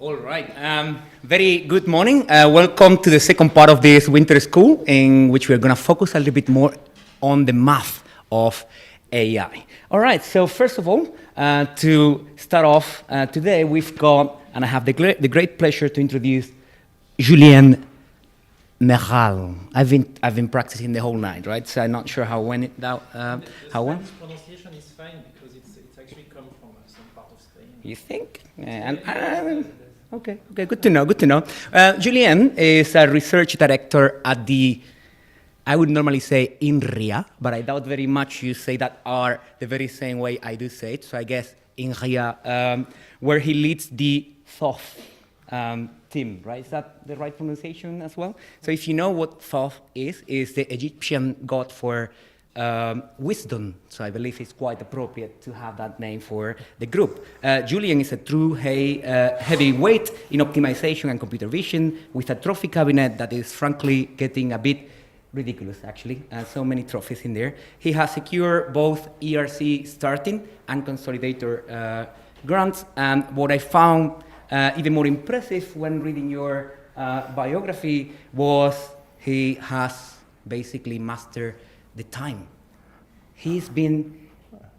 All right. Very good morning. Welcome to the second part of this winter school, in which we're going to focus a little bit more on the math of AI. All right. So first of all, to start off today, we've got, and I have the great pleasure to introduce Julien Mairal. I've been practicing the whole night, right? So I'm not sure how when it how when. The pronunciation is fine because it's actually come from some part of Spain. You think? Okay, good to know. Julien is a research director at I would normally say INRIA, but I doubt very much you say that R the very same way I do say it. So I guess INRIA, where he leads the Thoth team, right? Is that the right pronunciation as well? So if you know what Thoth is the Egyptian god for wisdom. So I believe it's quite appropriate to have that name for the group. Julien is a true heavyweight in optimization and computer vision with a trophy cabinet that is frankly getting a bit ridiculous, actually. So many trophies in there. He has secured both ERC starting and consolidator grants. And what I found even more impressive when reading your biography was he has basically mastered the time. He's been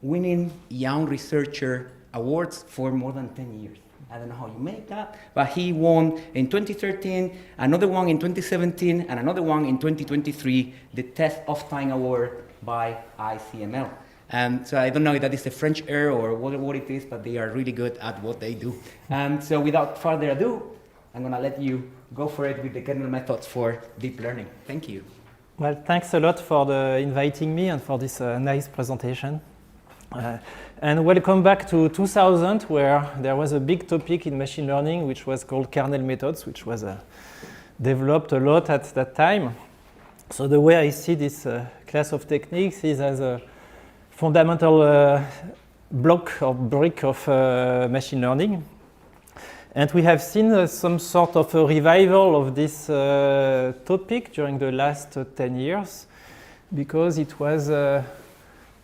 winning Young Researcher Awards for more than 10 years. I don't know how you make that, but he won in 2013, another one in 2017, and another one in 2023, the Test of Time Award by ICML. So I don't know if that is the French air or what it is, but they are really good at what they do. So without further ado, I'm going to let you go for it with the kernel methods for deep learning. Thank you. Well, thanks a lot for inviting me and for this nice presentation. And welcome back to 2000, where there was a big topic in machine learning, which was called kernel methods, which was developed a lot at that time. So the way I see this class of techniques is as a fundamental block or brick of machine learning. And we have seen some sort of a revival of this topic during the last 10 years, because it was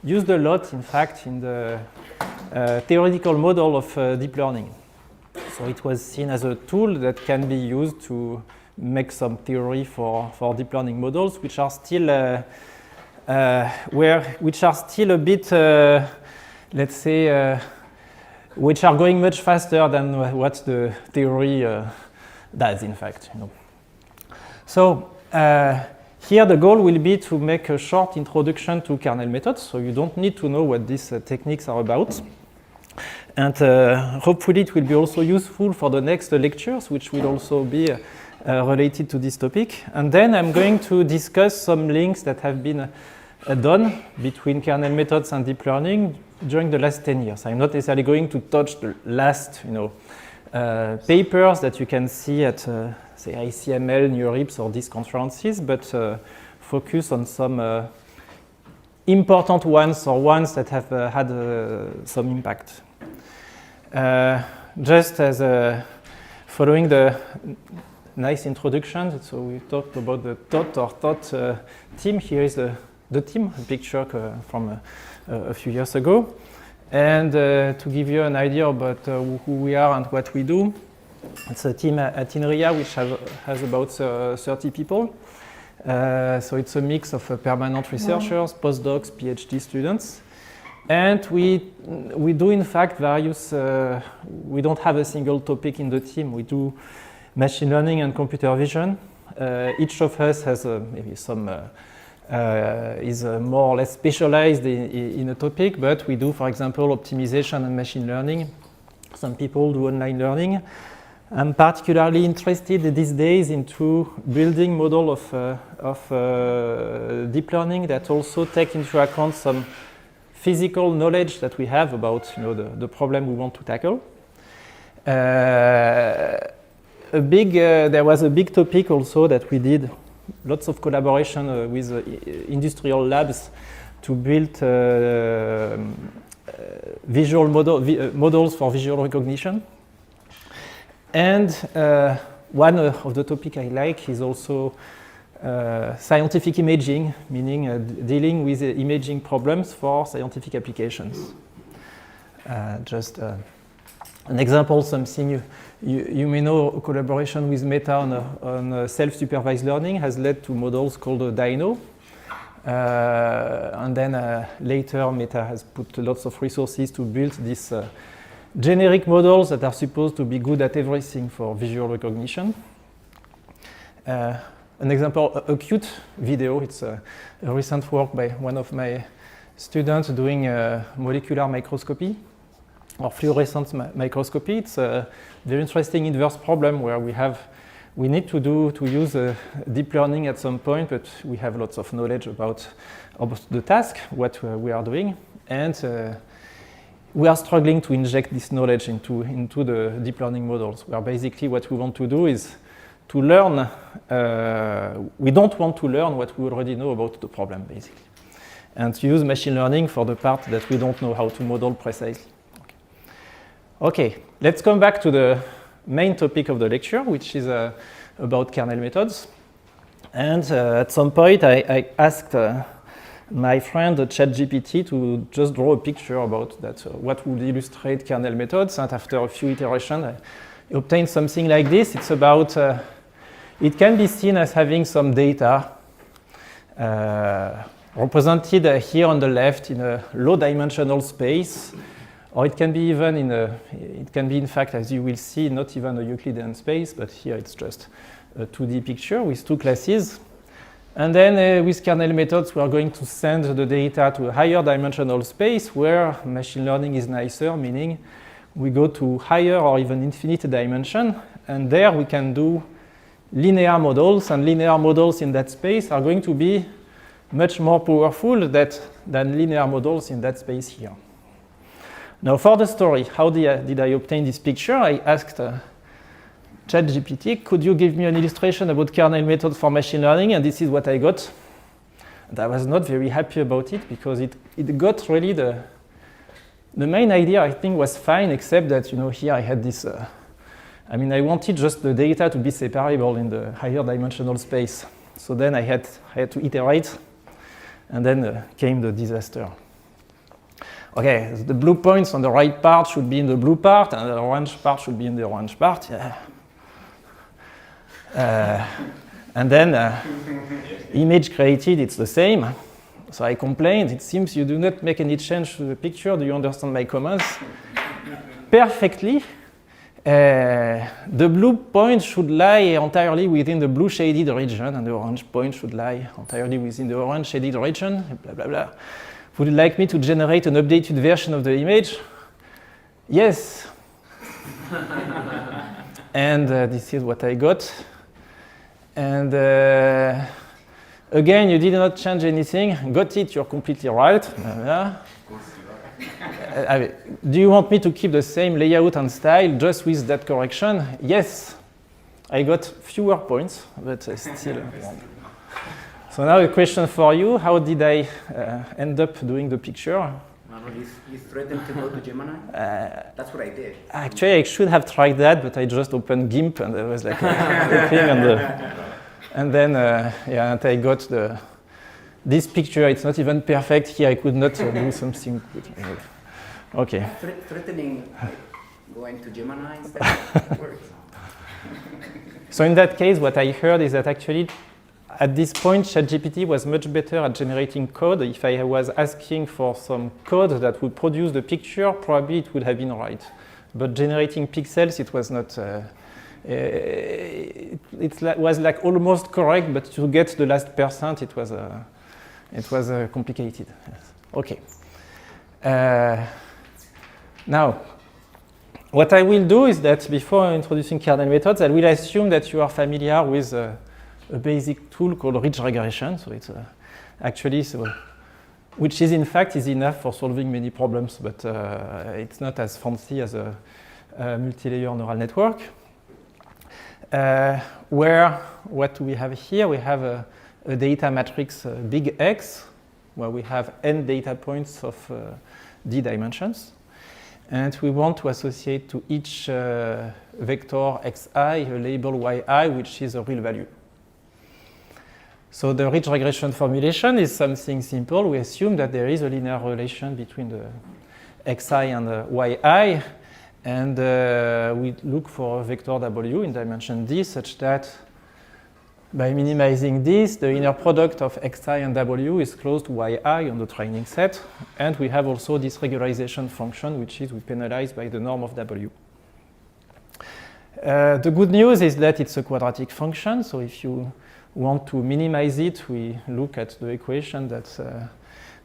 used a lot, in fact, in the theoretical model of deep learning. So it was seen as a tool that can be used to make some theory for deep learning models, which are still a bit, let's say, which are going much faster than what the theory does, in fact. So here the goal will be to make a short introduction to kernel methods, so you don't need to know what these techniques are about. And hopefully it will be also useful for the next lectures, which will also be related to this topic. And then I'm going to discuss some links that have been done between kernel methods and deep learning during the last 10 years. I'm not necessarily going to touch the last papers that you can see at say ICML, NeurIPS, or these conferences, but focus on some important ones or ones that have had some impact. Just as following the nice introduction, so we talked about the Thought team. Here is the team, a picture from a few years ago. And to give you an idea about who we are and what we do, it's a team at INRIA which has about 30 people. So it's a mix of permanent researchers, postdocs, PhD students. And we do, in fact, various, we don't have a single topic in the team. We do machine learning and computer vision. Each of us has maybe some is more or less specialized in a topic, but we do, for example, optimization and machine learning. Some people do online learning. I'm particularly interested these days into building model of deep learning that also take into account some physical knowledge that we have about the problem we want to tackle. There was a big topic also that we did lots of collaboration with industrial labs to build visual models for visual recognition. And one of the topics I like is also scientific imaging, meaning dealing with imaging problems for scientific applications. Just An example, something you may know, collaboration with Meta on self-supervised learning has led to models called Dino. And then later, Meta has put lots of resources to build these generic models that are supposed to be good at everything for visual recognition. An example, a cute video, it's a recent work by one of my students doing molecular microscopy or fluorescence microscopy. It's a very interesting inverse problem where we need to use deep learning at some point, but we have lots of knowledge about the task, what we are doing, and we are struggling to inject this knowledge into the deep learning models, where basically what we want to do is to learn, we don't want to learn what we already know about the problem, basically, and to use machine learning for the part that we don't know how to model precisely. Okay, let's come back to the main topic of the lecture, which is about kernel methods. And at some point, I asked my friend ChatGPT to just draw a picture about that, what would illustrate kernel methods. And after a few iterations, I obtained something like this. It's about, it can be seen as having some data represented here on the left in a low-dimensional space. Or it can be even in fact, as you will see, not even a Euclidean space, but here it's just a 2D picture with two classes. And then with kernel methods, we are going to send the data to a higher dimensional space where machine learning is nicer, meaning we go to higher or even infinite dimension. And there we can do linear models, and linear models in that space are going to be much more powerful than linear models in that space here. Now, for the story, how did I obtain this picture? I asked ChatGPT, could you give me an illustration about kernel methods for machine learning? And this is what I got. And I was not very happy about it because it got really the main idea, I think, was fine, except that, here I had this, I wanted just the data to be separable in the higher dimensional space. So then I had to iterate, and then came the disaster. Okay, the blue points on the right part should be in the blue part, and the orange part should be in the orange part. Yeah. And then image created, it's the same. So I complained, it seems you do not make any change to the picture. Do you understand my commands? Perfectly. The blue point should lie entirely within the blue shaded region, and the orange point should lie entirely within the orange shaded region, blah, blah, blah. Would you like me to generate an updated version of the image? Yes. And this is what I got. And again, you did not change anything. Got it, you're completely right. Do you want me to keep the same layout and style just with that correction? Yes. I got fewer points, but still. So now a question for you. How did I end up doing the picture? You threatened to go to Gemini? That's what I did. Actually, I should have tried that, but I just opened GIMP and there was like a thing. And then and I got this picture. It's not even perfect. Here I could not do something good. Okay. Threatening going to Gemini instead works. So in that case, what I heard is that actually at this point, ChatGPT was much better at generating code. If I was asking for some code that would produce the picture, probably it would have been right. But generating pixels, it was not. It was like almost correct, but to get the last percent, it was complicated. Yes. Okay. Now, what I will do is that before introducing kernel methods, I will assume that you are familiar with a basic tool called ridge regression. So it's which is in fact is enough for solving many problems, but it's not as fancy as a multi-layer neural network. Where what do we have here? We have a data matrix big X, where we have n data points of d dimensions. And we want to associate to each vector xi a label yi, which is a real value. So the ridge regression formulation is something simple. We assume that there is a linear relation between the xi and the yi. And we look for a vector W in dimension D such that by minimizing this, the inner product of xi and w is close to yi on the training set. And we have also this regularization function, which is we penalize by the norm of w. The good news is that it's a quadratic function. So if you want to minimize it, we look at the equation that's the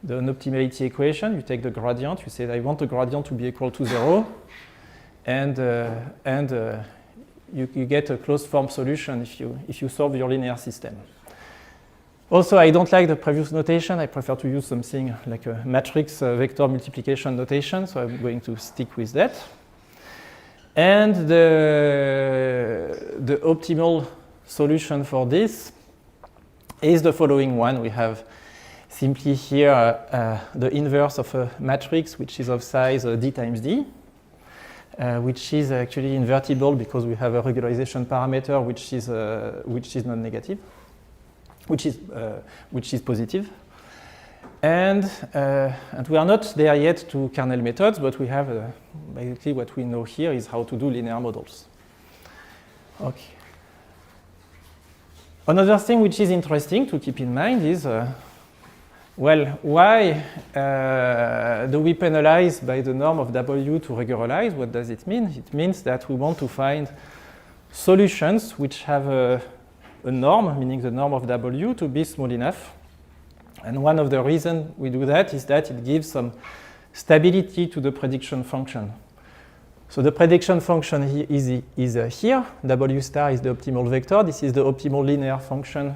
unoptimality equation. You take the gradient. You say, I want the gradient to be equal to 0. And you get a closed form solution if you solve your linear system. Also, I don't like the previous notation. I prefer to use something like a matrix vector multiplication notation, so I'm going to stick with that. And the optimal solution for this is the following one. We have simply here the inverse of a matrix which is of size d times d. Which is actually invertible because we have a regularization parameter which is non-negative, which is positive, and we are not there yet to kernel methods, but we have basically what we know here is how to do linear models. Okay. Another thing which is interesting to keep in mind is well, why do we penalize by the norm of W to regularize? What does it mean? It means that we want to find solutions which have a norm, meaning the norm of W, to be small enough. And one of the reasons we do that is that it gives some stability to the prediction function. So the prediction function is here. W star is the optimal vector. This is the optimal linear function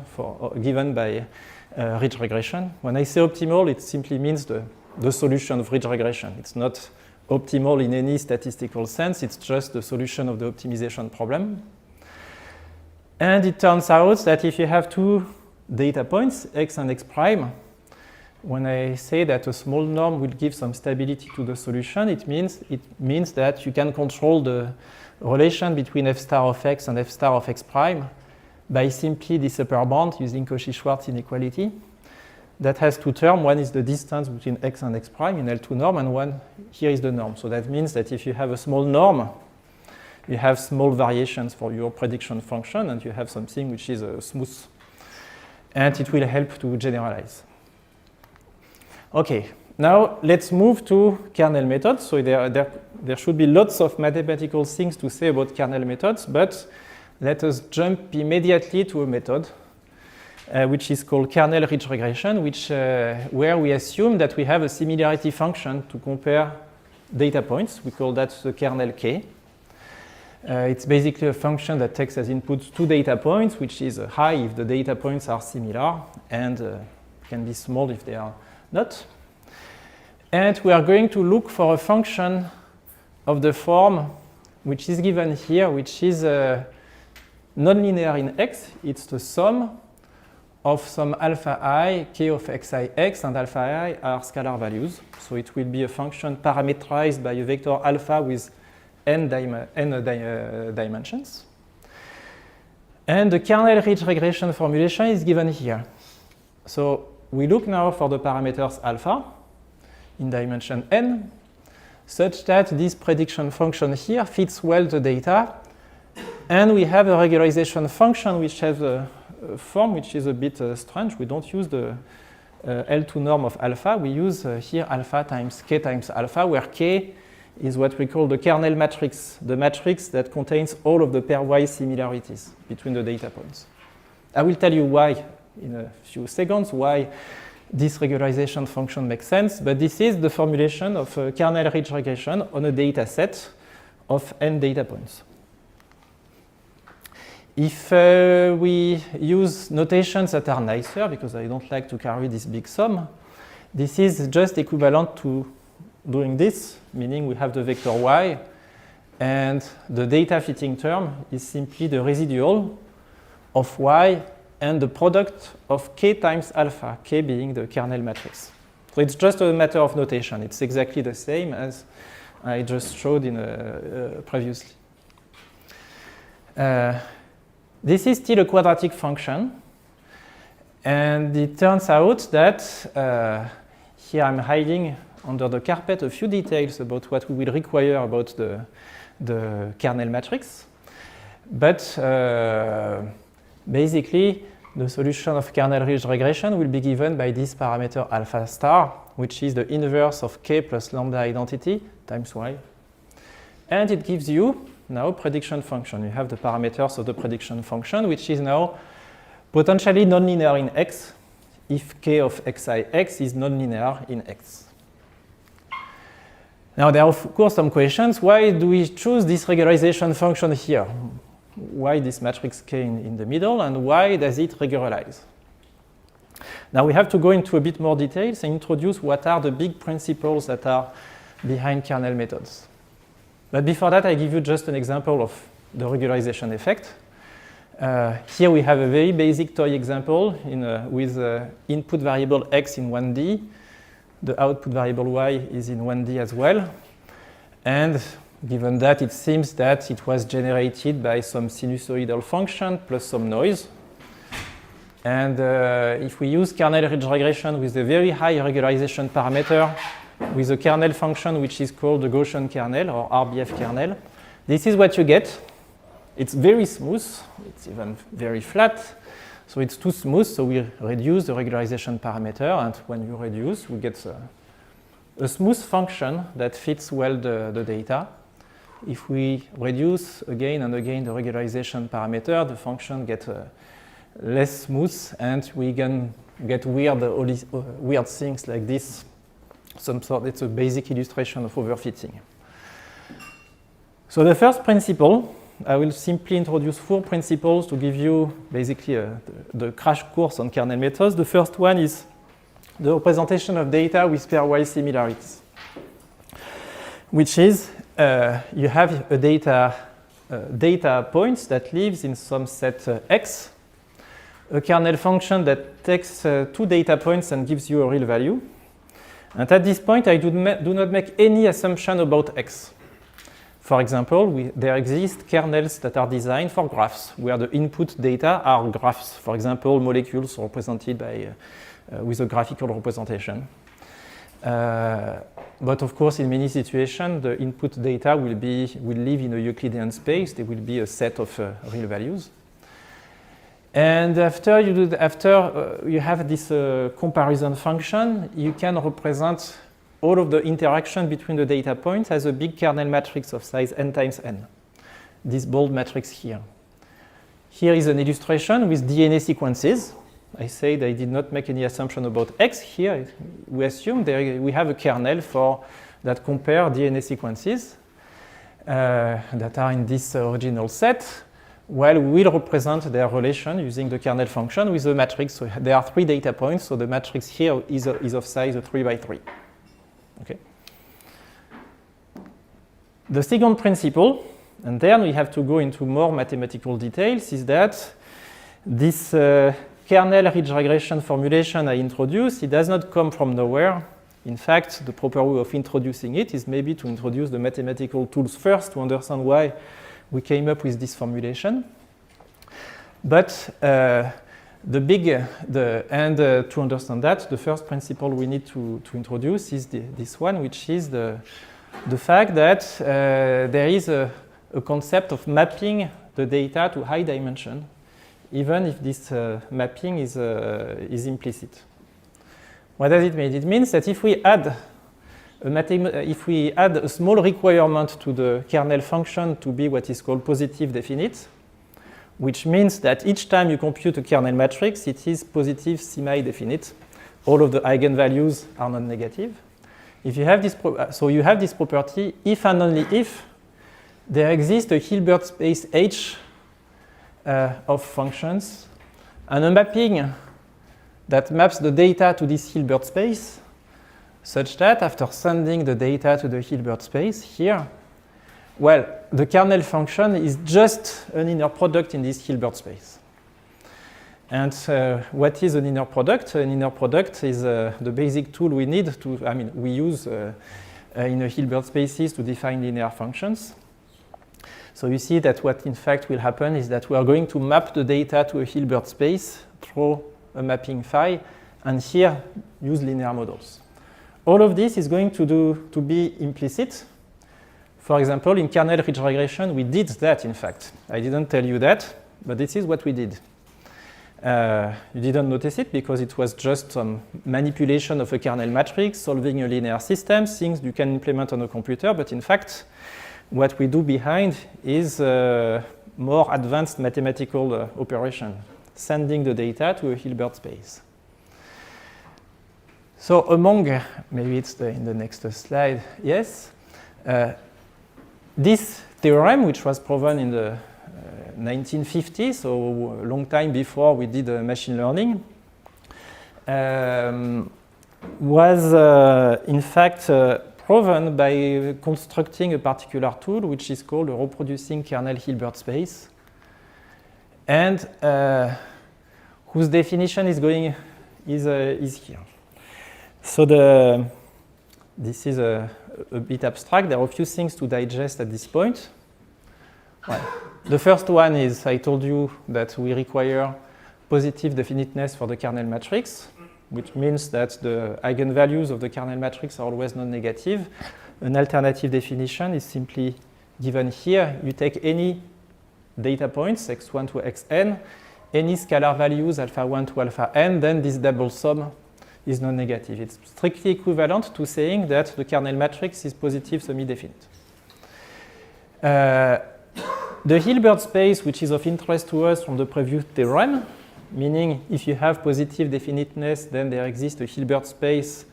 given by ridge regression. When I say optimal, it simply means the solution of ridge regression. It's not optimal in any statistical sense. It's just the solution of the optimization problem. And it turns out that if you have two data points, x and x prime, when I say that a small norm will give some stability to the solution, it means that you can control the relation between f star of x and f star of x prime by simply this upper bound using Cauchy-Schwarz inequality. That has two terms. One is the distance between x and x prime in L2 norm, and one here is the norm. So that means that if you have a small norm, you have small variations for your prediction function, and you have something which is smooth. And it will help to generalize. Okay, now let's move to kernel methods. So there should be lots of mathematical things to say about kernel methods, but let us jump immediately to a method which is called kernel ridge regression, where we assume that we have a similarity function to compare data points. We call that the kernel K. It's basically a function that takes as input two data points, which is high if the data points are similar, and can be small if they are not. And we are going to look for a function of the form which is given here, which is nonlinear in x. It's the sum of some alpha I, k of xi x, and alpha I are scalar values. So it will be a function parameterized by a vector alpha with n dimensions. And the kernel ridge regression formulation is given here. So we look now for the parameters alpha in dimension n, such that this prediction function here fits well the data. And we have a regularization function which has a form which is a bit strange. We don't use the L2 norm of alpha. We use here alpha times k times alpha, where k is what we call the kernel matrix, the matrix that contains all of the pairwise similarities between the data points. I will tell you why in a few seconds, why this regularization function makes sense, but this is the formulation of a kernel ridge regression on a data set of n data points. If we use notations that are nicer, because I don't like to carry this big sum, this is just equivalent to doing this, meaning we have the vector y, and the data fitting term is simply the residual of y and the product of k times alpha, k being the kernel matrix. So it's just a matter of notation. It's exactly the same as I just showed previously. This is still a quadratic function, and it turns out that here I'm hiding under the carpet a few details about what we will require about the kernel matrix. But basically, the solution of kernel ridge regression will be given by this parameter alpha star, which is the inverse of k plus lambda identity times y. And it gives you now prediction function. You have the parameters of the prediction function, which is now potentially nonlinear in x if k of xi x is nonlinear in x. Now, there are, of course, some questions. Why do we choose this regularization function here? Why this matrix K in the middle, and why does it regularize? Now, we have to go into a bit more details and introduce what are the big principles that are behind kernel methods. But before that, I give you just an example of the regularization effect. Here we have a very basic toy example with input variable x in 1D. The output variable y is in 1D as well. And given that, it seems that it was generated by some sinusoidal function plus some noise. And if we use kernel ridge regression with a very high regularization parameter, with a kernel function which is called the Gaussian kernel or RBF kernel, this is what you get. It's very smooth. It's even very flat. So it's too smooth, so we reduce the regularization parameter, and when you reduce, we get a smooth function that fits well the data. If we reduce again and again the regularization parameter, the function gets less smooth, and we can get weird things like this. It's a basic illustration of overfitting. So the first principle, I will simply introduce 4 principles to give you basically the crash course on kernel methods. The first one is the representation of data with pairwise similarities, which is you have a data points that lives in some set X, a kernel function that takes 2 data points and gives you a real value. And at this point, I do not make any assumption about X. For example, there exist kernels that are designed for graphs, where the input data are graphs. For example, molecules represented by, with a graphical representation. But of course, in many situations, the input data will live in a Euclidean space. There will be a set of real values. And after you have this comparison function, you can represent all of the interaction between the data points as a big kernel matrix of size n times n. This bold matrix here. Here is an illustration with DNA sequences. I said I did not make any assumption about X. Here we assume we have a kernel that compare DNA sequences that are in this original set, while we will represent their relation using the kernel function with the matrix. So there are 3 data points, so the matrix here is of size 3 by 3. Okay. The second principle, and then we have to go into more mathematical details, is that this kernel ridge regression formulation I introduced, it does not come from nowhere. In fact, the proper way of introducing it is maybe to introduce the mathematical tools first to understand why we came up with this formulation. But to understand that, the first principle we need to introduce is this one, which is the fact that there is a concept of mapping the data to high dimension, even if this mapping is implicit. What does it mean? It means that if we add a small requirement to the kernel function to be what is called positive definite, which means that each time you compute a kernel matrix, it is positive semi-definite. All of the eigenvalues are non-negative. If you have this, so you have this property if and only if there exists a Hilbert space H of functions, and a mapping that maps the data to this Hilbert space, such that after sending the data to the Hilbert space here, well, the kernel function is just an inner product in this Hilbert space. And what is an inner product? An inner product is the basic tool we need we use in a Hilbert spaces to define linear functions. So you see that what in fact will happen is that we are going to map the data to a Hilbert space through a mapping phi, and here use linear models. all of this is going to be implicit. For example, in kernel ridge regression, we did that, in fact. I didn't tell you that, but this is what we did. You didn't notice it because it was just some manipulation of a kernel matrix, solving a linear system, things you can implement on a computer, but in fact, what we do behind is more advanced mathematical operation, sending the data to a Hilbert space. So among, maybe it's in the next slide, yes, this theorem, which was proven in the 1950s, so a long time before we did machine learning, was in fact proven by constructing a particular tool which is called a reproducing kernel Hilbert space, and whose definition is here. So this is a bit abstract. There are a few things to digest at this point. Well, the first one is, I told you that we require positive definiteness for the kernel matrix, which means that the eigenvalues of the kernel matrix are always non-negative. An alternative definition is simply given here. You take any data points, x1 to xn, any scalar values, alpha 1 to alpha n, then this double sum is non-negative. It's strictly equivalent to saying that the kernel matrix is positive semi-definite. The Hilbert space, which is of interest to us from the previous theorem, meaning if you have positive definiteness, then there exists a Hilbert space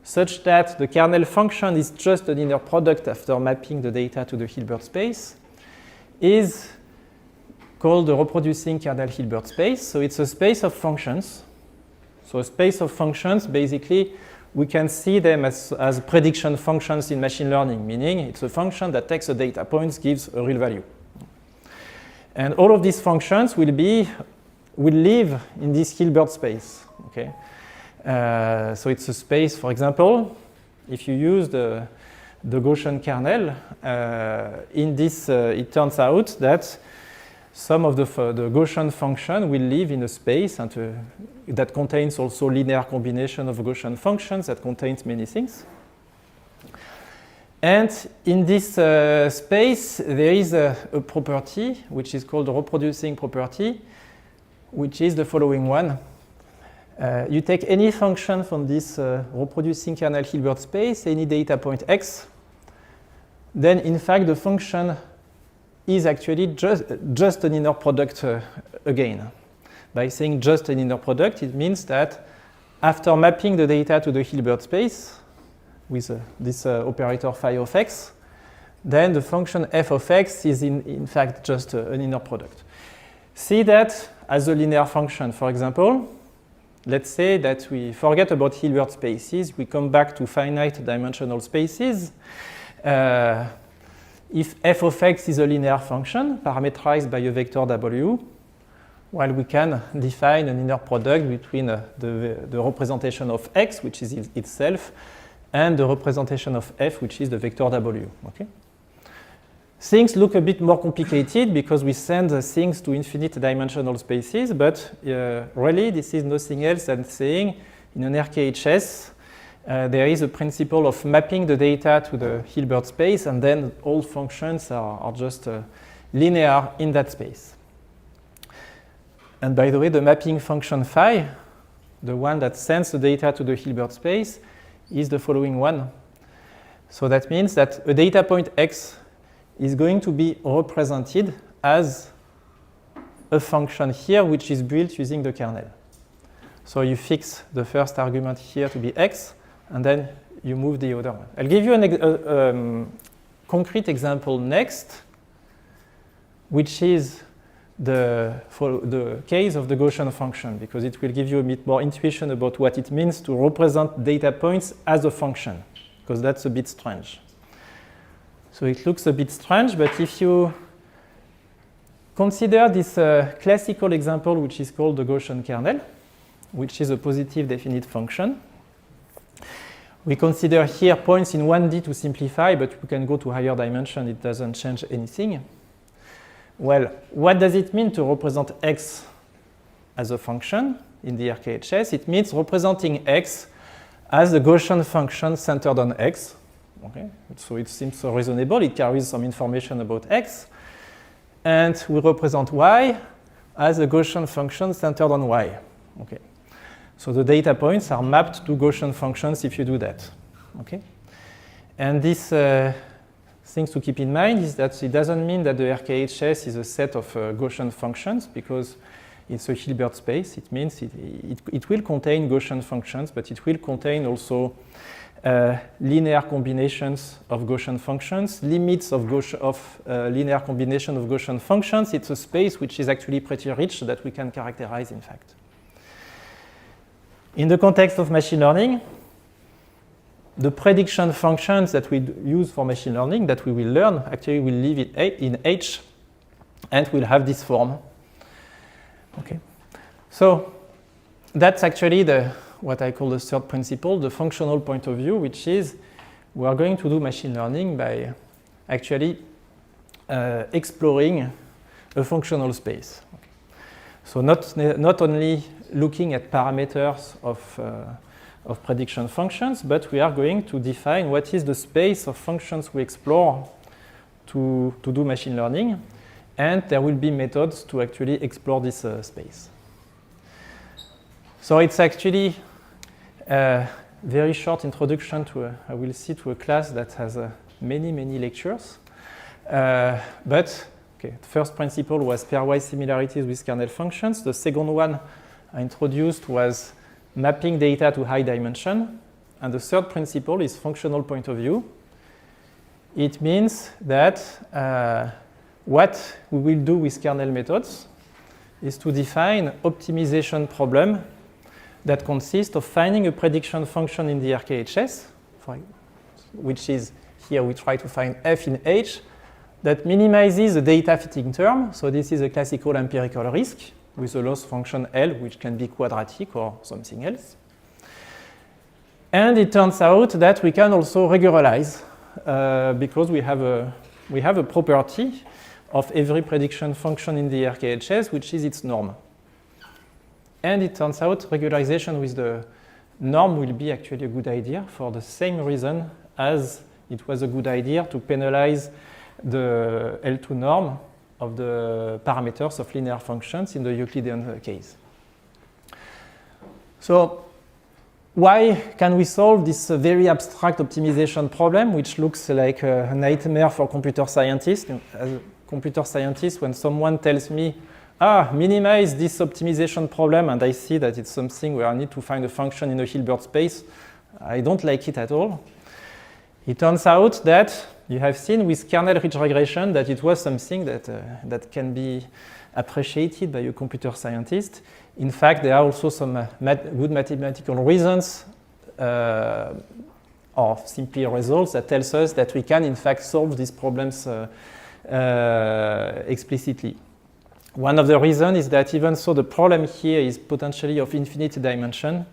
such that the kernel function is just an inner product after mapping the data to the Hilbert space, is called the reproducing kernel Hilbert space. So it's a space of functions. So a space of functions, basically, we can see them as prediction functions in machine learning, meaning it's a function that takes a data point, gives a real value. And all of these functions will live in this Hilbert space. Okay? So it's a space, for example, if you use the Gaussian kernel, in this, it turns out that some of the Gaussian function will live in a space that contains also linear combination of Gaussian functions that contains many things. And in this space, there is a property which is called the reproducing property, which is the following one. You take any function from this reproducing kernel Hilbert space, any data point x, then in fact the function is actually just an inner product again. By saying just an inner product, it means that after mapping the data to the Hilbert space with this operator phi of x, then the function f of x is in fact just an inner product. See that as a linear function. For example, let's say that we forget about Hilbert spaces, we come back to finite dimensional spaces. If f of x is a linear function parameterized by a vector w, well, we can define an inner product between the representation of x, which is itself, and the representation of f, which is the vector w. Okay? Things look a bit more complicated because we send things to infinite dimensional spaces, but really this is nothing else than saying in an RKHS, there is a principle of mapping the data to the Hilbert space, and then all functions are just linear in that space. And by the way, the mapping function phi, the one that sends the data to the Hilbert space, is the following one. So that means that a data point x is going to be represented as a function here, which is built using the kernel. So you fix the first argument here to be x, and then you move the other one. I'll give you a concrete example next, which is the case of the Gaussian function, because it will give you a bit more intuition about what it means to represent data points as a function, because that's a bit strange. So it looks a bit strange, but if you consider this classical example, which is called the Gaussian kernel, which is a positive definite function, we consider here points in 1D to simplify, but we can go to higher dimension, it doesn't change anything. Well, what does it mean to represent x as a function in the RKHS? It means representing x has the Gaussian function centered on x. Okay, so it seems so reasonable. It carries some information about x. And we represent y as a Gaussian function centered on y. Okay, so the data points are mapped to Gaussian functions if you do that. Okay, and this things to keep in mind is that it doesn't mean that the RKHS is a set of Gaussian functions because it's a Hilbert space. It means it will contain Gaussian functions, but it will contain also linear combinations of Gaussian functions, limits of linear combination of Gaussian functions. It's a space which is actually pretty rich that we can characterize, in fact. In the context of machine learning, the prediction functions that we use for machine learning that we will learn actually will live in H and will have this form. Okay, so that's actually what I call the third principle, the functional point of view, which is we are going to do machine learning by actually exploring a functional space. Okay. So not only looking at parameters of prediction functions, but we are going to define what is the space of functions we explore to do machine learning, and there will be methods to actually explore this space. So it's actually a very short introduction to a class that has many lectures. But okay, the first principle was pairwise similarities with kernel functions. The second one I introduced was mapping data to high dimension. And the third principle is functional point of view. It means that what we will do with kernel methods is to define optimization problem that consists of finding a prediction function in the RKHS, which is here we try to find f in H, that minimizes the data fitting term. So this is a classical empirical risk with a loss function L, which can be quadratic or something else. And it turns out that we can also regularize because we have a property of every prediction function in the RKHS, which is its norm. And it turns out regularization with the norm will be actually a good idea for the same reason as it was a good idea to penalize the L2 norm of the parameters of linear functions in the Euclidean case. So why can we solve this very abstract optimization problem, which looks like a nightmare for computer scientists? As a computer scientist, when someone tells me, minimize this optimization problem, and I see that it's something where I need to find a function in a Hilbert space, I don't like it at all. It turns out that you have seen with kernel ridge regression that it was something that can be appreciated by a computer scientist. In fact, there are also some good mathematical reasons or simply results that tells us that we can in fact solve these problems explicitly. One of the reasons is that even though the problem here is potentially of infinite dimension,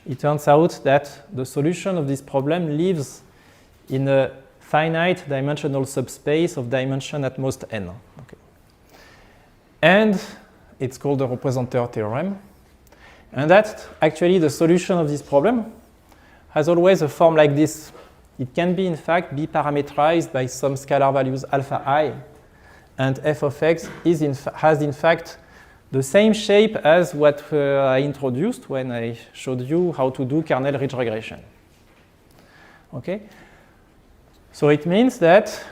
it turns out that the solution of this problem lives in a finite dimensional subspace of dimension at most n. Okay. And it's called the representer theorem. And that actually the solution of this problem has always a form like this. It can be in fact be parameterized by some scalar values alpha I, and f of x has in fact the same shape as what I introduced when I showed you how to do kernel ridge regression. Okay? So it means that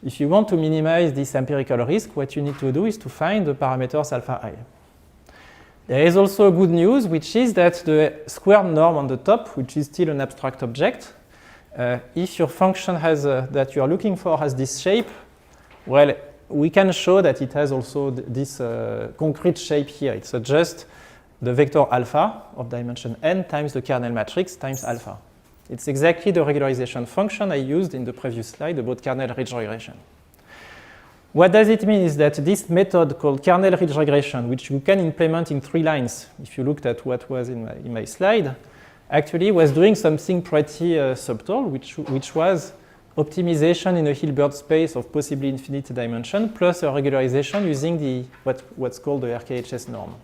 if you want to minimize this empirical risk, what you need to do is to find the parameters alpha I. There is also good news, which is that the squared norm on the top, which is still an abstract object, if your function that you are looking for has this shape, well, we can show that it has also this concrete shape here. It's just the vector alpha of dimension n times the kernel matrix times alpha. It's exactly the regularization function I used in the previous slide about kernel ridge regression. What does it mean is that this method called kernel ridge regression, which you can implement in 3 lines, if you looked at what was in my slide, actually was doing something pretty subtle, which was optimization in a Hilbert space of possibly infinite dimension plus a regularization using what's called the RKHS norm.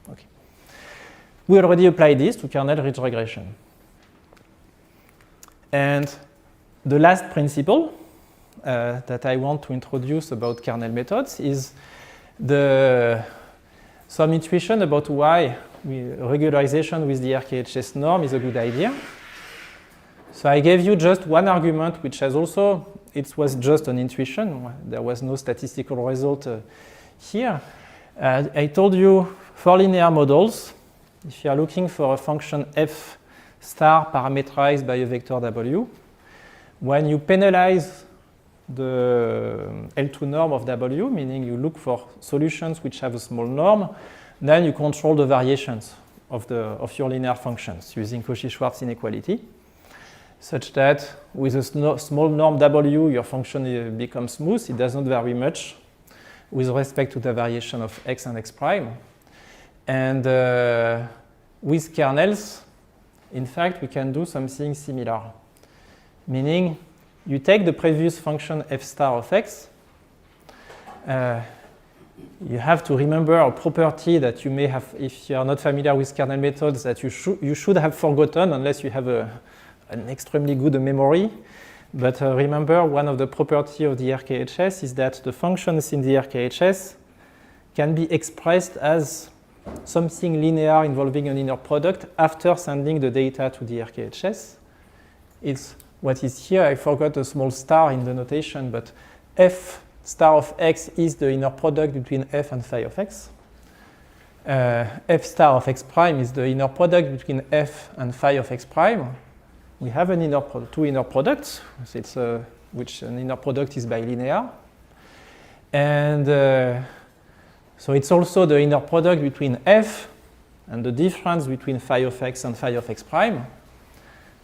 Okay. We already applied this to kernel ridge regression. And the last principle that I want to introduce about kernel methods is some intuition about why regularization with the RKHS norm is a good idea. So I gave you just one argument, which has also, it was just an intuition. There was no statistical result here. I told you for linear models, if you are looking for a function f star parameterized by a vector w, when you penalize the L2 norm of w, meaning you look for solutions which have a small norm, then you control the variations of your linear functions using Cauchy-Schwarz inequality, such that with a small norm w, your function becomes smooth. It does not vary much with respect to the variation of x and x prime. And with kernels, in fact, we can do something similar, meaning you take the previous function f star of x. You have to remember a property that you may have, if you are not familiar with kernel methods, that you should have forgotten unless you have an extremely good memory. But remember, one of the properties of the RKHS is that the functions in the RKHS can be expressed as something linear involving an inner product after sending the data to the RKHS. It's what is here. I forgot a small star in the notation, but f star of x is the inner product between f and phi of x. F star of x prime is the inner product between f and phi of x prime. We have two inner products, which an inner product is bilinear. And so it's also the inner product between f and the difference between phi of x and phi of x prime.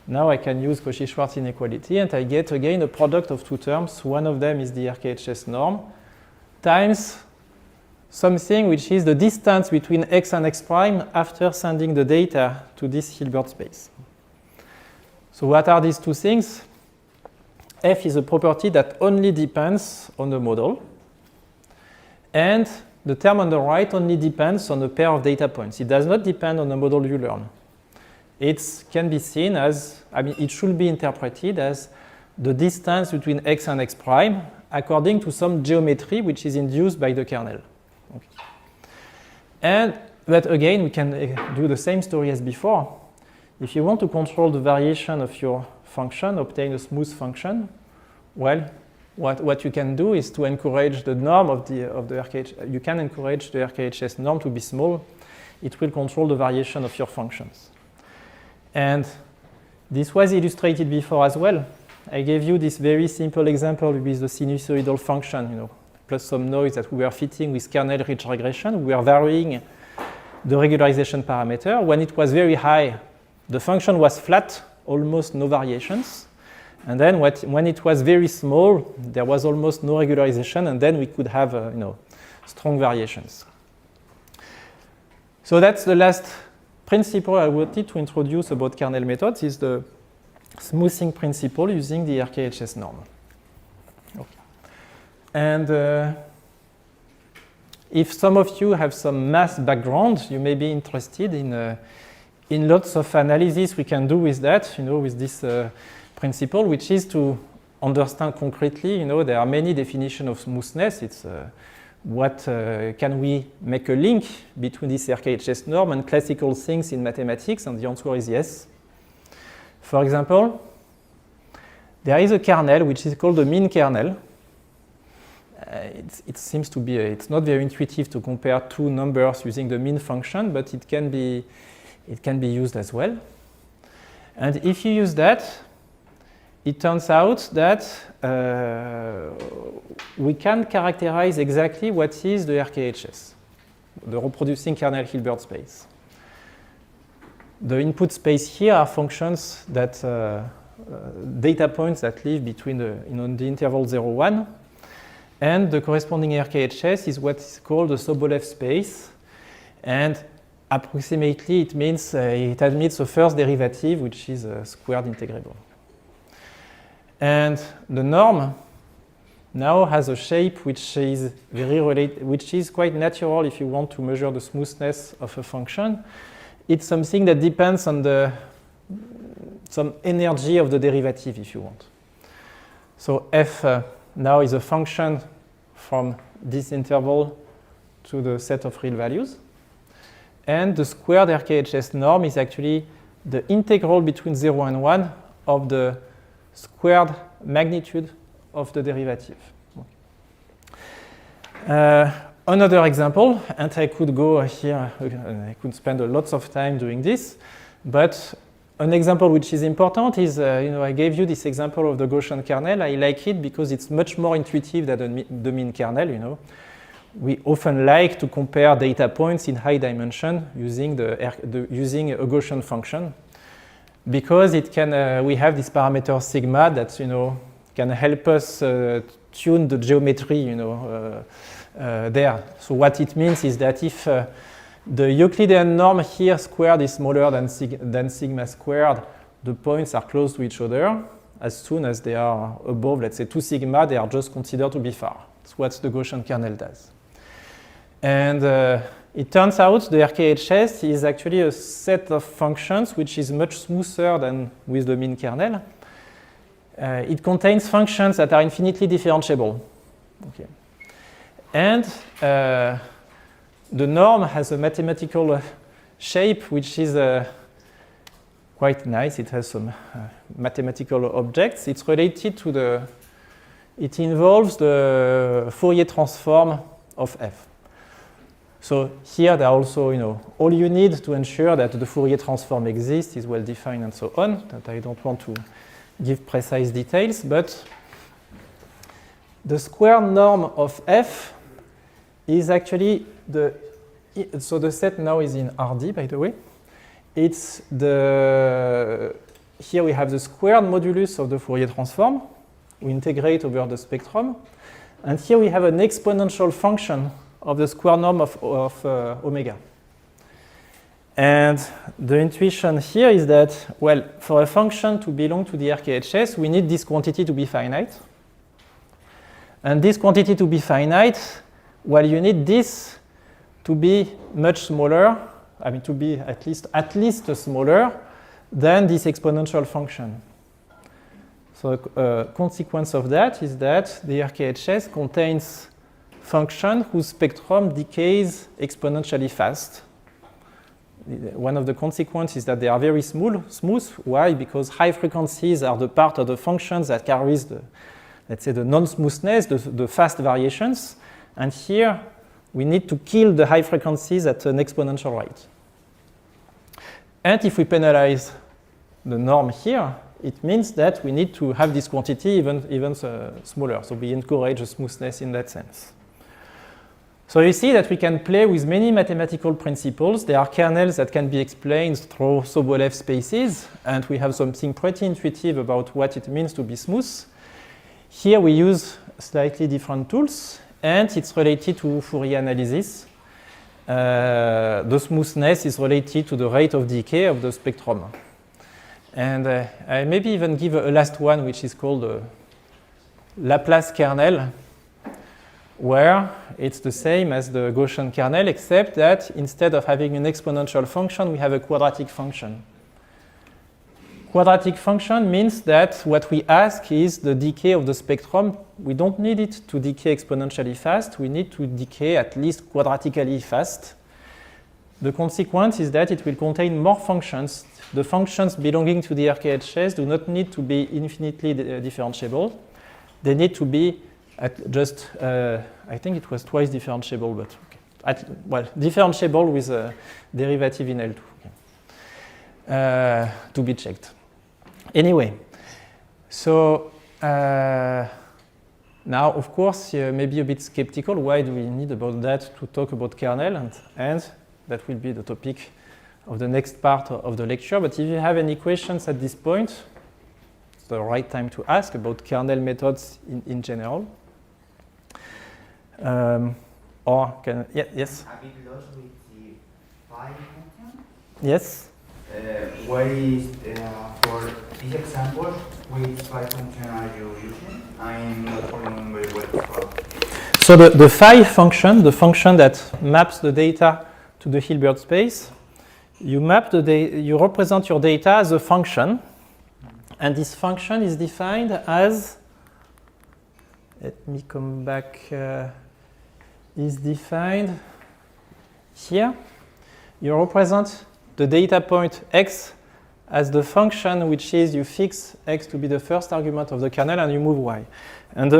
Now I can use Cauchy-Schwarz inequality, and I get again a product of two terms. One of them is the RKHS norm times something which is the distance between x and x prime after sending the data to this Hilbert space. So what are these two things? F is a property that only depends on the model, and the term on the right only depends on a pair of data points. It does not depend on the model you learn. It can be seen as, it should be interpreted as the distance between x and x prime according to some geometry which is induced by the kernel. Okay. But again, we can do the same story as before. If you want to control the variation of your function, obtain a smooth function, well, what you can do is to encourage the norm of the RKHS. You can encourage the RKHS norm to be small. It will control the variation of your functions. And this was illustrated before as well. I gave you this very simple example with the sinusoidal function, plus some noise that we were fitting with kernel ridge regression. We were varying the regularization parameter. When it was very high, the function was flat, almost no variations. And then when it was very small, there was almost no regularization, and then we could have strong variations. So that's the last principle I wanted to introduce about kernel methods, is the smoothing principle using the RKHS norm. Okay. And if some of you have some math background, you may be interested in lots of analysis we can do with that, with this principle, which is to understand concretely, there are many definitions of smoothness. It's can we make a link between this RKHS norm and classical things in mathematics? And the answer is yes. For example, there is a kernel which is called the mean kernel. It seems to be, it's not very intuitive to compare two numbers using the mean function, but it can be used as well. And if you use that, it turns out that we can characterize exactly what is the RKHS, the reproducing kernel Hilbert space. The input space here are functions that, data points that live between the interval 0, 1, and the corresponding RKHS is what is called the Sobolev space. And approximately, it means it admits a first derivative, which is squared integrable. And the norm now has a shape which is which is quite natural if you want to measure the smoothness of a function. It's something that depends on the some energy of the derivative, if you want. So f now is a function from this interval to the set of real values. And the squared RKHS norm is actually the integral between 0 and 1 of the squared magnitude of the derivative. Another example, and I could go here, I could spend lots of time doing this, but an example which is important is, I gave you this example of the Gaussian kernel. I like it because it's much more intuitive than the mean kernel, We often like to compare data points in high dimension using using a Gaussian function, because it can we have this parameter sigma that can help us tune the geometry there. So what it means is that if the Euclidean norm here squared is smaller than sigma squared, the points are close to each other. As soon as they are above, let's say 2 sigma, they are just considered to be far. That's what the Gaussian kernel does. And it turns out the RKHS is actually a set of functions which is much smoother than with the mean kernel. It contains functions that are infinitely differentiable. Okay. And the norm has a mathematical shape which is quite nice. It has some mathematical objects. It's related to it involves the Fourier transform of f. So here there are also, all you need to ensure that the Fourier transform exists is well defined and so on, that I don't want to give precise details, but the square norm of f is actually so the set now is in RD, by the way. It's here we have the squared modulus of the Fourier transform. We integrate over the spectrum. And here we have an exponential function of the square norm of omega. And the intuition here is that, well, for a function to belong to the RKHS, we need this quantity to be finite. And this quantity to be finite, well, you need this to be much smaller, to be at least smaller than this exponential function. So a consequence of that is that the RKHS contains function whose spectrum decays exponentially fast. One of the consequences is that they are very smooth. Why? Because high frequencies are the part of the functions that carries let's say, the non-smoothness, the fast variations. And here, we need to kill the high frequencies at an exponential rate. And if we penalize the norm here, it means that we need to have this quantity even smaller. So we encourage a smoothness in that sense. So you see that we can play with many mathematical principles. There are kernels that can be explained through Sobolev spaces, and we have something pretty intuitive about what it means to be smooth. Here we use slightly different tools, and it's related to Fourier analysis. The smoothness is related to the rate of decay of the spectrum. And I maybe even give a last one, which is called the Laplace kernel, where it's the same as the Gaussian kernel, except that instead of having an exponential function, we have a quadratic function. Quadratic function means that what we ask is the decay of the spectrum. We don't need it to decay exponentially fast. We need to decay at least quadratically fast. The consequence is that it will contain more functions. The functions belonging to the RKHS do not need to be infinitely differentiable. They need to be I think it was twice differentiable, but okay. Differentiable with a derivative in L2. Okay. To be checked. Anyway, so now, of course, you may be a bit skeptical. Why do we need about that to talk about kernel? And that will be the topic of the next part of the lecture. But if you have any questions at this point, it's the right time to ask about kernel methods in general. Yes? A bit lost with the phi function. Yes? Why is, for this example, which phi function are you using? I'm not following very well. So the phi function, the function that maps the data to the Hilbert space, you represent your data as a function, And this function is defined as, let me come back, is defined here. You represent the data point x as the function which is you fix x to be the first argument of the kernel and you move y. And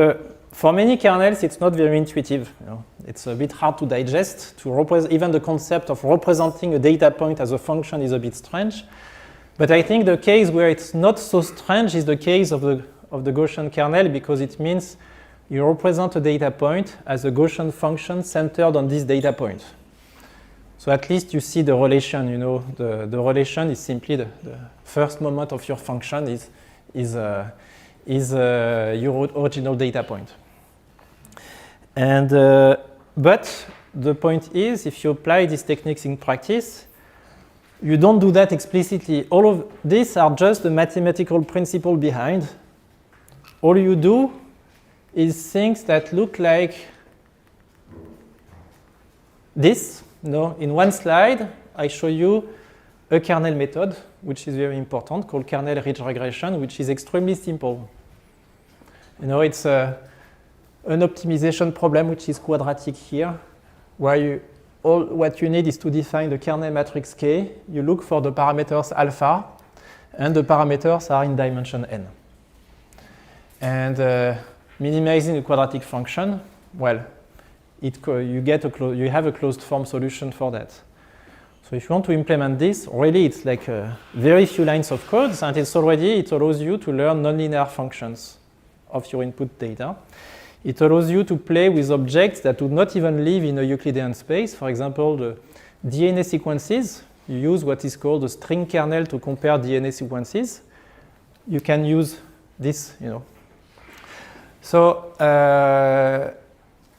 for many kernels, it's not very intuitive. You know? It's a bit hard to digest. Even the concept of representing a data point as a function is a bit strange. But I think the case where it's not so strange is the case of the Gaussian kernel, because it means you represent a data point as a Gaussian function centered on this data point. So at least you see the relation, you know, the relation is simply the first moment of your function is your original data point. And but the point is, if you apply these techniques in practice, you don't do that explicitly. All of these are just the mathematical principle behind. All you do is things that look like this. No, in one slide, I show you a kernel method, which is very important, called kernel ridge regression, which is extremely simple. You know, it's an optimization problem, which is quadratic here, where what you need is to define the kernel matrix K. You look for the parameters alpha, and the parameters are in dimension n. And minimizing a quadratic function, well, you have a closed form solution for that. So if you want to implement this, really it's like very few lines of code, and it allows you to learn nonlinear functions of your input data. It allows you to play with objects that do not even live in a Euclidean space. For example, the DNA sequences. You use what is called a string kernel to compare DNA sequences. You can use this, you know. So,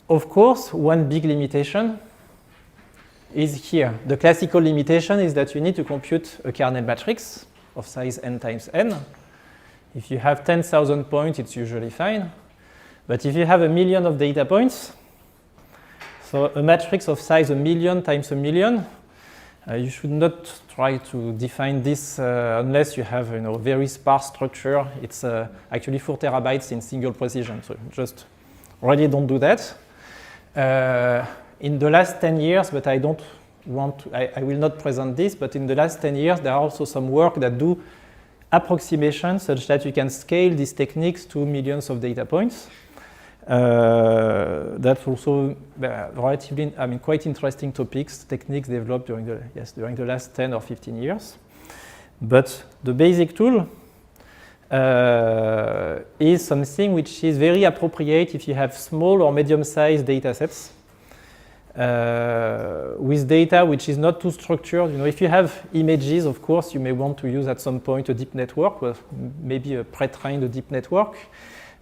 of course, one big limitation is here. The classical limitation is that you need to compute a kernel matrix of size n times n. If you have 10,000 points, it's usually fine. But if you have 1 million of data points, so a matrix of size 1 million times 1 million, you should not try to define this unless you have, you know, very sparse structure. It's actually 4 terabytes in single precision. So just really don't do that. In the last 10 years, but I don't want to, I will not present this, but in the last 10 years, there are also some work that do approximations such that you can scale these techniques to millions of data points. That's also relatively, quite interesting topics, techniques developed during the last 10 or 15 years. But the basic tool is something which is very appropriate if you have small or medium-sized data sets with data which is not too structured. You know, if you have images, of course, you may want to use at some point a deep network, or maybe a pre-trained deep network.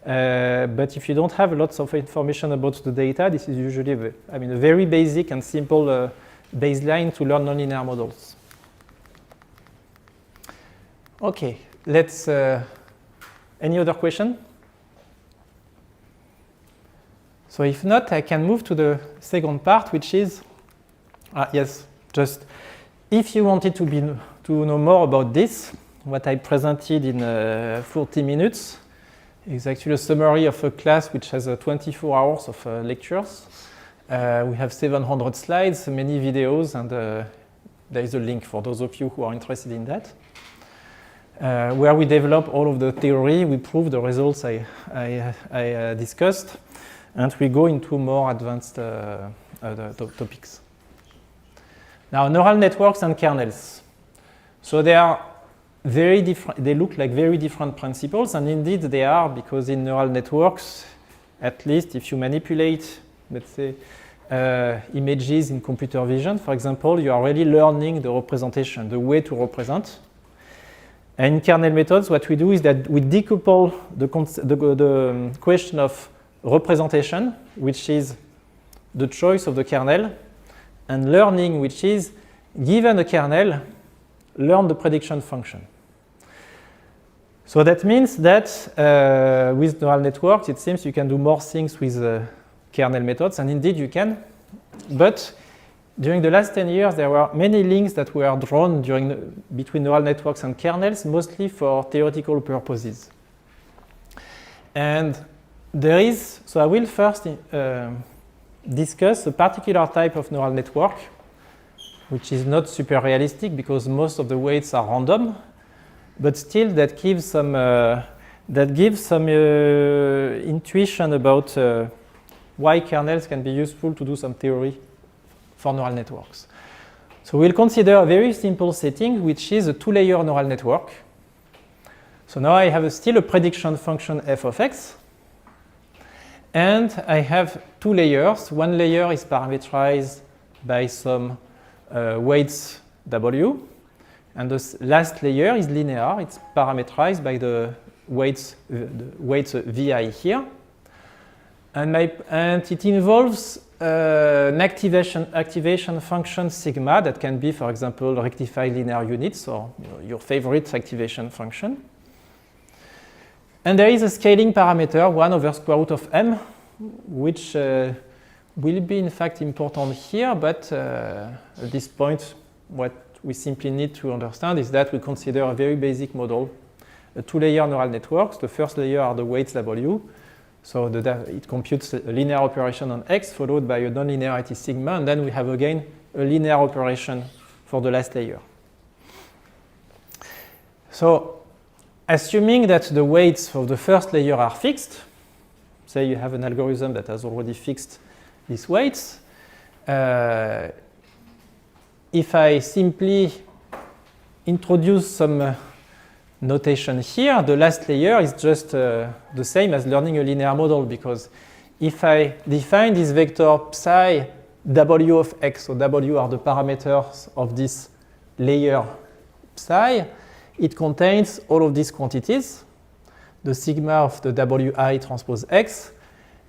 But if you don't have lots of information about the data, this is usually a very basic and simple baseline to learn nonlinear models. Okay, let's. Any other question? So if not, I can move to the second part, which is, yes, just if you wanted to know more about this, what I presented in 40 minutes is actually a summary of a class which has 24 hours of lectures. We have 700 slides, many videos, and there is a link for those of you who are interested in that. Where we develop all of the theory, we prove the results I discussed, and we go into more advanced topics. Now, neural networks and kernels. So they are very different. They look like very different principles, and indeed they are, because in neural networks, at least if you manipulate, let's say, images in computer vision, for example, you are really learning the representation, the way to represent. And in kernel methods, what we do is that we decouple the question of representation, which is the choice of the kernel, and learning, which is, given a kernel, learn the prediction function. So that means that with neural networks, it seems you can do more things with kernel methods, and indeed you can. But during the last 10 years, there were many links that were drawn between neural networks and kernels, mostly for theoretical purposes. And so I will first discuss a particular type of neural network, which is not super realistic because most of the weights are random, but still that gives some intuition about why kernels can be useful to do some theory for neural networks. So we'll consider a very simple setting, which is a two-layer neural network. So now I have still a prediction function f of x, and I have two layers. One layer is parameterized by some weights w, and the last layer is linear. It's parameterized by the weights vi here, and it involves an activation function sigma that can be, for example, rectified linear units or your favorite activation function. And there is a scaling parameter 1 over square root of m, which will be in fact important here, but at this point what we simply need to understand is that we consider a very basic model, a two-layer neural network. The first layer are the weights w, so it computes a linear operation on x followed by a nonlinearity sigma, and then we have again a linear operation for the last layer. So assuming that the weights for the first layer are fixed, say you have an algorithm that has already fixed these weights, if I simply introduce some notation here, the last layer is just the same as learning a linear model, because if I define this vector psi w of x, so w are the parameters of this layer psi, it contains all of these quantities, the sigma of the wi transpose x,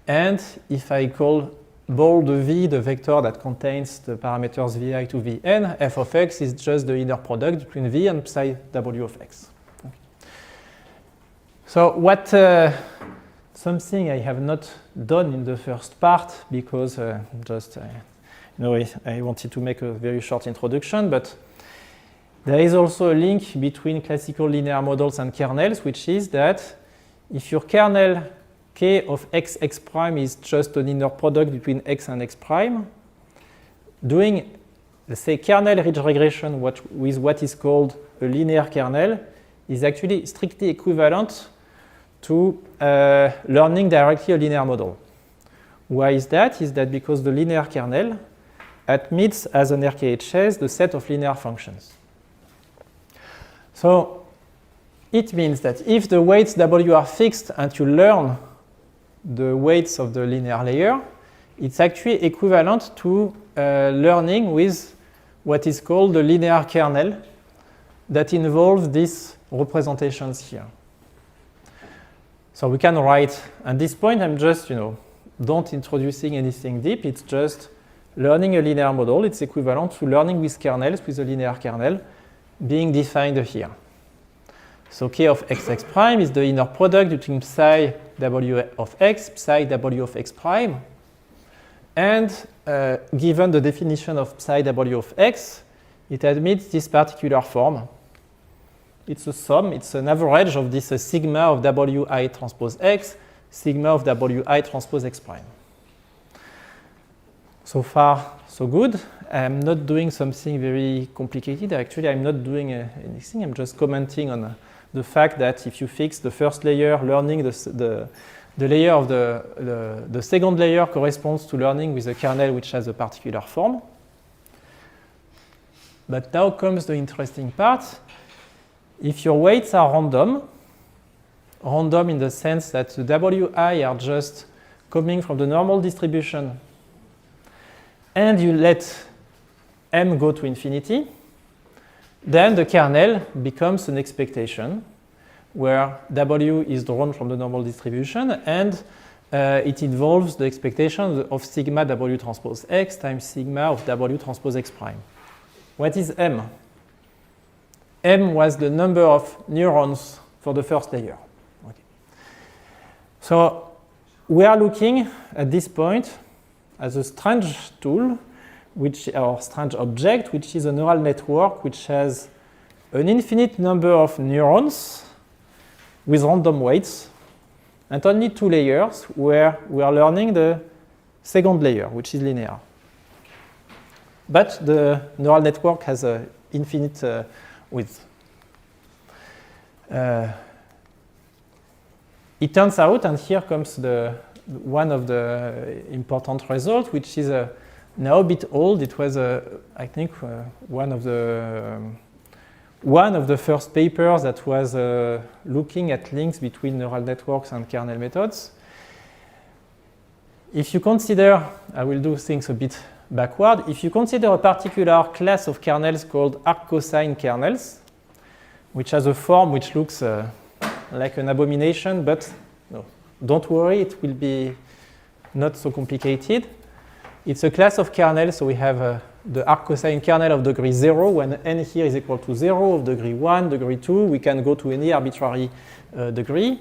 and if I call bold v the vector that contains the parameters vi to vn, f of x is just the inner product between v and psi w of x. Okay. So something I have not done in the first part because I wanted to make a very short introduction, but there is also a link between classical linear models and kernels, which is that if your kernel k of x prime is just an inner product between x and x prime, doing, let's say, kernel ridge regression with what is called a linear kernel is actually strictly equivalent to learning directly a linear model. Why is that? Is that because the linear kernel admits as an RKHS the set of linear functions. So it means that if the weights w are fixed and you learn the weights of the linear layer, it's actually equivalent to learning with what is called the linear kernel that involves these representations here. So we can write, at this point I'm just, don't introducing anything deep, it's just learning a linear model. It's equivalent to learning with kernels, with a linear kernel being defined here. So k of x prime is the inner product between psi w of x, psi w of x prime, and given the definition of psi w of x, it admits this particular form. It's a sum, it's an average of this sigma of wi transpose x, sigma of wi transpose x prime. So far, so good. I'm not doing something very complicated. Actually, I'm not doing anything. I'm just commenting on the fact that if you fix the first layer, learning the layer of the second layer corresponds to learning with a kernel which has a particular form. But now comes the interesting part. If your weights are random in the sense that the wi are just coming from the normal distribution, and you let m go to infinity, then the kernel becomes an expectation where w is drawn from the normal distribution, and it involves the expectation of sigma w transpose x times sigma of w transpose x prime. What is m? M was the number of neurons for the first layer. Okay. So we are looking at this point as a strange tool, or strange object, which is a neural network which has an infinite number of neurons with random weights, and only 2 layers where we are learning the second layer, which is linear. But the neural network has an infinite width. It turns out, and here comes one of the important results, which is now a bit old. It was, I think, one of the first papers that was looking at links between neural networks and kernel methods. If you consider, I will do things a bit backward, if you consider a particular class of kernels called arc-cosine kernels, which has a form which looks like an abomination, but no, don't worry, it will be not so complicated. It's a class of kernels, so we have the arc-cosine kernel of degree 0, when n here is equal to 0, of degree 1, degree 2, we can go to any arbitrary degree.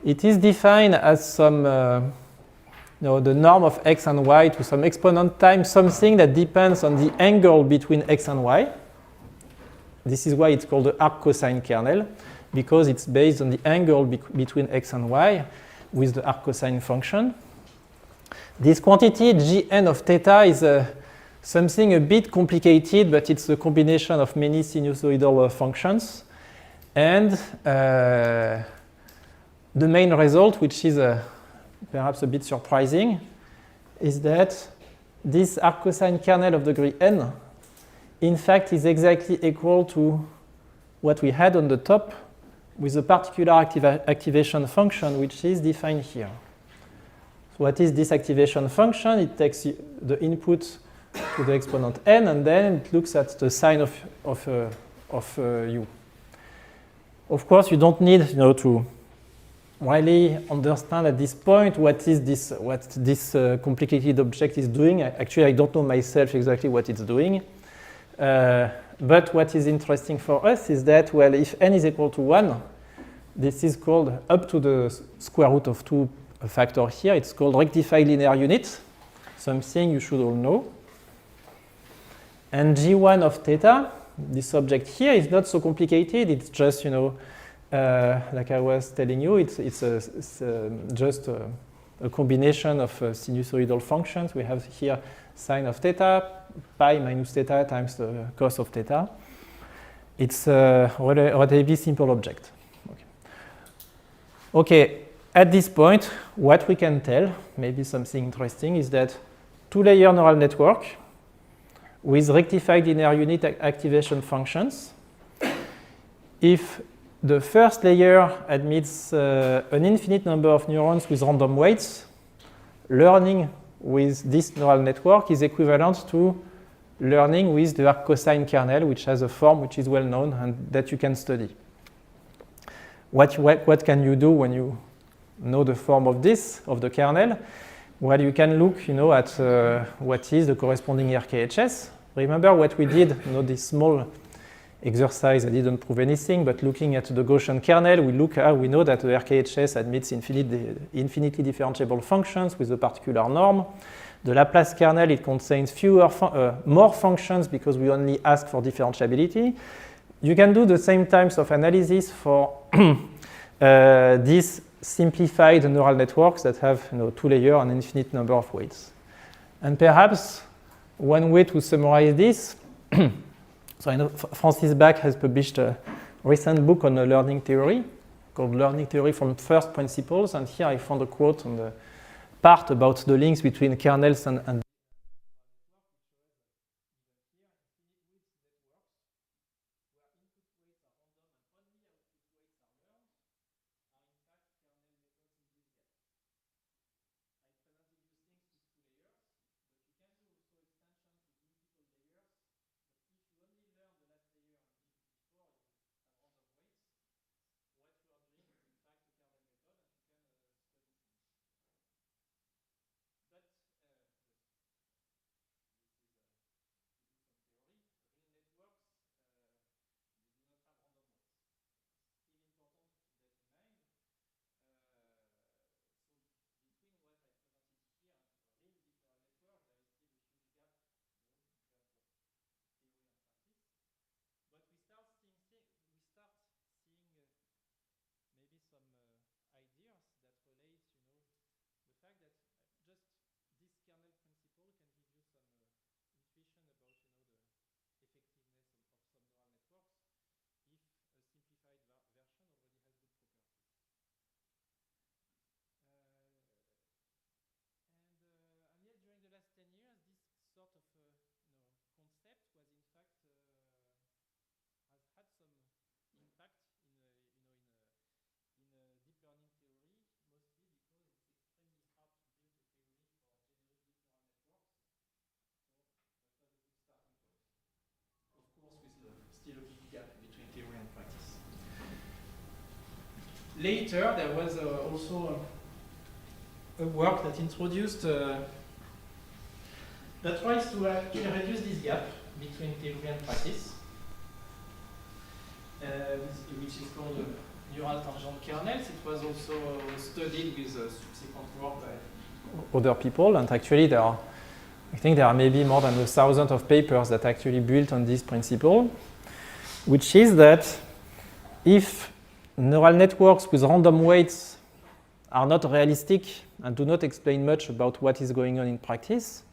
It is defined as some, the norm of x and y to some exponent times something that depends on the angle between x and y. This is why it's called the arc-cosine kernel, because it's based on the angle between x and y with the arc-cosine function. This quantity gn of theta is something a bit complicated, but it's a combination of many sinusoidal functions. And the main result, which is perhaps a bit surprising, is that this arc-cosine kernel of degree n, in fact, is exactly equal to what we had on the top with a particular activation function, which is defined here. So what is this activation function? It takes the input to the exponent n, and then it looks at the sign of u. Of course, you don't need to really understand at this point what this complicated object is doing. Actually, I don't know myself exactly what it's doing. But what is interesting for us is that, well, if n is equal to 1, this is called up to the square root of 2 factor here. It's called rectified linear unit, something you should all know. And g1 of theta, this object here, is not so complicated. It's just, like I was telling you, it's just a combination of sinusoidal functions. We have here sine of theta, pi minus theta times the cos of theta. It's a relatively simple object. Okay, at this point, what we can tell, maybe something interesting, is that 2-layer neural network with rectified linear unit activation functions, if the first layer admits an infinite number of neurons with random weights, learning with this neural network is equivalent to learning with the arc-cosine kernel, which has a form which is well known and that you can study. What can you do when you know the form of the kernel? Well, you can look, at what is the corresponding RKHS. Remember what we did, this small exercise. I didn't prove anything, but looking at the Gaussian kernel, we know that the RKHS admits infinitely differentiable functions with a particular norm. The Laplace kernel, it contains more functions because we only ask for differentiability. You can do the same types of analysis for these simplified neural networks that have 2-layer and infinite number of weights. And perhaps one way to summarize this, so I know Francis Bach has published a recent book on a learning theory called Learning Theory from First Principles, and here I found a quote on the part about the links between kernels and sort of concept was in fact has had some impact in deep learning theory, mostly because it's extremely hard to build a theory for generic deep neural networks. So that was a good starting point. Of course, with still a big gap between theory and practice. Later, there was also a work that introduced that tries to actually reduce this gap between theory and practice, which is called neural tangent kernels. It was also studied with subsequent work by other people, and actually I think there are maybe more than 1,000 of papers that actually built on this principle, which is that if neural networks with random weights are not realistic and do not explain much about what is going on in practice,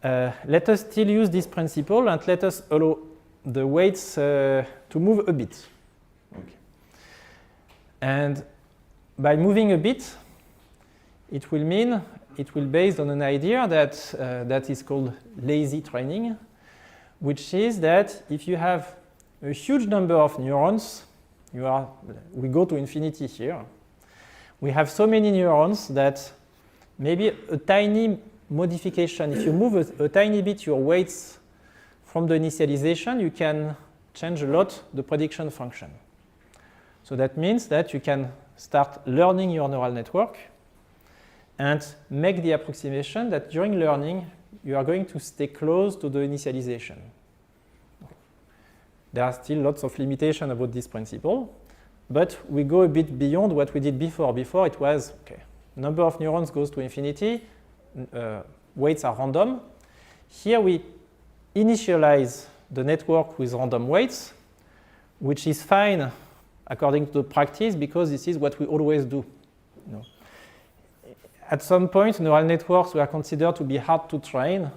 let us still use this principle and let us allow the weights to move a bit. Okay. And by moving a bit, it will mean it will be based on an idea that is called lazy training, which is that if you have a huge number of neurons, we go to infinity here. We have so many neurons that maybe a tiny modification, if you move a tiny bit your weights from the initialization, you can change a lot the prediction function. So that means that you can start learning your neural network and make the approximation that during learning you are going to stay close to the initialization. There are still lots of limitations about this principle, but we go a bit beyond what we did before. Before it was, okay, number of neurons goes to infinity, weights are random. Here we initialize the network with random weights, which is fine according to the practice because this is what we always do. At some point, neural networks were considered to be hard to train,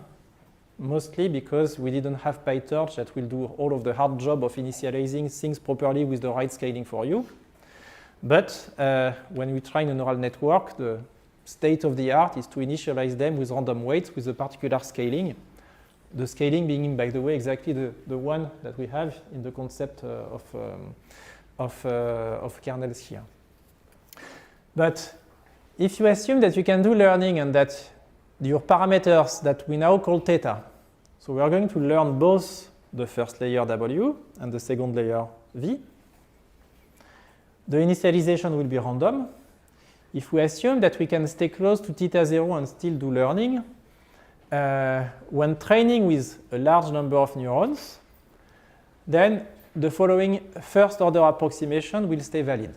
mostly because we didn't have PyTorch that will do all of the hard job of initializing things properly with the right scaling for you. But when we train a neural network, the state of the art is to initialize them with random weights with a particular scaling. The scaling being, by the way, exactly the one that we have in the concept of kernels here. But if you assume that you can do learning and that your parameters that we now call theta, so we are going to learn both the first layer W and the second layer V. The initialization will be random. If we assume that we can stay close to theta 0 and still do learning, when training with a large number of neurons, then the following first order approximation will stay valid.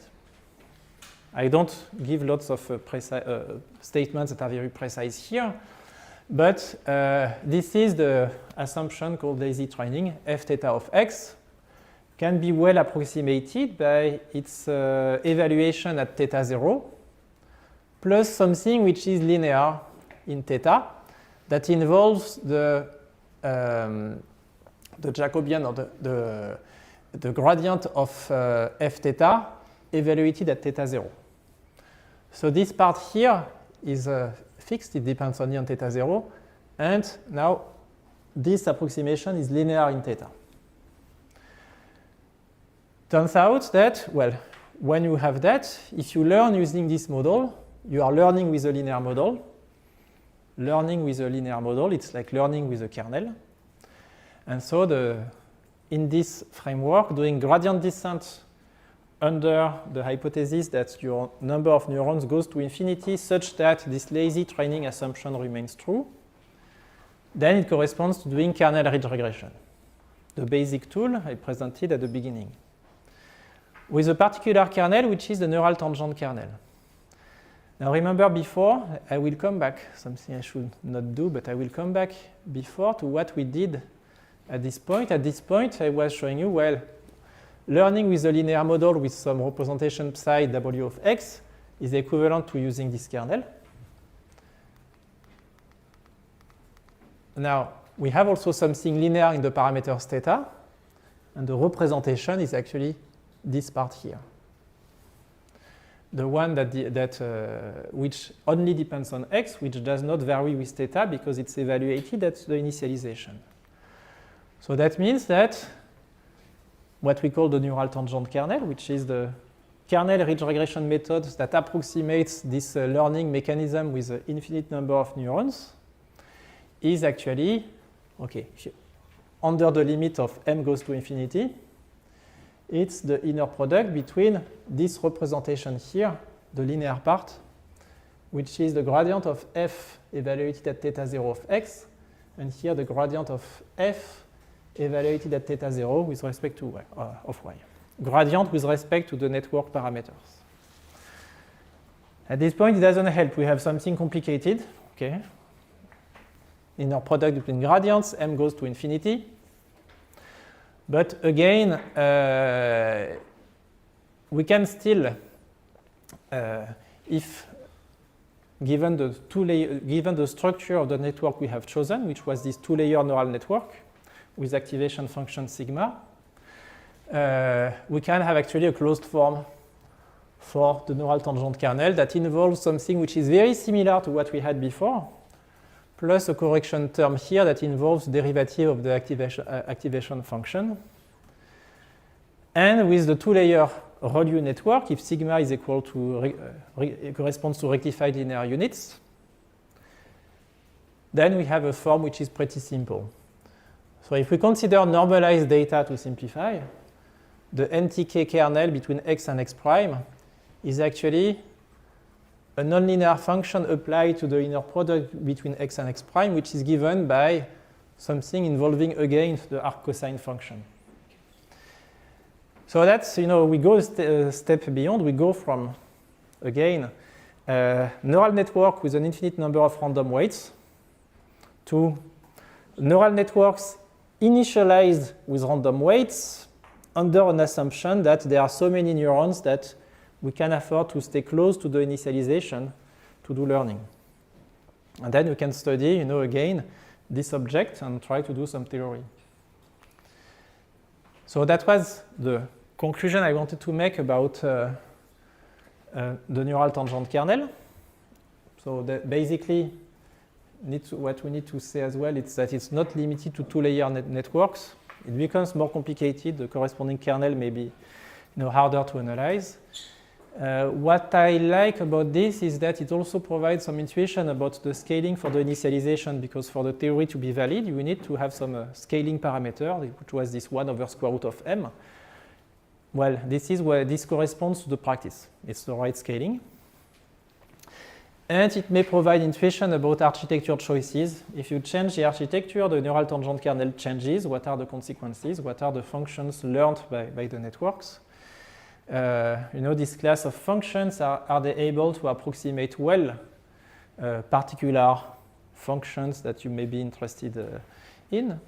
I don't give lots of statements that are very precise here, but this is the assumption called lazy training. F theta of x can be well approximated by its evaluation at theta 0 plus something which is linear in theta that involves the Jacobian or the gradient of f theta evaluated at theta 0. So this part here is fixed, it depends only on theta 0, and now this approximation is linear in theta. Turns out that, well, when you have that, if you learn using this model, you are learning with a linear model. Learning with a linear model, it's like learning with a kernel. And so in this framework, doing gradient descent under the hypothesis that your number of neurons goes to infinity such that this lazy training assumption remains true, then it corresponds to doing kernel ridge regression, the basic tool I presented at the beginning, with a particular kernel which is the neural tangent kernel. Now remember before, I will come back, something I should not do, but I will come back before to what we did at this point. At this point, I was showing you, well, learning with a linear model with some representation psi w of x is equivalent to using this kernel. Now, we have also something linear in the parameters theta, and the representation is actually this part here. the one which only depends on x, which does not vary with theta because it's evaluated at the initialization. So that means that what we call the neural tangent kernel, which is the kernel ridge regression method that approximates this learning mechanism with an infinite number of neurons, is actually, okay, under the limit of m goes to infinity, it's the inner product between this representation here, the linear part, which is the gradient of f evaluated at theta 0 of x, and here the gradient of f evaluated at theta 0 with respect to of y. Gradient with respect to the network parameters. At this point, it doesn't help. We have something complicated. Okay. Inner product between gradients, m goes to infinity. But again, we can still, if given the structure of the network we have chosen, which was this two-layer neural network with activation function sigma, we can have actually a closed form for the neural tangent kernel that involves something which is very similar to what we had before, plus a correction term here that involves derivative of the activation function. And with the two-layer ReLU network, if sigma is equal to corresponds to rectified linear units, then we have a form which is pretty simple. So if we consider normalized data to simplify, the NTK kernel between x and x prime is actually a nonlinear function applied to the inner product between x and x prime, which is given by something involving, again, the arc cosine function. So that's, we go a step beyond. We go from, again, neural network with an infinite number of random weights to neural networks initialized with random weights under an assumption that there are so many neurons that we can afford to stay close to the initialization to do learning. And then we can study, again, this object and try to do some theory. So that was the conclusion I wanted to make about the neural tangent kernel. So basically, what we need to say as well is that it's not limited to two-layer networks. It becomes more complicated. The corresponding kernel may be harder to analyze. What I like about this is that it also provides some intuition about the scaling for the initialization, because for the theory to be valid, you need to have some scaling parameter, which was this 1 over square root of m. Well, this is where this corresponds to the practice. It's the right scaling. And it may provide intuition about architecture choices. If you change the architecture, the neural tangent kernel changes. What are the consequences? What are the functions learned by the networks? This class of functions, are they able to approximate well particular functions that you may be interested in?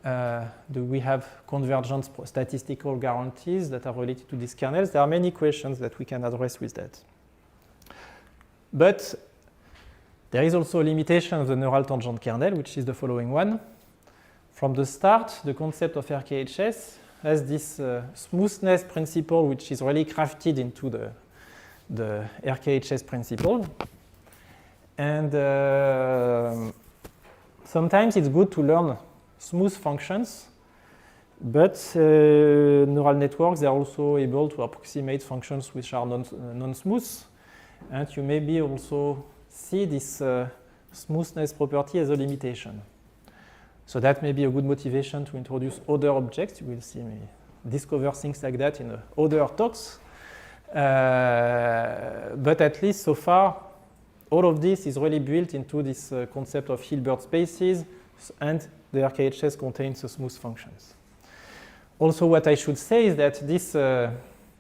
Do we have convergence statistical guarantees that are related to these kernels? There are many questions that we can address with that. But there is also a limitation of the neural tangent kernel, which is the following one. From the start, the concept of RKHS has this smoothness principle, which is really crafted into the RKHS principle. And sometimes it's good to learn smooth functions, but neural networks are also able to approximate functions which are non-smooth. And you maybe also see this smoothness property as a limitation. So that may be a good motivation to introduce other objects. You will see me discover things like that in other talks. But at least so far, all of this is really built into this concept of Hilbert spaces, and the RKHS contains the smooth functions. Also, what I should say is that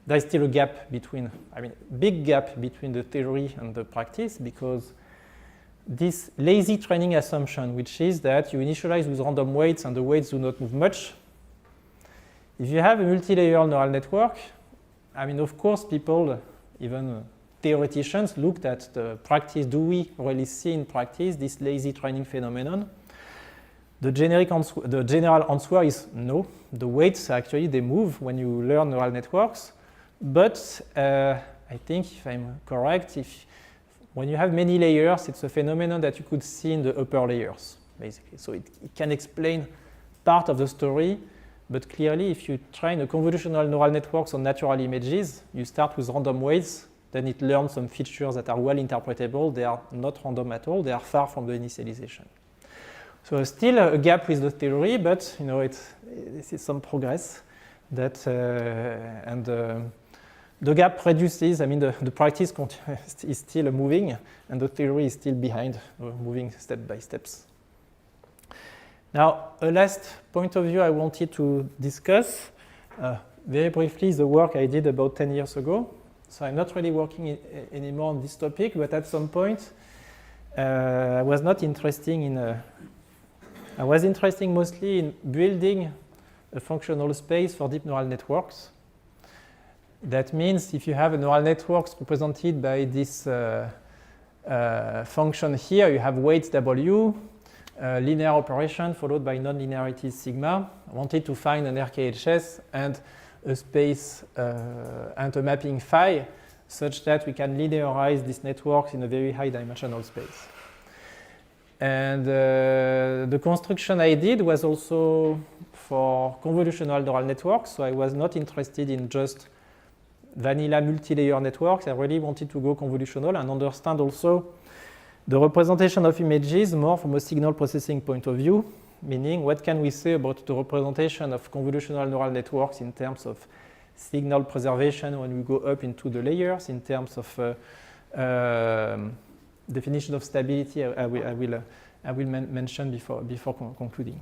there is still a gap between, big gap between the theory and the practice, because this lazy training assumption, which is that you initialize with random weights and the weights do not move much. If you have a multi-layer neural network, of course, people, even theoreticians, looked at the practice. Do we really see in practice this lazy training phenomenon? The general answer is no. The weights, actually, they move when you learn neural networks. But I think, if I'm correct, when you have many layers, it's a phenomenon that you could see in the upper layers, basically. So it can explain part of the story, but clearly if you train a convolutional neural networks on natural images, you start with random weights, then it learns some features that are well interpretable. They are not random at all. They are far from the initialization. So still a gap with the theory, but this is some progress. That and the gap reduces. I mean, the practice is still moving, and the theory is still behind, moving step by steps. Now, a last point of view I wanted to discuss very briefly is the work I did about 10 years ago. So I'm not really working anymore on this topic, but at some point I was not interested in. I was interested mostly in building a functional space for deep neural networks. That means if you have a neural network represented by this function here, you have weights W, linear operation followed by nonlinearity sigma. I wanted to find an RKHS and a space and a mapping phi such that we can linearize these networks in a very high dimensional space. And the construction I did was also for convolutional neural networks, so I was not interested in just vanilla multi-layer networks. I really wanted to go convolutional and understand also the representation of images more from a signal processing point of view, meaning what can we say about the representation of convolutional neural networks in terms of signal preservation when we go up into the layers, in terms of definition of stability I will mention before concluding.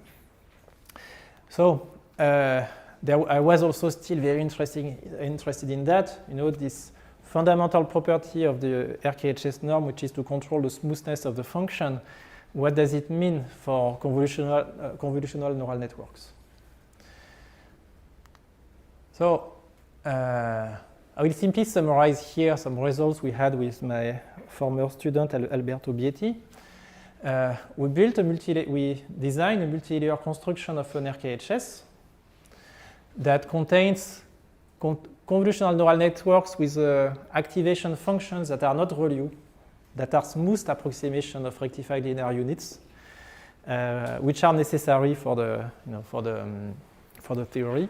So I was also still very interested in that. This fundamental property of the RKHS norm, which is to control the smoothness of the function. What does it mean for convolutional neural networks? So I will simply summarize here some results we had with my former student Alberto Bietti. We designed a multi-layer construction of an RKHS that contains convolutional neural networks with activation functions that are not ReLU, that are smooth approximation of rectified linear units, which are necessary for the theory.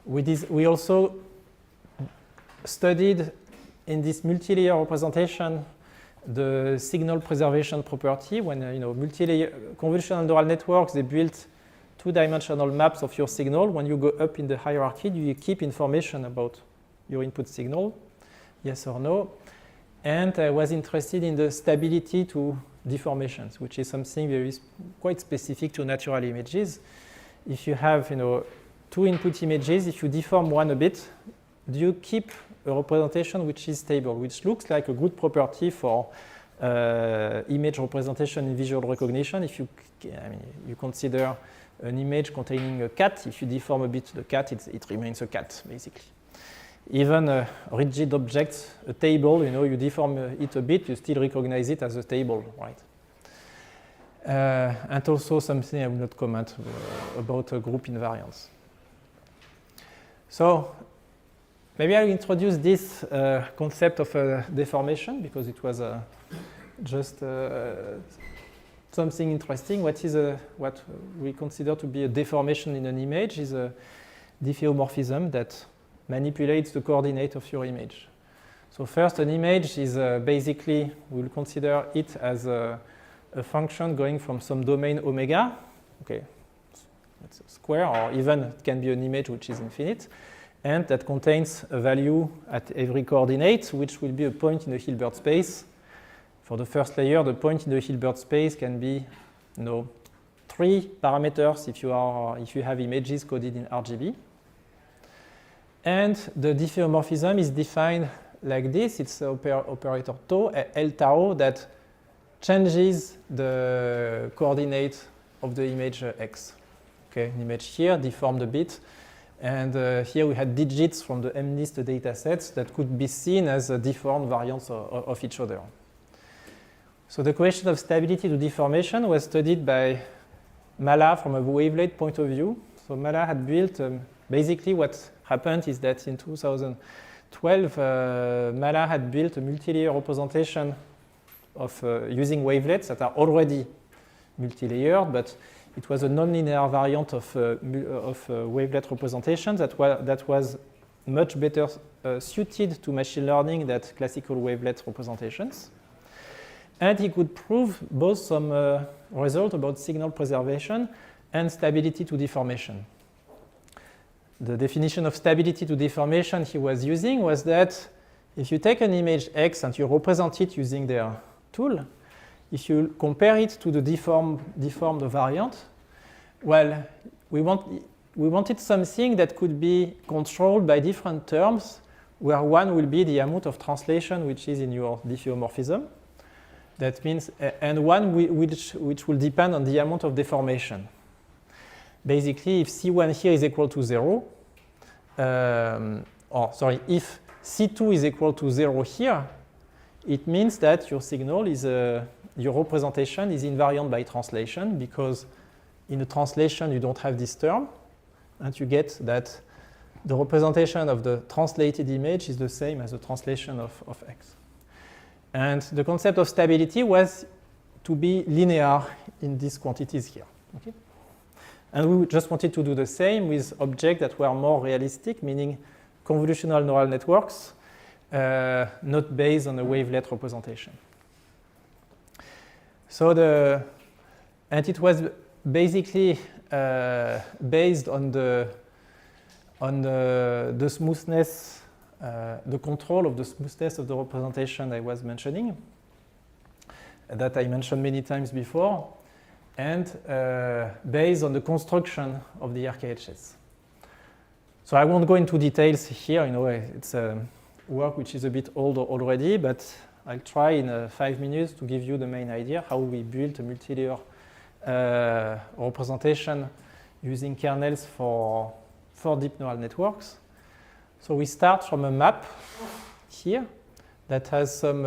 We also studied in this multi-layer representation the signal preservation property. When multi-layer convolutional neural networks, they build two-dimensional maps of your signal. When you go up in the hierarchy, do you keep information about your input signal? Yes or no? And I was interested in the stability to deformations, which is something quite specific to natural images. If you have two input images, if you deform one a bit, do you keep a representation which is stable, which looks like a good property for image representation in visual recognition? If you consider an image containing a cat, if you deform a bit the cat, it remains a cat, basically. Even a rigid object, a table, you deform it a bit, you still recognize it as a table, right? And also something I will not comment about group invariance. So maybe I'll introduce this concept of deformation because it was just something interesting. What we consider to be a deformation in an image is a diffeomorphism that manipulates the coordinate of your image. So first, an image is basically, we'll consider it as a function going from some domain omega. Okay, it's a square, or even it can be an image which is infinite, and that contains a value at every coordinate, which will be a point in the Hilbert space. For the first layer, the point in the Hilbert space can be 3 parameters if you have images coded in RGB. And the diffeomorphism is defined like this. It's the operator tau, L tau, that changes the coordinate of the image x. Okay, an image here deformed a bit. And here we had digits from the MNIST datasets that could be seen as deformed variants of each other. So the question of stability to deformation was studied by Mala from a wavelet point of view. So Mala had built, basically what happened is that in 2012, 12, María had built a multi-layer representation of using wavelets that are already multi-layered, but it was a non-linear variant of wavelet representation that was much better suited to machine learning than classical wavelet representations. And he could prove both some result about signal preservation and stability to deformation. The definition of stability to deformation he was using was that if you take an image X and you represent it using their tool, if you compare it to the deformed variant, well, we wanted something that could be controlled by different terms, where one will be the amount of translation which is in your diffeomorphism. That means, and one which will depend on the amount of deformation. Basically, if C1 here is equal to 0, if C2 is equal to 0 here, it means that your signal is, your representation is invariant by translation, because in a translation you don't have this term, and you get that the representation of the translated image is the same as the translation of X. And the concept of stability was to be linear in these quantities here. Okay? And we just wanted to do the same with objects that were more realistic, meaning convolutional neural networks, not based on a wavelet representation. So and it was basically based on the smoothness, the control of the smoothness of the representation I was mentioning, that I mentioned many times before, and based on the construction of the RKHS. So I won't go into details here. It's a work which is a bit older already, but I'll try in 5 minutes to give you the main idea how we built a multi-layer representation using kernels for deep neural networks. So we start from a map here that has some,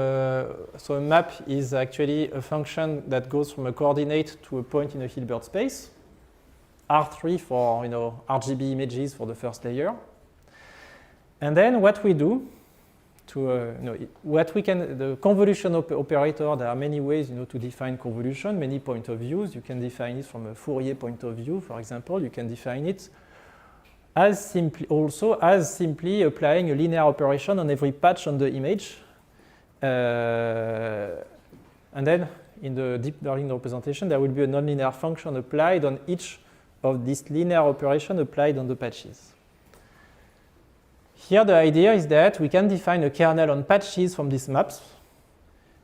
so a map is actually a function that goes from a coordinate to a point in a Hilbert space. R3 for RGB images for the first layer. And then what we do the convolution operator, there are many ways to define convolution, many point of views. You can define it from a Fourier point of view, for example. You can define it as simply applying a linear operation on every patch on the image. And then in the deep learning representation, there will be a nonlinear function applied on each of these linear operations applied on the patches. Here the idea is that we can define a kernel on patches from these maps.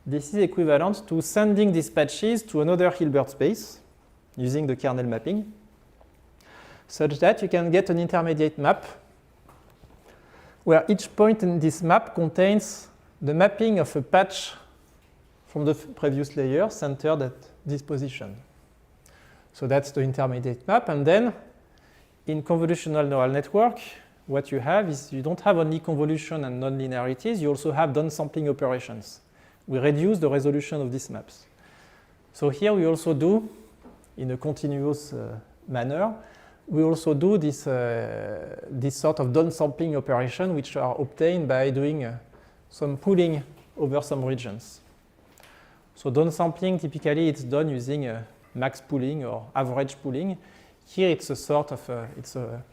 This is equivalent to sending these patches to another Hilbert space using the kernel mapping, such that you can get an intermediate map where each point in this map contains the mapping of a patch from the previous layer centered at this position. So that's the intermediate map. And then in convolutional neural network, what you have is you don't have only convolution and nonlinearities, you also have downsampling operations. We reduce the resolution of these maps. So here we also do, in a continuous manner, we also do this sort of downsampling operation, which are obtained by doing some pooling over some regions. So downsampling, typically it's done using max pooling or average pooling. Here it's a sort of it's a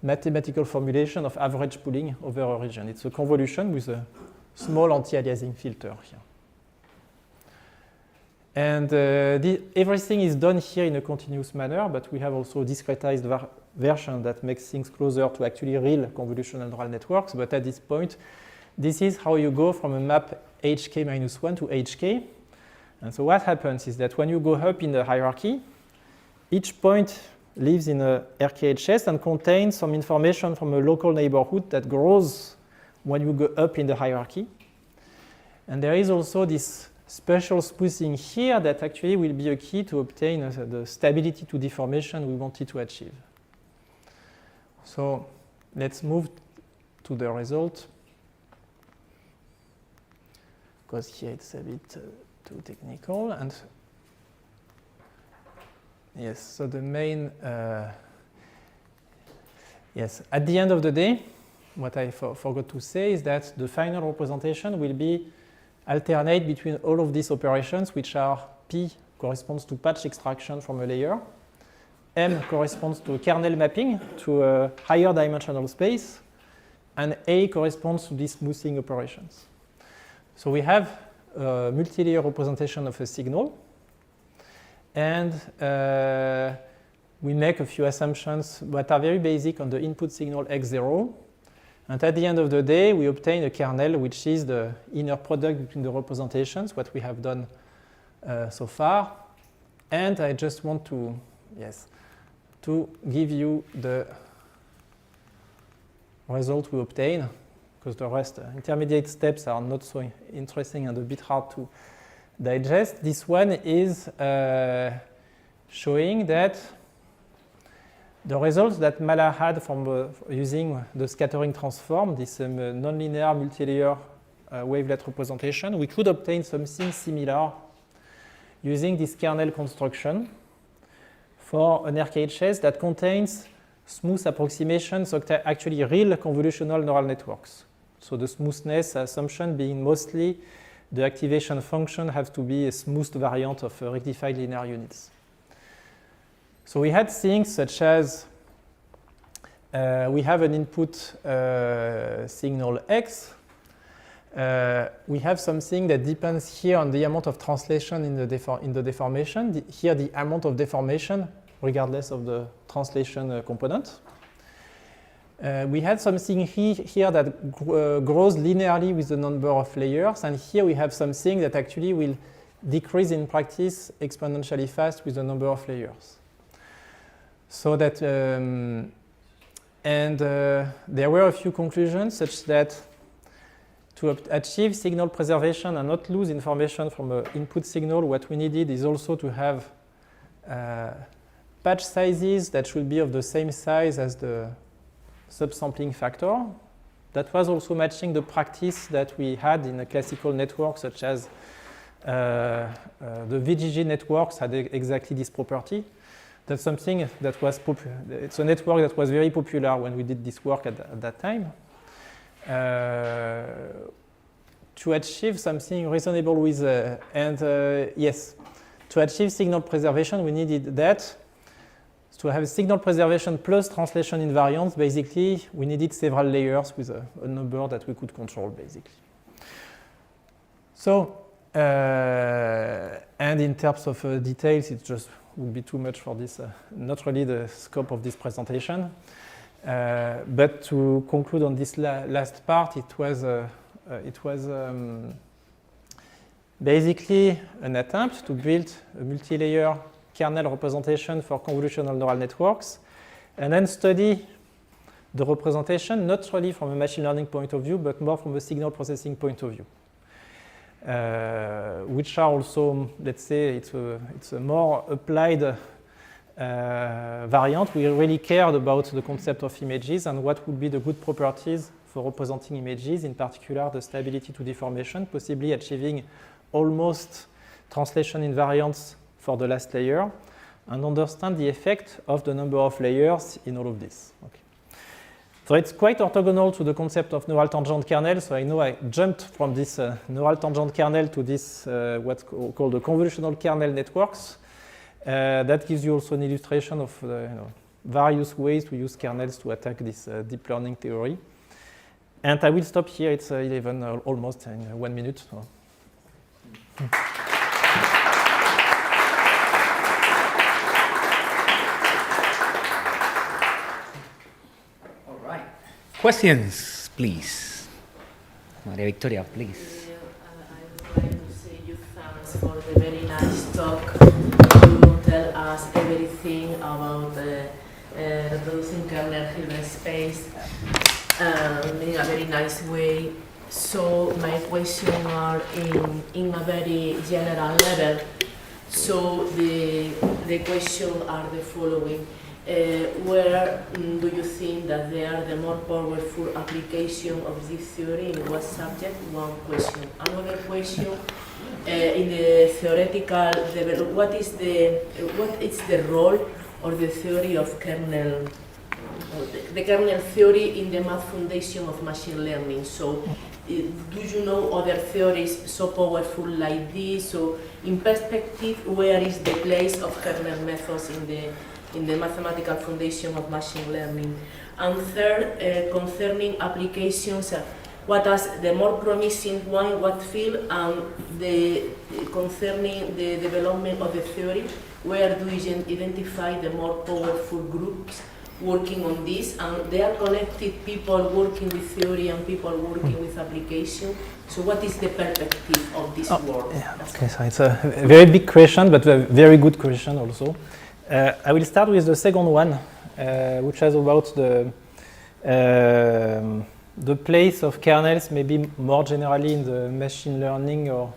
mathematical formulation of average pooling over a region. It's a convolution with a small anti-aliasing filter here. And everything is done here in a continuous manner, but we have also a discretized version that makes things closer to actually real convolutional neural networks. But at this point, this is how you go from a map hk-1 to hk. And so what happens is that when you go up in the hierarchy, each point lives in a RKHS and contains some information from a local neighborhood that grows when you go up in the hierarchy. And there is also this special smoothing here that actually will be a key to obtain the stability to deformation we wanted to achieve. So let's move to the result, because here it's a bit too technical. And yes, so the main, yes, at the end of the day, what I forgot to say is that the final representation will be alternate between all of these operations, which are P corresponds to patch extraction from a layer, M corresponds to kernel mapping to a higher dimensional space, and A corresponds to these smoothing operations. So we have a multi-layer representation of a signal, and we make a few assumptions that are very basic on the input signal x0. And at the end of the day, we obtain a kernel which is the inner product between the representations, what we have done so far. And I just want to, to give you the result we obtain, because the rest, intermediate steps are not so interesting and a bit hard to digest. This one is showing that the results that Mala had from using the scattering transform, this nonlinear multi-layer wavelet representation, we could obtain something similar using this kernel construction for an RKHS that contains smooth approximations of actually real convolutional neural networks. So the smoothness assumption being mostly the activation function has to be a smooth variant of rectified linear units. So we had things such as we have an input signal X. We have something that depends here on the amount of translation in the deformation. Here the amount of deformation, regardless of the translation component. We had something here that grows linearly with the number of layers, and here we have something that actually will decrease in practice exponentially fast with the number of layers. So that, there were a few conclusions such that to achieve signal preservation and not lose information from an input signal, what we needed is also to have patch sizes that should be of the same size as the subsampling factor. That was also matching the practice that we had in a classical network, such as the VGG networks had exactly this property. That's something that was popular. It's a network that was very popular when we did this work at that time. To achieve something reasonable with, to achieve signal preservation, we needed that. To have signal preservation plus translation invariance, basically, we needed several layers with a number that we could control, basically. So, and in terms of details, it just would be too much for this, not really the scope of this presentation. But to conclude on this last part, it was basically an attempt to build a multi-layer kernel representation for convolutional neural networks, and then study the representation not really from a machine learning point of view, but more from a signal processing point of view, which are also, let's say, it's a more applied variant. We really cared about the concept of images and what would be the good properties for representing images, in particular the stability to deformation, possibly achieving almost translation invariance for the last layer, and understand the effect of the number of layers in all of this. Okay. So it's quite orthogonal to the concept of neural tangent kernel. So I know I jumped from this neural tangent kernel to this what's called the convolutional kernel networks. That gives you also an illustration of various ways to use kernels to attack this deep learning theory. And I will stop here. It's 11 almost in 1 minute. So. Questions, please. María Victoria, please. I would like to say you thanks for the very nice talk. You tell us everything about reproducing kernel Hilbert space in a very nice way. So my questions are in a very general level. So the questions are the following. Where do you think that there are the more powerful application of this theory, in what subject? One question. Another question, in the theoretical level, what is the role of the theory of kernel the kernel theory in the math foundation of machine learning. So, do you know other theories so powerful like this? So, in perspective, where is the place of kernel methods in the mathematical foundation of machine learning? And third, concerning applications, what is the more promising one in what field, and concerning the development of the theory, where do you identify the more powerful groups working on this? And they are connected, people working with theory and people working with application. So what is the perspective of this work? Yeah, okay, so it's a very big question, but a very good question also. I will start with the second one, which is about the place of kernels, maybe more generally in the machine learning or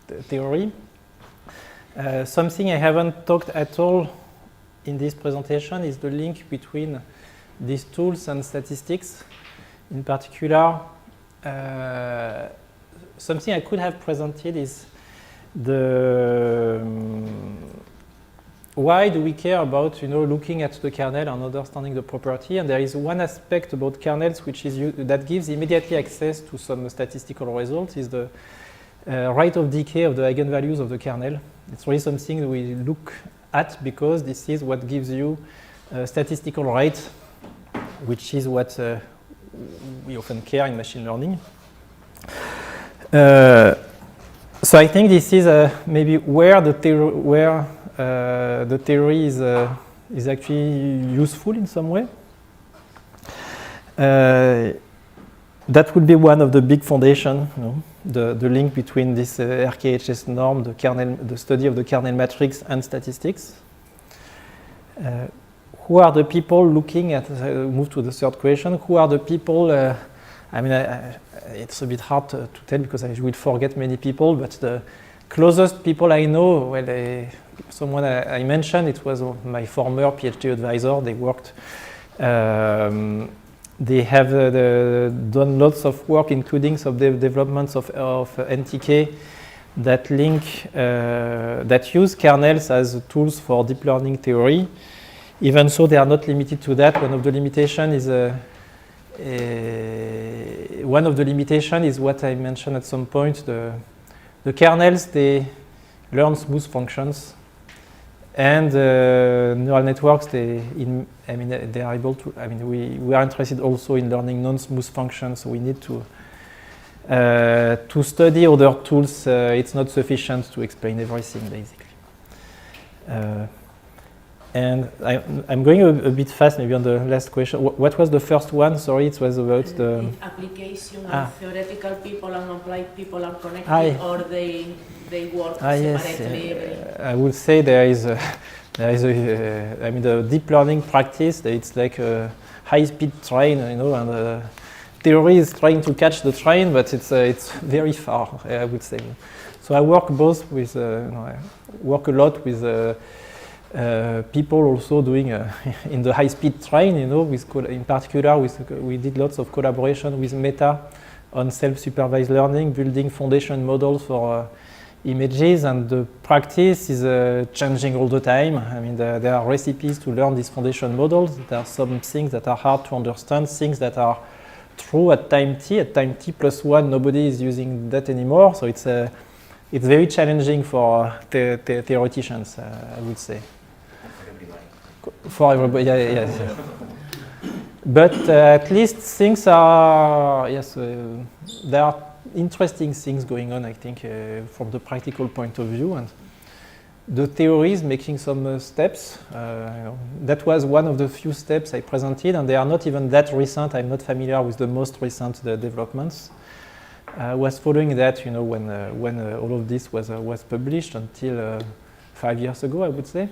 the theory. Something I haven't talked at all in this presentation is the link between these tools and statistics. In particular, something I could have presented is the why do we care about looking at the kernel and understanding the property? And there is one aspect about kernels which is that gives immediately access to some statistical results is the rate of decay of the eigenvalues of the kernel. It's really something we look at because this is what gives you statistical rate, which is what we often care in machine learning. So I think this is maybe where the theory is actually useful in some way. That would be one of the big foundations, the link between this RKHS norm, the study of the kernel matrix, and statistics. Who are the people looking at? Move to the third question. Who are the people? I mean, it's a bit hard to tell because I will forget many people. But the closest people I know, well, someone I mentioned, it was my former PhD advisor. They worked. They have done lots of work, including some developments of NTK that link, that use kernels as tools for deep learning theory. Even so, they are not limited to that. One of the limitations is what I mentioned at some point. The kernels, they learn smooth functions. And neural networks, they are able to. I mean, we are interested also in learning non-smooth functions. So we need to study other tools. It's not sufficient to explain everything, basically. And I'm going a bit fast, maybe on the last question. What was the first one? Sorry, it was about the application. Theoretical people and applied people are connected, or they work separately. Yes, I would say there is a I mean, the deep learning practice. It's like a high-speed train, and the theory is trying to catch the train, but it's very far, I would say. So I work both with I work a lot with people also doing in the high-speed train, in particular we did lots of collaboration with Meta on self-supervised learning, building foundation models for images, and the practice is changing all the time. I mean, there are recipes to learn these foundation models. There are some things that are hard to understand, things that are true at time t. At time t plus 1, nobody is using that anymore. So it's very challenging for theoreticians, I would say. For everybody, yes. But at least things are, there are interesting things going on, I think, from the practical point of view. And the theory is making some steps. That was one of the few steps I presented, and they are not even that recent. I'm not familiar with the most recent developments. I was following that, when all of this was published until 5 years ago, I would say.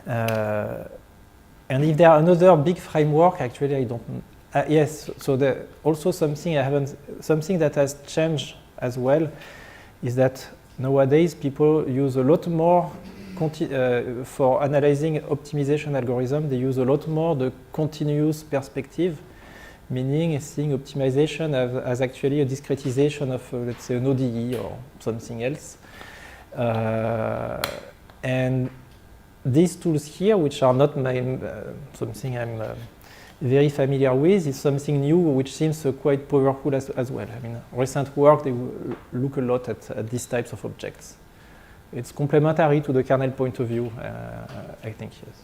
And if there are another big framework, actually, I don't. Yes. So also something that has changed as well is that nowadays people use a lot more for analyzing optimization algorithm. They use a lot more the continuous perspective, meaning seeing optimization as actually a discretization of, let's say, an ODE or something else, and these tools here, which are not something I'm very familiar with, is something new, which seems quite powerful as well. I mean, recent work, they look a lot at these types of objects. It's complementary to the kernel point of view, I think, yes.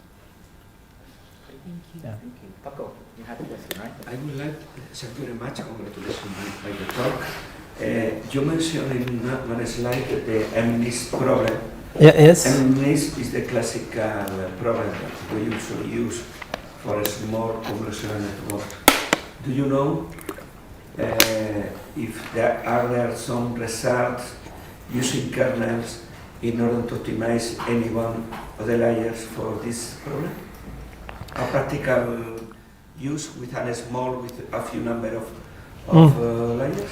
Thank you. Yeah. Thank you. Paco, you had a question, right? I would like to thank you very much. Congratulations by the talk. You mentioned in one slide the MNIST problem. Yeah, yes. MNIST is the classical problem that we usually use for a small convolutional network. Do you know if there are some results using kernels in order to optimize any one of the layers for this problem? A practical use with a small, with a few number of layers?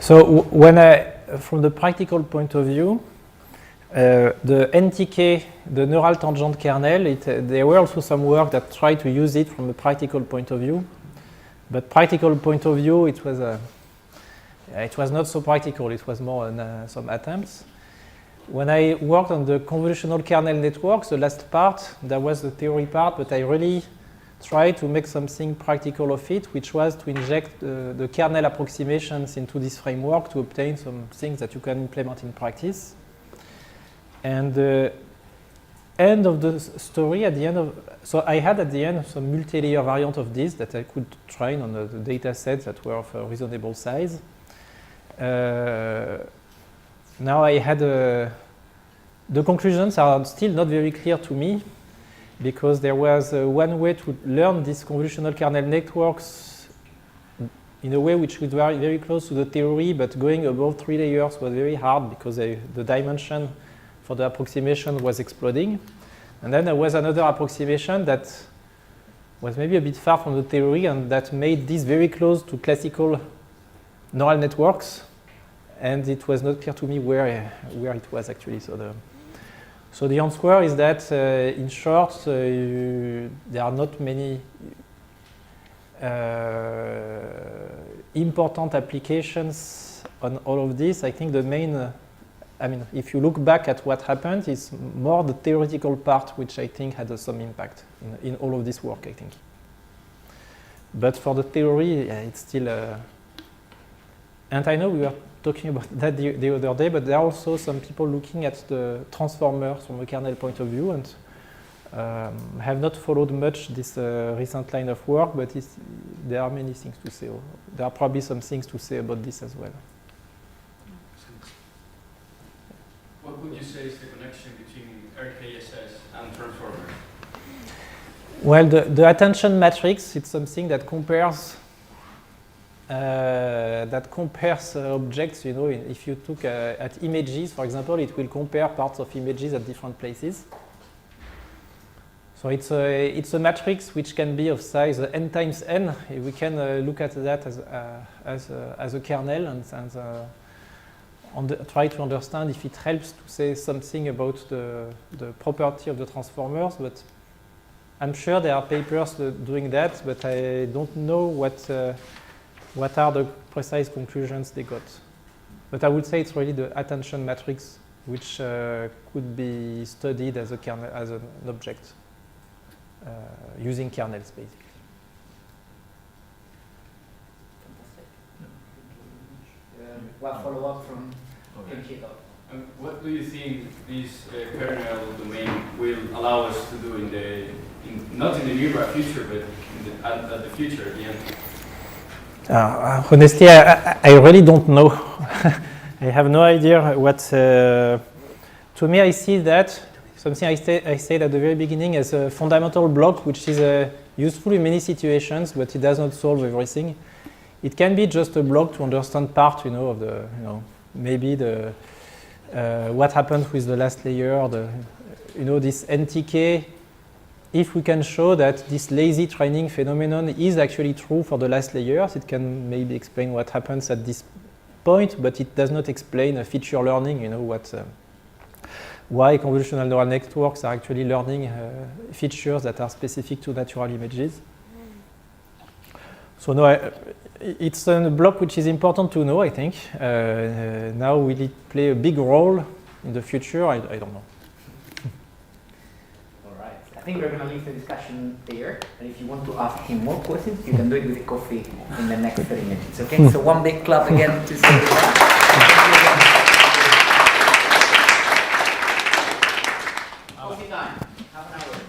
So from the practical point of view, the NTK, the neural tangent kernel, there were also some work that tried to use it from a practical point of view. But practical point of view, it was not so practical. It was more some attempts. When I worked on the convolutional kernel networks, the last part, there was the theory part, but I really tried to make something practical of it, which was to inject the kernel approximations into this framework to obtain some things that you can implement in practice. And the end of the story, so I had at the end some multi-layer variant of this that I could train on the data sets that were of a reasonable size. Now I had the conclusions are still not very clear to me, because there was one way to learn these convolutional kernel networks in a way which was very, very close to the theory, but going above 3 layers was very hard because the dimension for the approximation was exploding. And then there was another approximation that was maybe a bit far from the theory and that made this very close to classical neural networks. And it was not clear to me where it was actually. So the answer is that, in short, there are not many important applications on all of this. I think the main, if you look back at what happened, it's more the theoretical part which I think had some impact in all of this work, I think. But for the theory, it's still, and I know we were talking about that the other day, but there are also some people looking at the transformers from a kernel point of view, and have not followed much this recent line of work, but there are many things to say. There are probably some things to say about this as well. What would you say is the connection between RKSS and transformers? Well, the attention matrix, it's something that compares objects. You know, if you look at images, for example, it will compare parts of images at different places. So it's a matrix which can be of size n times n. We can look at that as a kernel and try to understand if it helps to say something about the property of the transformers. But I'm sure there are papers doing that, but I don't know what are the precise conclusions they got. But I would say it's really the attention matrix which could be studied as a kernel, as an object, using kernels basically. One follow-up from Tjeerd. What do you think this kernel domain will allow us to do not in the near future, but at the future at the end? Honestly, I really don't know. I have no idea what. To me, I see that something I said at the very beginning as a fundamental block, which is useful in many situations, but it does not solve everything. It can be just a block to understand part, of the, maybe the what happens with the last layer, this NTK. If we can show that this lazy training phenomenon is actually true for the last layers, it can maybe explain what happens at this point, but it does not explain feature learning, why convolutional neural networks are actually learning features that are specific to natural images. So no, it's a block which is important to know, I think. Now will it play a big role in the future? I don't know. I think we're going to leave the discussion there. And if you want to ask him more questions, you can do it with the coffee in the next 30 minutes. Okay? So one big clap again to say that. Coffee time. Half an hour.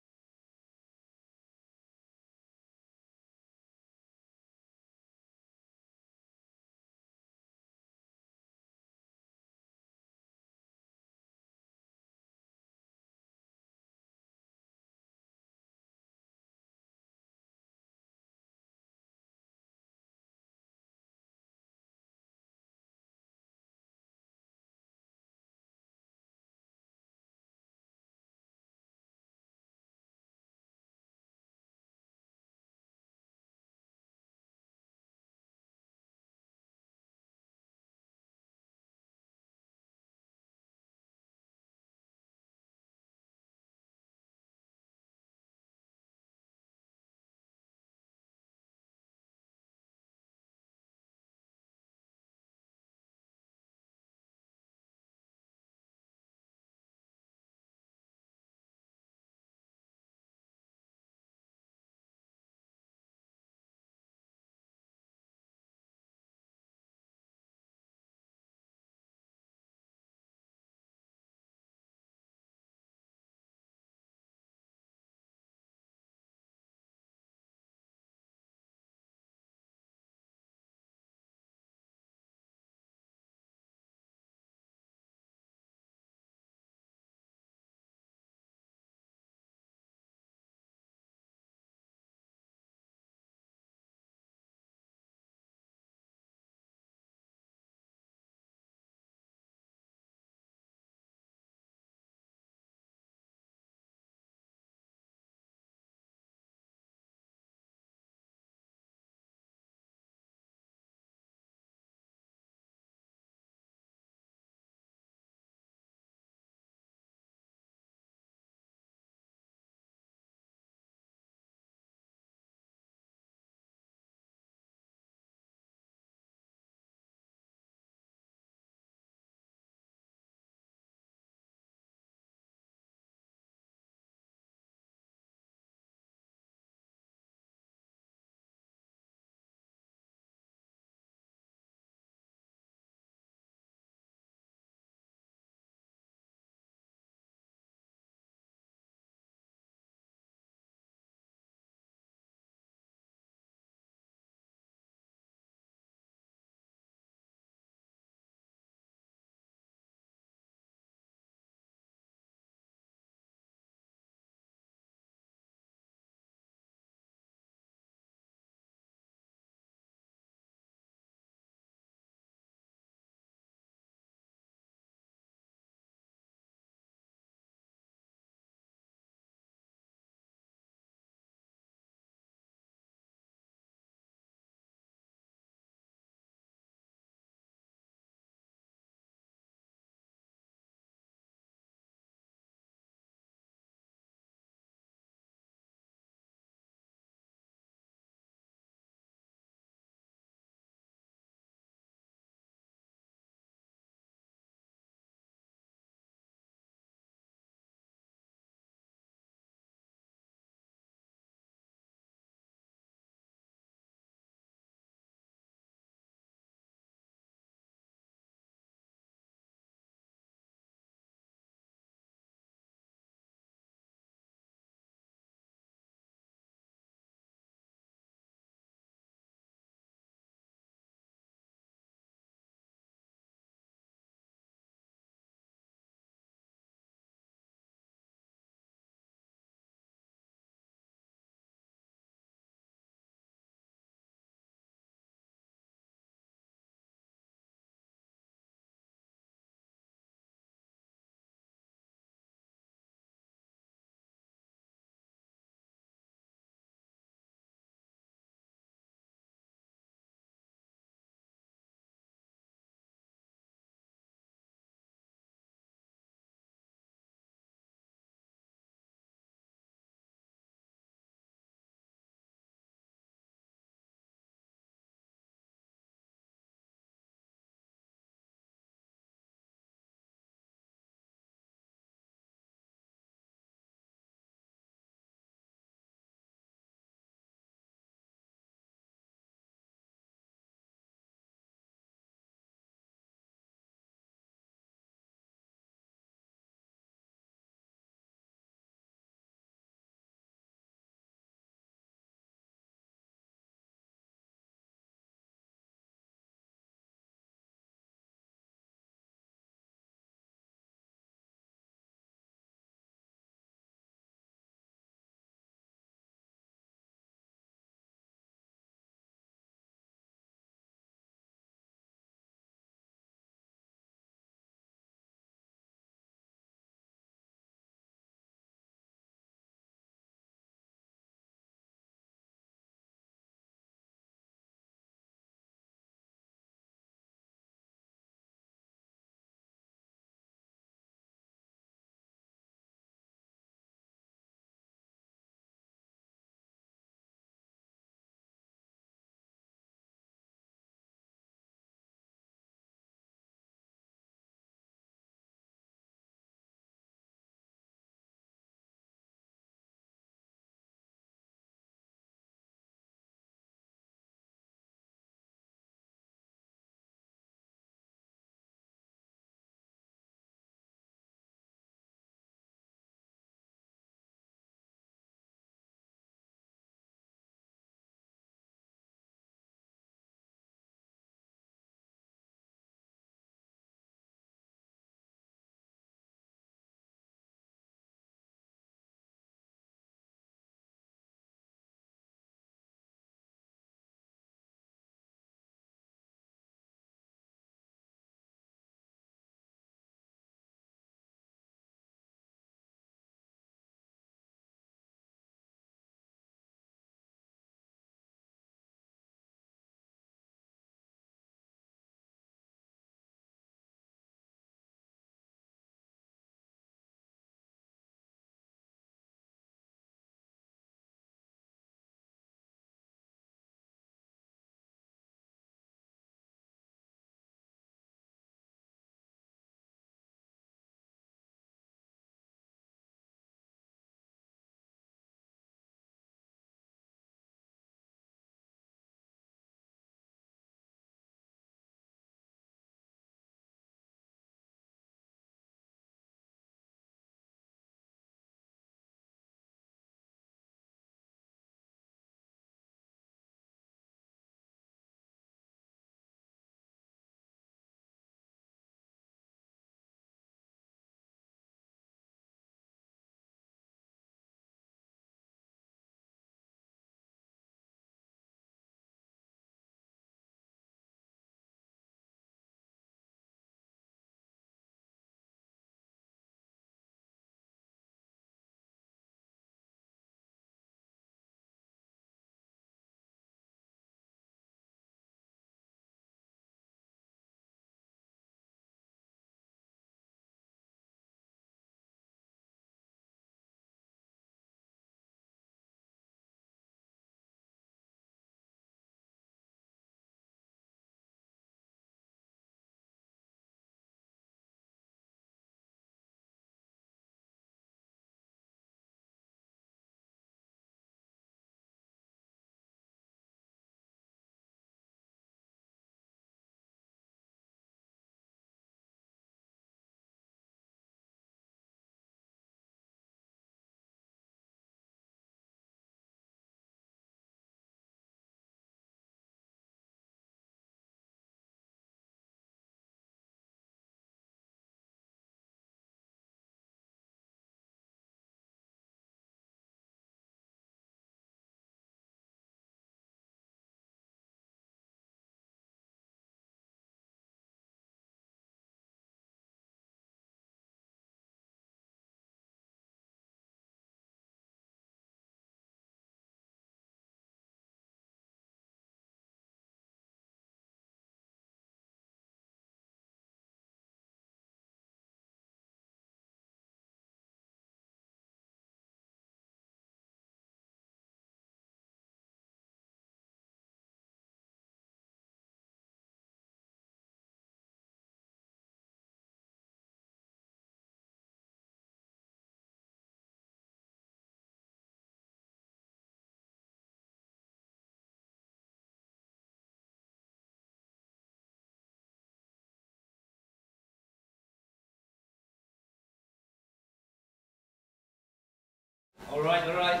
All right.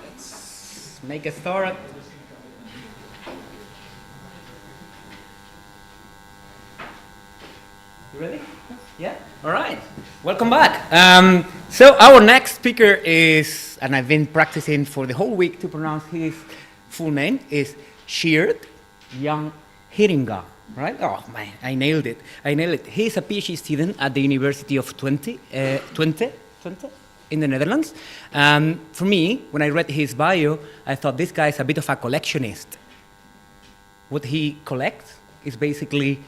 Let's make a start. You ready? Yeah? All right. Welcome back. So our next speaker is, and I've been practicing for the whole week to pronounce his full name, is Tjeerd Jan Heeringa. Right? Oh man, I nailed it. He's a PhD student at the University of Twente in the Netherlands. For me, when I read his bio, I thought this guy is a bit of a collectionist. What he collects is basically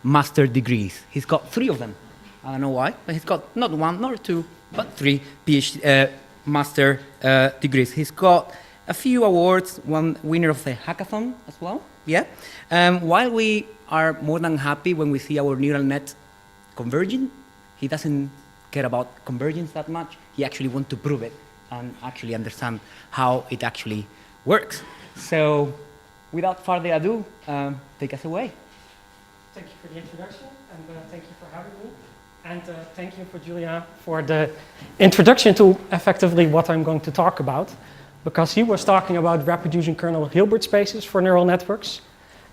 master degrees. He's got 3 of them. I don't know why, but he's got not 1, not 2, but 3 PhD master degrees. He's got a few awards, 1 winner of the hackathon as well. Yeah. While we are more than happy when we see our neural net converging, he doesn't care about convergence that much. He actually wants to prove it and actually understand how it actually works. So, without further ado, take us away. Thank you for the introduction, and thank you for having me. And thank you for Julien for the introduction to effectively what I'm going to talk about, because he was talking about reproducing kernel Hilbert spaces for neural networks.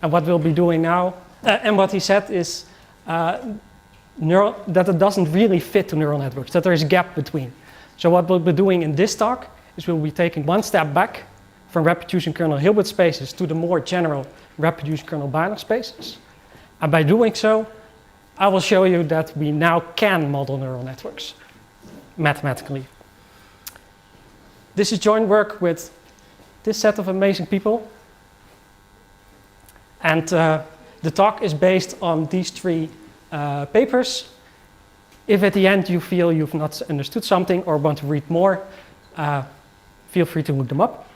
And what we'll be doing now, and what he said is that it doesn't really fit to neural networks, that there is a gap between. So what we'll be doing in this talk is we'll be taking 1 step back from reproducing kernel Hilbert spaces to the more general reproducing kernel Banach spaces. And by doing so, I will show you that we now can model neural networks mathematically. This is joint work with this set of amazing people. And the talk is based on these 3 papers. If at the end you feel you've not understood something or want to read more, feel free to look them up.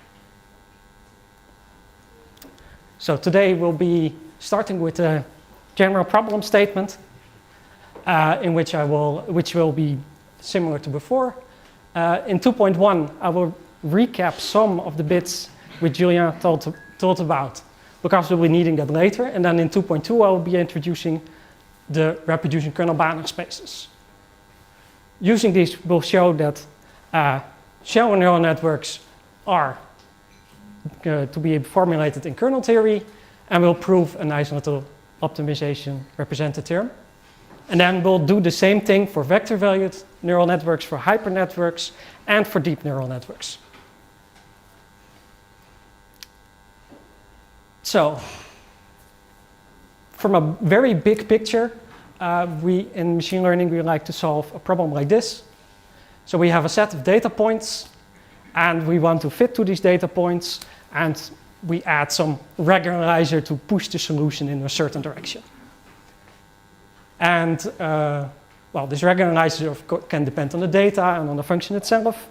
So today we'll be starting with a general problem statement, which will be similar to before. In 2.1, I will recap some of the bits which Julien told about, because we'll be needing that later. And then in 2.2, I will be introducing the reproducing kernel Banach spaces. Using these, we'll show that shallow neural networks are to be formulated in kernel theory, and we'll prove a nice little optimization represented term. And then we'll do the same thing for vector-valued neural networks, for hypernetworks, and for deep neural networks. So, from a very big picture, in machine learning, we like to solve a problem like this. So we have a set of data points, and we want to fit to these data points, and we add some regularizer to push the solution in a certain direction. And, well, this regularizer can depend on the data and on the function itself.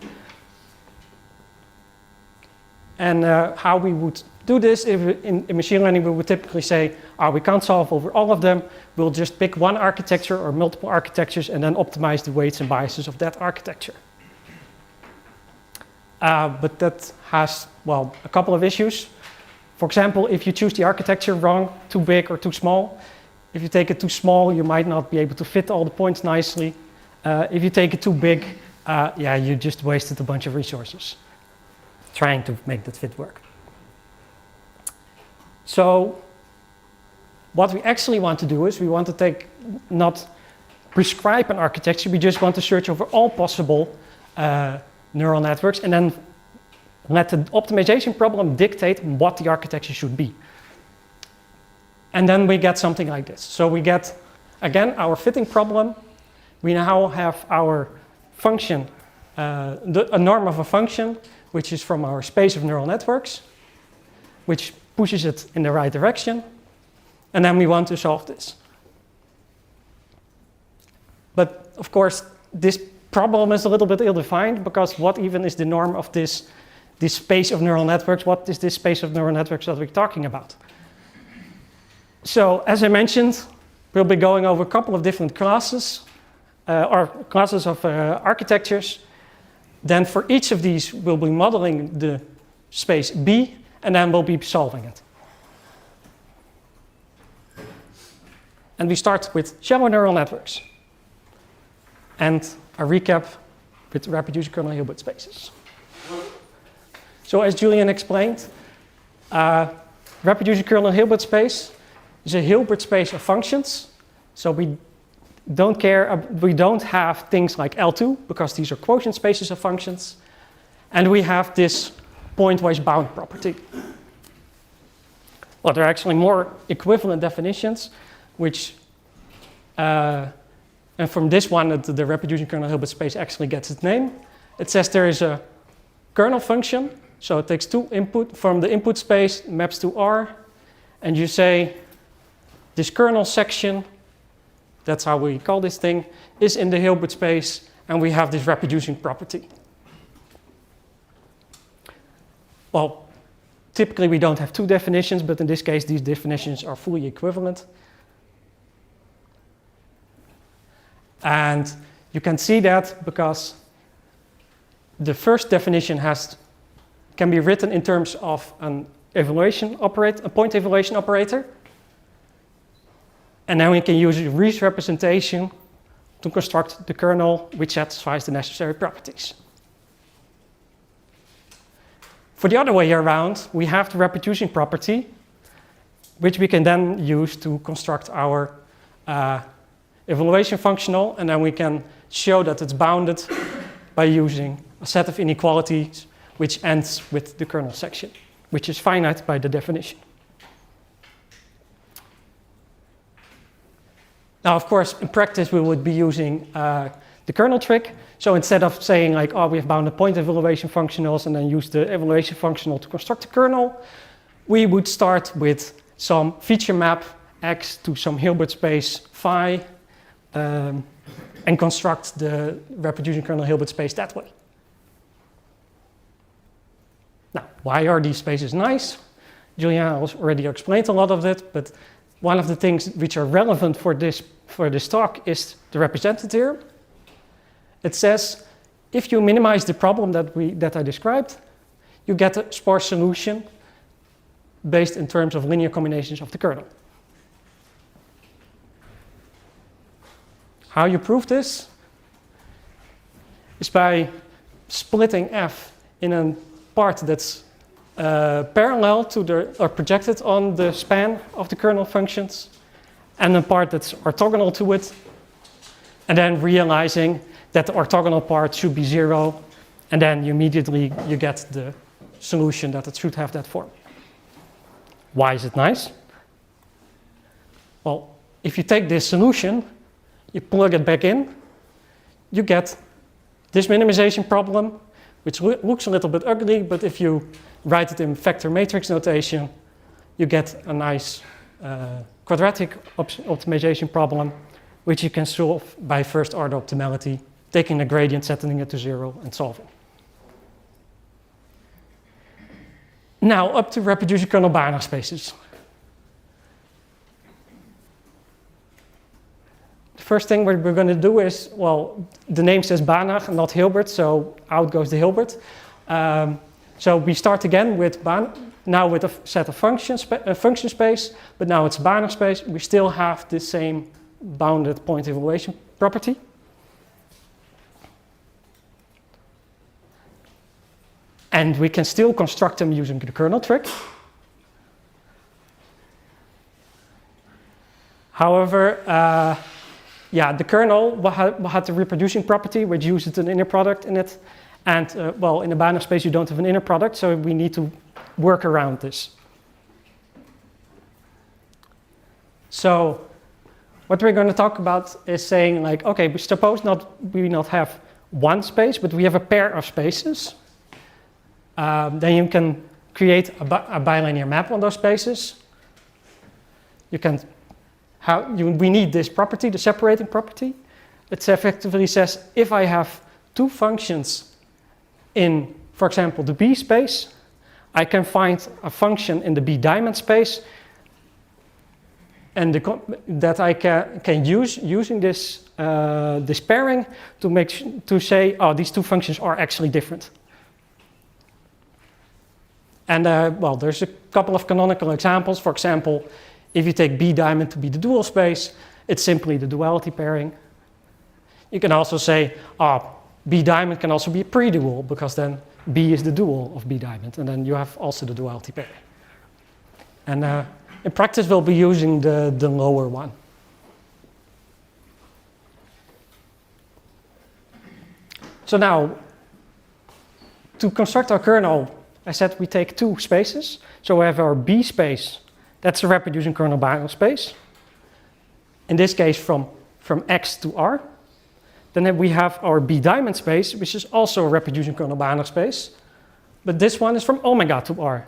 And how we would do this, if in machine learning, we would typically say, we can't solve over all of them. We'll just pick 1 architecture or multiple architectures and then optimize the weights and biases of that architecture. But that has, well, a couple of issues. For example, if you choose the architecture wrong, too big or too small, if you take it too small, you might not be able to fit all the points nicely. If you take it too big, yeah, you just wasted a bunch of resources trying to make that fit work. So what we actually want to do is we want to not prescribe an architecture, we just want to search over all possible neural networks and then let the optimization problem dictate what the architecture should be. And then we get something like this. So we get, again, our fitting problem. We now have our function, a norm of a function, which is from our space of neural networks, which pushes it in the right direction. And then we want to solve this. But of course, this problem is a little bit ill-defined, because what even is the norm of this space of neural networks? What is this space of neural networks that we're talking about? So, as I mentioned, we'll be going over a couple of different classes, or classes of architectures. Then for each of these, we'll be modeling the space B, and then we'll be solving it. And we start with shallow neural networks. And a recap with reproducible kernel Hilbert spaces. So as Julien explained, reproducing kernel Hilbert space is a Hilbert space of functions. So we don't have things like L2 because these are quotient spaces of functions. And we have this pointwise bound property. Well, there are actually more equivalent definitions, which, and from this one, the reproducing kernel Hilbert space actually gets its name. It says there is a kernel function, so it takes two input from the input space, maps to R, and you say this kernel section, that's how we call this thing, is in the Hilbert space, and we have this reproducing property. Well, typically we don't have two definitions, but in this case these definitions are fully equivalent. And you can see that because the first definition can be written in terms of a point evaluation operator. And then we can use a Riesz representation to construct the kernel which satisfies the necessary properties. For the other way around, we have the reproducing property, which we can then use to construct our evaluation functional, and then we can show that it's bounded by using a set of inequalities which ends with the kernel section, which is finite by the definition. Now, of course, in practice, we would be using the kernel trick. So instead of saying like, oh, we have bounded point evaluation functionals and then use the evaluation functional to construct the kernel, we would start with some feature map X to some Hilbert space phi and construct the reproducing kernel Hilbert space that way. Now, why are these spaces nice? Julien already explained a lot of it, but one of the things which are relevant for this talk is the represented theorem. It says if you minimize the problem that I described, you get a sparse solution based in terms of linear combinations of the kernel. How you prove this is by splitting f in a part that's parallel to or projected on the span of the kernel functions, and a part that's orthogonal to it, and then realizing that the orthogonal part should be 0, and then immediately you get the solution that it should have that form. Why is it nice? Well, if you take this solution, you plug it back in, you get this minimization problem, which looks a little bit ugly, but if you write it in vector matrix notation, you get a nice quadratic optimization problem, which you can solve by first order optimality, taking the gradient, setting it to 0, and solving. Now up to reproducing kernel Banach spaces. The first thing we're going to do is, well, the name says Banach and not Hilbert, so out goes the Hilbert. So we start again with now with a set of function space, but now it's Banach space. We still have the same bounded point evaluation property. And we can still construct them using the kernel trick. However, the kernel had the reproducing property, which uses an inner product in it. And well, in the Banach space, you don't have an inner product, so we need to work around this. So what we're going to talk about is saying like, okay, suppose we not have one space, but we have a pair of spaces. Then you can create a bilinear map on those spaces. We need this property, the separating property. It effectively says if I have two functions in, for example, the B space, I can find a function in the B diamond space, and that I can use using this pairing to say, oh, these two functions are actually different. And well, there's a couple of canonical examples. For example, if you take B diamond to be the dual space, it's simply the duality pairing. You can also say, B diamond can also be a pre-dual, because then B is the dual of B diamond, and then you have also the duality pair. And in practice, we'll be using the lower one. So now, to construct our kernel, I said we take two spaces. So we have our B space, that's a reproducing kernel Banach space. In this case, from X to R. Then we have our B diamond space, which is also a reproducing kernel Banach space. But this one is from omega to R.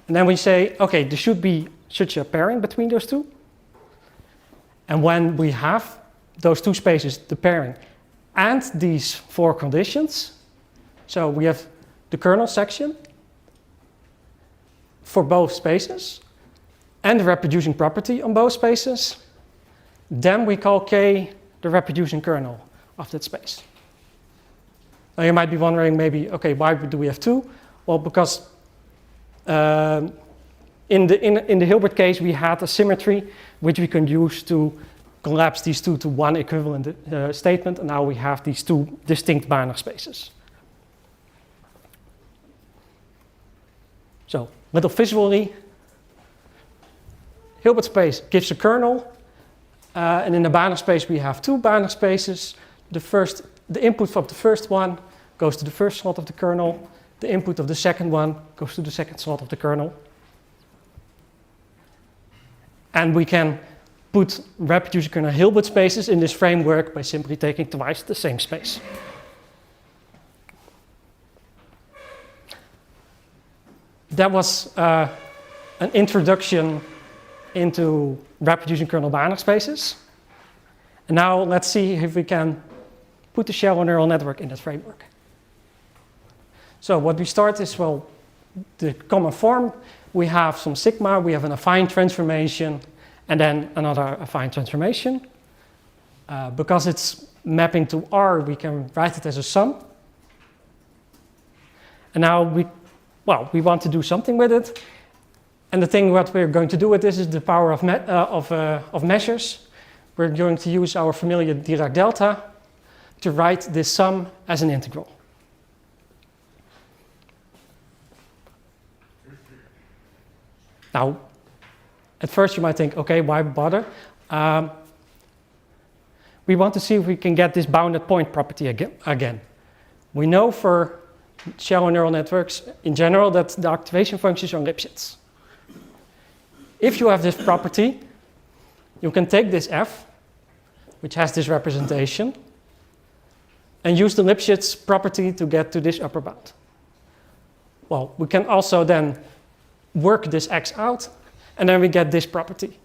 And then we say, okay, there should be such a pairing between those two. And when we have those two spaces, the pairing, and these four conditions, so we have the kernel section for both spaces, and the reproducing property on both spaces, then we call K the reproducing kernel of that space. Now you might be wondering maybe, okay, why do we have two? Well, because in the Hilbert case, we had a symmetry which we can use to collapse these two to one equivalent statement, and now we have these two distinct Banach spaces. So, little visually, Hilbert space gives a kernel, and in the Banach space we have two Banach spaces. The input of the first one goes to the first slot of the kernel. The input of the second one goes to the second slot of the kernel. And we can put reproducing kernel Hilbert spaces in this framework by simply taking twice the same space. That was an introduction into reproducing kernel Banach spaces. And now let's see if we can put the shallow neural network in that framework. So what we start is, well, the common form. We have some sigma, we have an affine transformation, and then another affine transformation. Because it's mapping to R, we can write it as a sum. And now we want to do something with it. And the thing what we're going to do with this is the power of measures. We're going to use our familiar Dirac delta to write this sum as an integral. Now, at first you might think, okay, why bother? We want to see if we can get this bounded point property again. We know for shallow neural networks in general that the activation functions are Lipschitz. If you have this property, you can take this f, which has this representation, and use the Lipschitz property to get to this upper bound. Well, we can also then work this x out, and then we get this property.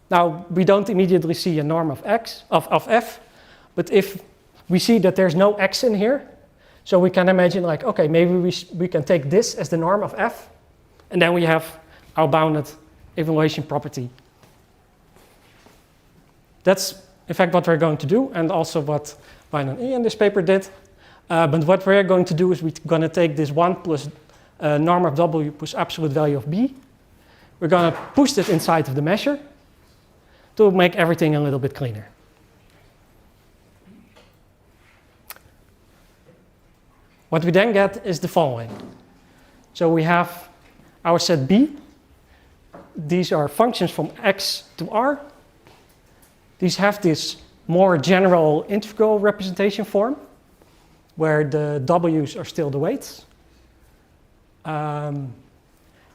Now, we don't immediately see a norm of f, but if we see that there's no x in here, so we can imagine like, okay, maybe we can take this as the norm of f, and then we have our bounded evaluation property. That's, in fact, what we're going to do, and also what Wijn and E in this paper did. But what we're going to do is we're going to take this 1 plus norm of W plus absolute value of B. We're going to push it inside of the measure to make everything a little bit cleaner. What we then get is the following. So we have our set B. These are functions from X to R. These have this more general integral representation form, where the W's are still the weights. And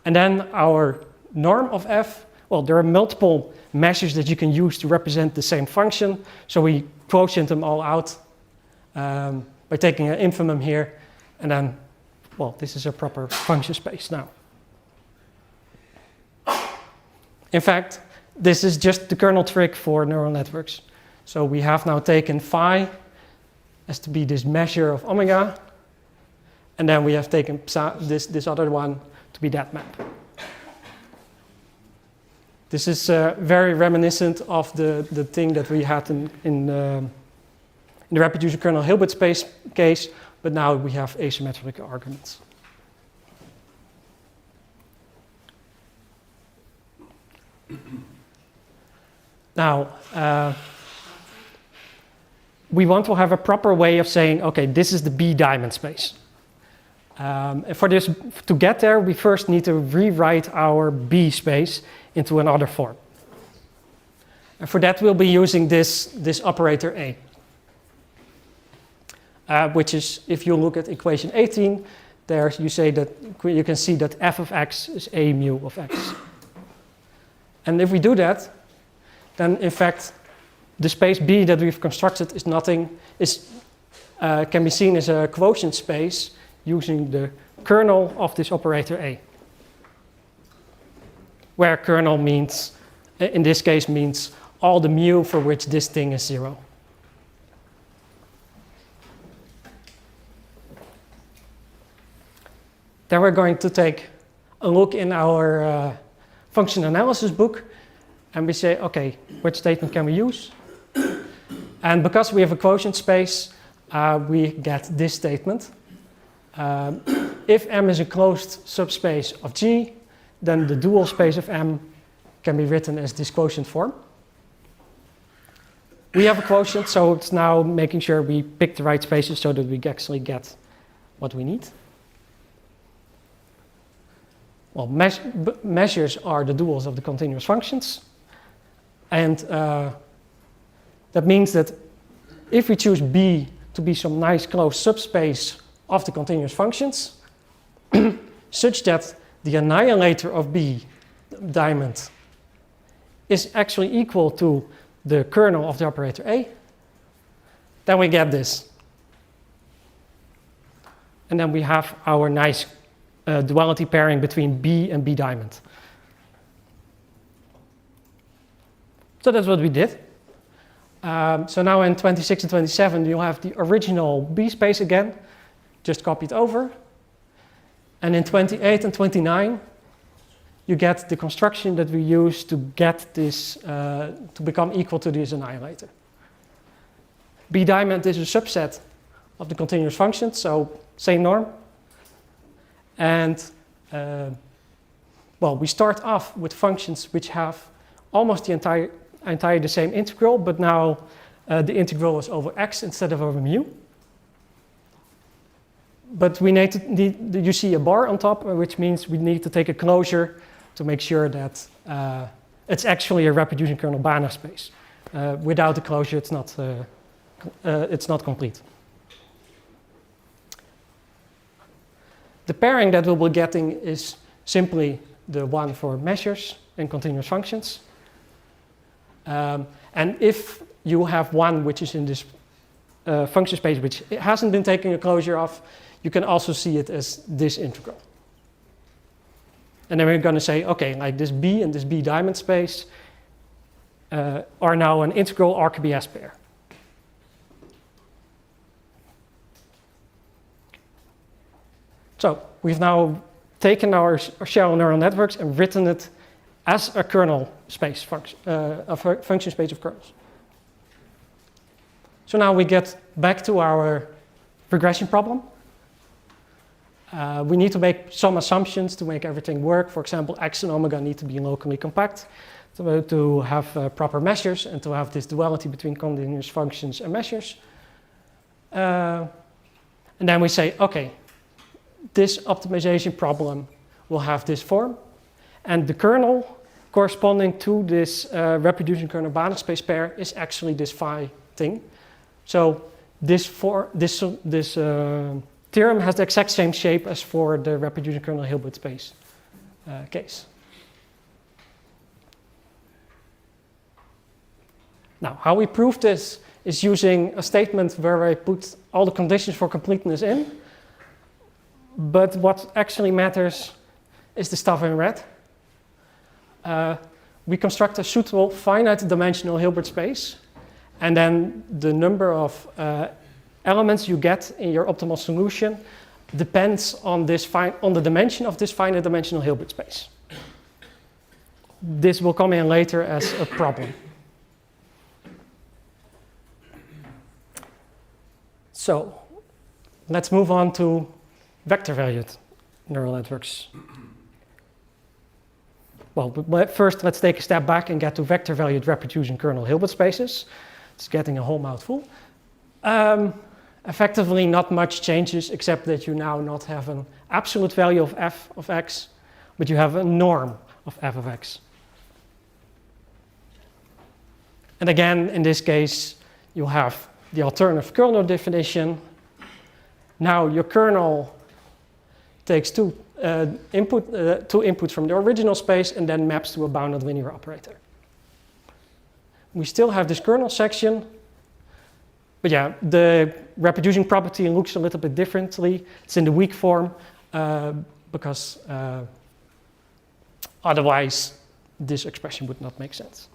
then our norm of f, well, there are multiple measures that you can use to represent the same function. So we quotient them all out by taking an infimum here. And then, well, this is a proper function space now. In fact, this is just the kernel trick for neural networks. So we have now taken phi as to be this measure of omega, and then we have taken this other one to be that map. This is very reminiscent of the thing that we had in the reproducible kernel Hilbert space case, but now we have asymmetric arguments. Now, we want to have a proper way of saying, okay, this is the B diamond space. And for this, to get there, we first need to rewrite our B space into another form. And for that, we'll be using this operator A, which is, if you look at equation 18, there you say that you can see that f of x is a mu of x. And if we do that, then in fact, the space B that we've constructed can be seen as a quotient space using the kernel of this operator A, where kernel means, in this case, means all the mu for which this thing is 0. Then we're going to take a look in our function analysis book, and we say, okay, which statement can we use? And because we have a quotient space, we get this statement. If M is a closed subspace of G, then the dual space of M can be written as this quotient form. We have a quotient, so it's now making sure we pick the right spaces so that we actually get what we need. Well, measures are the duals of the continuous functions. And that means that if we choose B to be some nice closed subspace of the continuous functions, such that the annihilator of B diamond is actually equal to the kernel of the operator A, then we get this. And then we have our nice duality pairing between B and B diamond. So that's what we did. So now in 26 and 27, you'll have the original B space again, just copied over. And in 28 and 29, you get the construction that we use to get this, to become equal to this annihilator. B diamond is a subset of the continuous function, so same norm. And well, we start off with functions which have almost the entire the same integral, but now the integral is over x instead of over mu. But we you see a bar on top, which means we need to take a closure to make sure that it's actually a reproducing kernel Banach space. Without the closure, it's not complete. The pairing that we'll be getting is simply the one for measures and continuous functions. And if you have one which is in this function space which it hasn't been taking a closure of, you can also see it as this integral. And then we're going to say, okay, like this B and this B diamond space are now an integral RKBS pair. So we've now taken our shallow neural networks and written it as a kernel space function, a function space of kernels. So now we get back to our regression problem. We need to make some assumptions to make everything work. For example, x and omega need to be locally compact to have proper measures and to have this duality between continuous functions and measures. And then we say, okay, this optimization problem will have this form, and the kernel corresponding to this reproducing kernel Banach space pair is actually this phi thing. So this theorem has the exact same shape as for the reproducing kernel Hilbert space case. Now, how we prove this is using a statement where I put all the conditions for completeness in. But what actually matters is the stuff in red. We construct a suitable finite dimensional Hilbert space, and then the number of elements you get in your optimal solution depends on the dimension of this finite dimensional Hilbert space. This will come in later as a problem. So let's move on to vector-valued neural networks. Well, but first let's take a step back and get to vector-valued reproducing kernel Hilbert spaces. It's getting a whole mouthful. Effectively, not much changes except that you now not have an absolute value of f of x, but you have a norm of f of x. And again, in this case, you have the alternative kernel definition. Now your kernel takes two inputs from the original space and then maps to a bounded linear operator. We still have this kernel section, but yeah, the reproducing property looks a little bit differently. It's in the weak form because otherwise this expression would not make sense.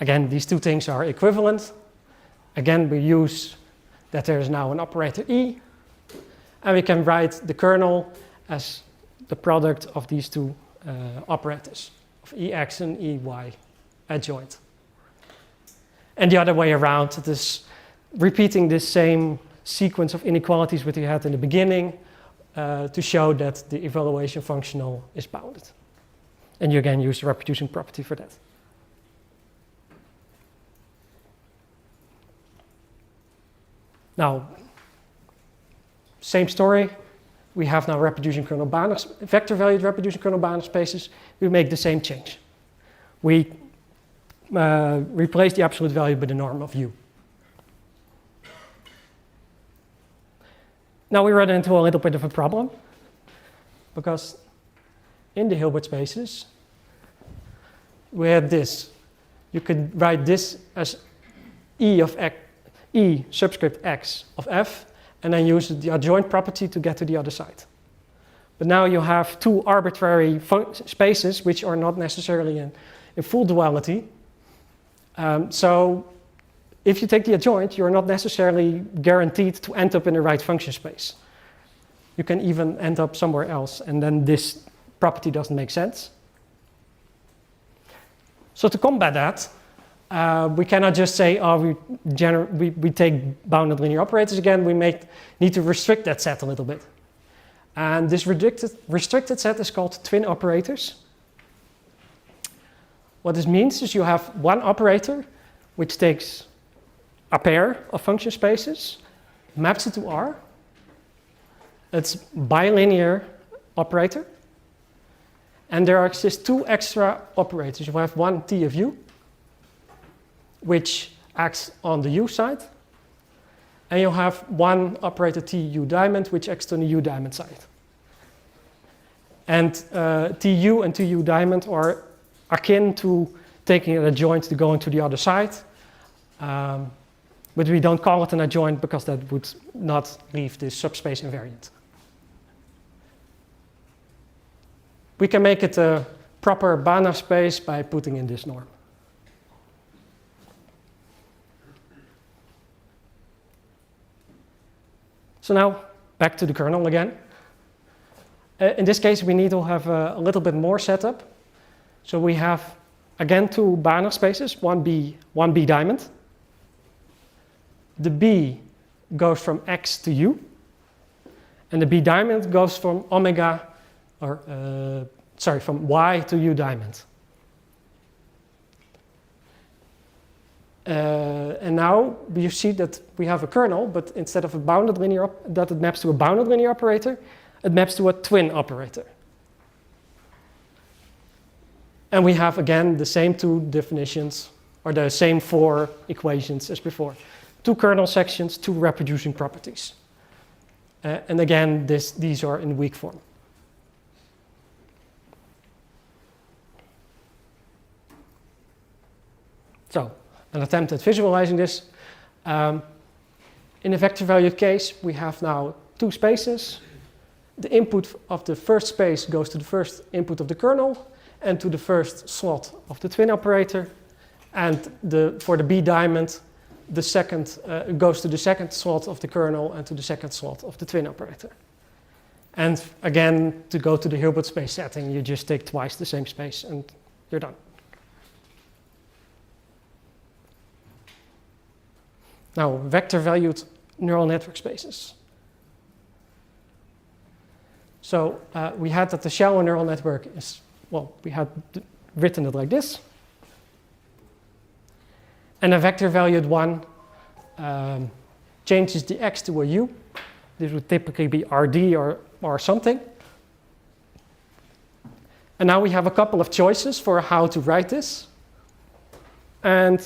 Again, these two things are equivalent. Again, we use that there is now an operator E, and we can write the kernel as the product of these two operators, of EX and EY adjoint. And the other way around, it is repeating this same sequence of inequalities that we had in the beginning to show that the evaluation functional is bounded. And you again use the reproducing property for that. Now, same story. We have now reproducing kernel Banach, vector valued reproducing kernel Banach spaces. We make the same change. We replace the absolute value by the norm of u. Now we run into a little bit of a problem because in the Hilbert spaces we have this. You could write this as E of x, E subscript x of f, and then use the adjoint property to get to the other side. But now you have two arbitrary spaces which are not necessarily in full duality. So if you take the adjoint, you're not necessarily guaranteed to end up in the right function space. You can even end up somewhere else, and then this property doesn't make sense. So to combat that, we cannot just say, oh, we take bounded linear operators again. We need to restrict that set a little bit. And this restricted set is called twin operators. What this means is you have one operator which takes a pair of function spaces, maps it to R. It's bilinear operator. And there exist two extra operators. You have one T of U, which acts on the U side. And you have one operator T U diamond, which acts on the U diamond side. And TU and TU diamond are akin to taking an adjoint to going to the other side. But we don't call it an adjoint because that would not leave this subspace invariant. We can make it a proper Banach space by putting in this norm. So now, back to the kernel again. In this case, we need to have a little bit more setup. So we have, again, two Banach spaces, one B diamond. The B goes from X to U. And the B diamond goes from omega, from Y to U diamond. And now you see that we have a kernel, but instead of a bounded linear that it maps to a bounded linear operator, it maps to a twin operator. And we have again the same two definitions, or the same four equations as before. Two kernel sections, two reproducing properties. And again, these are in weak form. So, an attempt at visualizing this. In a vector valued case, we have now two spaces. The input of the first space goes to the first input of the kernel and to the first slot of the twin operator. And for the B diamond, the second goes to the second slot of the kernel and to the second slot of the twin operator. And again, to go to the Hilbert space setting, you just take twice the same space and you're done. Now, vector-valued neural network spaces. So we had that the shallow neural network is, well, we had written it like this. And a vector valued one changes the x to a u. This would typically be RD or something. And now we have a couple of choices for how to write this. And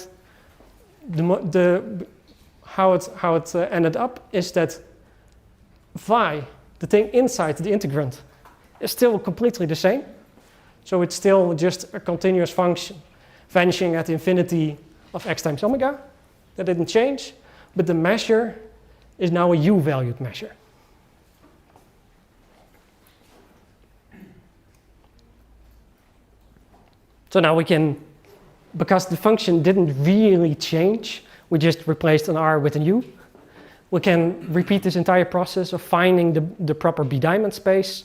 how it ended up is that phi, the thing inside the integrand, is still completely the same. So it's still just a continuous function vanishing at the infinity of x times omega. That didn't change, but the measure is now a u-valued measure. So now we can, because the function didn't really change, we just replaced an r with an u. We can repeat this entire process of finding the proper B-diamond space,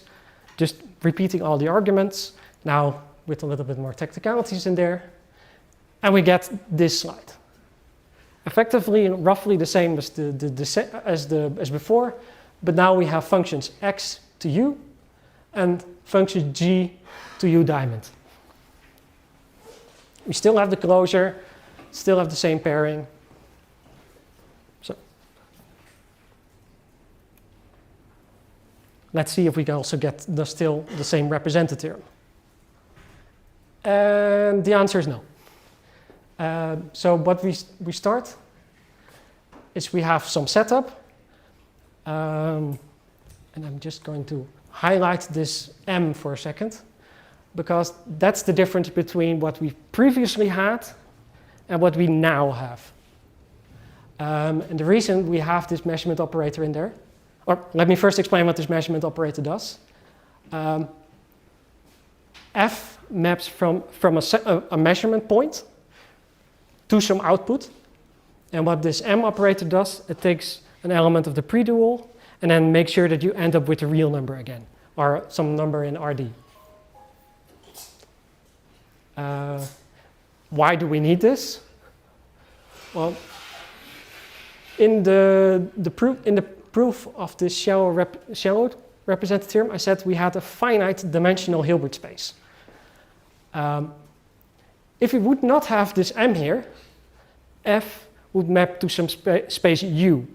just repeating all the arguments, now with a little bit more technicalities in there, and we get this slide. Effectively, roughly the same as before, but now we have functions x to u and functions g to u diamond. We still have the closure, still have the same pairing. So let's see if we can also get still the same represented theorem. And the answer is no. So what we start is we have some setup. And I'm just going to highlight this m for a second, because that's the difference between what we previously had and what we now have. And the reason we have this measurement operator in there, or let me first explain what this measurement operator does. F maps from a measurement point to some output. And what this M operator does, it takes an element of the pre-dual and then makes sure that you end up with a real number again, or some number in RD. Why do we need this? Well, in the proof of this shallow represented theorem, I said we had a finite dimensional Hilbert space. If we would not have this M here, F would map to some space U.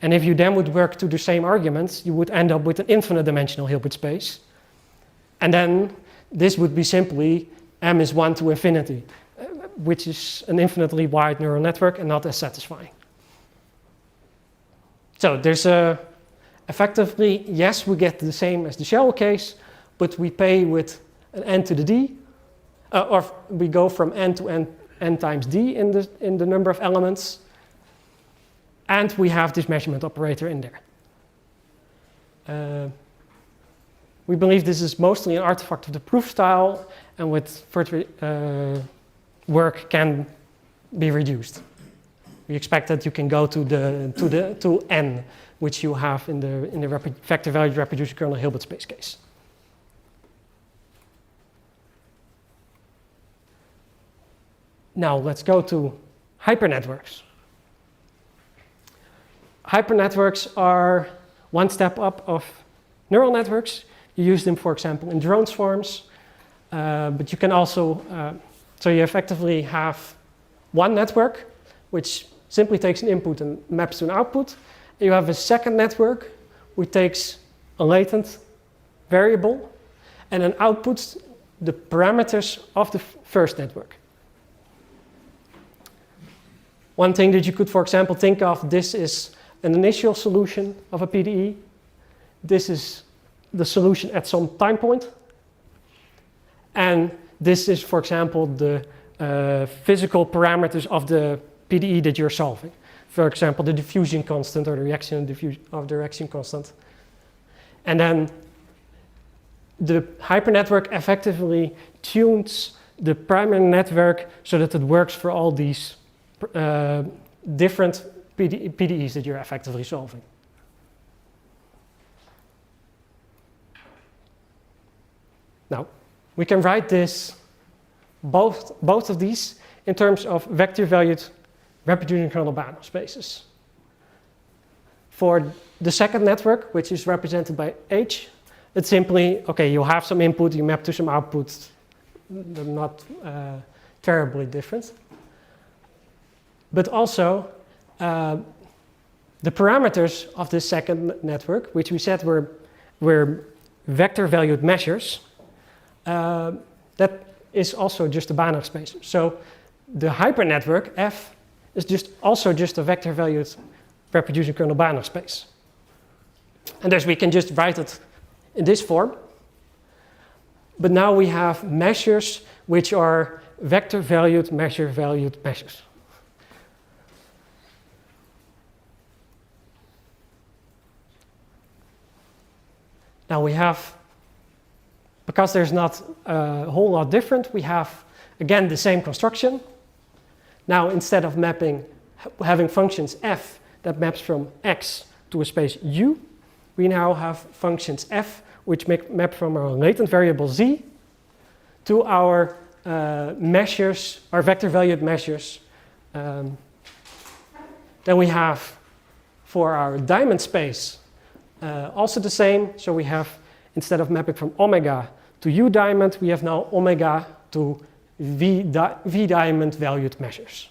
And if you then would work to the same arguments, you would end up with an infinite dimensional Hilbert space. And then this would be simply M is 1 to infinity, which is an infinitely wide neural network and not as satisfying. So there's effectively, yes, we get the same as the shallow case, but we pay with an n to the d, or we go from n to n times d in the number of elements, and we have this measurement operator in there. We believe this is mostly an artifact of the proof style, and with further work can be reduced. We expect that you can go to n, which you have in the vector valued reproducible kernel Hilbert space case. Now let's go to hypernetworks. Hypernetworks are one step up of neural networks. You use them, for example, in drone swarms, but you can also, so you effectively have one network, which simply takes an input and maps to an output. You have a second network, which takes a latent variable and then outputs the parameters of the first network. One thing that you could, for example, think of, this is an initial solution of a PDE. This is the solution at some time point. And this is, for example, the physical parameters of the PDE that you're solving. For example, the diffusion constant or the reaction of the reaction constant. And then the hypernetwork effectively tunes the primary network so that it works for all these different PDEs that you're effectively solving. Now, we can write this, both of these, in terms of vector-valued reproducing kernel Banach spaces. For the second network, which is represented by H, it's simply, okay, you have some input, you map to some output. They're not terribly different. but also the parameters of this second network, which we said were vector valued measures, that is also just a Banach space. So the hypernetwork F is also just a vector valued reproducing kernel Banach space. And thus we can just write it in this form. But now we have measures which are vector valued measures. Now we have, because there's not a whole lot different, we have again the same construction. Now instead of having functions f that maps from x to a space u, we now have functions f which map from our latent variable z to our measures, our vector valued measures. Then we have for our diamond space also the same. So we have, instead of mapping from omega to u diamond, we have now omega to v diamond valued measures.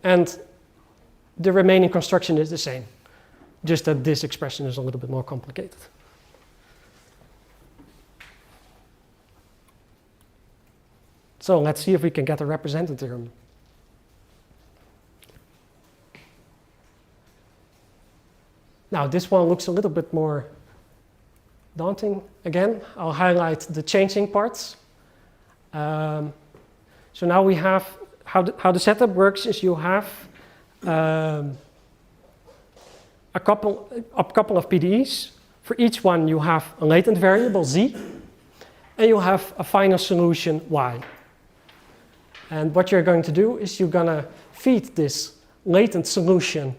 And the remaining construction is the same, just that this expression is a little bit more complicated. So let's see if we can get a represented term. Now this one looks a little bit more daunting. Again, I'll highlight the changing parts. So now we have, how the setup works is you have a couple of PDEs. For each one you have a latent variable z, and you have a final solution y. And what you're going to do is you're going to feed this latent solution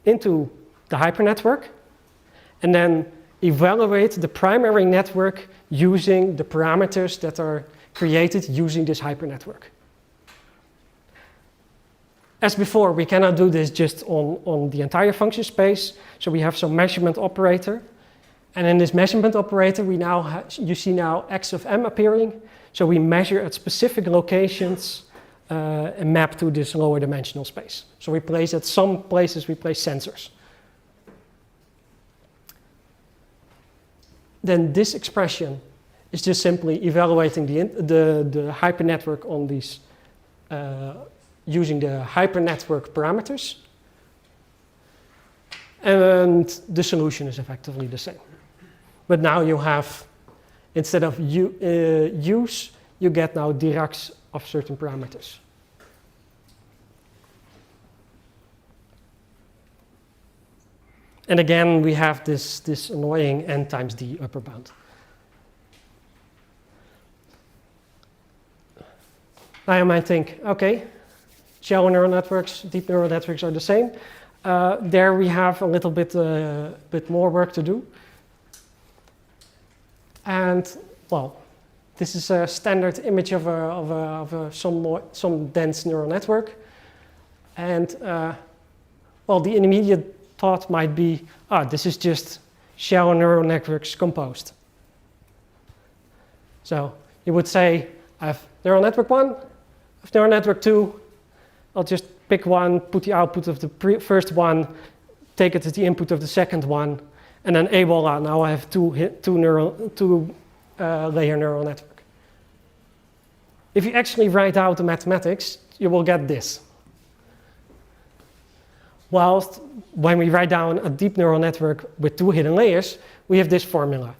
into the hypernetwork, and then evaluate the primary network using the parameters that are created using this hypernetwork. As before, we cannot do this just on the entire function space, so we have some measurement operator. And in this measurement operator, we now you see now x of m appearing, so we measure at specific locations and map to this lower dimensional space. So we place at some places, we place sensors. Then this expression is just simply evaluating the hypernetwork on these, using the hypernetwork parameters. And the solution is effectively the same. But now you have, instead of u's, you get now Dirac's of certain parameters. And again, we have this annoying n times d upper bound. Now you might think, okay, shallow neural networks, deep neural networks are the same. There we have a little bit more work to do. And well, this is a standard image of some dense neural network. And well, the immediate thought might be, this is just shallow neural networks composed. So you would say, I have neural network 1, I have neural network 2, I'll just pick one, put the output of the first one, take it as the input of the second one, and then voila, now I have two layer neural network. If you actually write out the mathematics, you will get this. Whilst when we write down a deep neural network with 2 hidden layers, we have this formula.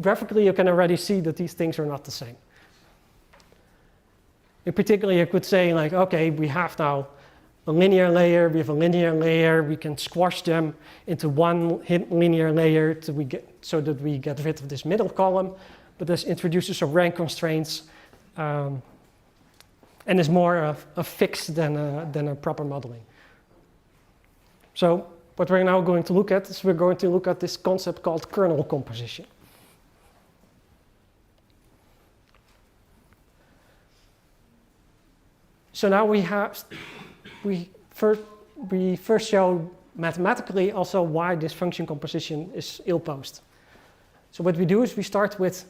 Graphically, you can already see that these things are not the same. In particular, you could say like, okay, we have now a linear layer, we have a linear layer, we can squash them into one linear layer so that we get rid of this middle column, but this introduces some rank constraints and is more a fix than a proper modeling. So what we're now going to look at is we're going to look at this concept called kernel composition. So now we first show mathematically also why this function composition is ill-posed. So what we do is we start with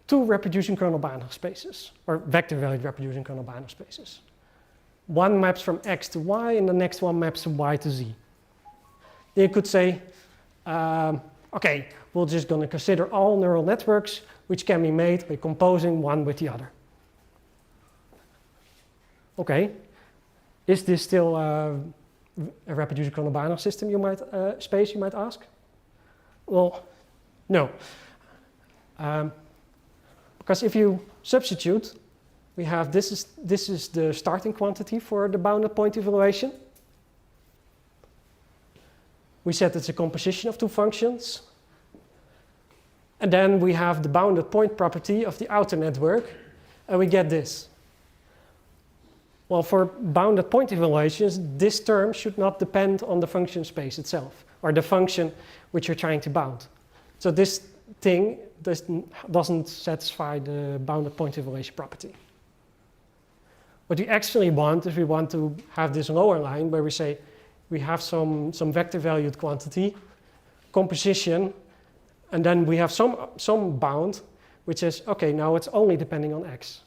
two reproducing kernel Banach spaces, or vector valued reproducing kernel Banach spaces. One maps from X to Y, and the next one maps from Y to Z. Then you could say, okay, we're just going to consider all neural networks which can be made by composing one with the other. Okay, is this still a reproducible kernel Banach system, space, you might ask? Well, no. Because if you substitute, we have this is the starting quantity for the bounded point evaluation. We said it's a composition of two functions. And then we have the bounded point property of the outer network, and we get this. Well, for bounded point evaluations, this term should not depend on the function space itself, or the function which you're trying to bound. So this thing doesn't satisfy the bounded point evaluation property. What we actually want is we want to have this lower line where we say we have some vector valued quantity, composition, and then we have some bound which is, okay, now it's only depending on X.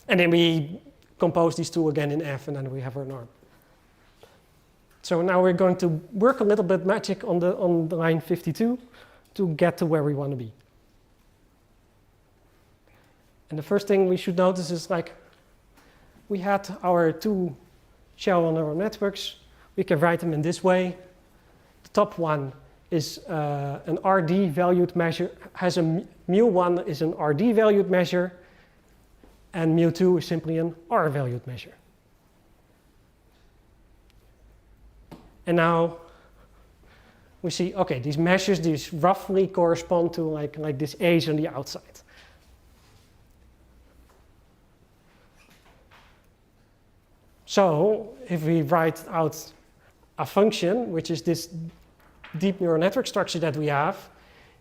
And then we compose these two again in F, and then we have our norm. So now we're going to work a little bit magic on the line 52 to get to where we want to be. And the first thing we should notice is, like, we had our two shallow neural networks. We can write them in this way. The top one is an RD valued measure, has a mu1 is an RD valued measure, and mu2 is simply an R valued measure. And now we see, okay, these measures, these roughly correspond to like this A's on the outside. So if we write out a function, which is this deep neural network structure that we have,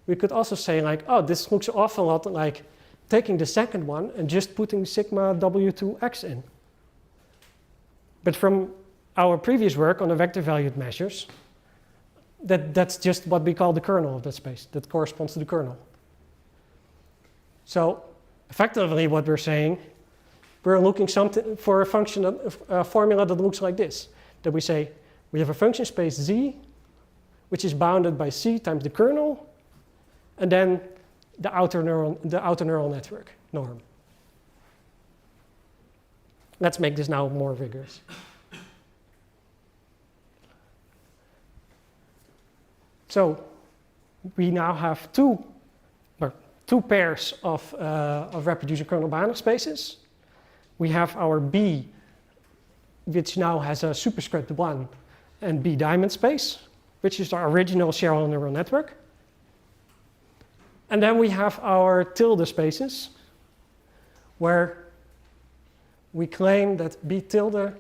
we could also say, like, oh, this looks an awful lot like taking the second one and just putting sigma W2X in. But from our previous work on the vector valued measures, that's just what we call the kernel of that space. That corresponds to the kernel. So effectively what we're saying, we're looking for a function, a formula that looks like this. That we say we have a function space Z, which is bounded by C times the kernel, and then the outer neural network norm. Let's make this now more vigorous. So we now have two pairs of reproducible kernel Banach spaces. We have our B, which now has a superscript 1, and B diamond space, which is our original shallow neural network. And then we have our tilde spaces, where we claim that B tilde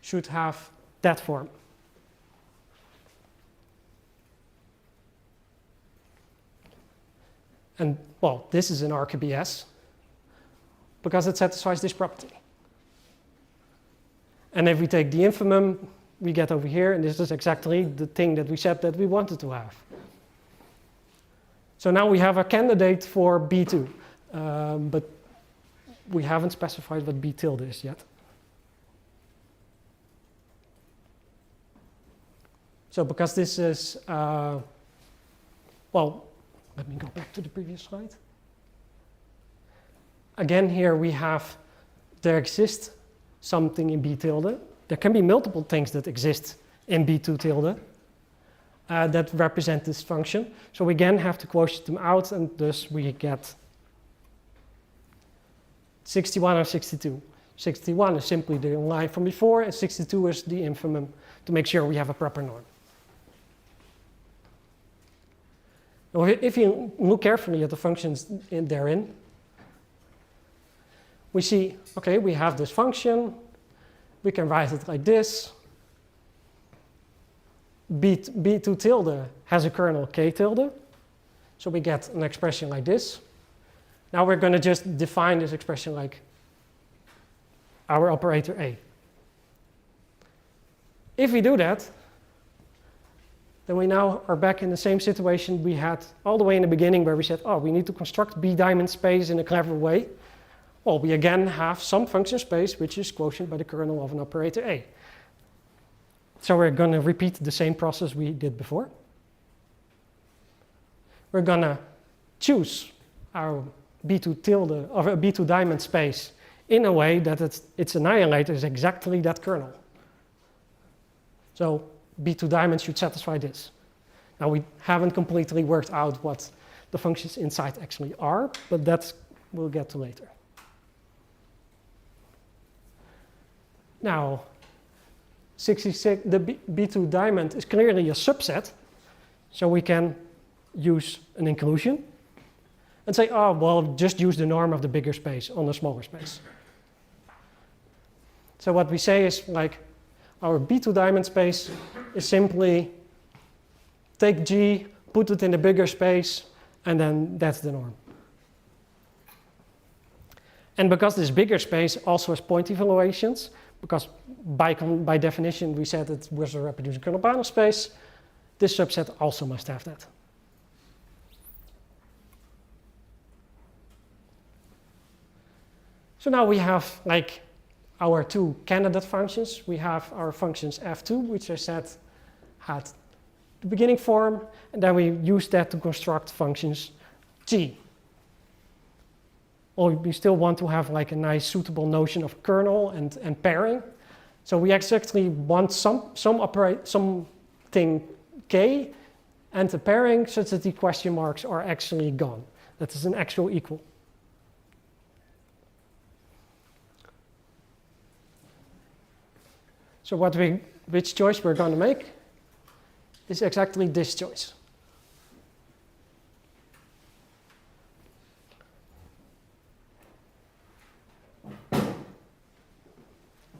should have that form. And, well, this is an RKBS, because it satisfies this property. And if we take the infimum, we get over here, and this is exactly the thing that we said that we wanted to have. So now we have a candidate for B2, but we haven't specified what B tilde is yet. So because this is, well, let me go back to the previous slide. Again, here we have, there exists something in B tilde. There can be multiple things that exist in B2 tilde that represent this function. So we again have to quotient them out, and thus we get 61 or 62. 61 is simply the line from before, and 62 is the infimum to make sure we have a proper norm. Now, if you look carefully at the functions therein, we see, okay, we have this function. We can write it like this. B2 tilde has a kernel K tilde. So we get an expression like this. Now we're going to just define this expression like our operator A. If we do that, then we now are back in the same situation we had all the way in the beginning where we said, oh, we need to construct B diamond space in a clever way. Well, we again have some function space which is quotient by the kernel of an operator A. So we're going to repeat the same process we did before. We're going to choose our B2 tilde or a B2 diamond space in a way that its annihilator is exactly that kernel. So B2 diamond should satisfy this. Now we haven't completely worked out what the functions inside actually are, but that we'll get to later. Now, 66, the B2 diamond is clearly a subset, so we can use an inclusion and say, oh, well, just use the norm of the bigger space on the smaller space. So what we say is like, our B2 diamond space is simply take G, put it in the bigger space, and then that's the norm. And because this bigger space also has point evaluations, because by definition we said it was a reproducing kernel Banach space, this subset also must have that. So now we have like our two candidate functions. We have our functions f2, which I said had the beginning form, and then we use that to construct functions g. Or we still want to have like a nice suitable notion of kernel and pairing. So we exactly want something k and a pairing such that the question marks are actually gone. That is an actual equal. So which choice we're going to make is exactly this choice.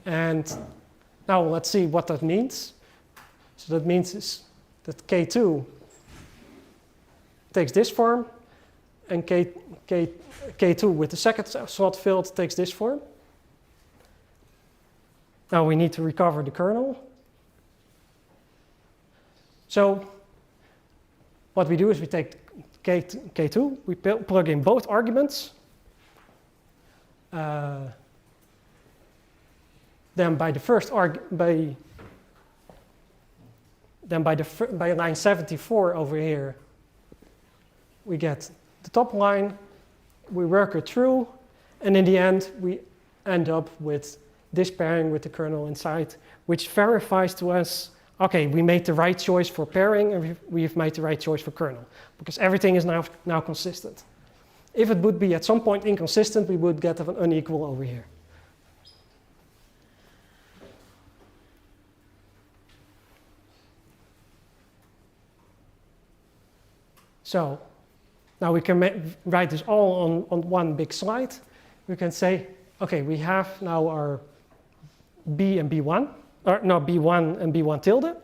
And now let's see what that means. So that means is that K2 takes this form, and K2 with the second slot filled takes this form. Now we need to recover the kernel. So what we do is we take K2, we plug in both arguments. Then by line 74 over here, we get the top line, we work it through, and in the end we end up with this pairing with the kernel inside, which verifies to us, okay, we made the right choice for pairing and we've made the right choice for kernel, because everything is now consistent. If it would be at some point inconsistent, we would get an unequal over here. So now we can write this all on one big slide. We can say, okay, we have now our B and B1, or no, B1 and B1 tilde,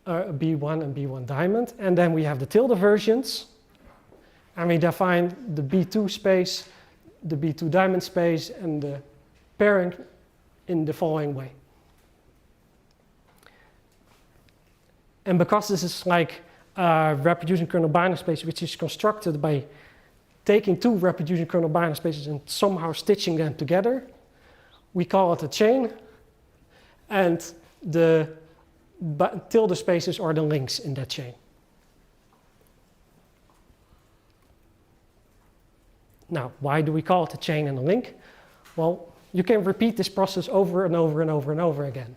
B1 and B1 diamond, and then we have the tilde versions, and we define the B2 space, the B2 diamond space, and the pairing in the following way. And because this is like reproducing kernel Banach space, which is constructed by taking two reproducing kernel Banach spaces and somehow stitching them together, we call it a chain, and the tilde spaces are the links in that chain. Now, why do we call it a chain and a link? Well, you can repeat this process over and over and over and over again.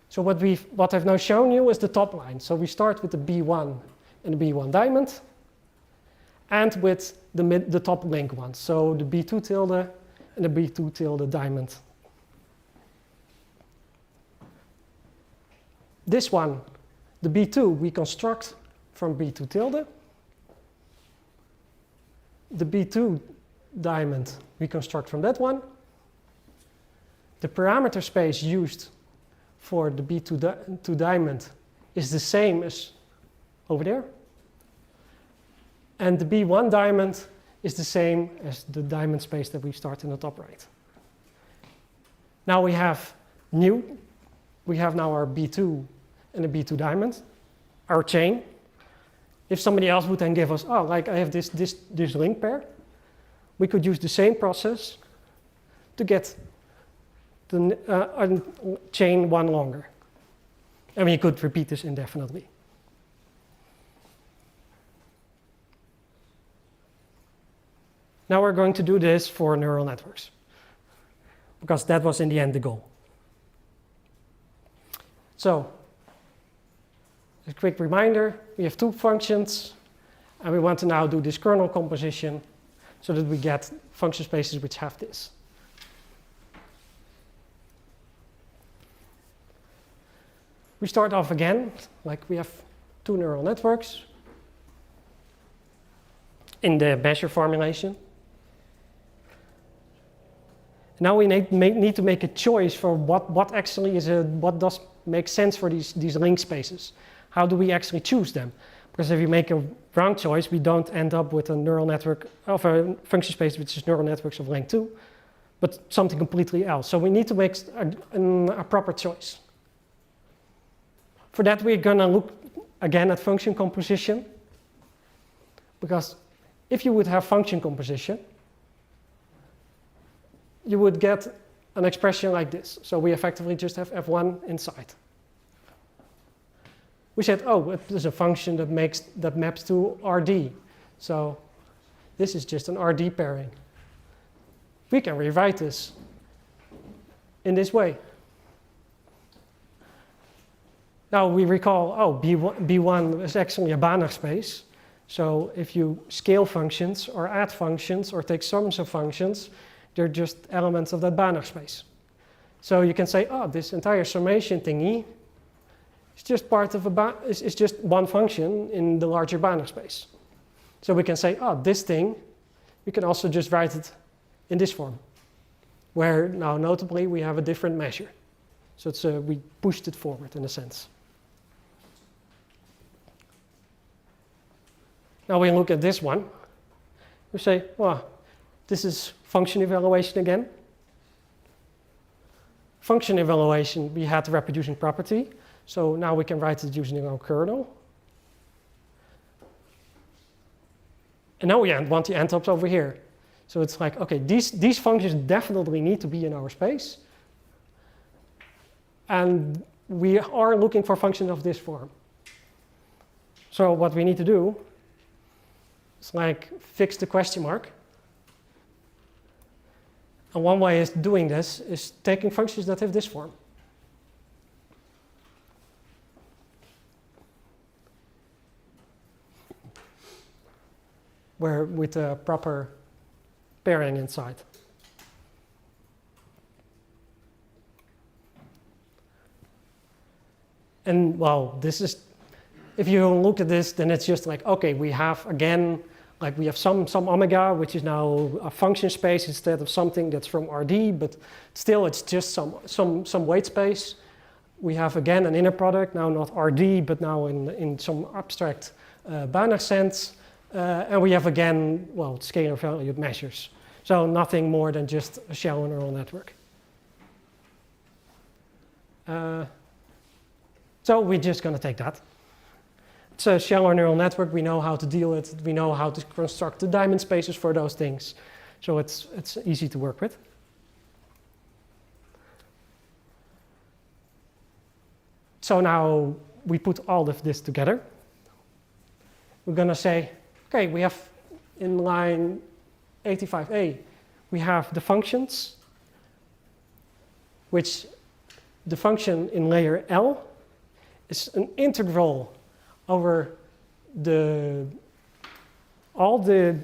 So what I've now shown you is the top line. So we start with the B1 and the B1 diamond, and with the top link ones. So the B2 tilde and the B2 tilde diamond. This one, the B2, we construct from B2 tilde. The B2 diamond, we construct from that one. The parameter space used for the B2 diamond is the same as over there. And the B1 diamond is the same as the diamond space that we start in the top right. Now we have now our B2 and a B2 diamond, our chain. If somebody else would then give us, oh, like I have this link pair, we could use the same process to get the chain one longer. And we could repeat this indefinitely. Now we're going to do this for neural networks, because that was in the end the goal. So, a quick reminder, we have two functions, and we want to now do this kernel composition so that we get function spaces which have this. We start off again, like we have two neural networks in the measure formulation. Now we need to make a choice for what actually is what does make sense for these link spaces. How do we actually choose them? Because if you make a wrong choice, we don't end up with a neural network of a function space which is neural networks of length 2, but something completely else. So we need to make a proper choice. For that, we're going to look again at function composition, because if you would have function composition, you would get an expression like this. So we effectively just have f1 inside. We said, oh, it is a function that maps to RD. So this is just an RD pairing. We can rewrite this in this way. Now we recall, oh, B1 is actually a Banach space. So if you scale functions or add functions or take sums of functions, they're just elements of that Banach space. So you can say, oh, this entire summation thingy is just part of it's just one function in the larger Banach space. So we can say, oh, this thing, we can also just write it in this form, where now notably we have a different measure. So it's we pushed it forward in a sense. Now we look at this one. We say, well, this is function evaluation again. Function evaluation, we had the reproducing property. So now we can write it using our kernel. And now we want the end-ups over here. So it's like, okay, these functions definitely need to be in our space. And we are looking for functions of this form. So what we need to do is like fix the question mark. And one way of doing this is taking functions that have this form. Where with a proper pairing inside. And well, this is, if you look at this, then it's just like, okay, we have again, like we have some omega, which is now a function space instead of something that's from RD, but still it's just some weight space. We have again an inner product, now not RD, but now in some abstract Banach sense. And we have again, well, scalar valued measures. So nothing more than just a shallow neural network. So we're just going to take that. It's a shallow neural network. We know how to deal with it. We know how to construct the diamond spaces for those things. So it's easy to work with. So now we put all of this together. We're going to say, okay, we have in line 85A, we have the functions, which the function in layer L is an integral over all the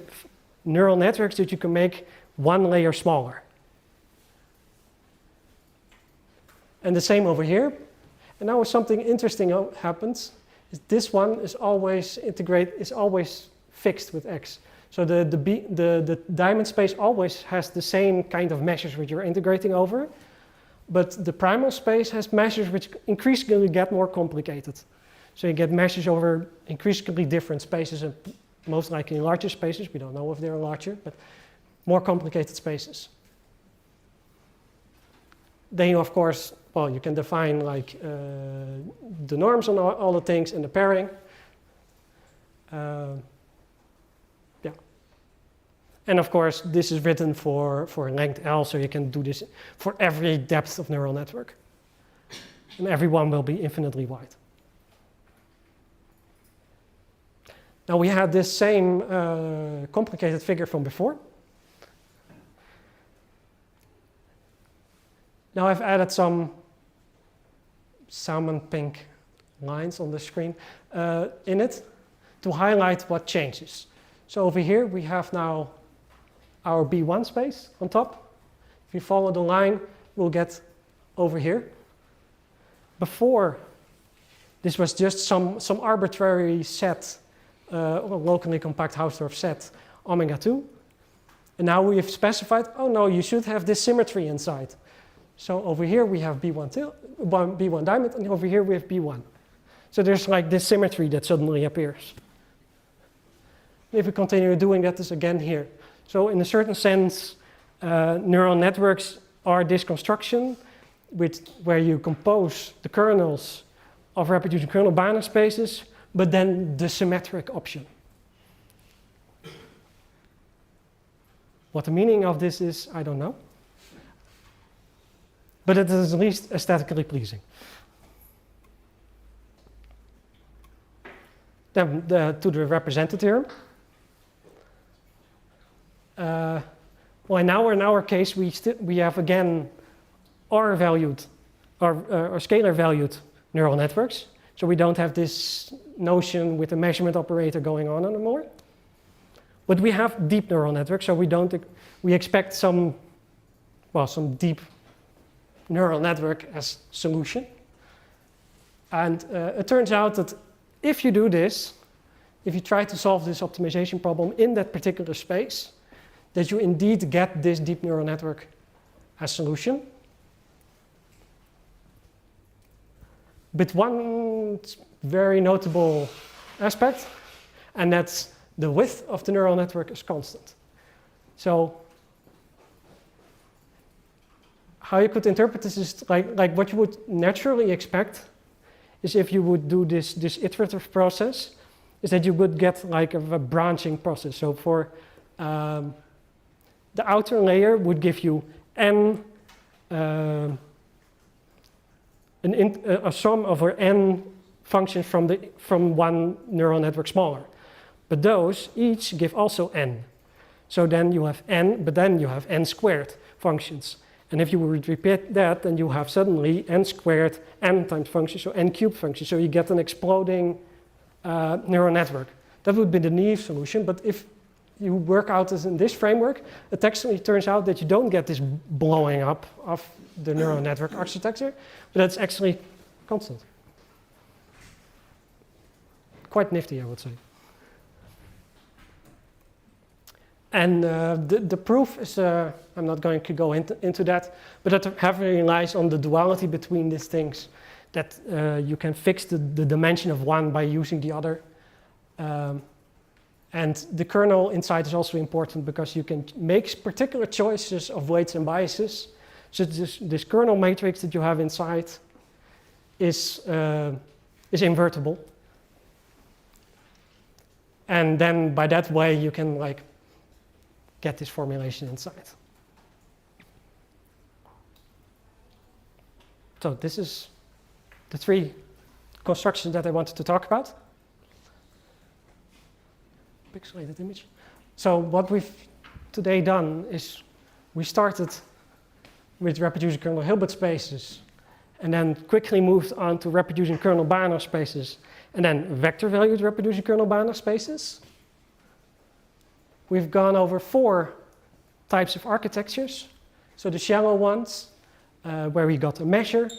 neural networks that you can make one layer smaller. And the same over here. And now something interesting happens. Is this one is always fixed with X. So the diamond space always has the same kind of measures which you're integrating over, but the primal space has measures which increasingly get more complicated. So you get measures over increasingly different spaces and most likely larger spaces. We don't know if they're larger, but more complicated spaces. Then you, of course, well, you can define like the norms on all the things and the pairing. Yeah. And of course, this is written for length L, so you can do this for every depth of neural network. And every one will be infinitely wide. Now we had this same complicated figure from before. Now I've added some salmon pink lines on the screen in it to highlight what changes. So over here we have now our B1 space on top. If you follow the line, we'll get over here. Before, this was just some arbitrary set, locally compact Hausdorff set, omega 2. And now we have specified, oh no, you should have this symmetry inside. So over here we have B1 diamond, and over here we have B1. So there's like this symmetry that suddenly appears. If we continue doing that, this again here. So in a certain sense, neural networks are this construction where you compose the kernels of reproducing kernel Banach spaces, but then the symmetric option. What the meaning of this is, I don't know. But it is at least aesthetically pleasing. Then to the represented theorem. Well, in our case, we have again R-valued or scalar-valued neural networks. So we don't have this notion with a measurement operator going on anymore. But we have deep neural networks, so we expect some deep neural network as solution. And it turns out that if you do this, if you try to solve this optimization problem in that particular space, that you indeed get this deep neural network as solution. But one very notable aspect, and that's the width of the neural network is constant. So how you could interpret this is like what you would naturally expect is if you would do this iterative process, is that you would get like a branching process. So for the outer layer would give you n, a sum over n functions from one neural network smaller. But those each give also n. So then you have n, but then you have n squared functions. And if you would repeat that, then you have suddenly n squared n times functions, so n cubed functions. So you get an exploding neural network. That would be the naive solution, but if you work out this in this framework, it actually turns out that you don't get this blowing up of the neural network architecture, but that's actually constant. Quite nifty, I would say. And the proof is, I'm not going to go into that, but it heavily relies on the duality between these things, that you can fix the dimension of one by using the other. And the kernel inside is also important because you can make particular choices of weights and biases. So this kernel matrix that you have inside is invertible. And then by that way you can get this formulation inside. So this is the three constructions that I wanted to talk about. Pixelated image. So what we've today done is we started with reproducing kernel Hilbert spaces and then quickly moved on to reproducing kernel Banach spaces and then vector valued reproducing kernel Banach spaces. We've gone over 4 types of architectures. So the shallow ones, where we got a measure,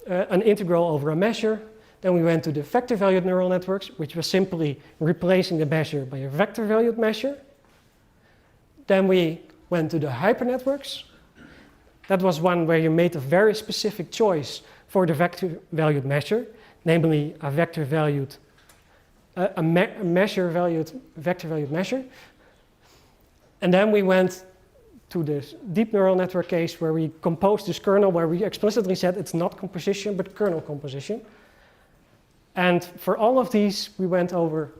an integral over a measure. Then we went to the vector valued neural networks, which was simply replacing the measure by a vector valued measure. Then we went to the hypernetworks. That was one where you made a very specific choice for the vector valued measure, namely a vector valued measure valued vector valued measure. And then we went to this deep neural network case where we composed this kernel, where we explicitly said it's not composition, but kernel composition. And for all of these, we went over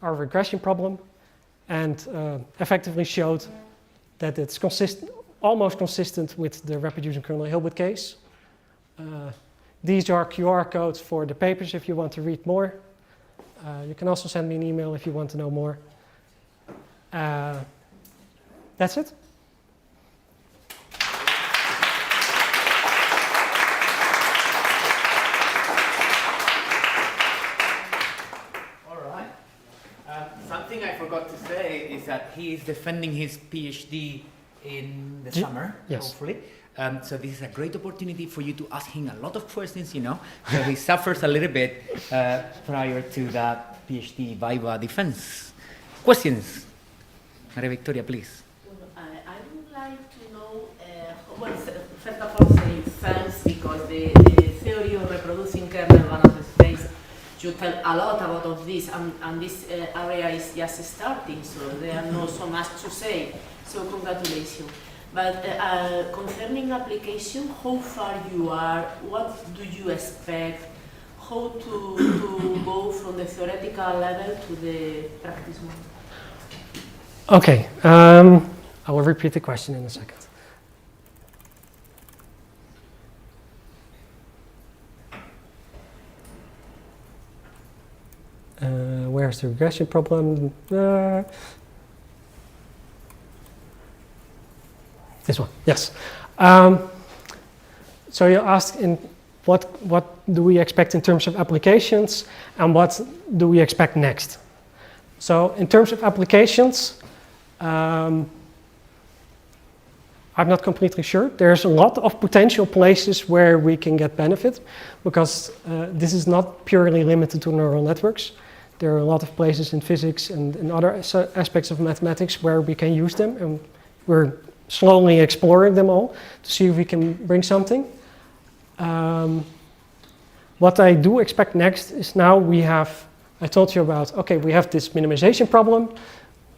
our regression problem and effectively showed that it's almost consistent with the reproducing kernel Hilbert case. These are QR codes for the papers if you want to read more. You can also send me an email if you want to know more. That's it. Something I forgot to say is that he is defending his PhD in the summer, hopefully. So this is a great opportunity for you to ask him a lot of questions, you know. So he suffers a little bit prior to that PhD viva defense. Questions? María Victoria, please. I would like to know, well, first of all, say thanks because the theory of reproducing kernel Banach space, you tell a lot about of this, and this area is just starting, so there are not so much to say. So congratulations. But concerning application, how far you are, what do you expect, how to go from the theoretical level to the practice one? Okay, I will repeat the question in a second. Where's the regression problem? This one, yes. So you asked in what do we expect in terms of applications and what do we expect next? So in terms of applications, I'm not completely sure. There's a lot of potential places where we can get benefit because this is not purely limited to neural networks. There are a lot of places in physics and in other aspects of mathematics where we can use them, and we're slowly exploring them all to see if we can bring something. What I do expect next is now I told you about, okay, we have this minimization problem.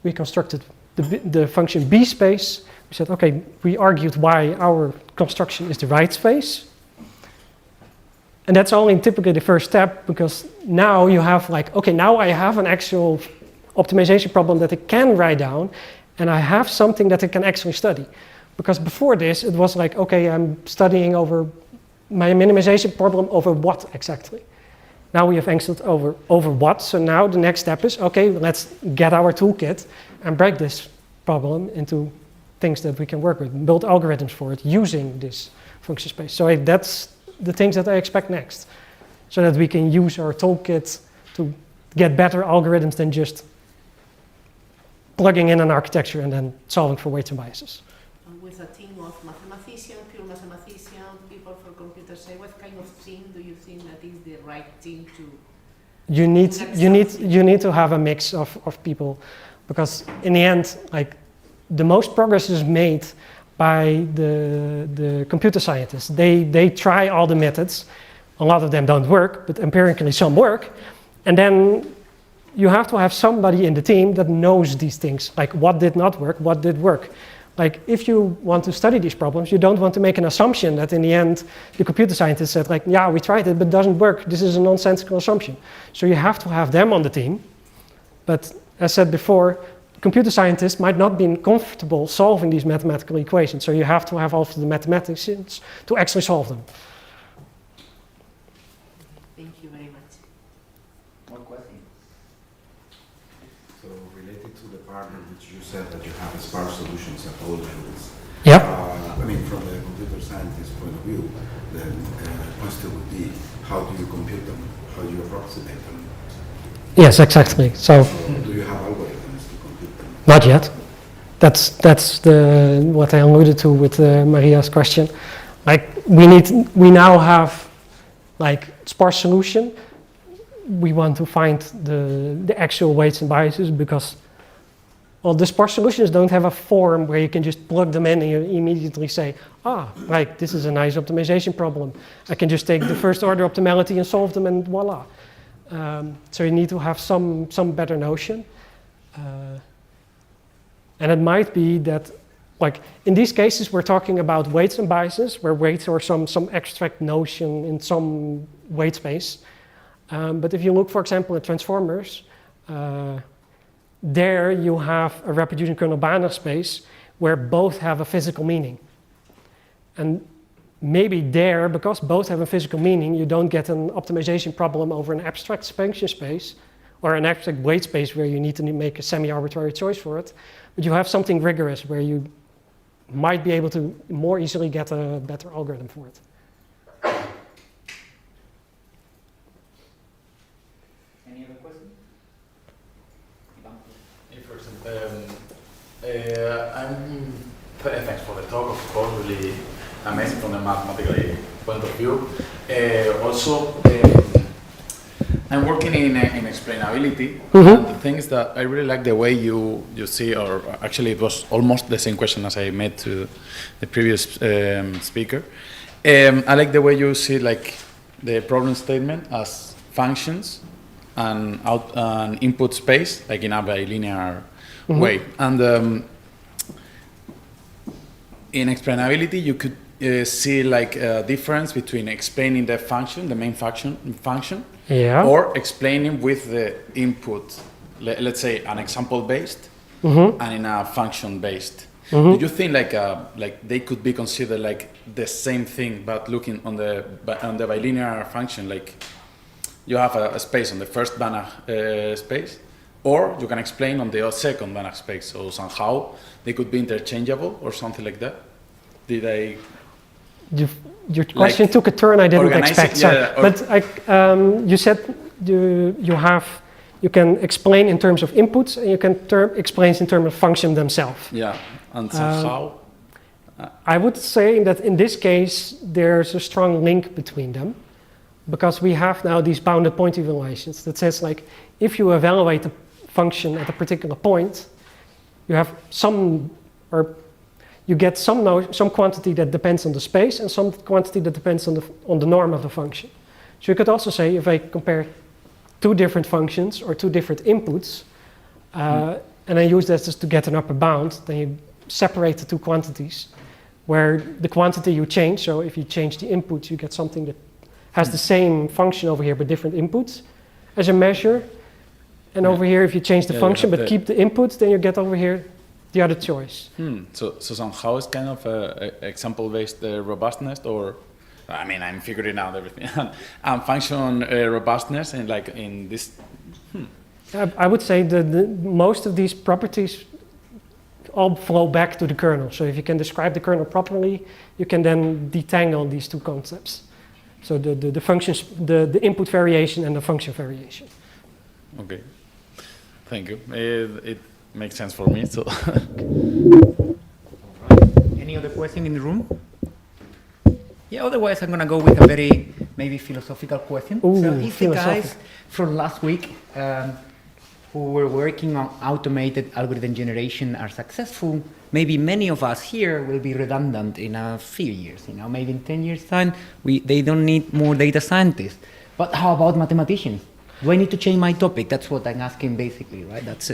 We constructed the function B space. We said, okay, we argued why our construction is the right space. And that's only typically the first step because now you have okay, now I have an actual optimization problem that I can write down and I have something that I can actually study. Because before this, it was okay, I'm studying over my minimization problem over what exactly? Now we have answered over what, so now the next step is, okay, let's get our toolkit and break this problem into things that we can work with, build algorithms for it using this function space. So that's the things that I expect next, so that we can use our toolkit to get better algorithms than just plugging in an architecture and then solving for weights and biases. And with a team of mathematicians, pure mathematicians, people for computer science, what kind of team do you think that is the right team to? You need to have a mix of people, because in the end, the most progress is made by the computer scientists. They try all the methods. A lot of them don't work, but empirically some work. And then you have to have somebody in the team that knows these things, like what did not work, what did work. If you want to study these problems, you don't want to make an assumption that in the end the computer scientist said yeah, we tried it, but it doesn't work. This is a nonsensical assumption. So you have to have them on the team. But as said before, computer scientists might not be comfortable solving these mathematical equations. So you have to have also the mathematicians to actually solve them. Thank you very much. More questions? So related to the part in which you said that you have sparse solutions at all levels. Yeah. From the computer scientist point of view, the question would be, how do you compute them? How do you approximate them? Yes, exactly. So do you have algorithms to compute them? not yet. That's what I alluded to with Maria's question. We now have sparse solution. We want to find the actual weights and biases because the sparse solutions don't have a form where you can just plug them in and you immediately say, this is a nice optimization problem. I can just take the first order optimality and solve them and voila. So you need to have some better notion. And it might be that like in these cases, we're talking about weights and biases, where weights are some abstract notion in some weight space. But if you look, for example, at transformers, there you have a reproducing kernel Banach space where both have a physical meaning. And maybe there, because both have a physical meaning, you don't get an optimization problem over an abstract function space or an abstract weight space where you need to make a semi-arbitrary choice for it. But you have something rigorous where you might be able to more easily get a better algorithm for it. Any other questions? Thanks for the talk, of course, really amazing from the mathematical point of view. I'm working in explainability, and the thing is that I really like the way you see, or actually it was almost the same question as I made to the previous speaker. I like the way you see like the problem statement as functions and input space, like in a bilinear way. And in explainability, you could see like a difference between explaining the function, the main function, or explaining with the input, let's say an example based and in a function based. Do you think like they could be considered like the same thing, but looking on the bilinear function, like you have a space on the first Banach space, or you can explain on the second Banach space, so somehow they could be interchangeable or something like that? Did I? Your question took a turn I didn't expect. But you said you can explain in terms of inputs and you can explain in terms of function themselves. Yeah, and somehow? I would say that in this case there's a strong link between them, because we have now these bounded point evaluations that says like if you evaluate a function at a particular point, you have you get some quantity that depends on the space and some quantity that depends on the norm of the function. So you could also say if I compare two different functions or two different inputs, and I use that just to get an upper bound, then you separate the two quantities where the quantity you change, so if you change the inputs, you get something that has the same function over here but different inputs as a measure. And over here, if you change the function but keep the inputs, then you get over here the other choice. So somehow it's kind of example-based robustness, or I mean, I'm figuring out everything. And function robustness, and like in this. I would say most of these properties all flow back to the kernel. So if you can describe the kernel properly, you can then detangle these two concepts. So the functions, the input variation and the function variation. Okay, thank you. It makes sense for me. So. Any other question in the room? Yeah, otherwise I'm gonna go with a very maybe philosophical question. Ooh, so if the guys from last week who were working on automated algorithm generation are successful, maybe many of us here will be redundant in a few years. You know, maybe in 10 years' time, they don't need more data scientists. But how about mathematicians? Do I need to change my topic? That's what I'm asking basically, right? That's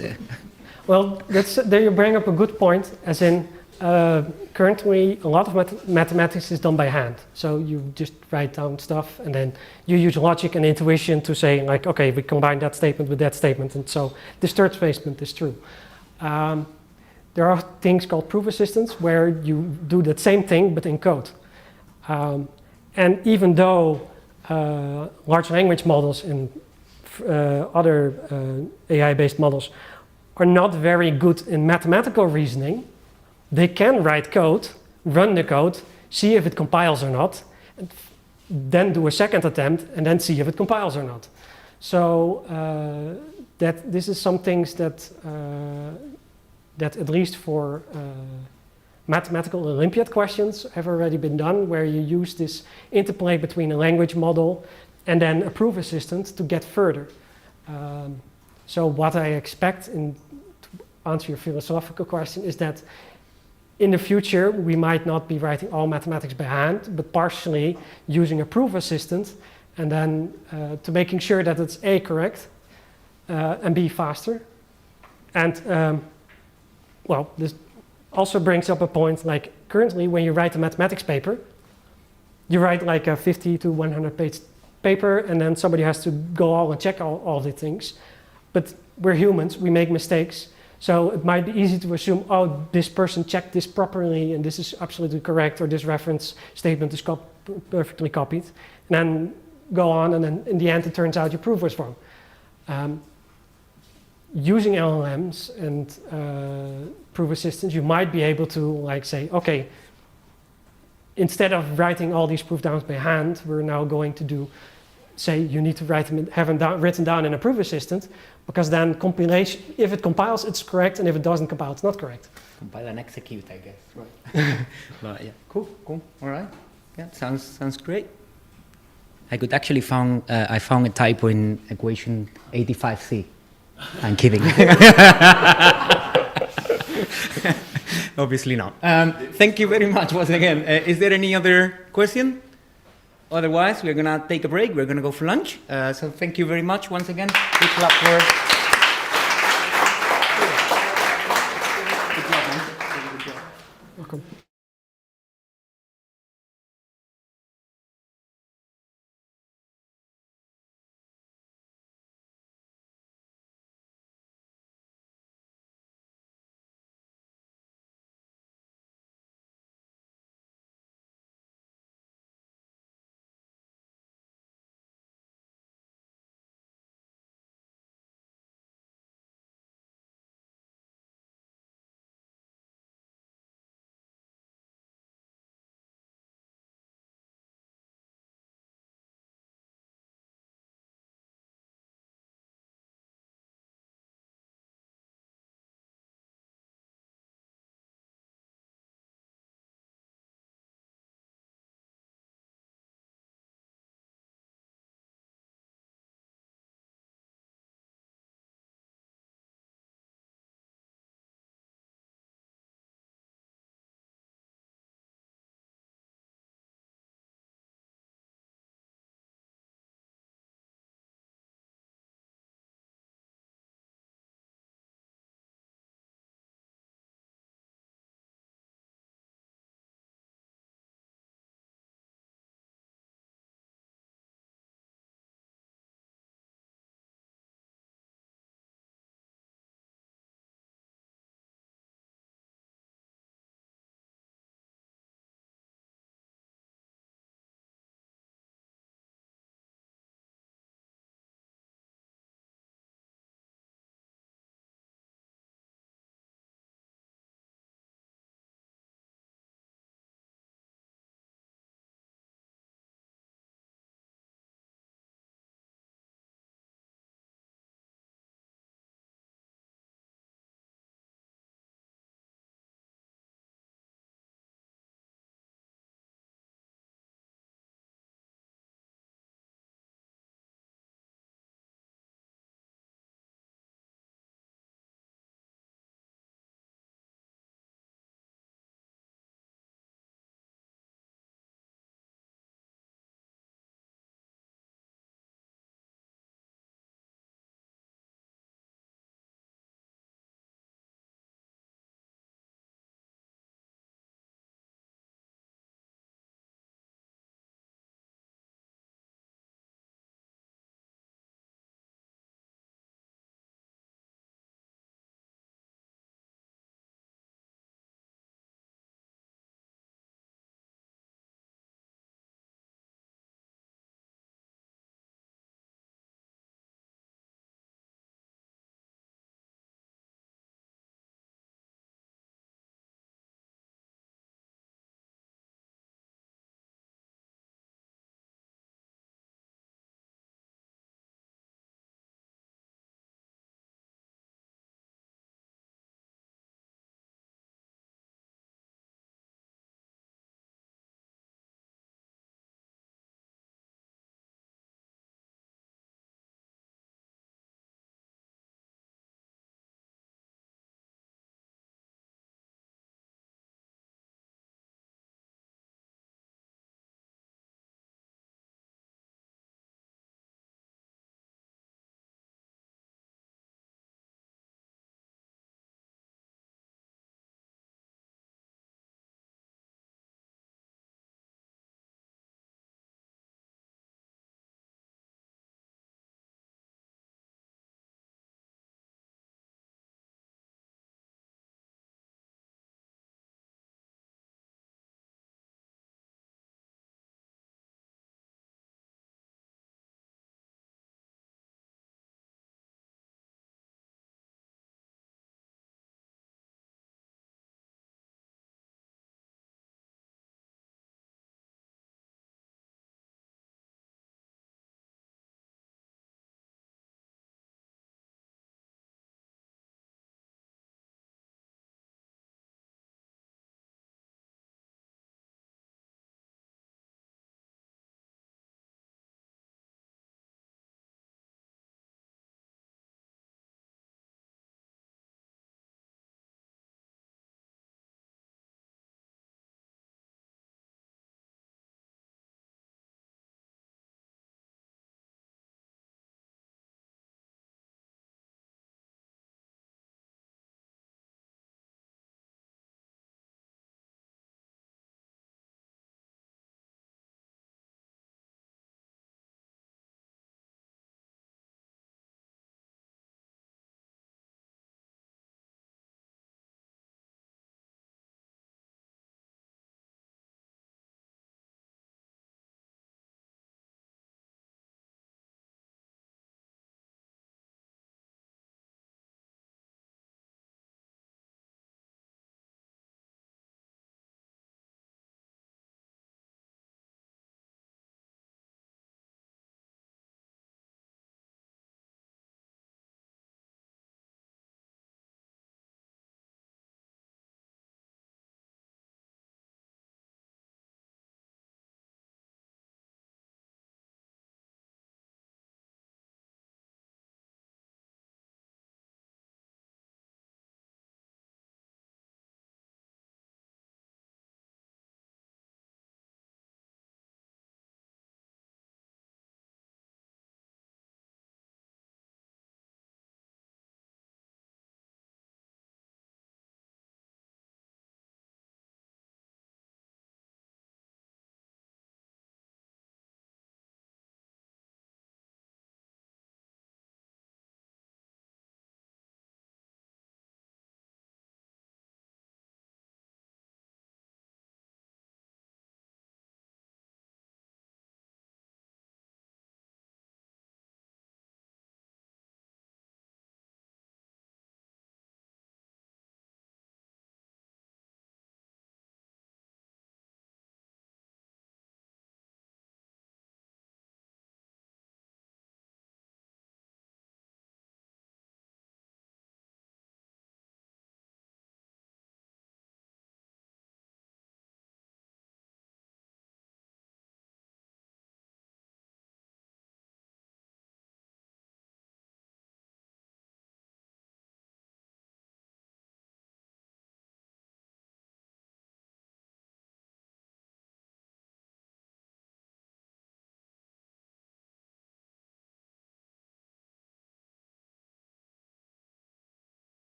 Well, there you bring up a good point, as in currently a lot of mathematics is done by hand. So you just write down stuff and then you use logic and intuition to say like, okay, we combine that statement with that statement, and so this third statement is true. There are things called proof assistants where you do that same thing but in code. And even though large language models and other AI-based models are not very good in mathematical reasoning, they can write code, run the code, see if it compiles or not, and then do a second attempt and then see if it compiles or not. So that this is some things that at least for mathematical Olympiad questions have already been done, where you use this interplay between a language model and then a proof assistant to get further. So what I expect, to answer your philosophical question, is that in the future we might not be writing all mathematics by hand, but partially using a proof assistant, and then to making sure that it's A, correct, and B, faster. And well, also brings up a point, like currently when you write a mathematics paper, you write like a 50 to 100 page paper, and then somebody has to go all and check all the things. But we're humans, we make mistakes. So it might be easy to assume, oh, this person checked this properly and this is absolutely correct, or this reference statement is perfectly copied. And then go on, and then in the end it turns out your proof was wrong. Using LLMs and proof assistants, you might be able to like say, okay, instead of writing all these proof downs by hand, we're now going to do, say you need to have them written down in a proof assistant, because then compilation, if it compiles, it's correct, and if it doesn't compile, it's not correct. Compile and execute, I guess. Right. But yeah, cool. All right. Yeah, sounds great. I could actually I found a typo in equation 85C. I'm kidding. Obviously not. Thank you very much once again. Is there any other question? Otherwise, we're going to take a break. We're going to go for lunch. So thank you very much once again. Big clap for... Good job, man. Welcome.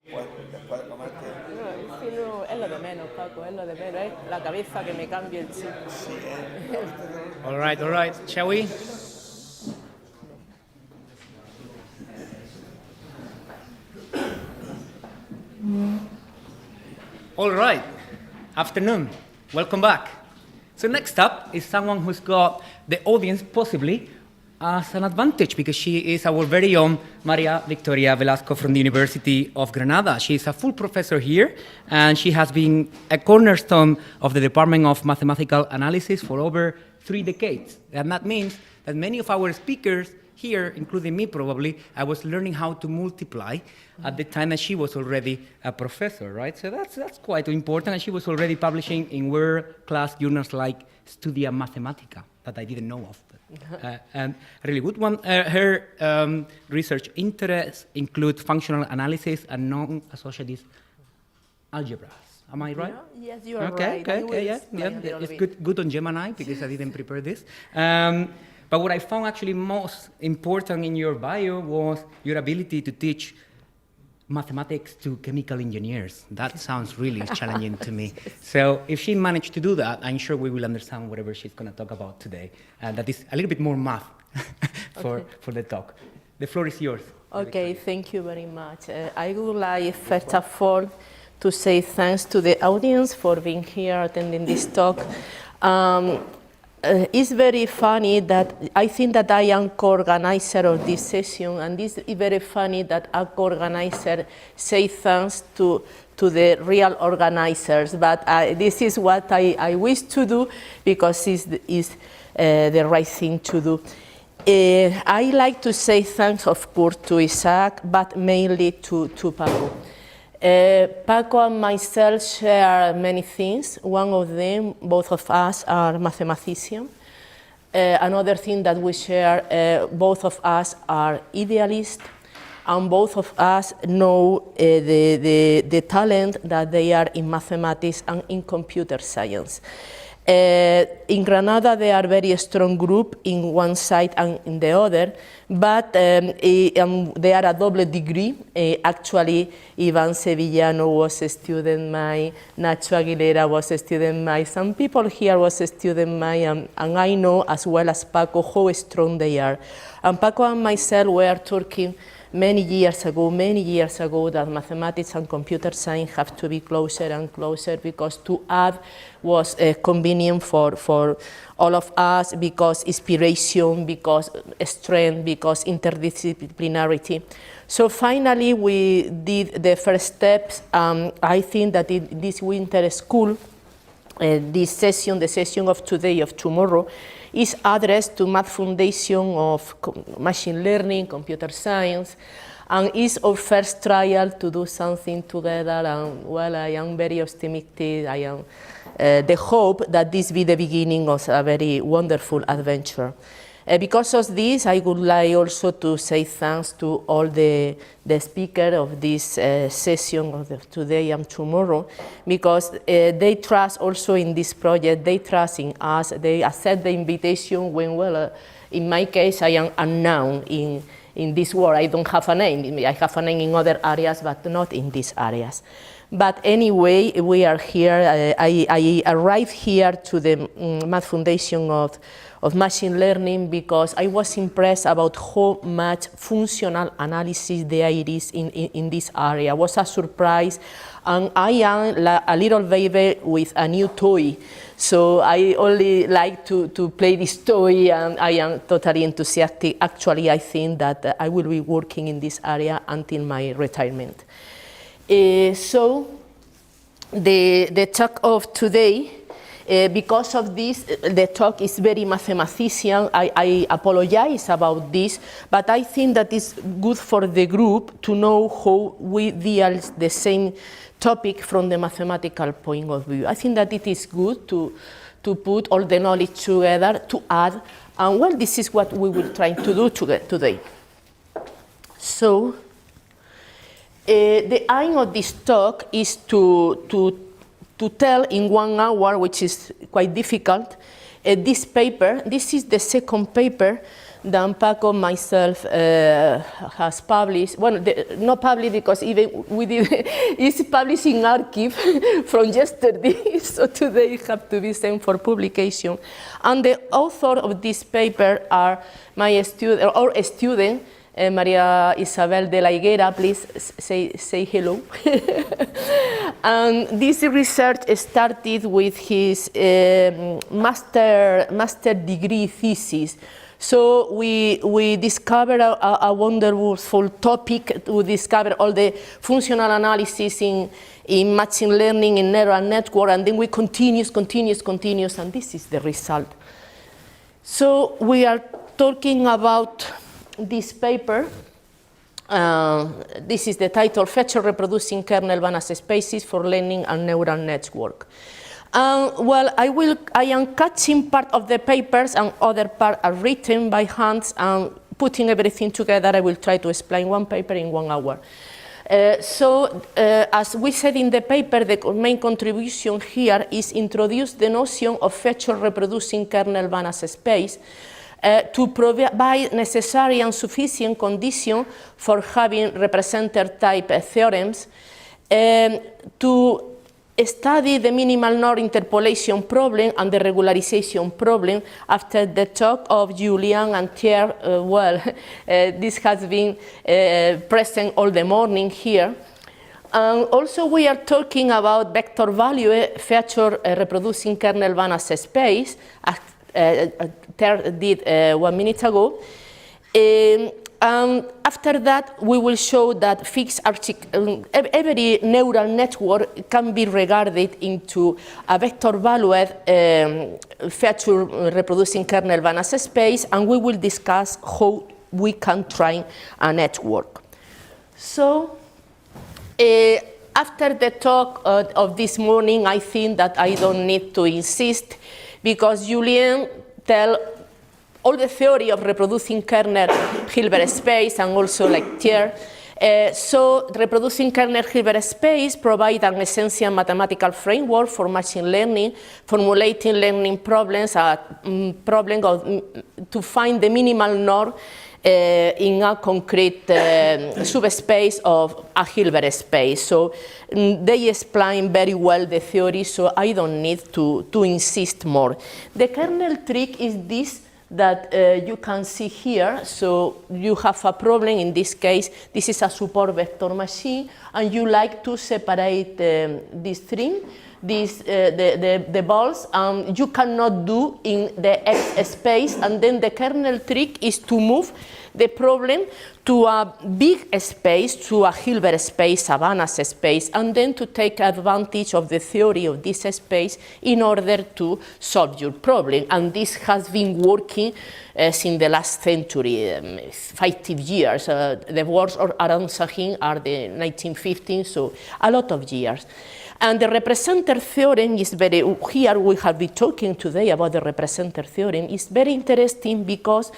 No, es lo de menos, Paco, es lo de menos. Es la cabeza que me cambia el chip. All right. Shall we? All right. Afternoon. Welcome back. So next up is someone who's got the audience possibly as an advantage because she is our very own María Victoria Velasco from the University of Granada. She is a full professor here and she has been a cornerstone of the Department of Mathematical Analysis for over 3 decades. And that means that many of our speakers here, including me probably, I was learning how to multiply at the time that she was already a professor, right? So that's quite important. And she was already publishing in world-class journals like Studia Mathematica that I didn't know of. And a really good one. Her research interests include functional analysis and non-associative algebras. Am I right? Yeah, yes, you are right. Okay, yeah. It's good on Gemini because I didn't prepare this. But what I found actually most important in your bio was your ability to teach mathematics to chemical engineers. That sounds really challenging to me. So if she managed to do that, I'm sure we will understand whatever she's going to talk about today. That is a little bit more math for the talk. The floor is yours. Okay, thank you very much. I would like, first of all, to say thanks to the audience for being here attending this talk. It's very funny that I think that I am co-organizer of this session, and it's very funny that a co-organizer say thanks to the real organizers, but this is what I wish to do because it's the right thing to do. I like to say thanks, of course, to Isaac, but mainly to Paco. Paco and myself share many things. One of them, both of us are mathematicians. Another thing that we share, both of us are idealists, and both of us know the talent that they are in mathematics and in computer science. In Granada, they are a very strong group in one side and in the other, but they are a double degree. Actually, Ivan Sevillano was a student mine, Nacho Aguilera was a student mine, some people here was a student mine, and I know as well as Paco how strong they are. And Paco and myself were talking many years ago that mathematics and computer science have to be closer and closer because to add was convenient for all of us because inspiration, because strength, because interdisciplinarity. So finally we did the first steps. I think that in this winter school, this session, the session of today, of tomorrow, is addressed to Math Foundation of Machine Learning, Computer Science, and is our first trial to do something together. And well, I am very optimistic. I am the hope that this be the beginning of a very wonderful adventure. Because of this, I would like also to say thanks to all the speakers of this session of today and tomorrow, because they trust also in this project, they trust in us, they accept the invitation when, well, in my case, I am unknown in this world. I don't have a name. I have a name in other areas, but not in these areas. But anyway, we are here. I arrived here to the Math Foundation of Machine Learning because I was impressed about how much functional analysis there is in this area. It was a surprise, and I am a little baby with a new toy. So I only like to play this toy, and I am totally enthusiastic. Actually, I think that I will be working in this area until my retirement. So the talk of today, because of this, the talk is very mathematician. I apologize about this, but I think that it's good for the group to know how we deal the same topic from the mathematical point of view. I think that it is good to put all the knowledge together, to add, and well, this is what we will try to do today. So, the aim of this talk is to tell in 1 hour, which is quite difficult, this paper. This is the second paper than Paco myself has published. Well, not published because even we did, it's published in archive from yesterday, so today it have to be sent for publication. And the author of this paper are my student, or a student, María Isabel de la Higuera, please say hello. And this research started with his master degree thesis. So we discovered a wonderful topic. We discovered all the functional analysis in machine learning, in neural network, and then we continues, and this is the result. So we are talking about this paper. This is the title, Feature Reproducing Kernel Banach Spaces for Learning and Neural Network. Well, I am catching part of the papers and other part are written by hands, and putting everything together, I will try to explain one paper in 1 hour. As we said in the paper, the main contribution here is introduce the notion of feature reproducing kernel Banach space to provide necessary and sufficient condition for having representer type theorems, to study the minimal norm interpolation problem and the regularization problem. After the talk of Julien and Tjeerd, well, this has been present all the morning here. Also, we are talking about vector value feature reproducing kernel Banach space, as Tjeerd did 1 minute ago. After that, we will show that every neural network can be regarded into a vector-valued feature reproducing kernel Banach space, and we will discuss how we can train a network. So, after the talk of this morning, I think that I don't need to insist, because Julien tell all the theory of reproducing kernel Hilbert space, and also like Tjeerd. So reproducing kernel Hilbert space provide an essential mathematical framework for machine learning, formulating learning problems, to find the minimal norm in a concrete subspace of a Hilbert space. So they explain very well the theory, so I don't need to insist more. The kernel trick is this, that you can see here. So you have a problem. In this case, this is a support vector machine, and you like to separate this string, the balls, you cannot do in the X space, and then the kernel trick is to move the problem to a big space, to a Hilbert space, a Banach space, and then to take advantage of the theory of this space in order to solve your problem. And this has been working since the last century, 50 years. The works around Sahin are the 1915s, so a lot of years. And the representer theorem is very, here we have been talking today about the representer theorem, is very interesting because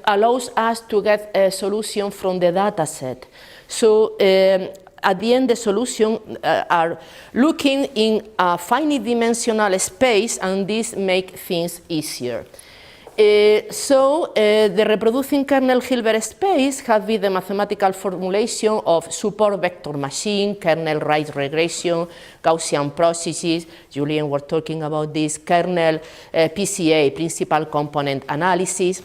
allows us to get a solution from the data set. So at the end, the solution are looking in a finite dimensional space, and this makes things easier. The reproducing kernel Hilbert space has been the mathematical formulation of support vector machine, kernel right regression, Gaussian processes. Julien was talking about this, kernel PCA, principal component analysis.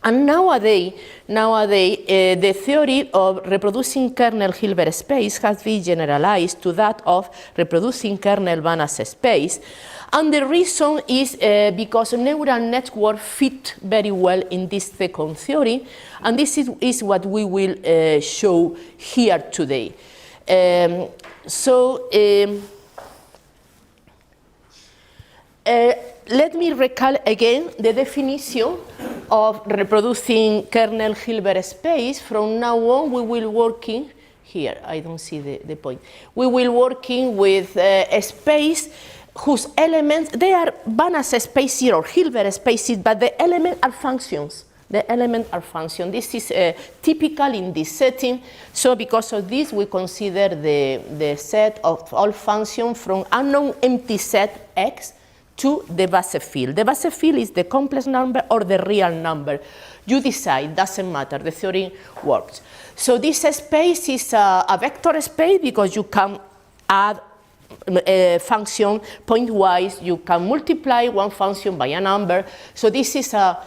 And nowadays, the theory of reproducing kernel Hilbert space has been generalized to that of reproducing kernel Banach space. And the reason is because neural network fit very well in this second theory, and this is what we will show here today. Let me recall again the definition of reproducing kernel Hilbert space. From now on, we will working here. I don't see the point. We will working with a space whose elements, they are Banach spaces or Hilbert spaces, but the elements are functions. The elements are functions. This is typical in this setting. So because of this, we consider the set of all functions from unknown empty set X to the base field. The base field is the complex number or the real number. You decide, doesn't matter, the theory works. So this space is a vector space because you can add a function pointwise, you can multiply one function by a number. So this is a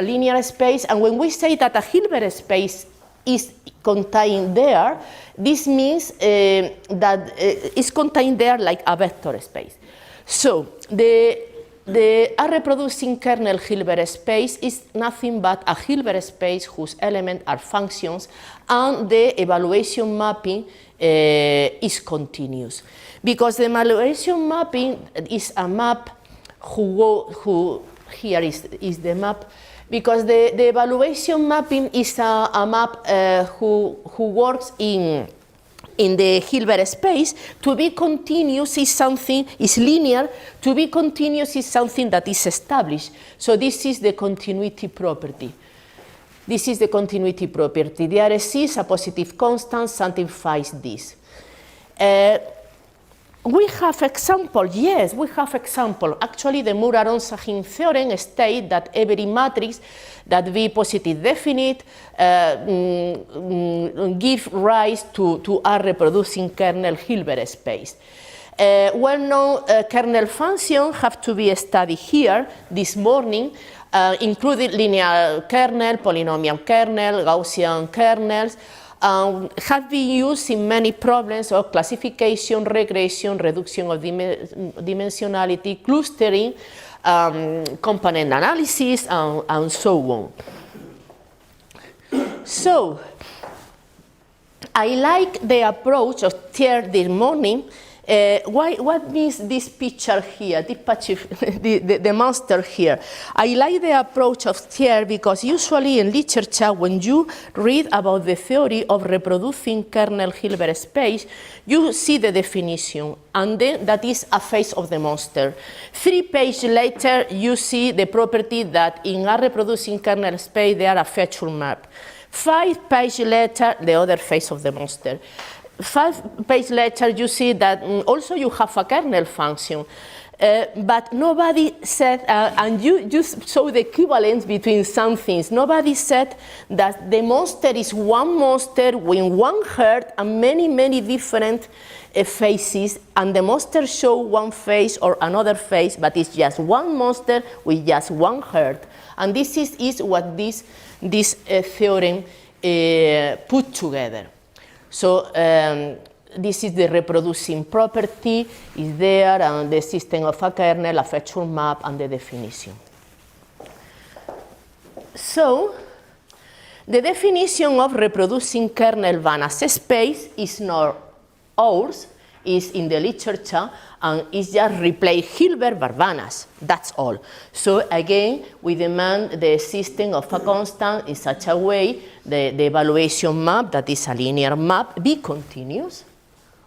linear space, and when we say that a Hilbert space is contained there, this means that it's contained there like a vector space. So the reproducing kernel Hilbert space is nothing but a Hilbert space whose elements are functions, and the evaluation mapping is continuous. Because the evaluation mapping is a map here is the map, because the evaluation mapping is a map who works in the Hilbert space. To be continuous is something, is linear. To be continuous is something that is established. So this is the continuity property. This is the continuity property. The RSC is a positive constant, satisfies this. We have example, yes, we have example. Actually, the Muraron-Sahin theorem states that every matrix that be positive definite give rise to a reproducing kernel Hilbert space. Well-known kernel functions have to be studied here this morning, including linear kernel, polynomial kernel, Gaussian kernels, have been used in many problems of classification, regression, reduction of dimensionality, clustering, component analysis, and so on. So, I like the approach of Tjeerd this morning. What means this picture here, the monster here? I like the approach of Tjeerd because usually in literature, when you read about the theory of reproducing kernel Hilbert space, you see the definition, and then that is a face of the monster. 3 pages later, you see the property that in a reproducing kernel space, they are a feature map. 5 pages later, the other face of the monster. 5 pages later, you see that also you have a kernel function. But nobody said, and you just saw the equivalence between some things. Nobody said that the monster is one monster with one heart and many, many different faces, and the monster show one face or another face, but it's just one monster with just one heart. And this is what this theorem put together. So this is the reproducing property, is there, and the system of a kernel, a feature map, and the definition. So the definition of reproducing kernel Banach space is not ours, is in the literature, and it's just replace Hilbert by Banach. That's all. So again, we demand the system of a constant in such a way the evaluation map, that is a linear map, be continuous.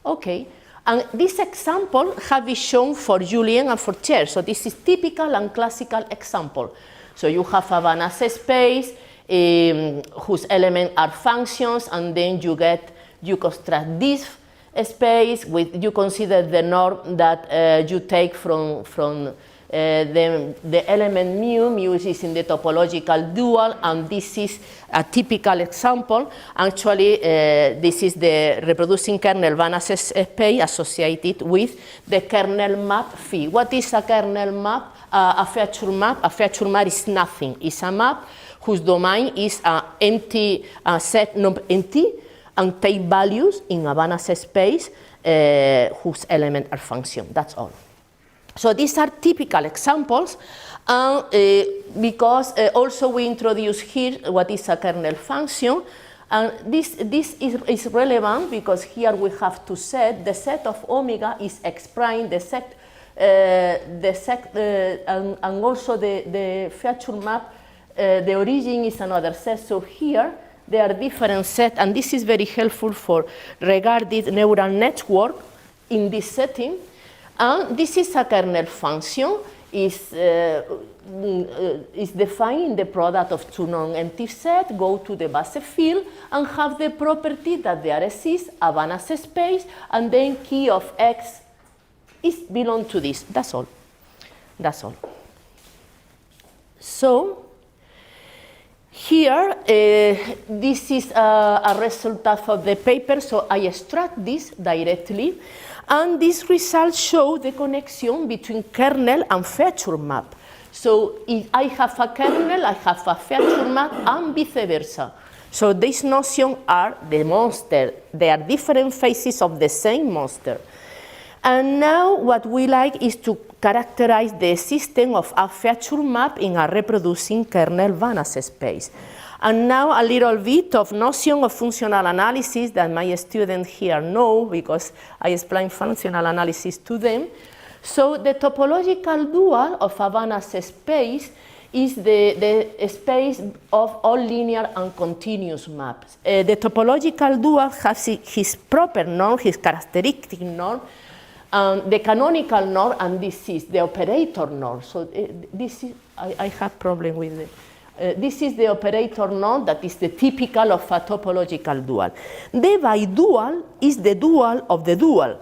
Okay, and this example have been shown for Julien and for Tjeerd. So this is typical and classical example. So you have a Banach space whose elements are functions, and then you construct this space with, you consider the norm that you take from the element mu is in the topological dual, and this is a typical example. Actually, this is the reproducing kernel Banach space associated with the kernel map phi. What is a kernel map? A feature map. A feature map is nothing. It's a map whose domain is an empty set empty, and take values in a Banach space whose elements are functions. That's all. So these are typical examples, because also we introduce here what is a kernel function, and this is relevant because here we have to set the set of omega is X prime, and also the feature map, the origin is another set. So here there are different sets, and this is very helpful for regarded neural network in this setting. And this is a kernel function, is defined in the product of 2 non-empty sets, go to the base field, and have the property that there exists a Banach space, and then key of X is belong to this. That's all. That's all. So here, this is a result of the paper, so I extract this directly, and these results show the connection between kernel and feature map. So if I have a kernel, I have a feature map, and vice versa. So these notions are the monster. They are different faces of the same monster. And now what we like is to characterize the system of a feature map in a reproducing kernel Banach space. And now a little bit of notion of functional analysis that my students here know, because I explain functional analysis to them. So the topological dual of a Banach space is the space of all linear and continuous maps. The topological dual has his proper norm, his characteristic norm, the canonical norm, and this is the operator norm. So this is, I have problem with it. This is the operator norm that is the typical of a topological dual. The bidual is the dual of the dual.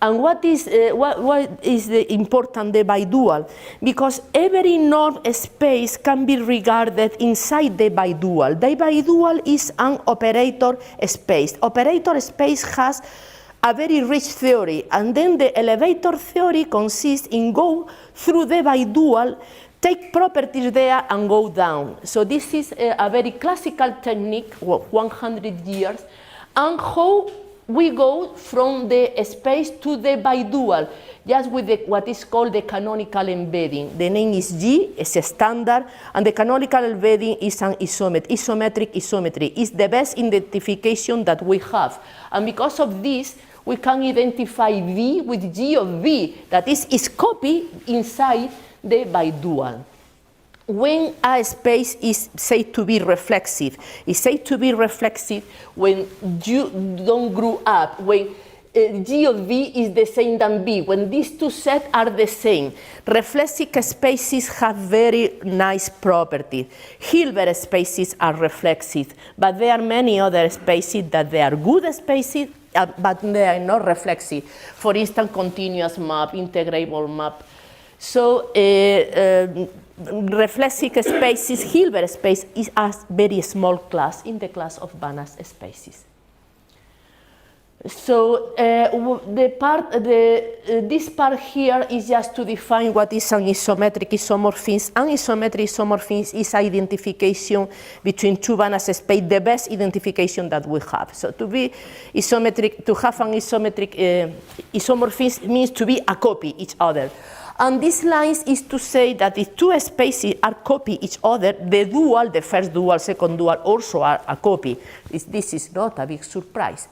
And what is the important the bidual? Because every norm space can be regarded inside the bidual. The bidual is an operator space. Operator space has a very rich theory, and then the elevator theory consists in go through the bidual, take properties there and go down. So this is a very classical technique, 100 years, and how we go from the space to the bidual, just with what is called the canonical embedding. The name is G, it's a standard, and the canonical embedding is an isometric isometry. It's the best identification that we have. And because of this, we can identify V with G of V, that is its copy inside the bidual. When a space is said to be reflexive, it's said to be reflexive when you don't grow up, when G of V is the same than V, when these two sets are the same. Reflexive spaces have very nice properties. Hilbert spaces are reflexive, but there are many other spaces that they are good spaces, but they are not reflexive. For instance, continuous map, integrable map. So reflexive spaces, Hilbert space is a very small class in the class of Banach spaces. So this part here is just to define what is an isometric isomorphism. An isometric isomorphism is identification between two Banach spaces, the best identification that we have. So to be isometric, to have an isometric isomorphism means to be a copy each other. And this line is to say that if two spaces are copy each other, the dual, the first dual, second dual also are a copy. This is not a big surprise.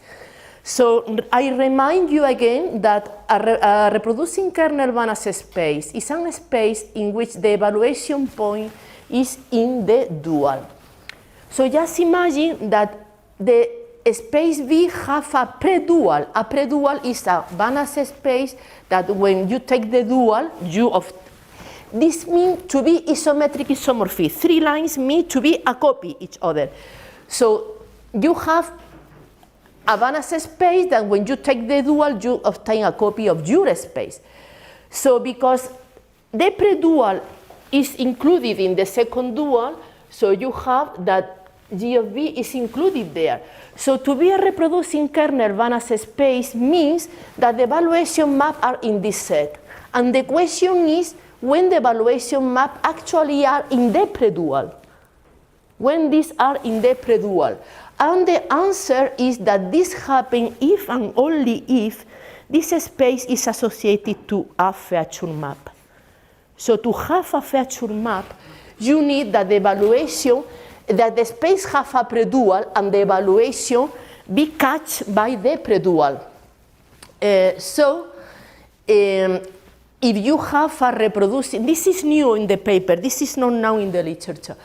So I remind you again that a reproducing kernel Banach space is a space in which the evaluation point is in the dual. So just imagine that the space V have a predual. A predual is a Banach space that when you take the dual, U of this means to be isometric isomorphism. Three lines mean to be a copy each other. So you have a Banach space that when you take the dual, you obtain a copy of your space. So because the predual is included in the second dual, so you have that G of V is included there. So to be a reproducing kernel Banach space means that the evaluation maps are in this set. And the question is when the evaluation maps actually are in the predual. When these are in the predual. And the answer is that this happens if and only if this space is associated to a feature map. So to have a feature map, you need that the evaluation, that the space have a predual and the evaluation be catched by the predual. If you have a reproducing, this is new in the paper, this is not now in the literature.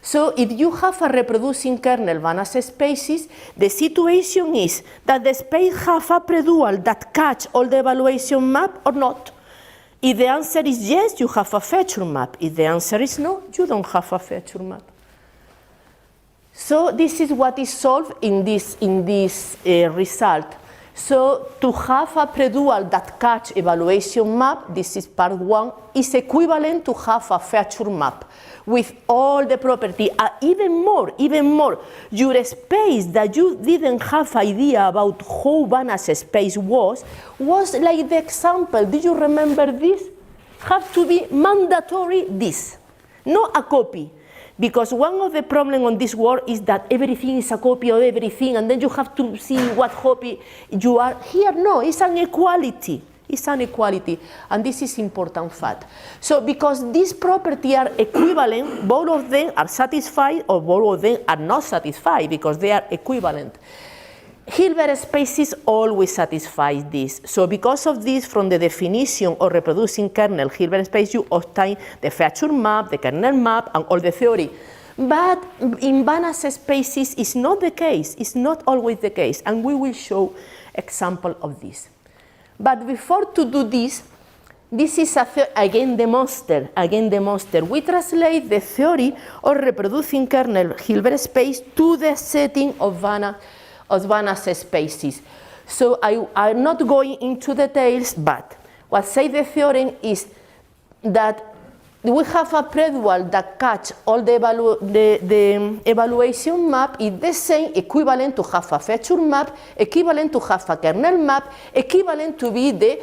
So if you have a reproducing kernel Banach spaces, the situation is that the space have a predual that catch all the evaluation map or not. If the answer is yes, you have a feature map. If the answer is no, you don't have a feature map. So this is what is solved in this result. So to have a predual that catch evaluation map, this is part 1, is equivalent to have a feature map with all the property, even more, your space that you didn't have idea about how Banach's space was like the example. Do you remember this? Have to be mandatory this, not a copy. Because one of the problems on this world is that everything is a copy of everything, and then you have to see what copy you are. Here, no, it's an equality. It's an equality, and this is important fact. So because these properties are equivalent, both of them are satisfied or both of them are not satisfied because they are equivalent. Hilbert spaces always satisfy this. So because of this, from the definition of reproducing kernel Hilbert space, you obtain the feature map, the kernel map, and all the theory. But in Banach spaces, it's not the case. It's not always the case, and we will show example of this. But before to do this, this is again the monster. We translate the theory of reproducing kernel Hilbert space to the setting of Banach spaces. So I'm not going into details, but what say the theorem is that we have a predual that catch all the evaluation map is the same, equivalent to have a feature map, equivalent to have a kernel map, equivalent to be the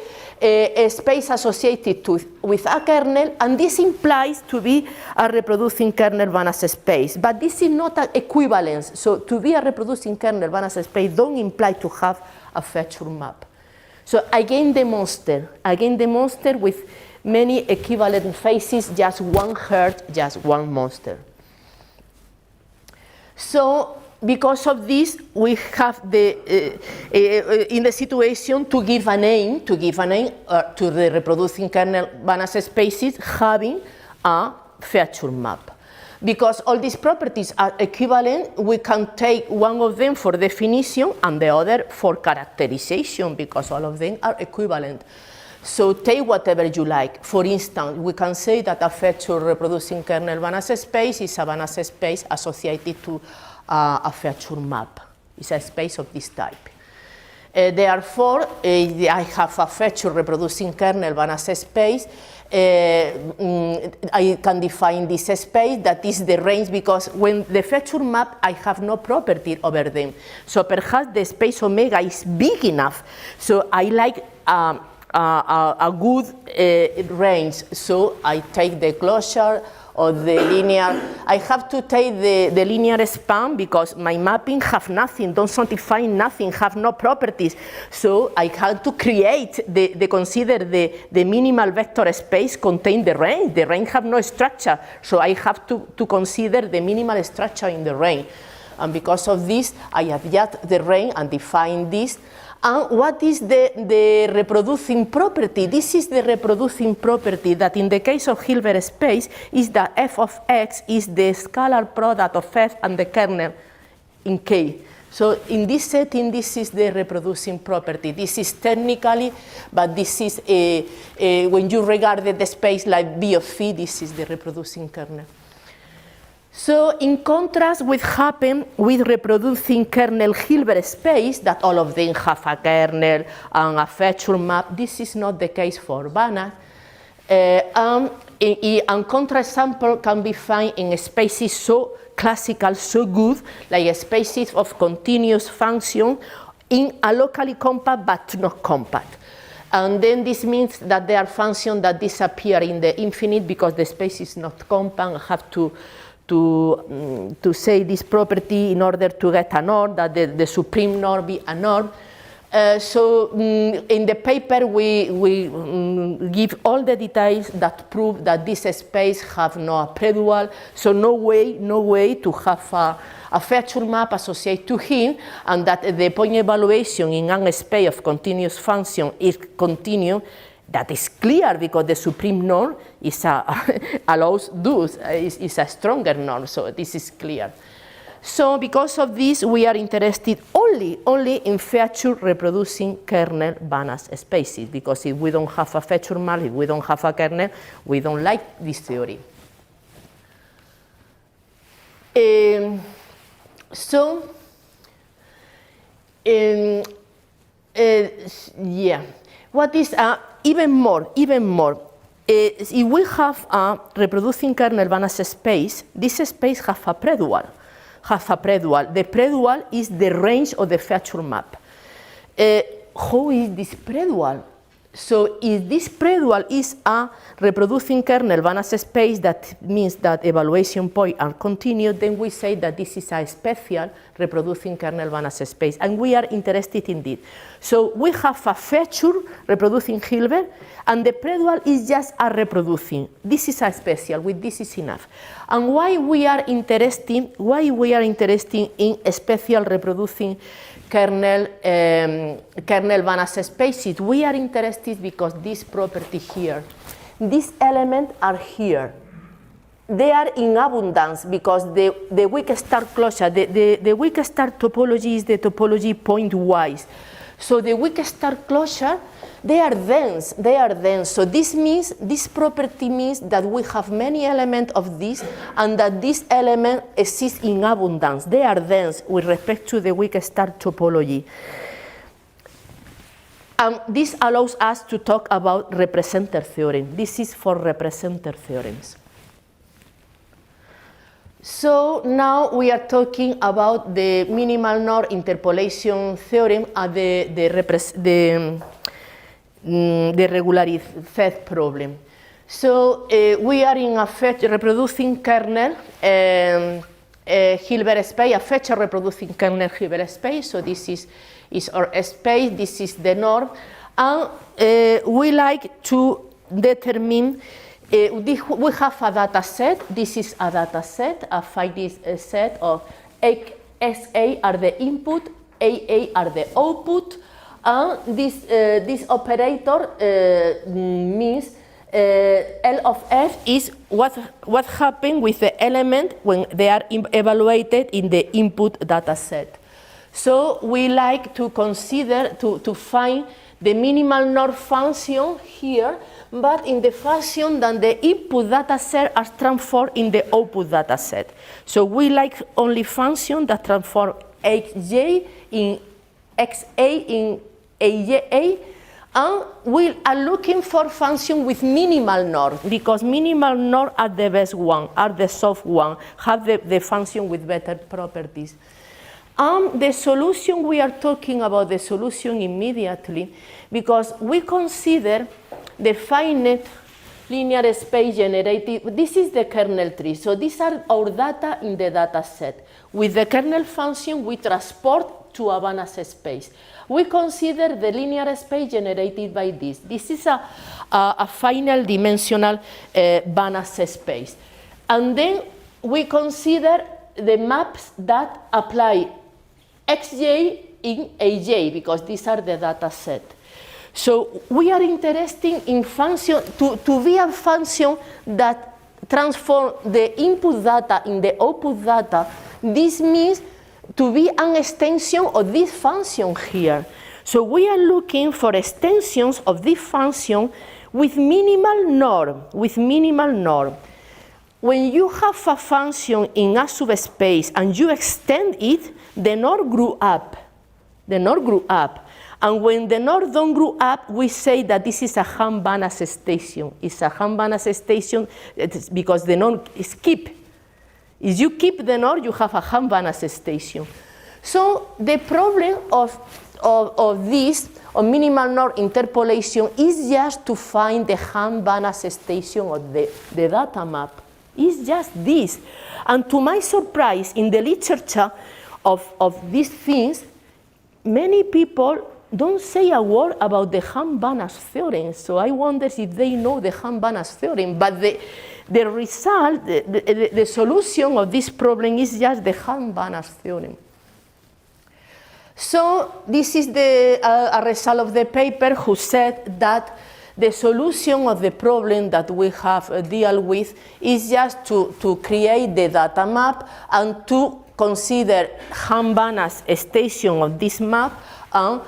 space associated with a kernel, and this implies to be a reproducing kernel Banach space. But this is not an equivalence. So to be a reproducing kernel Banach space don't imply to have a feature map. So again the monster with many equivalent faces, just one herd, just one monster. So because of this, we have in the situation to give a name to the reproducing kernel Banach spaces having a feature map. Because all these properties are equivalent, we can take one of them for definition and the other for characterization, because all of them are equivalent. So take whatever you like. For instance, we can say that a feature reproducing kernel Banach space is a Banach space associated to a feature map. It's a space of this type. Therefore, I have a feature reproducing kernel Banach space. I can define this space that is the range, because when the feature map, I have no property over them. So perhaps the space omega is big enough. So I like a good range. So I take the closure or the linear. I have to take the linear span because my mapping have nothing, don't satisfy nothing, have no properties. So I have to create consider the minimal vector space contain the range. The range have no structure. So I have to consider the minimal structure in the range. And because of this, I adjust the range and define this. And what is the reproducing property? This is the reproducing property that in the case of Hilbert space is that f of x is the scalar product of f and the kernel in K. So in this setting, this is the reproducing property. This is technically, but this is when you regard the space like B of phi, this is the reproducing kernel. So in contrast with happen with reproducing kernel Hilbert space, that all of them have a kernel and a feature map, this is not the case for Banach. And contraexample can be found in spaces so classical, so good, like spaces of continuous function in a locally compact but not compact. And then this means that there are functions that disappear in the infinite because the space is not compact. I have to say this property in order to get a norm, that the supreme norm be a norm. So in the paper we give all the details that prove that this space have no predual, so no way to have a feature map associated to him, and that the point evaluation in a space of continuous function is continuous. That is clear because the supreme norm is allows those is a stronger norm, so this is clear. So because of this, we are interested only in feature reproducing kernel Banach spaces, because if we don't have a feature map, if we don't have a kernel, we don't like this theory. Yeah. What is even more? If we have a reproducing kernel Banach space, this space has a predual. The predual is the range of the feature map. How is this predual? So if this predual is a reproducing kernel Banach space, that means that evaluation points are continued, then we say that this is a special reproducing kernel Banach space, and we are interested in this. So we have a feature reproducing Hilbert, and the predual is just a reproducing. This is a special, with this is enough. And why we are interested in a special reproducing kernel Banach spaces? We are interested because this property here, these elements are here. They are in abundance because the weak start closure, the weak start topology is the topology point-wise. So the weak start closure, they are dense. So this property means that we have many elements of this, and that this element exists in abundance. They are dense with respect to the weak start topology. This allows us to talk about representer theorem. This is for representer theorems. So now we are talking about the minimal norm interpolation theorem and the regularized problem. So we are in a reproducing kernel Hilbert space, a feature reproducing kernel Hilbert space. So this is our space, this is the norm, and we like to determine. We have a data set. This is a data set, a finite set of XA are the input, AA are the output, and this operator means L of F is what happened with the element when they are evaluated in the input data set. So we like to consider, to find the minimal norm function here, but in the fashion that the input data set are transformed in the output data set. So we like only function that transform Xj in XA in AJ, and we are looking for function with minimal norm, because minimal norm are the best one, are the soft one, have the function with better properties. The solution, we are talking about the solution immediately, because we consider the finite linear space generated. This is the kernel tree. So these are our data in the data set. With the kernel function, we transport to a Banach space. We consider the linear space generated by this. This is a final dimensional Banach space. And then we consider the maps that apply Xj in AJ, because these are the data set. So we are interested in function, to be a function that transforms the input data in the output data. This means to be an extension of this function here. So we are looking for extensions of this function with minimal norm, When you have a function in a subspace and you extend it, the norm grew up. And when the norm don't grow up, we say that this is a Banach station. It's a Banach station because the norm is keep. If you keep the norm, you have a Banach station. So the problem of this, of minimal norm interpolation, is just to find the Banach station of the data map. It's just this. And to my surprise, in the literature of these things, many people don't say a word about the Banach theorem. So I wonder if they know the Banach theorem. But the result, the solution of this problem is just the Banach theorem. So this is a result of the paper who said that the solution of the problem that we have deal with is just to create the data map and to consider Banach station of this map and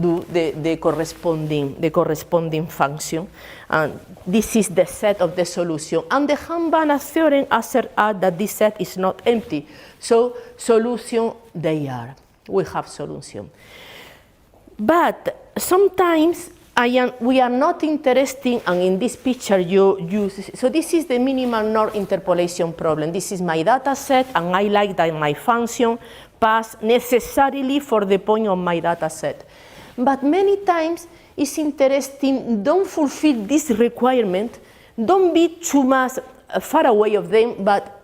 do the corresponding function. And this is the set of the solution. And the Banach theorem asserts that this set is not empty. So solution they are. We have solution. But sometimes we are not interested, and in this picture so this is the minimal norm interpolation problem. This is my data set, and I like that my function pass necessarily for the point of my data set. But many times it's interesting, don't fulfill this requirement, don't be too much far away of them, but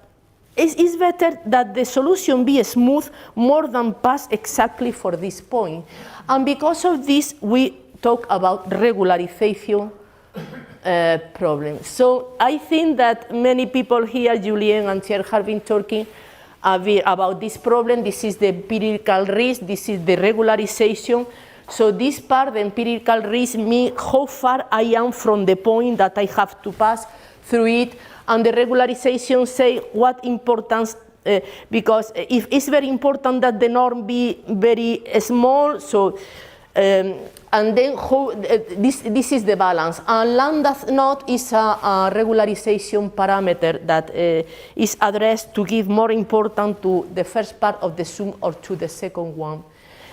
it's better that the solution be smooth more than pass exactly for this point. And because of this, we talk about regularization problem. So I think that many people here, Julien and Tjeerd, have been talking about this problem. This is the empirical risk, this is the regularization. So this part, the empirical risk, means how far I am from the point that I have to pass through it. And the regularization say what importance, because if it's very important that the norm be very small, so and then how, this is the balance. And lambda naught is a regularization parameter that is addressed to give more importance to the first part of the sum or to the second one.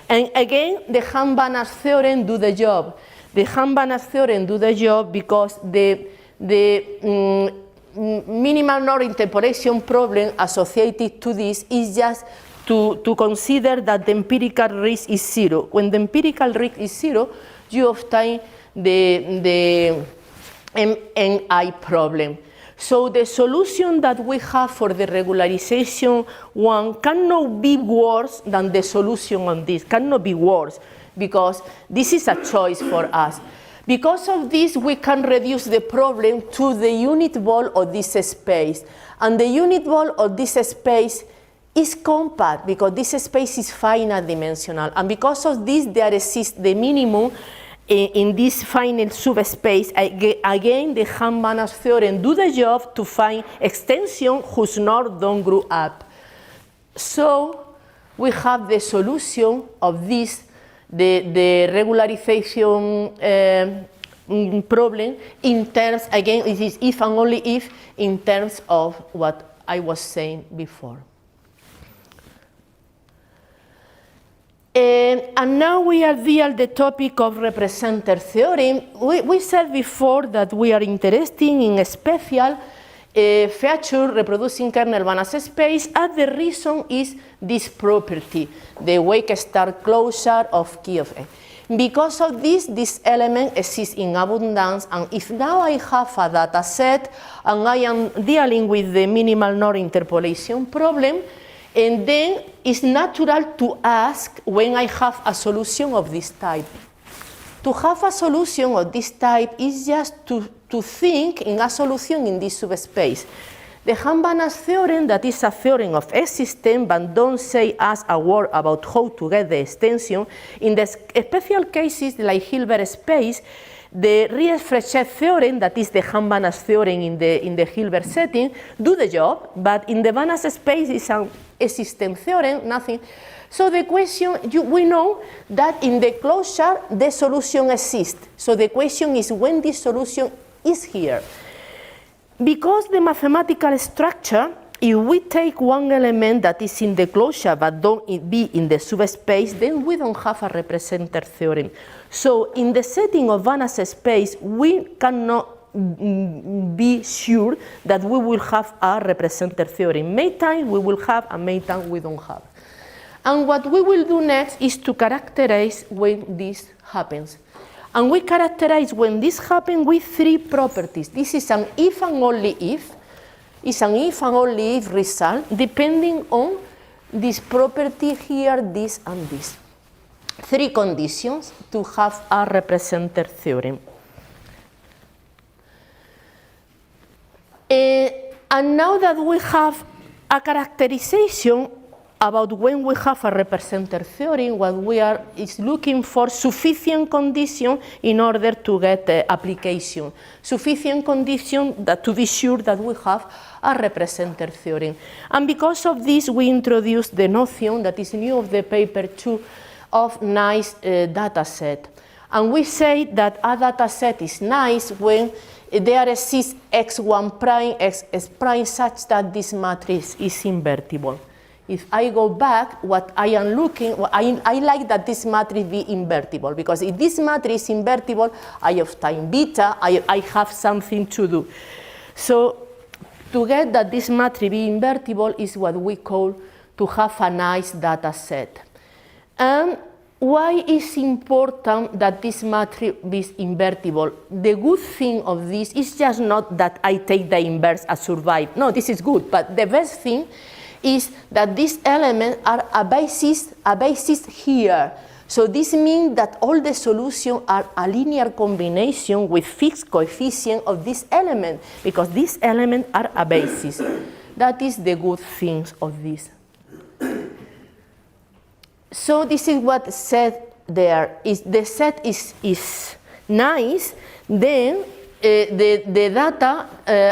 And again, the Banach theorem do the job. The Banach theorem do the job because the minimal norm interpolation problem associated to this is just to consider that the empirical risk is 0. When the empirical risk is 0, you obtain the MNI problem. So the solution that we have for the regularization one cannot be worse than the solution on this, cannot be worse, because this is a choice for us. Because of this, we can reduce the problem to the unit wall of this space. And the unit wall of this space is compact, because this space is finite dimensional. And because of this, there exists the minimum in this finite subspace. Again, the Banach theorem do the job to find extension whose norm don't grow up. So we have the solution of this, the regularization problem in terms, again, it is if and only if, in terms of what I was saying before. And now we are at the topic of representer theorem. We said before that we are interested in a special feature reproducing kernel Banach space, and the reason is this property, the wake start closure of key of A. Because of this element exists in abundance, and if now I have a data set and I am dealing with the minimal norm interpolation problem, and then it's natural to ask when I have a solution of this type. To have a solution of this type is just to think in a solution in this subspace. The Banach theorem, that is a theorem of a system, but don't say us a word about how to get the extension. In the special cases like Hilbert space, the Ries-Fréchet theorem, that is the Banach theorem in the Hilbert setting, do the job, but in the Banach space is a system theorem, nothing. So the question, we know that in the closure, the solution exists. So the question is when this solution is here. Because the mathematical structure, if we take one element that is in the closure but don't be in the subspace, then we don't have a representer theorem. So in the setting of Banach space, we cannot be sure that we will have a representer theorem. Many times we will have, and many times we don't have. And what we will do next is to characterize when this happens. And we characterize when this happens with 3 properties. This is an if and only if. It's an if and only if result, depending on this property here, this and this. 3 conditions to have a representer theorem. And now that we have a characterization about when we have a representer theorem, what we are is looking for sufficient condition in order to get application. Sufficient condition that to be sure that we have a representer theorem. And because of this, we introduce the notion that is new of the paper too, of nice data set. And we say that a data set is nice when there exists x1 prime, x prime such that this matrix is invertible. If I go back, what I am looking, I like that this matrix be invertible, because if this matrix is invertible, I of time beta, I have something to do. So to get that this matrix be invertible is what we call to have a nice data set. And why is important that this matrix is invertible? The good thing of this is just not that I take the inverse and survive. No, this is good, but the best thing is that these elements are a basis here. So this means that all the solutions are a linear combination with fixed coefficient of this element, because these elements are a basis. That is the good things of this. So this is what said there. Is the set is nice, then the data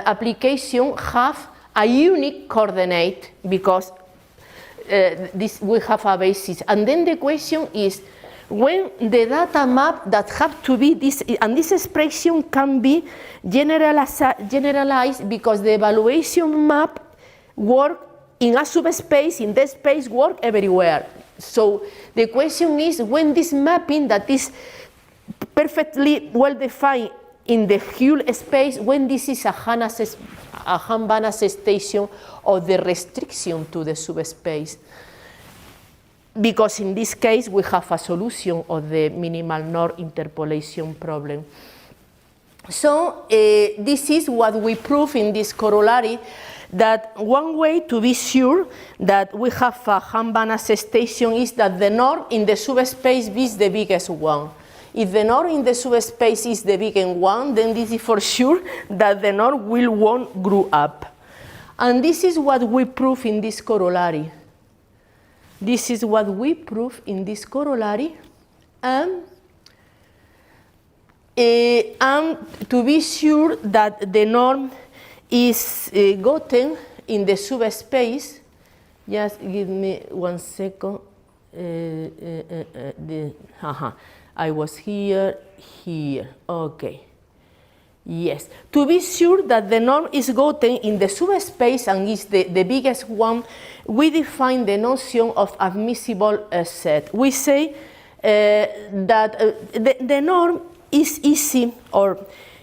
application have a unique coordinate, because this we have a basis. And then the question is, when the data map that have to be this, and this expression can be generalized because the evaluation map work in a subspace, in the space work everywhere. So the question is, when this mapping that is perfectly well defined in the whole space, when this is a Banach station of the restriction to the subspace. Because in this case, we have a solution of the minimal norm interpolation problem. So this is what we prove in this corollary, that one way to be sure that we have a Banach station is that the norm in the subspace is the biggest one. If the norm in the subspace is the biggest one, then this is for sure that the norm won't grow up. And this is what we prove in this corollary. This is what we prove in this corollary. And to be sure that the norm is gotten in the subspace, just give me 1 second. I was here, okay. Yes, to be sure that the norm is gotten in the subspace and is the biggest one, we define the notion of admissible set. We say that the norm is easy or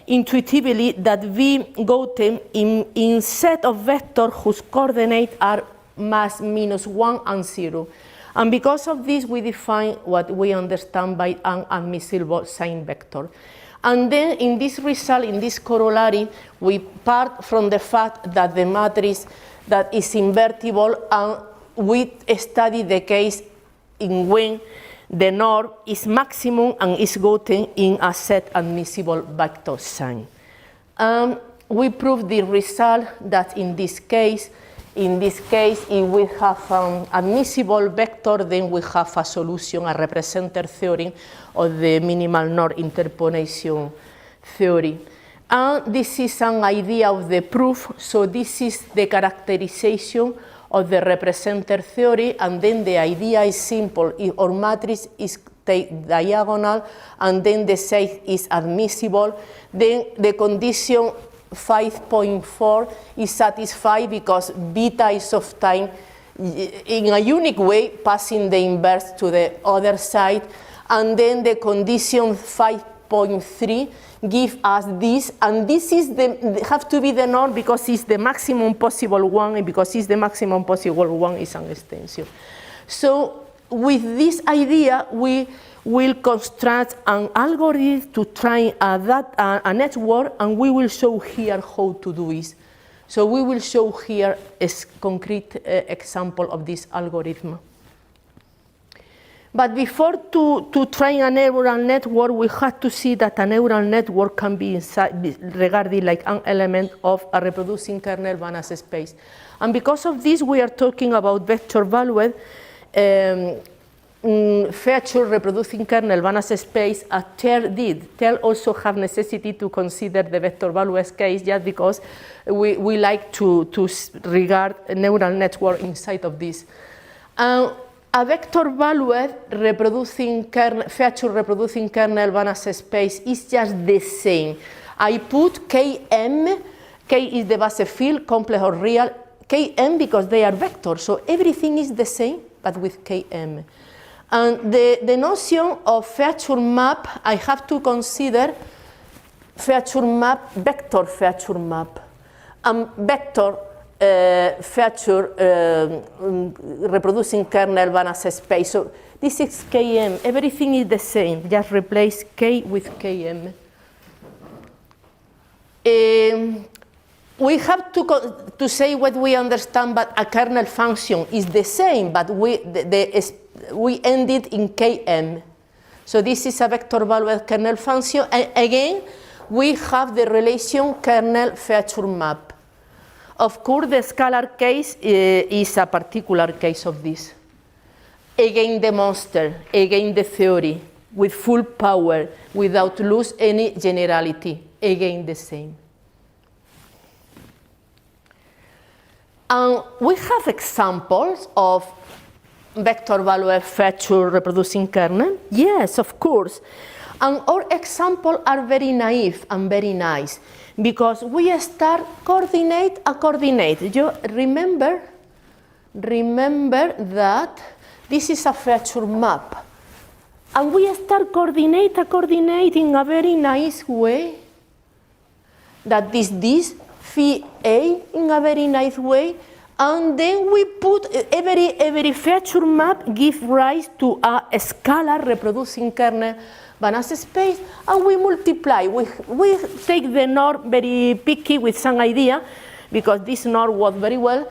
intuitively that we gotten in set of vectors whose coordinates are mass -1 and 0. And because of this, we define what we understand by an admissible sign vector. And then in this result, in this corollary, we part from the fact that the matrix that is invertible, and we study the case in when the norm is maximum and is gotten in a set admissible vector sign. We prove the result that in this case, if we have an admissible vector, then we have a solution, a representer theory of the minimal norm interpolation theory. And this is an idea of the proof. So this is the characterization of the representer theory, and then the idea is simple. If our matrix is diagonal and then the set is admissible, then the condition 5.4 is satisfied because beta is of time in a unique way, passing the inverse to the other side, and then the condition 5.3 give us this, and this is have to be the norm because it's the maximum possible one, and because it's the maximum possible one is an extension. So with this idea, we will construct an algorithm to try a network, and we will show here how to do it. So we will show here a concrete example of this algorithm. But before to try a neural network, we have to see that a neural network can be regarded like an element of a reproducing kernel Banach space. And because of this, we are talking about vector-valued feature reproducing kernel Banach space as Tjeerd did. Tjeerd also have necessity to consider the vector-valued case just because we like to regard a neural network inside of this. A vector-valued feature reproducing kernel Banach space is just the same. I put Km, K is the base field, complex or real, Km because they are vectors. So everything is the same, but with Km. And the notion of feature map, I have to consider feature map, vector feature map, and vector feature reproducing kernel Banach space. So this is Km, everything is the same, just replace K with Km. We have to say what we understand, but a kernel function is the same, but we end it in Km. So this is a vector valued kernel function. And again, we have the relation kernel feature map. Of course, the scalar case is a particular case of this. Again, the monster, again, the theory, with full power, without lose any generality, again, the same. And we have examples of vector valued feature reproducing kernel. Yes, of course. And our examples are very naive and very nice because we start coordinate. You remember that this is a feature map. And we start coordinate in a very nice way. That is this phi A in a very nice way, and then we put every feature map give rise to a scalar reproducing kernel Banach space, and we multiply. We take the norm very picky with some idea, because this norm works very well,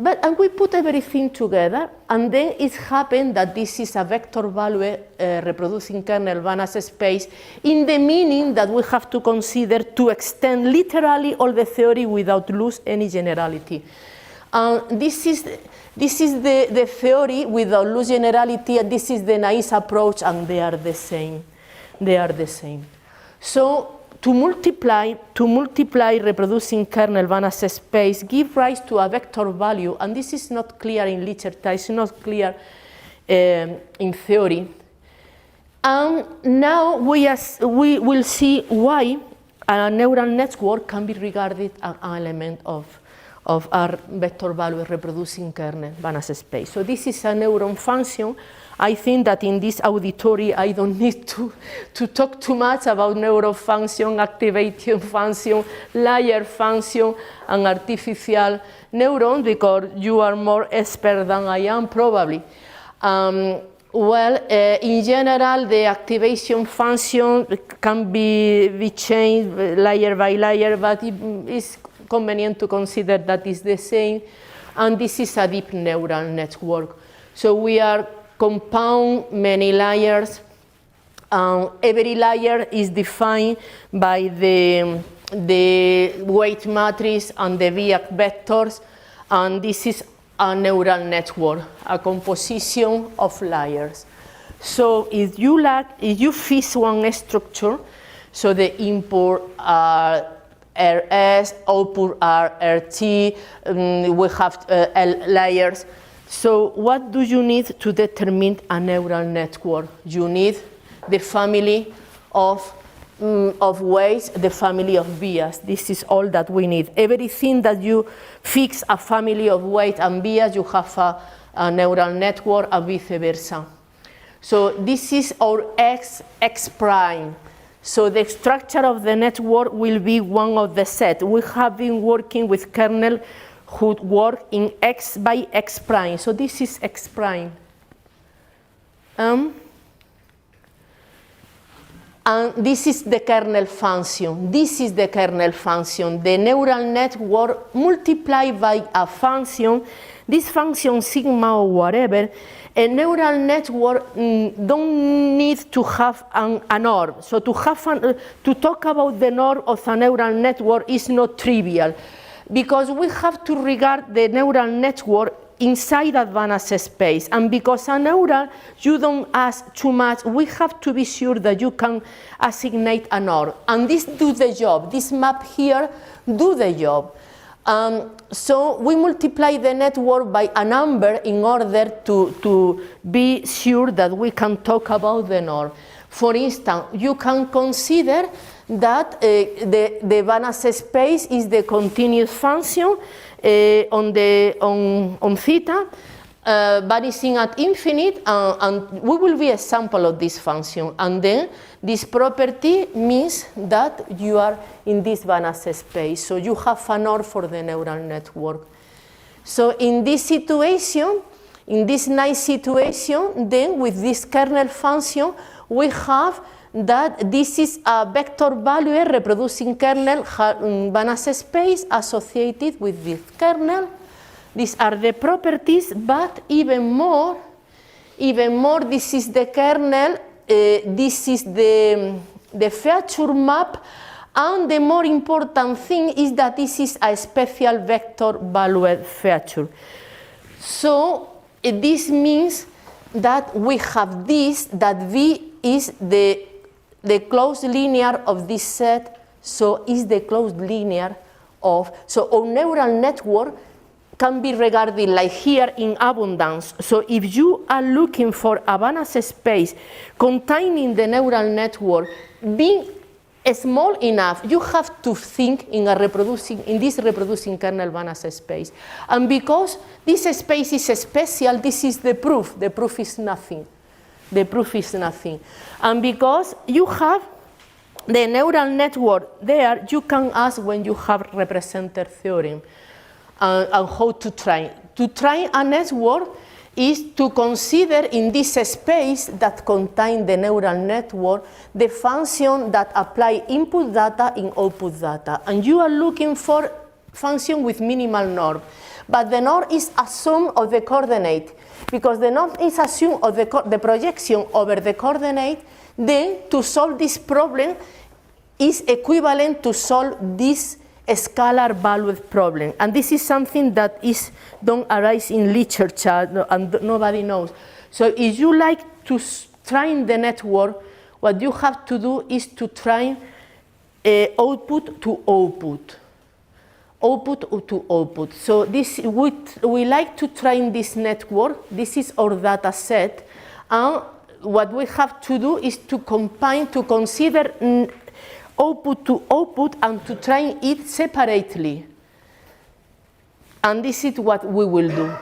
and we put everything together, and then it happened that this is a vector value reproducing kernel Banach space in the meaning that we have to consider to extend literally all the theory without lose any generality. This is the theory without lose generality, and this is the nice approach, and they are the same. They are the same. So to multiply reproducing kernel Banach space give rise to a vector value, and this is not clear in literature, it's not clear in theory. And now we will see why a neural network can be regarded as an element of our vector value reproducing kernel Banach space. So this is a neuron function. I think that in this auditory I don't need to talk too much about neuron function, activation function, layer function, and artificial neuron, because you are more expert than I am probably. In general, the activation function can be changed layer by layer, but it is convenient to consider that it's the same, and this is a deep neural network. So we are compound many layers. Every layer is defined by the weight matrix and the Biak vectors, and this is a neural network, a composition of layers. So if you fix one structure, so the input are RS, output are RT, we have L layers. So what do you need to determine a neural network? You need the family of weights, the family of bias. This is all that we need. Everything that you fix a family of weight and bias, you have a neural network, and vice versa. So this is our X prime. So the structure of the network will be one of the set. We have been working with kernel who work in X by X prime. So this is X prime. And this is the kernel function. This is the kernel function. The neural network multiplied by a function, this function sigma or whatever. A neural network don't need to have a norm. So to talk about the norm of a neural network is not trivial, because we have to regard the neural network inside that Banach space. And because a neural, you don't ask too much, we have to be sure that you can assign a norm. And this do the job. This map here do the job. So we multiply the network by a number in order to be sure that we can talk about the norm. For instance, you can consider that the Banach space is the continuous function on theta, vanishing at infinite, and we will be a sample of this function. And then this property means that you are in this Banach space. So you have a norm for the neural network. So in this situation, in this nice situation, then with this kernel function, we have that this is a vector value reproducing kernel Banach space associated with this kernel. These are the properties, but even more, this is the kernel, this is the feature map, and the more important thing is that this is a special vector valued feature. So this means that we have this, that V is the closed linear of this set, so is the closed linear of, so our neural network can be regarded like here in abundance. So if you are looking for a Banach space containing the neural network being small enough, you have to think in this reproducing kernel Banach space. And because this space is special, this is the proof. The proof is nothing. The proof is nothing. And because you have the neural network there, you can ask when you have representer theorem and how to train. To train a network is to consider in this space that contains the neural network the function that apply input data in output data. And you are looking for function with minimal norm. But the norm is a sum of the coordinate. Because the norm is a sum of the projection over the coordinate, then to solve this problem is equivalent to solve this scalar valued problem. And this is something that don't arise in literature and nobody knows. So if you like to train the network, what you have to do is to train output to output. Output to output. So this we like to train this network. This is our data set. And what we have to do is to combine, to consider output to output and to train it separately. And this is what we will do.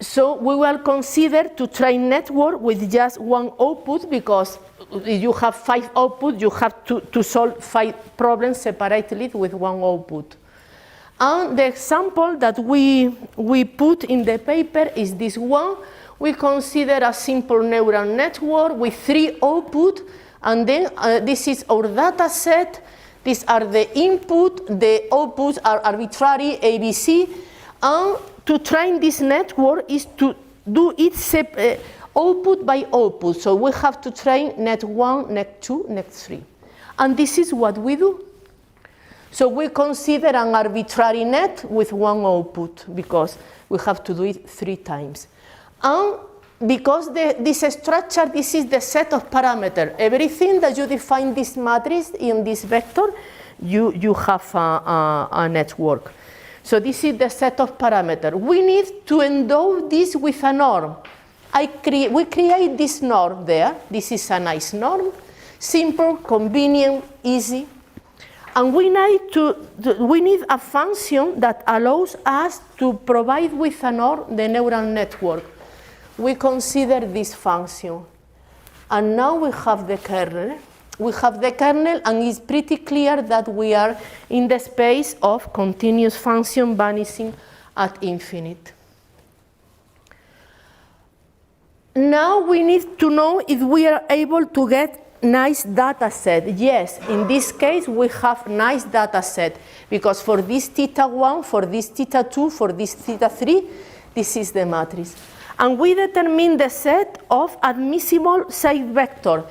So we will consider to train network with just one output, because if you have 5 outputs, you have to solve 5 problems separately with one output. And the example that we put in the paper is this one. We consider a simple neural network with 3 outputs, and then this is our data set. These are the input, the outputs are arbitrary, ABC, and to train this network is to do it output by output. So we have to train net 1, net 2, net 3. And this is what we do. So we consider an arbitrary net with one output, because we have to do it 3 times. And because this structure, this is the set of parameters. Everything that you define this matrix in this vector, you have a network. So this is the set of parameters. We need to endow this with a norm. We create this norm there. This is a nice norm, simple, convenient, easy. And we need a function that allows us to provide with a norm the neural network. We consider this function. And now we have the kernel. We have the kernel, and it's pretty clear that we are in the space of continuous function vanishing at infinite. Now we need to know if we are able to get nice data set. Yes, in this case we have nice data set, because for this theta 1, for this theta 2, for this theta 3, this is the matrix. And we determine the set of admissible side vector.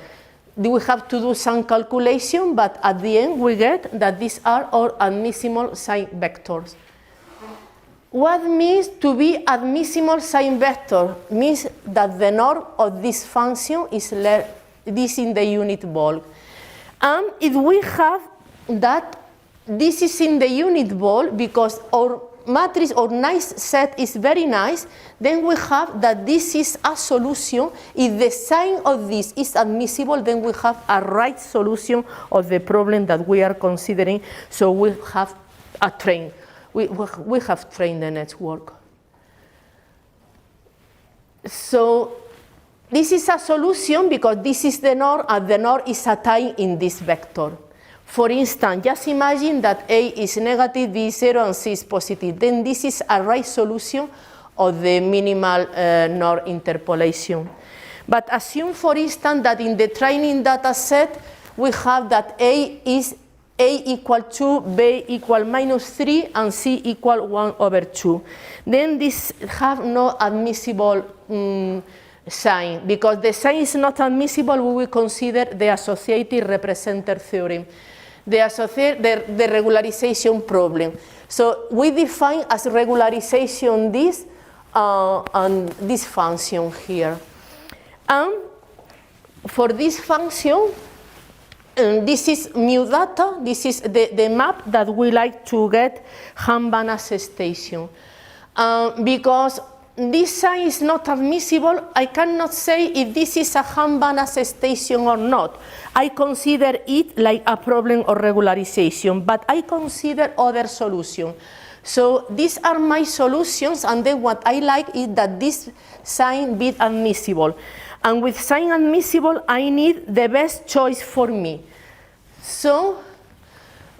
We have to do some calculation, but at the end we get that these are our admissible sign vectors. What means to be admissible sign vector? Means that the norm of this function is this in the unit ball. And if we have that this is in the unit ball, because our matrix or nice set is very nice, then we have that this is a solution. If the sign of this is admissible, then we have a right solution of the problem that we are considering. So we have a train. We have trained the network. So this is a solution because this is the norm, and the norm is a time in this vector. For instance, just imagine that A is negative, B is 0, and C is positive. Then this is a right solution of the minimal norm interpolation. But assume, for instance, that in the training data set, we have that A is A equal 2, B equal -3, and C equal 1/2. Then this have no admissible sign. Because the sign is not admissible, we will consider the associated representer theorem, the regularization problem. So we define as regularization this and this function here. And for this function, this is mu data. This is the map that we like to get Banach station. Because this sign is not admissible, I cannot say if this is a Banach station or not. I consider it like a problem of regularization, but I consider other solutions. So these are my solutions, and then what I like is that this sign be admissible. And with sign admissible, I need the best choice for me. So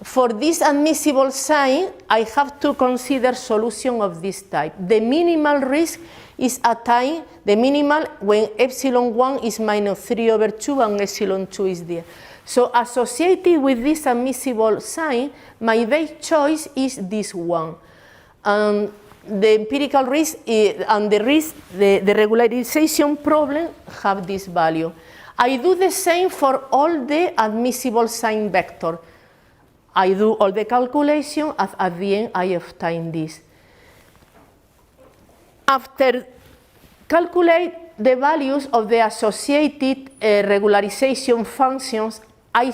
for this admissible sign, I have to consider solution of this type. The minimal risk is a time, the minimal when epsilon1 is -3/2 and epsilon2 is there. So associated with this admissible sign, my best choice is this one. The empirical risk and the risk, the regularization problem have this value. I do the same for all the admissible sign vector. I do all the calculation, at the end I obtain this. After calculate the values of the associated regularization functions, I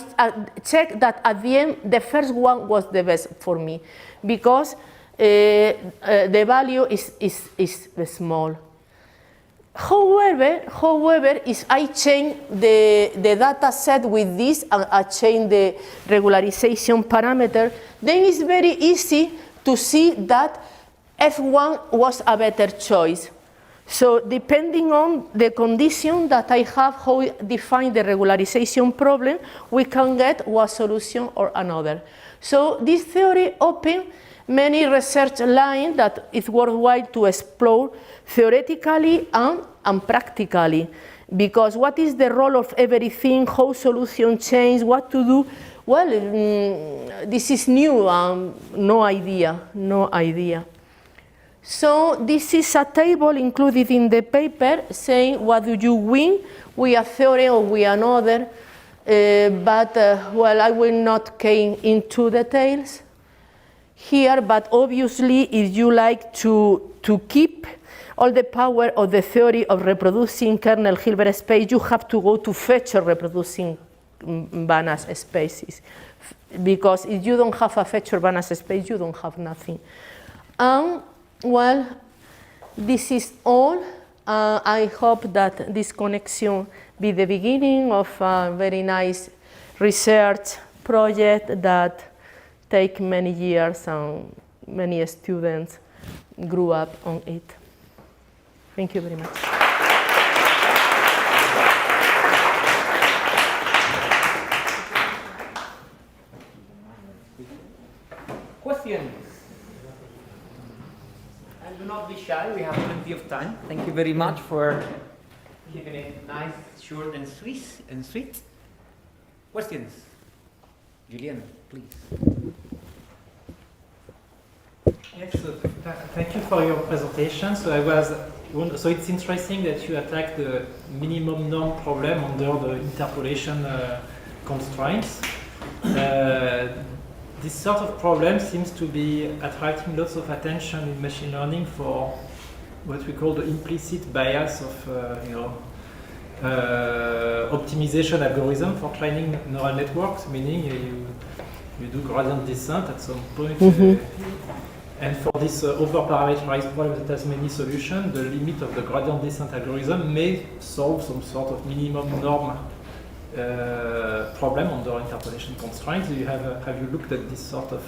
check that at the end the first one was the best for me, because the value is small. However, if I change the data set with this and I change the regularization parameter, then it's very easy to see that F1 was a better choice. So depending on the condition that I have, how I define the regularization problem, we can get one solution or another. So this theory opens many research lines that it's worthwhile to explore theoretically and practically. Because what is the role of everything, how solution change, what to do? Well, this is new, no idea. So this is a table included in the paper saying what do you win with a theory or with another, well, I will not go into details here, but obviously if you like to keep all the power of the theory of reproducing kernel Hilbert space, you have to go to Fetcher reproducing Banach spaces. Because if you don't have a Fetcher Banach space, you don't have nothing. Well, this is all. I hope that this connection be the beginning of a very nice research project that take many years and many students grew up on it. Thank you very much. Questions? And do not be shy, we have plenty of time. Thank you very much for keeping it nice, short and sweet. Questions? Julien, please. Yes, so thank you for your presentation. So it's interesting that you attack the minimum norm problem under the interpolation constraints. This sort of problem seems to be attracting lots of attention in machine learning for what we call the implicit bias of optimization algorithm for training neural networks, meaning you do gradient descent at some point. And for this over-parameterized problem that has many solutions, the limit of the gradient descent algorithm may solve some sort of minimum norm problem under interpolation constraints. Have you looked at this sort of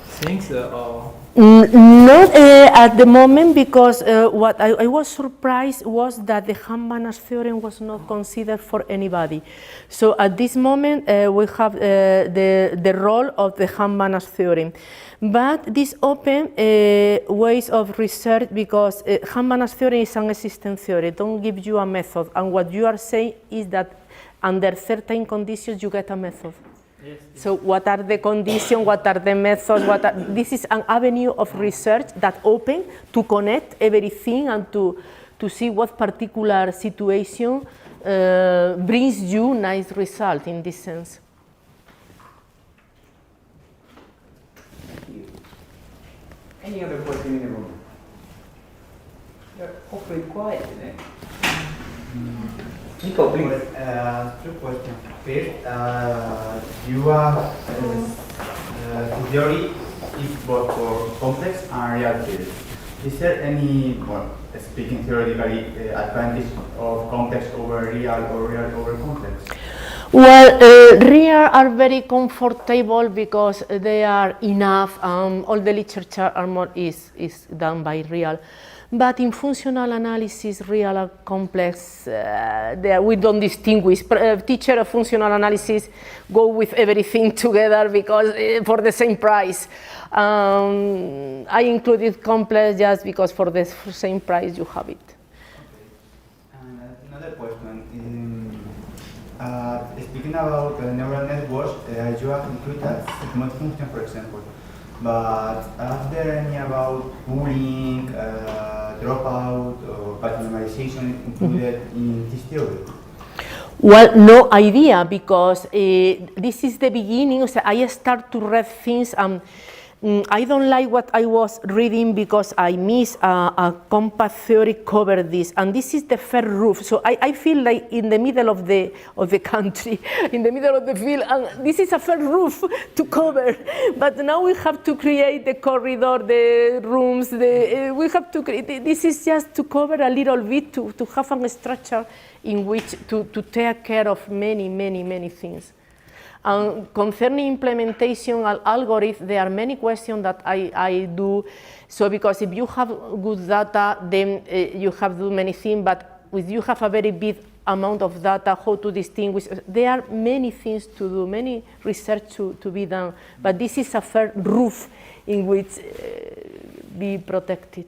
things? Not at the moment, because what I was surprised was that the Banach theorem was not considered for anybody. So at this moment we have the role of the Banach theorem. But this open ways of research, because Banach theorem is an existence theory, it don't give you a method, and what you are saying is that under certain conditions you get a method. Yes, yes. So what are the conditions, what are the methods, this is an avenue of research that open to connect everything and to see what particular situation brings you nice result in this sense. Any other question in the room? You're awfully quiet today. Nico, please. Two questions. First, you have theory is both for complex and real fields. Is there any, speaking theoretically, advantage of complex over real or real over complex? Well, real are very comfortable because they are enough. All the literature is done by real. But in functional analysis, real are complex. We don't distinguish. Teacher of functional analysis go with everything together because for the same price. I included complex just because for the same price you have it. Okay. And another question. Speaking about neural networks, you have included a segment function, for example. But are there any about pooling, dropout, or paternalization included in this theory? Well, no idea, because this is the beginning. So I start to read things. I don't like what I was reading because I miss a compact theory covered this, and this is the first roof. So I feel like in the middle of the country, in the middle of the field, and this is a first roof to cover. But now we have to create the corridor, the rooms. We have to create. This is just to cover a little bit to have a structure in which to take care of many things. Concerning implementation algorithm, there are many questions that I do. So because if you have good data, then you have to do many things, but if you have a very big amount of data, how to distinguish, there are many things to do, many research to be done, but this is a fair roof in which be protected.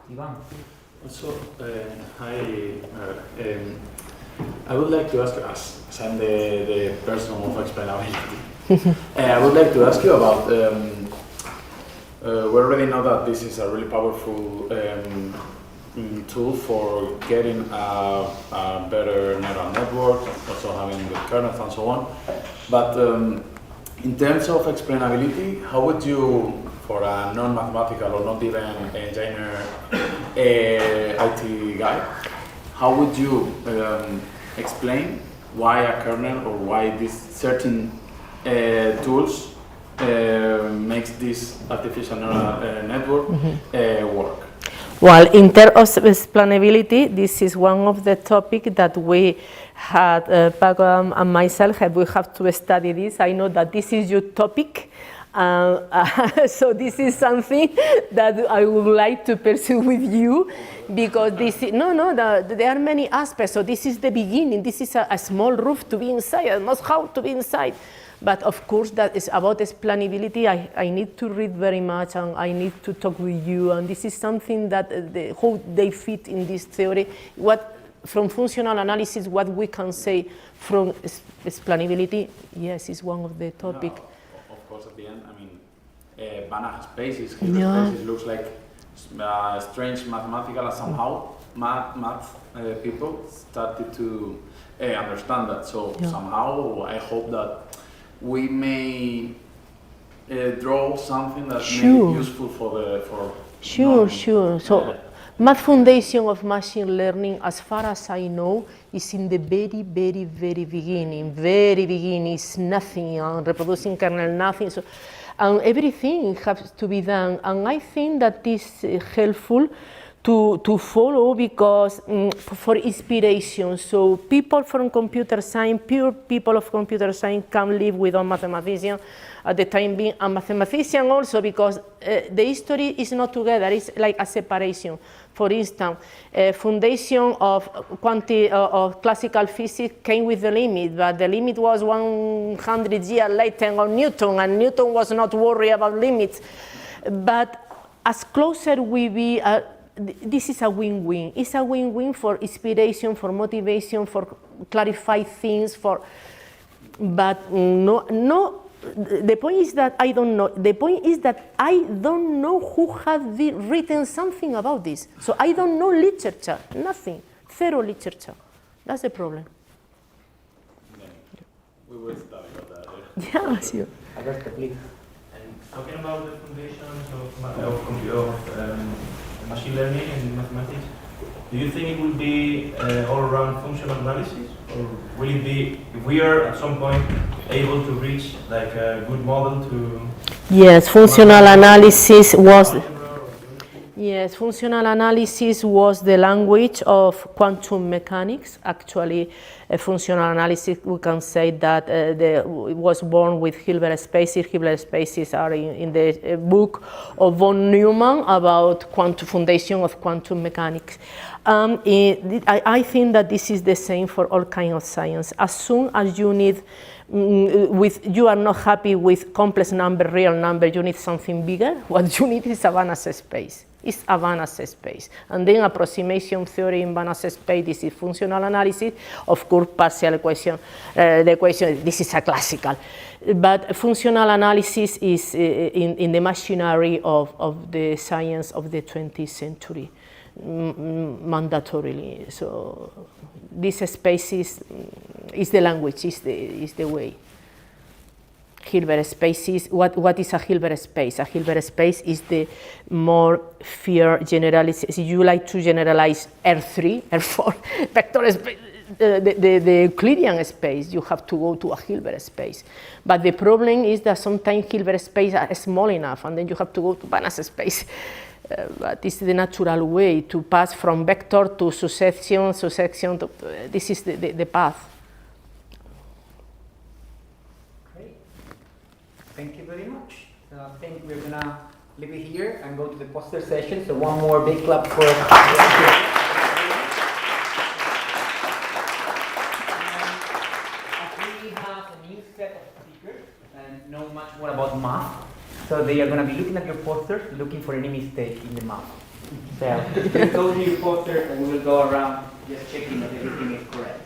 Ivan. Also, I would like to ask you, as I'm the person of explainability, I would like to ask you about, we already know that this is a really powerful tool for getting a better neural network, also having good kernels and so on. But in terms of explainability, how would you, for a non-mathematical or not even engineer IT guy, how would you explain why a kernel or why these certain tools makes this artificial neural network work? Well, in terms of explainability, this is one of the topics that we had, Paco and myself, we have to study this. I know that this is your topic. So this is something that I would like to pursue with you, because this is, there are many aspects. So this is the beginning. This is a small roof to be inside, a must how to be inside. But of course, that is about explainability. I need to read very much, and I need to talk with you. And this is something that how they fit in this theory. What from functional analysis, what we can say from explainability, yes, is one of the topics. Of course, at the end, I mean, Banach spaces, spaces looks like strange mathematical, and somehow math people started to understand that. So somehow I hope that we may draw something that may be useful for Sure. So Math foundation of machine learning, as far as I know, is in the very, very, very beginning. Very beginning is nothing, reproducing kernel, nothing. So, everything has to be done. And I think that this is helpful to follow because for inspiration. So people from computer science, pure people of computer science can live with a mathematician at the time being, a mathematician also because the history is not together, it's like a separation. For instance, foundation of classical physics came with the limit, but the limit was 100 years later on Newton, and Newton was not worried about limits. But as closer we be, this is a win-win. It's a win-win for inspiration, for motivation, for clarify things, but no. The point is that I don't know. The point is that I don't know who has written something about this. So I don't know literature, nothing, zero literature. That's the problem. We will study about that. Yeah, sure. Please. And talking about the foundations of machine learning and mathematics, do you think it will be all around functional analysis, or will it be, if we are at some point able to reach like a good model to? Yes, functional analysis was. Yes, functional analysis was the language of quantum mechanics. Actually, functional analysis, we can say that it was born with Hilbert spaces. Hilbert spaces are in the book of von Neumann about foundation of quantum mechanics. I think that this is the same for all kinds of science. As soon as you need, you are not happy with complex number, real number, you need something bigger. What you need is a Banach space. It's a Banach space. And then approximation theory in Banach space, this is functional analysis. Of course, partial equation, the equation, this is a classical. But functional analysis is in the machinery of the science of the 20th century, mandatorily. So this space is the language, is the way. Hilbert spaces, what is a Hilbert space? A Hilbert space is the more fair generalization. You like to generalize R3, R4, vector space, the Euclidean space, you have to go to a Hilbert space. But the problem is that sometimes Hilbert space are small enough, and then you have to go to Banach space. But this is the natural way to pass from vector to succession to, this is the path. Thank you very much. So I think we're gonna leave it here and go to the poster session. So one more big clap for. We have a new set of speakers and know much more about math. So they are gonna be looking at your posters, looking for any mistake in the math. So you go to your poster and we will go around just checking that everything is correct.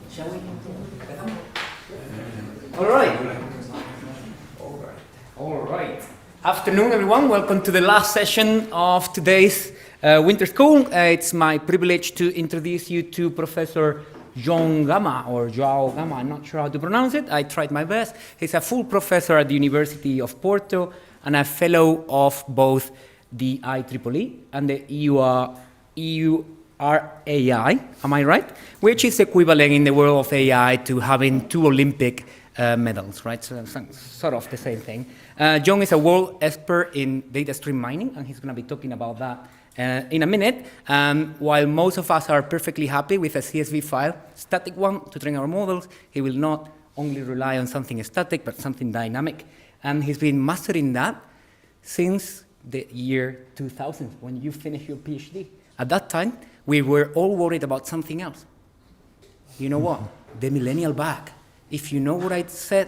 Shall we? All right. All right. Afternoon, everyone. Welcome to the last session of today's winter school. It's my privilege to introduce you to Professor Joao Gama, or Joao Gama. I'm not sure how to pronounce it. I tried my best. He's a full professor at the University of Porto and a fellow of both the IEEE and the EURAI, am I right? Which is equivalent in the world of AI to having 2 Olympic medals, right? So sort of the same thing. John is a world expert in data stream mining, and he's going to be talking about that in a minute. While most of us are perfectly happy with a CSV file, static one, to train our models, he will not only rely on something static, but something dynamic. And he's been mastering that since the year 2000, when you finished your PhD. At that time, we were all worried about something else. You know what? The millennial bug. If you know what I said,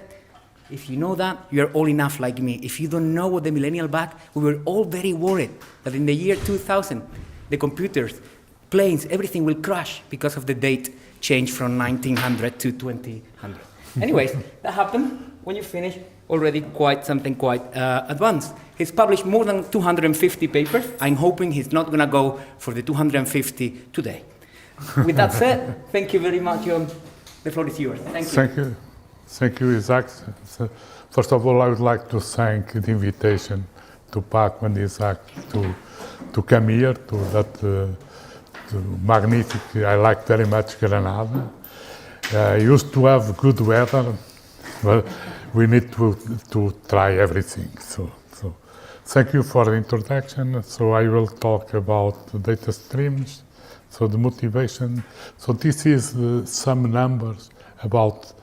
if you know that, you're all enough like me. If you don't know what the millennial bug, we were all very worried that in the year 2000, the computers, planes, everything will crash because of the date change from 1900 to 2000. Anyways, that happened when you finish already something quite advanced. He's published more than 250 papers. I'm hoping he's not going to go for the 250 today. With that said, thank you very much, John. The floor is yours. Thank you. Thank you. Thank you, Isaac. First of all, I would like to thank the invitation to Paco and Isaac to come here to that to magnific. I like very much Granada. I used to have good weather, but we need to try everything. So thank you for the introduction. So I will talk about the data streams. So the motivation. So this is some numbers about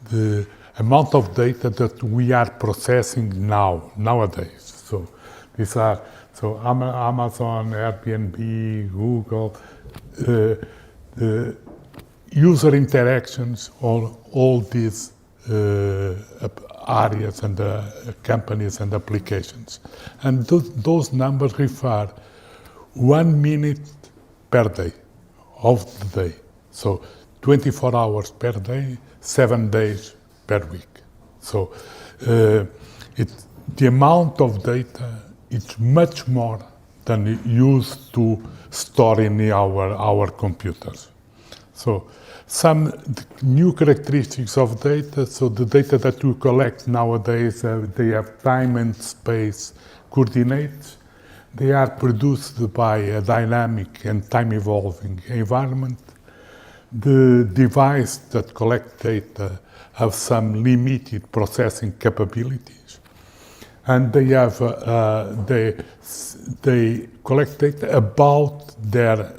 the amount of data that we are processing nowadays. So these are Amazon, Airbnb, Google, user interactions, all these areas and companies and applications. And those numbers refer 1 minute per day of the day. So 24 hours per day, 7 days per week. So the amount of data is much more than used to store in our computers. So some new characteristics of data. So the data that we collect nowadays, they have time and space coordinates. They are produced by a dynamic and time-evolving environment. The device that collect data have some limited processing capabilities, and they have they collect data about their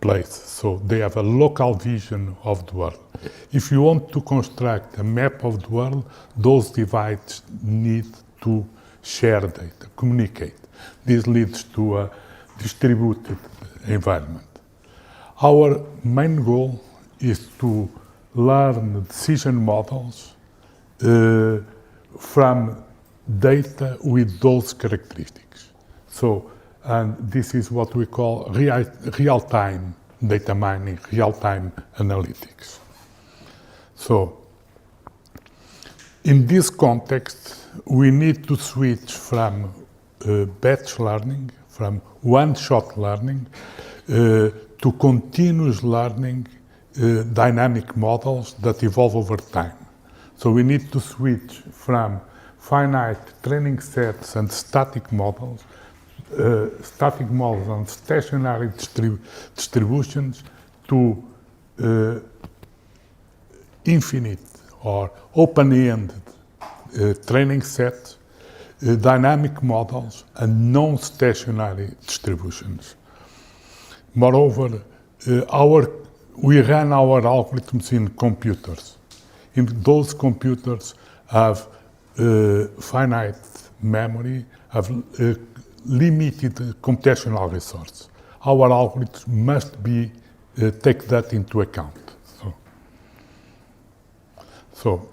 place. So they have a local vision of the world. If you want to construct a map of the world, those devices need to share data, communicate. This leads to a distributed environment. Our main goal is to learn decision models from data with those characteristics. So, and this is what we call real-time data mining, real-time analytics. So, in this context, we need to switch from batch learning, from one-shot learning, to continuous learning dynamic models that evolve over time. So we need to switch from finite training sets and static models and stationary distributions to infinite or open-ended training sets, dynamic models, and non-stationary distributions. Moreover, we run our algorithms in computers. Those computers have finite memory, have limited computational resource. Our algorithms must take that into account. So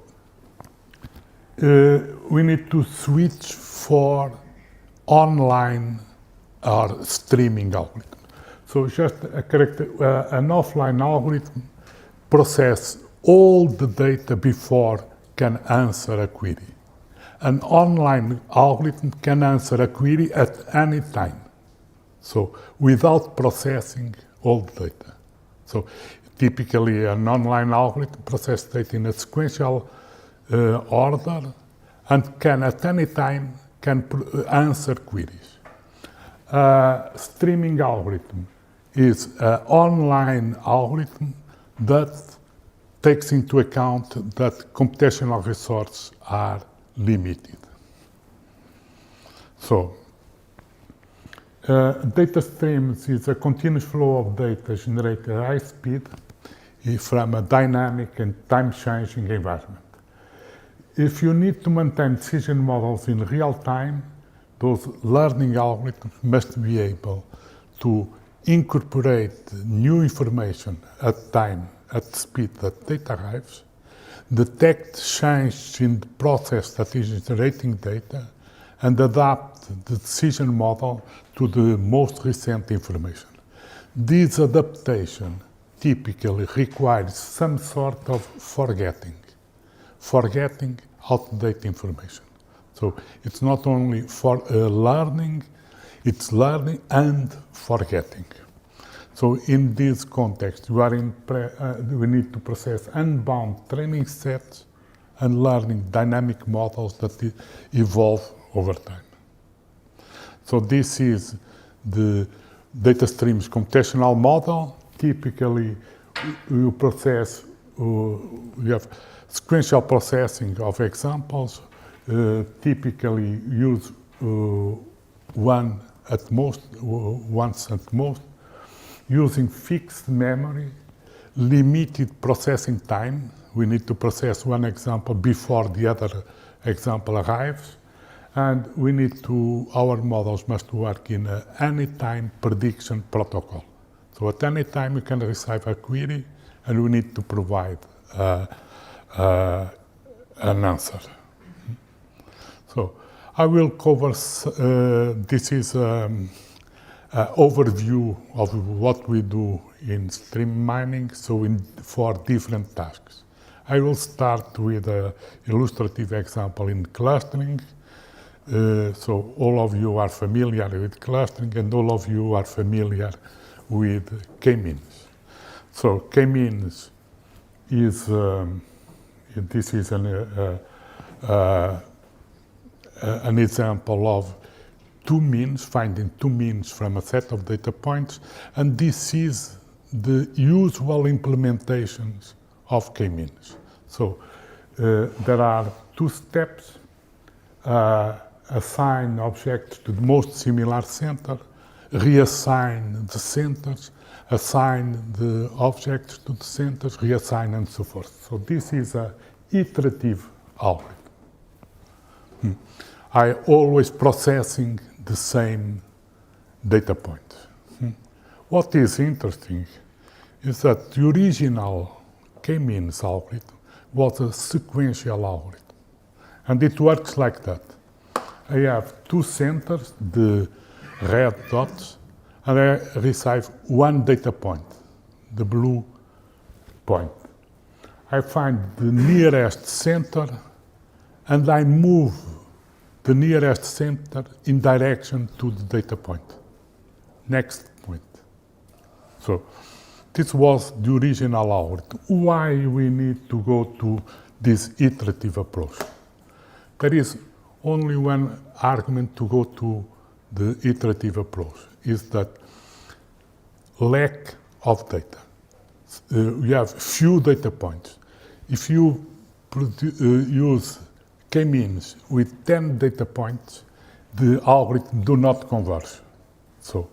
we need to switch for online or streaming algorithm. So just an offline algorithm process all the data before can answer a query. An online algorithm can answer a query at any time, so without processing all the data. So typically an online algorithm processes data in a sequential order and can at any time answer queries. Streaming algorithm is an online algorithm that takes into account that computational resources are limited. So, data streams is a continuous flow of data generated at high speed from a dynamic and time-changing environment. If you need to maintain decision models in real time, those learning algorithms must be able to incorporate new information at the speed that data arrives, detect change in the process that is generating data, and adapt the decision model to the most recent information. This adaptation typically requires some sort of forgetting outdated information. So it's not only for learning, it's learning and forgetting. So in this context, we need to process unbound training sets and learning dynamic models that evolve over time. So this is the data streams computational model. Typically, you process, we have sequential processing of examples, typically use once at most, using fixed memory, limited processing time. We need to process one example before the other example arrives, and our models must work in an anytime prediction protocol. So at any time you can receive a query, and we need to provide an answer. So I will cover, this is an overview of what we do in stream mining, for different tasks. I will start with an illustrative example in clustering. So all of you are familiar with clustering, and all of you are familiar with k-means. So k-means is, this is an example of finding two means from a set of data points, and this is the usual implementations of k-means. So there are two steps: assign objects to the most similar center, reassign the centers, assign the objects to the centers, reassign, and so forth. So this is an iterative algorithm. I always processing the same data point. What is interesting is that the original k-means algorithm was a sequential algorithm. And it works like that. I have two centers, the red dots, and I receive one data point, the blue point. I find the nearest center, and I move the nearest center in direction to the data point. Next point. So this was the original algorithm. Why we need to go to this iterative approach? There is only one argument to go to the iterative approach, is that lack of data. You have few data points. If you use k-means with 10 data points, the algorithm do not converge. So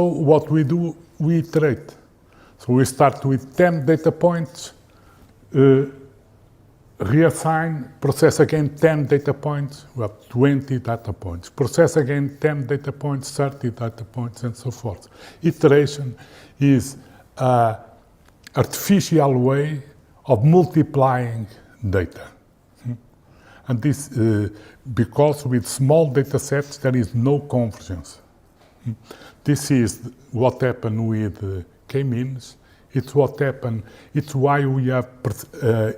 what we do, we iterate. So we start with 10 data points, reassign, process again 10 data points, we have 20 data points. Process again 10 data points, 30 data points, and so forth. Iteration is an artificial way of multiplying data. And this, because with small data sets, there is no convergence. This is what happened with k-means. It's what happened. It's why we have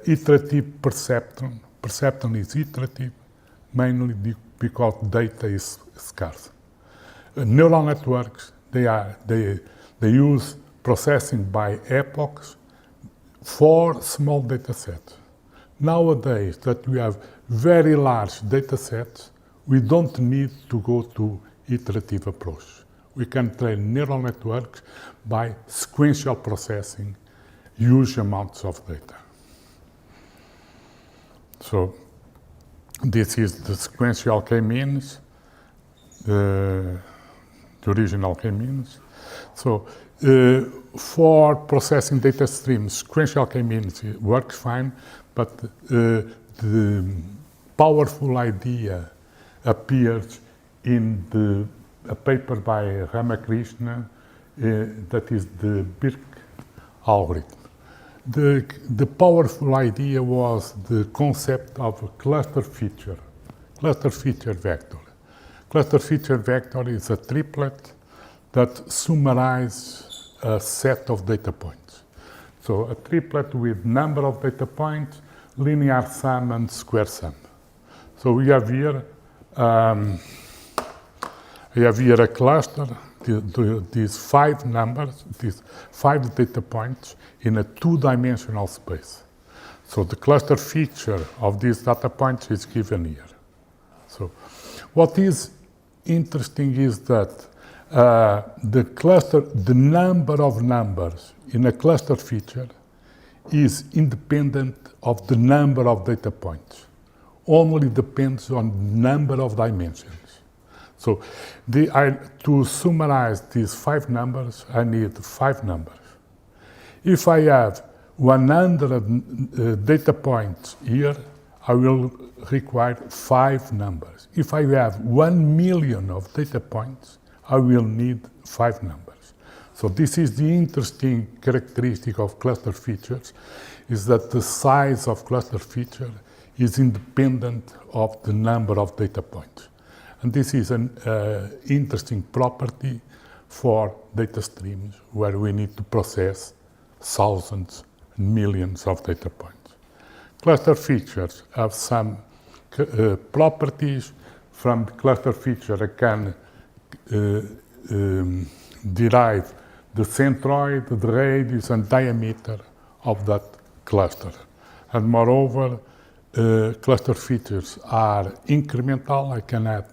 iterative perceptron. Perceptron is iterative, mainly because data is scarce. Neural networks, they use processing by epochs for small data sets. Nowadays, that we have very large data sets, we don't need to go to iterative approach. We can train neural networks by sequential processing huge amounts of data. So this is the sequential k-means, the original k-means. So for processing data streams, sequential k-means works fine, but the powerful idea appears in a paper by Ramakrishna, that is the Birk algorithm. The powerful idea was the concept of a cluster feature vector. Cluster feature vector is a triplet that summarizes a set of data points. So a triplet with number of data points, linear sum and square sum. So we have here a cluster, these 5 numbers, these 5 data points in a 2-dimensional space. So the cluster feature of these data points is given here. So what is interesting is that the number of numbers in a cluster feature is independent of the number of data points. Only depends on number of dimensions. So to summarize these 5 numbers, I need 5 numbers. If I have 100 data points here, I will require 5 numbers. If I have 1 million of data points, I will need 5 numbers. So this is the interesting characteristic of cluster features, is that the size of cluster feature is independent of the number of data points. And this is an interesting property for data streams where we need to process thousands and millions of data points. Cluster features have some properties. From the cluster feature, I can derive the centroid, the radius and diameter of that cluster. And moreover, cluster features are incremental. I can add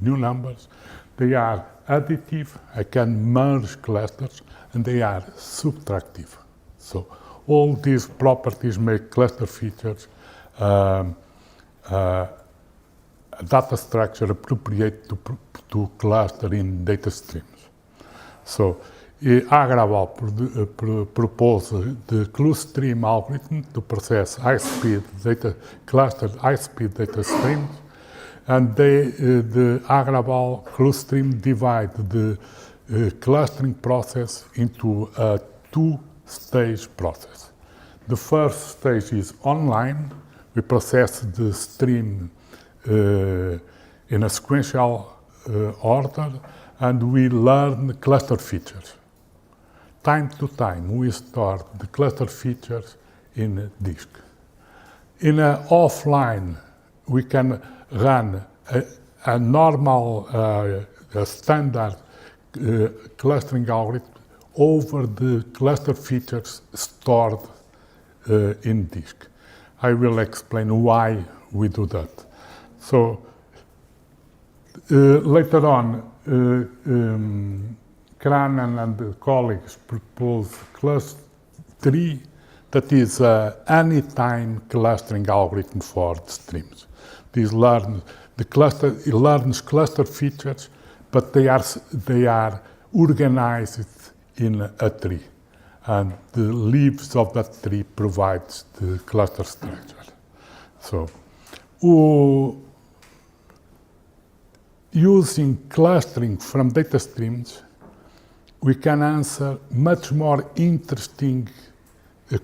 new numbers. They are additive. I can merge clusters, and they are subtractive. So all these properties make cluster features a data structure appropriate to cluster in data streams. So Agrawal proposed the CluStream algorithm to process high-speed data, clustered high-speed data streams. And the Agrawal CluStream divide the clustering process into a 2-stage process. The first stage is online. We process the stream in a sequential order, and we learn cluster features. Time to time, we store the cluster features in a disk. In an offline, we can run a normal, standard clustering algorithm over the cluster features stored in disk. I will explain why we do that. So later on, Kranen and the colleagues proposed CLUS3, that is anytime clustering algorithm for the streams. It learns cluster features, but they are organized in a tree, and the leaves of that tree provides the cluster structure. So, using clustering from data streams, we can answer much more interesting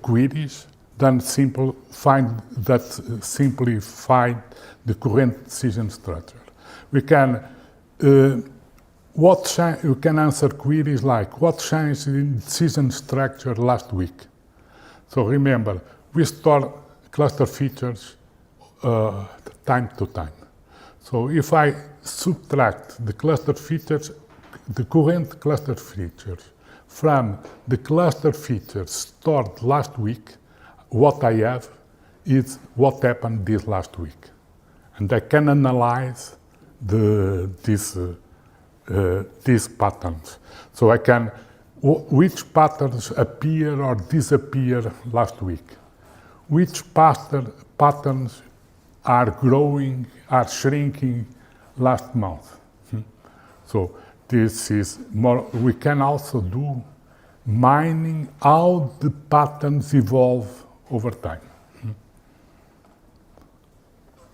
queries than simply find the current decision structure. We can you can answer queries like, what changed in decision structure last week? So remember, we store cluster features time to time. So if I subtract the cluster features, the current cluster features from the cluster features stored last week, what I have is what happened this last week. And I can analyze these patterns. So I can, which patterns appear or disappear last week? Which patterns are growing, are shrinking last month? So this is more, we can also do mining how the patterns evolve over time.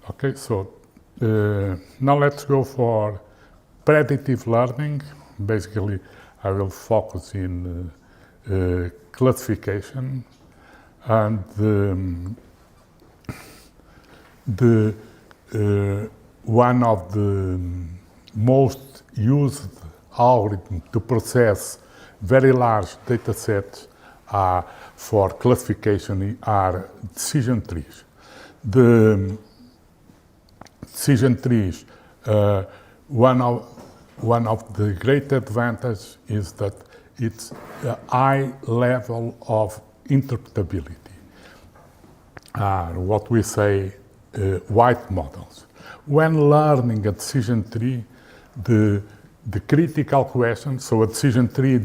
Okay, so now let's go for predictive learning. Basically, I will focus in classification, and one of the most used algorithms to process very large data sets for classification are decision trees. The decision trees, one of the great advantages is that it's a high level of interpretability, what we say white models. When learning a decision tree, the critical question, so a decision tree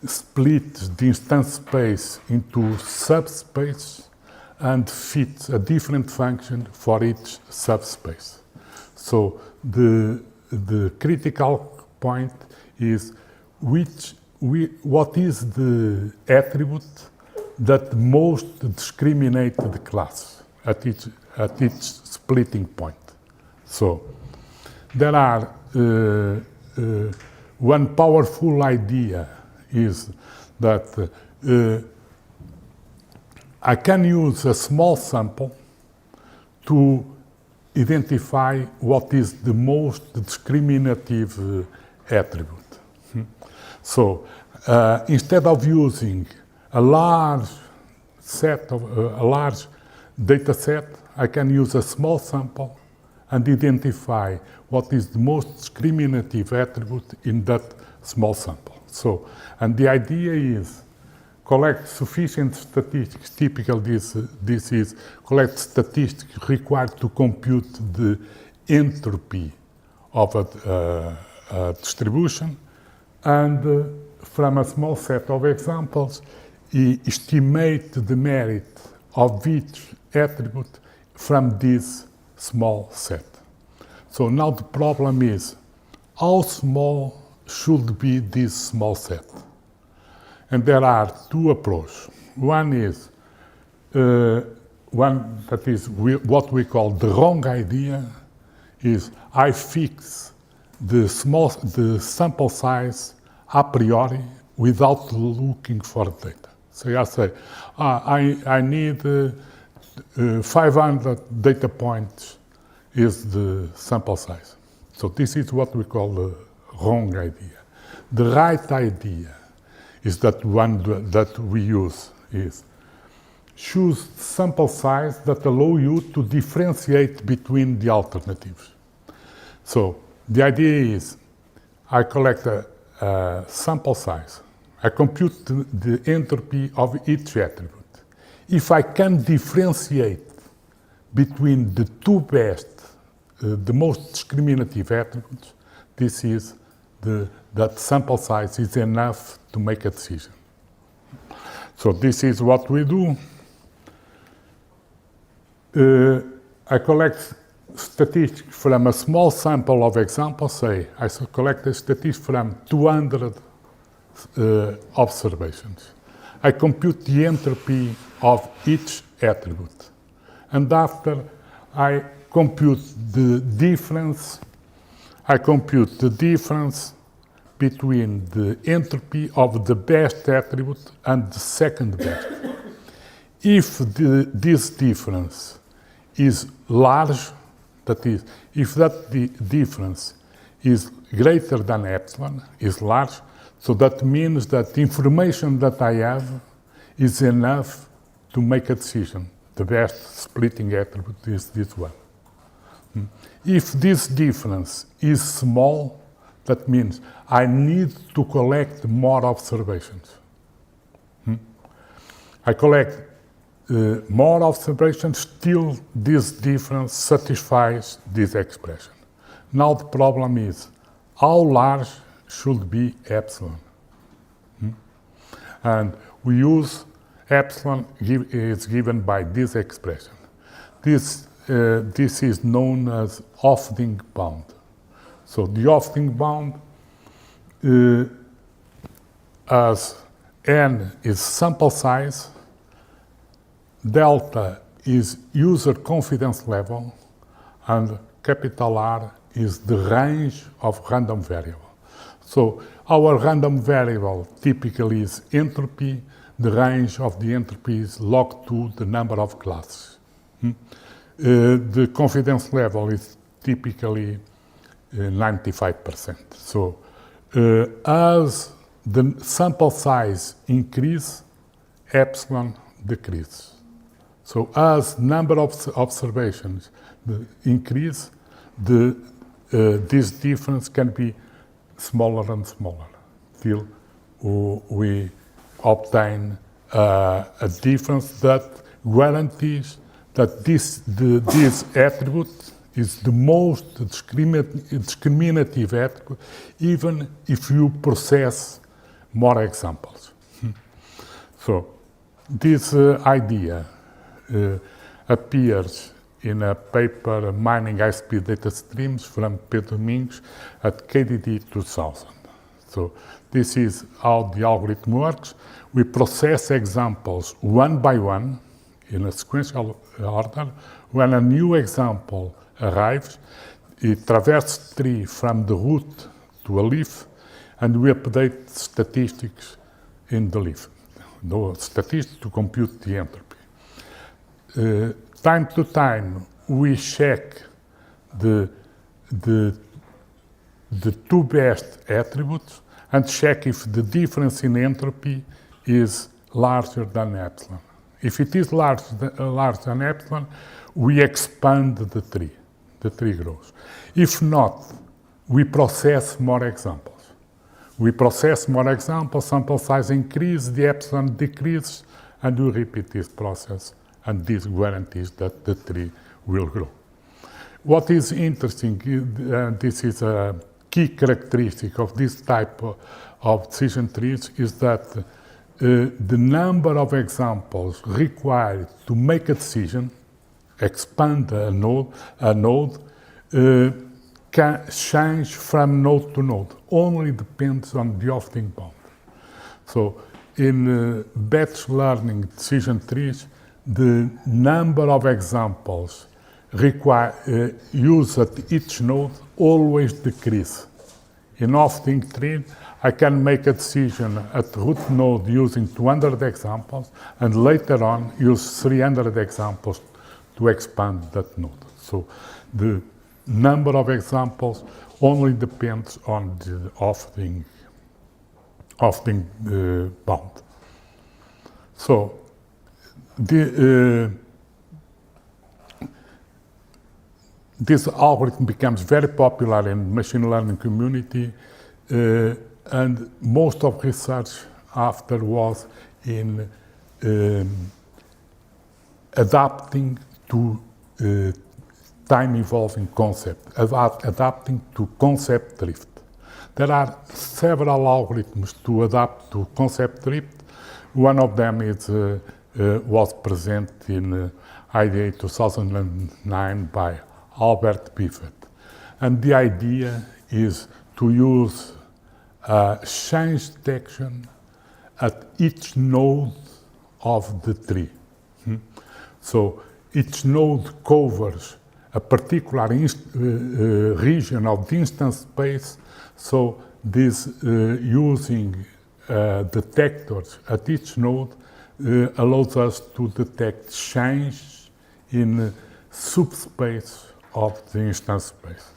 splits the instance space into subspace and fits a different function for each subspace. So the critical point is what is the attribute that most discriminates the class at each splitting point. So there are one powerful idea is that I can use a small sample to identify what is the most discriminative attribute. So instead of using a large data set, I can use a small sample and identify what is the most discriminative attribute in that small sample. So, and the idea is collect sufficient statistics. Typically, this is collect statistics required to compute the entropy of a distribution, and from a small set of examples, estimate the merit of each attribute from this small set. So now the problem is, how small should be this small set? And there are two approaches. One is one that is what we call the wrong idea, is I fix the sample size a priori without looking for data. So I say, I need 500 data points is the sample size. So this is what we call the wrong idea. The right idea is that one that we use is choose sample size that allow you to differentiate between the alternatives. So the idea is I collect a sample size. I compute the entropy of each attribute. If I can differentiate between the two best, the most discriminative attributes, this is that sample size is enough to make a decision. So this is what we do. I collect statistics from a small sample of examples, say I collect the statistics from 200 observations. I compute the entropy of each attribute. And after I compute the difference, between the entropy of the best attribute and the second best. If this difference is large, that is, if that difference is greater than epsilon, is large, so that means that the information that I have is enough to make a decision. The best splitting attribute is this one. If this difference is small, that means I need to collect more observations. I collect more observations, still this difference satisfies this expression. Now the problem is, how large should be epsilon? And we use epsilon is given by this expression. This is known as Hofding bound. So the Hofding bound, as n is sample size, delta is user confidence level, and capital R is the range of random variable. So our random variable typically is entropy. The range of the entropy is log 2, the number of classes. The confidence level is typically 95%. So as the sample size increases, epsilon decreases. So as number of observations increase, this difference can be smaller and smaller till we obtain a difference that guarantees that this attribute is the most discriminative attribute, even if you process more examples. So this idea appears in a paper, Mining High-Speed Data Streams, from Pedro Domingos at KDD 2000. So this is how the algorithm works. We process examples one by one in a sequential order. When a new example arrives, it traverses the tree from the root to a leaf, and we update statistics in the leaf. The statistics to compute the entropy. Time to time, we check the two best attributes and check if the difference in entropy is larger than epsilon. If it is larger than epsilon, we expand the tree. The tree grows. If not, we process more examples. We process more examples, sample size increases, the epsilon decreases, and we repeat this process, and this guarantees that the tree will grow. What is interesting, this is a key characteristic of this type of decision trees, is that the number of examples required to make a decision, expand a node can change from node to node, only depends on the Hofding bound. So in batch learning decision trees, the number of examples used at each node always decrease. In Hofding tree, I can make a decision at root node using 200 examples, and later on use 300 examples to expand that node. So the number of examples only depends on the Hofding bound. So this algorithm becomes very popular in machine learning community, and most of research after was in adapting to time-evolving concept, adapting to concept drift. There are several algorithms to adapt to concept drift. One of them is was presented in IDA 2009 by Albert Biffet. And the idea is to use change detection at each node of the tree. So each node covers a particular region of the instance space, so this using detectors at each node allows us to detect change in subspace of the instance space.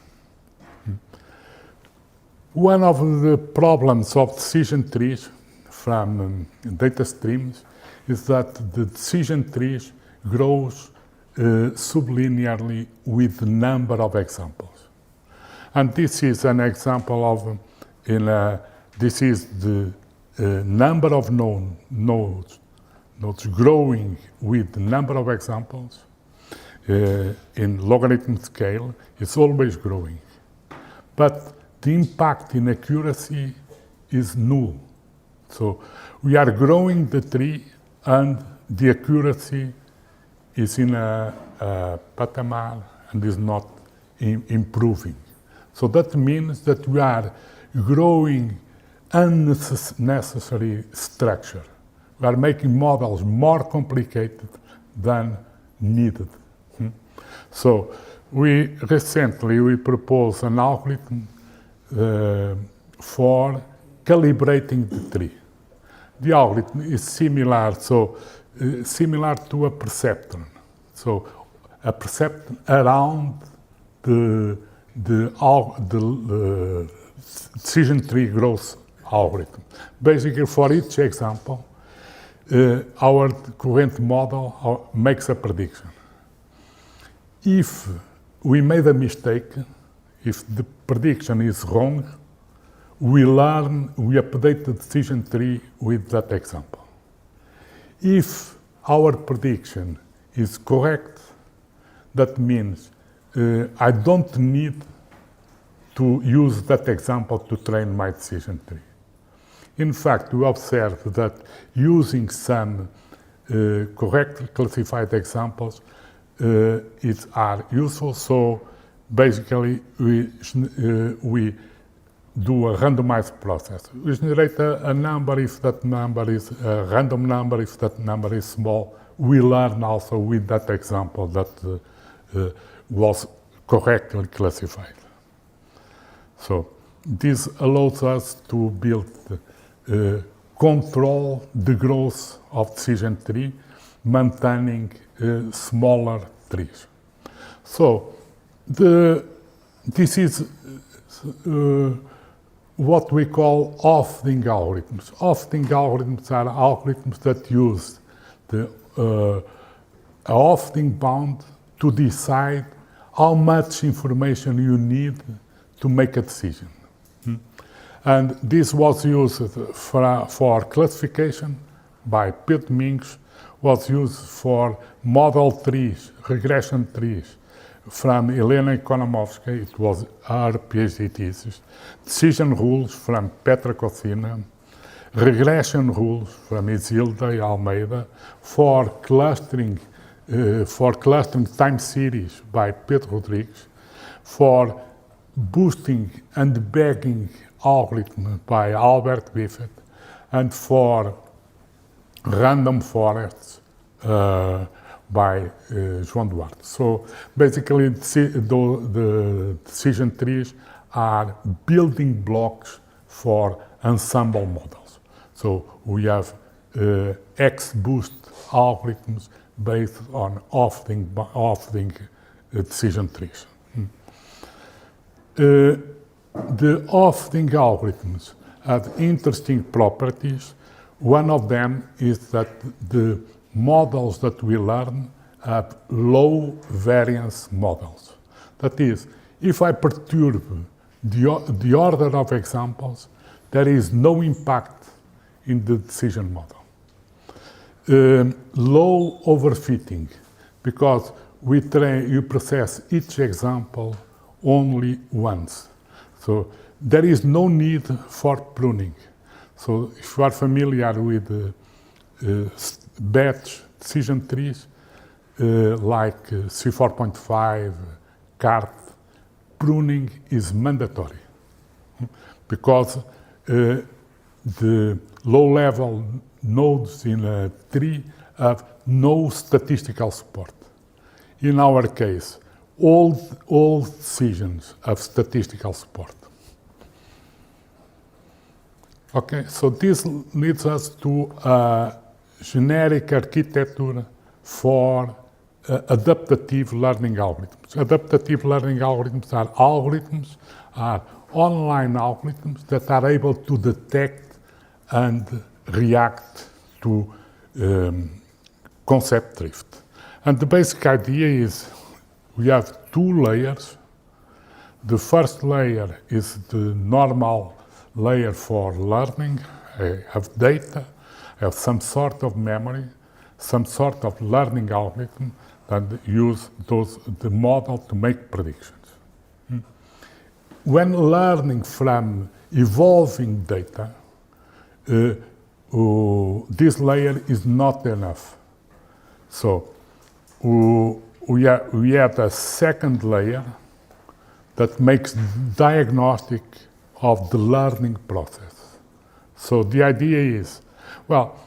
One of the problems of decision trees from data streams is that the decision trees grows sublinearly with the number of examples. And this is an example of, this is the number of nodes growing with the number of examples in logarithm scale. It's always growing. But the impact in accuracy is null. So we are growing the tree and the accuracy is in a patamar and is not improving. So that means that we are growing unnecessary structure. We are making models more complicated than needed. So recently we proposed an algorithm for calibrating the tree. The algorithm is similar, similar to a perceptron. So a perceptron around the decision tree growth algorithm. Basically, for each example, our current model makes a prediction. If we made a mistake, if the prediction is wrong, we update the decision tree with that example. If our prediction is correct, that means I don't need to use that example to train my decision tree. In fact, we observe that using some correctly classified examples are useful. So basically, we do a randomized process. We generate a number if that number is a random number, if that number is small. We learn also with that example that was correctly classified. So this allows us to build, control the growth of decision tree, maintaining smaller trees. So this is what we call offering algorithms. Offering algorithms are algorithms that use the offering bound to decide how much information you need to make a decision. And this was used for classification by Piet Minks, was used for model trees, regression trees, from Elena Ekonomovska, it was her PhD thesis, decision rules from Petra Kocina, regression rules from Isilda Almeida, for clustering time series by Pedro Rodrigues, for boosting and bagging algorithm by Albert Biffet, and for random forests by João Duarte. So basically, the decision trees are building blocks for ensemble models. So we have XBoost algorithms based on offering decision trees. The offering algorithms have interesting properties. One of them is that the models that we learn have low variance models. That is, if I perturb the order of examples, there is no impact in the decision model. Low overfitting, because you process each example only once. So there is no need for pruning. So if you are familiar with batch decision trees, like C4.5, CART, pruning is mandatory because the low-level nodes in a tree have no statistical support. In our case, all decisions have statistical support. Okay, so this leads us to a generic architecture for adaptive learning algorithms. Adaptive learning algorithms are online algorithms that are able to detect and react to concept drift. And the basic idea is we have two layers. The first layer is the normal layer for learning. I have data, I have some sort of memory, some sort of learning algorithm that use the model to make predictions. When learning from evolving data, this layer is not enough. So we have a second layer that makes diagnostic of the learning process. So the idea is, well,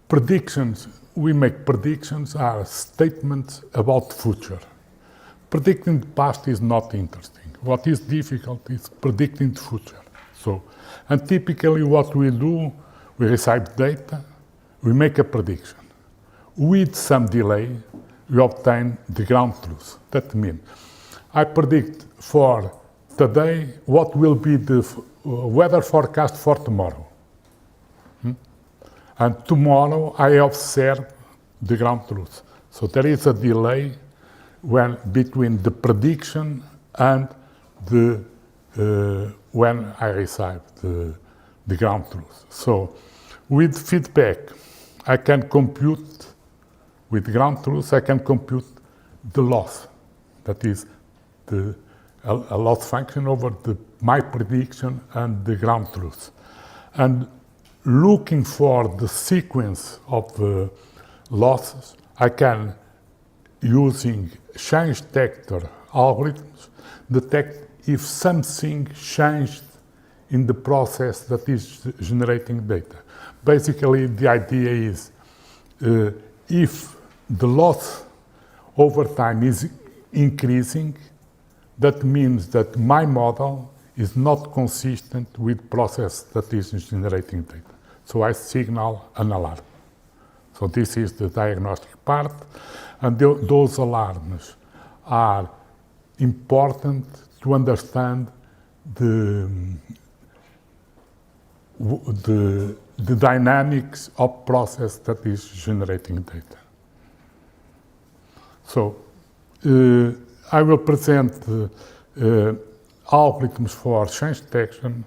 predictions, we make predictions are statements about future. Predicting the past is not interesting. What is difficult is predicting the future. So, and typically what we do, we receive data, we make a prediction. With some delay, we obtain the ground truth. That means I predict for today what will be the weather forecast for tomorrow. And tomorrow I observe the ground truth. So there is a delay between the prediction and when I receive the ground truth. So with feedback, I can compute, with ground truth, I can compute the loss. That is a loss function over my prediction and the ground truth. And looking for the sequence of losses, I can, using change detector algorithms, detect if something changed in the process that is generating data. Basically, the idea is if the loss over time is increasing, that means that my model is not consistent with process that is generating data. So I signal an alarm. So this is the diagnostic part, and those alarms are important to understand the dynamics of process that is generating data. So I will present algorithms for change detection.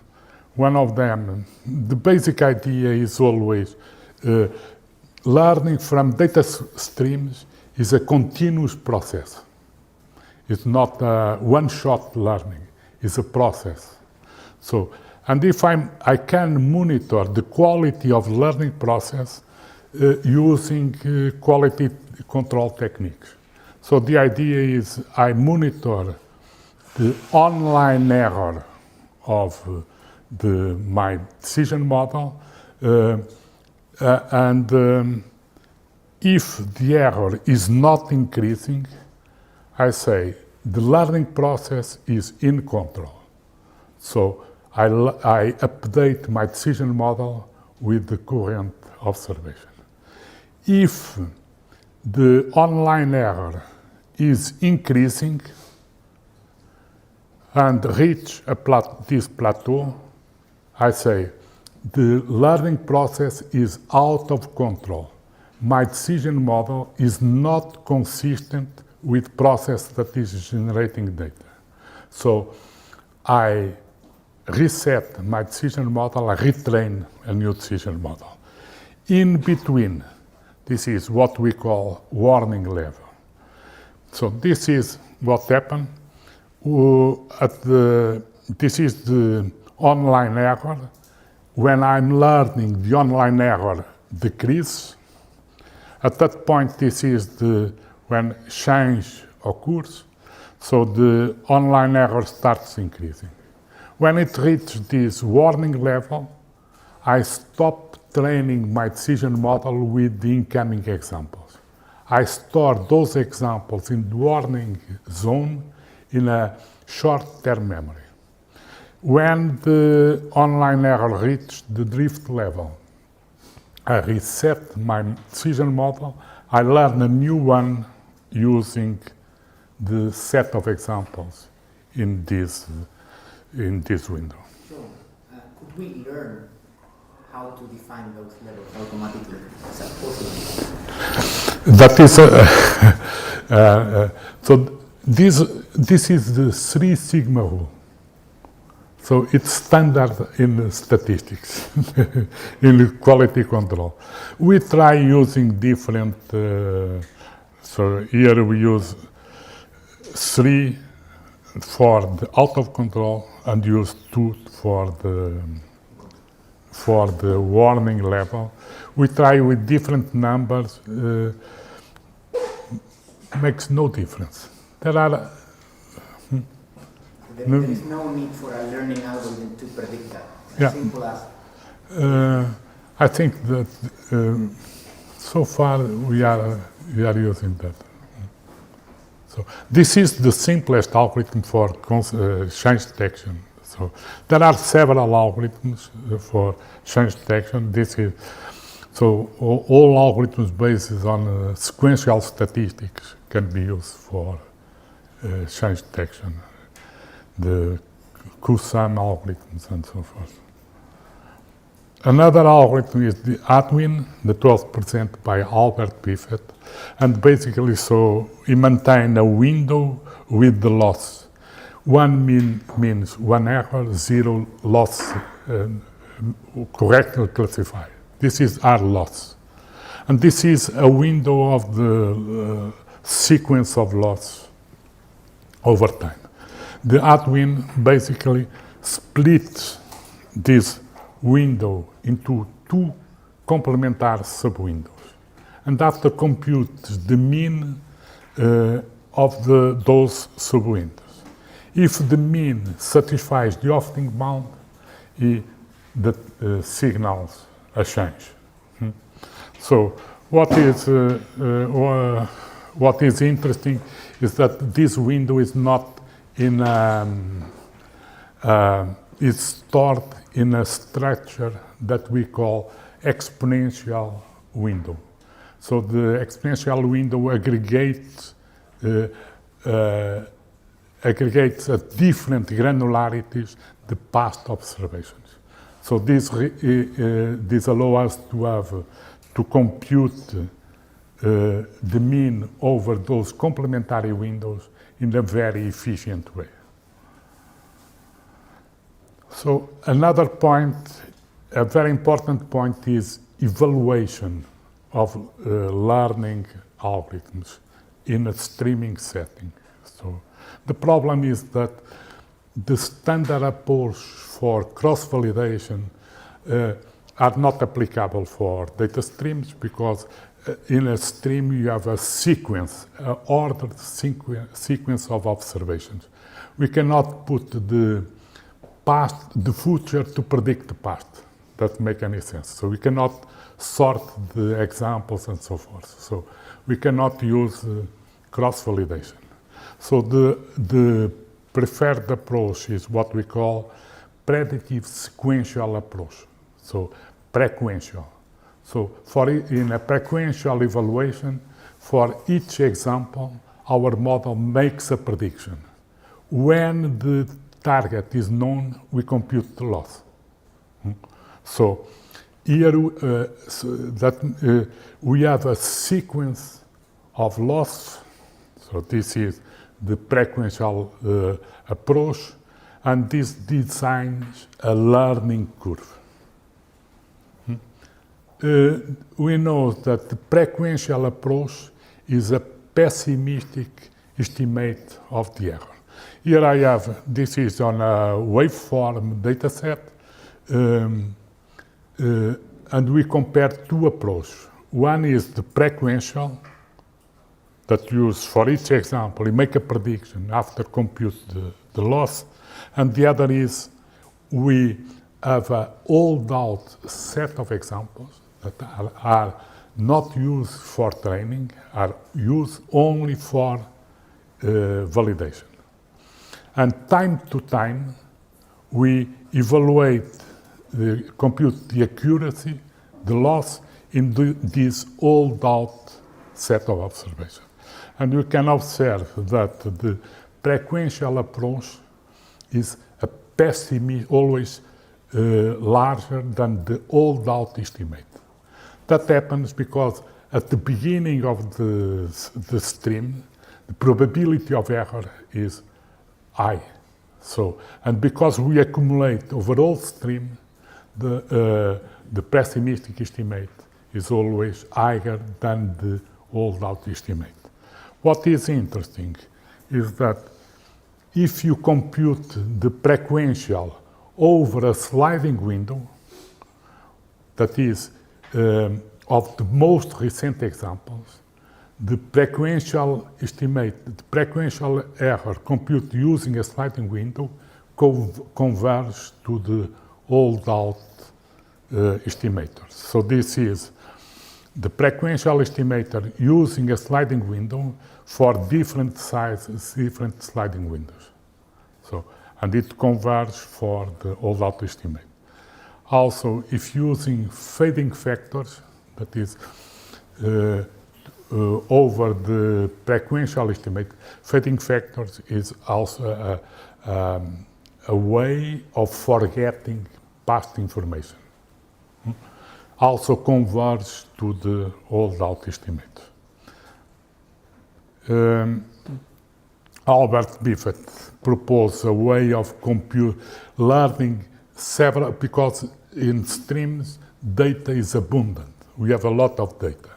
One of them, the basic idea is always learning from data streams is a continuous process. It's not a one-shot learning, it's a process. So, and if I can monitor the quality of learning process using quality control techniques. So the idea is I monitor the online error of my decision model, and if the error is not increasing, I say the learning process is in control. So I update my decision model with the current observation. If the online error is increasing and reach this plateau, I say the learning process is out of control. My decision model is not consistent with process that is generating data. So I reset my decision model, I retrain a new decision model. In between, this is what we call warning level. So this is what happened. This is the online error. When I'm learning, the online error decreases. At that point, this is when change occurs. So the online error starts increasing. When it reaches this warning level, I stop training my decision model with the incoming examples. I store those examples in the warning zone in a short-term memory. When the online error reaches the drift level, I reset my decision model, I learn a new one using the set of examples in this in this window. Sure. Could we learn how to define those levels automatically? Is that possible? That is so. This is the 3 sigma rule. So it's standard in statistics, in quality control. We try using different. So here we use 3 for the out of control and use 2 for the warning level. We try with different numbers. Makes no difference. There are. There is no need for a learning algorithm to predict that. Yeah. Simple as. I think that so far we are using that. So this is the simplest algorithm for change detection. So there are several algorithms for change detection. This is so all algorithms based on sequential statistics can be used for change detection. The Q-sum algorithms and so forth. Another algorithm is the Adwin, the 12% by Albert Piffet, and basically so we maintain a window with the loss. 1 means 1 error, 0 loss correctly classified. This is our loss. And this is a window of the sequence of loss over time. The Adwin basically splits this window into 2 complementary subwindows, and after computes the mean of those subwindows. If the mean satisfies the offsetting bound, that signals a change. So what is interesting is that this window is not in is stored in a structure that we call exponential window. So the exponential window aggregates at different granularities the past observations. So this allows us to compute the mean over those complementary windows in a very efficient way. So another point, a very important point, is evaluation of learning algorithms in a streaming setting. So the problem is that the standard approach for cross-validation are not applicable for data streams because in a stream you have a sequence, an ordered sequence of observations. We cannot put the future to predict the past. Doesn't make any sense. So we cannot sort the examples and so forth. So we cannot use cross-validation. So the preferred approach is what we call predictive sequential approach. So prequential. So in a prequential evaluation, for each example, our model makes a prediction. When the target is known, we compute the loss. So here we have a sequence of loss. So this is the prequential approach, and this designs a learning curve. We know that the prequential approach is a pessimistic estimate of the error. Here I have, this is on a waveform dataset, and we compare 2 approaches. One is the prequential, that use for each example, you make a prediction after compute the loss, and the other is we have a holed out set of examples that are not used for training, are used only for validation. And time to time, we evaluate, compute the accuracy, the loss in this holed out set of observations. And you can observe that the prequential approach is a always larger than the old-out estimate. That happens because at the beginning of the stream, the probability of error is high. So, and because we accumulate over all stream, the pessimistic estimate is always higher than the old-out estimate. What is interesting is that if you compute the frequential over a sliding window, that is, of the most recent examples, the frequential estimate, the frequential error computed using a sliding window converges to the old-out estimators. So this is the frequential estimator using a sliding window for different sizes, different sliding windows. So, and it converges for the old-out estimate. Also, if using fading factors, that is over the frequential estimate, fading factors is also a way of forgetting past information. Also converge to the old-out estimate. Albert Biffet proposed a way of learning several, because in streams data is abundant. We have a lot of data,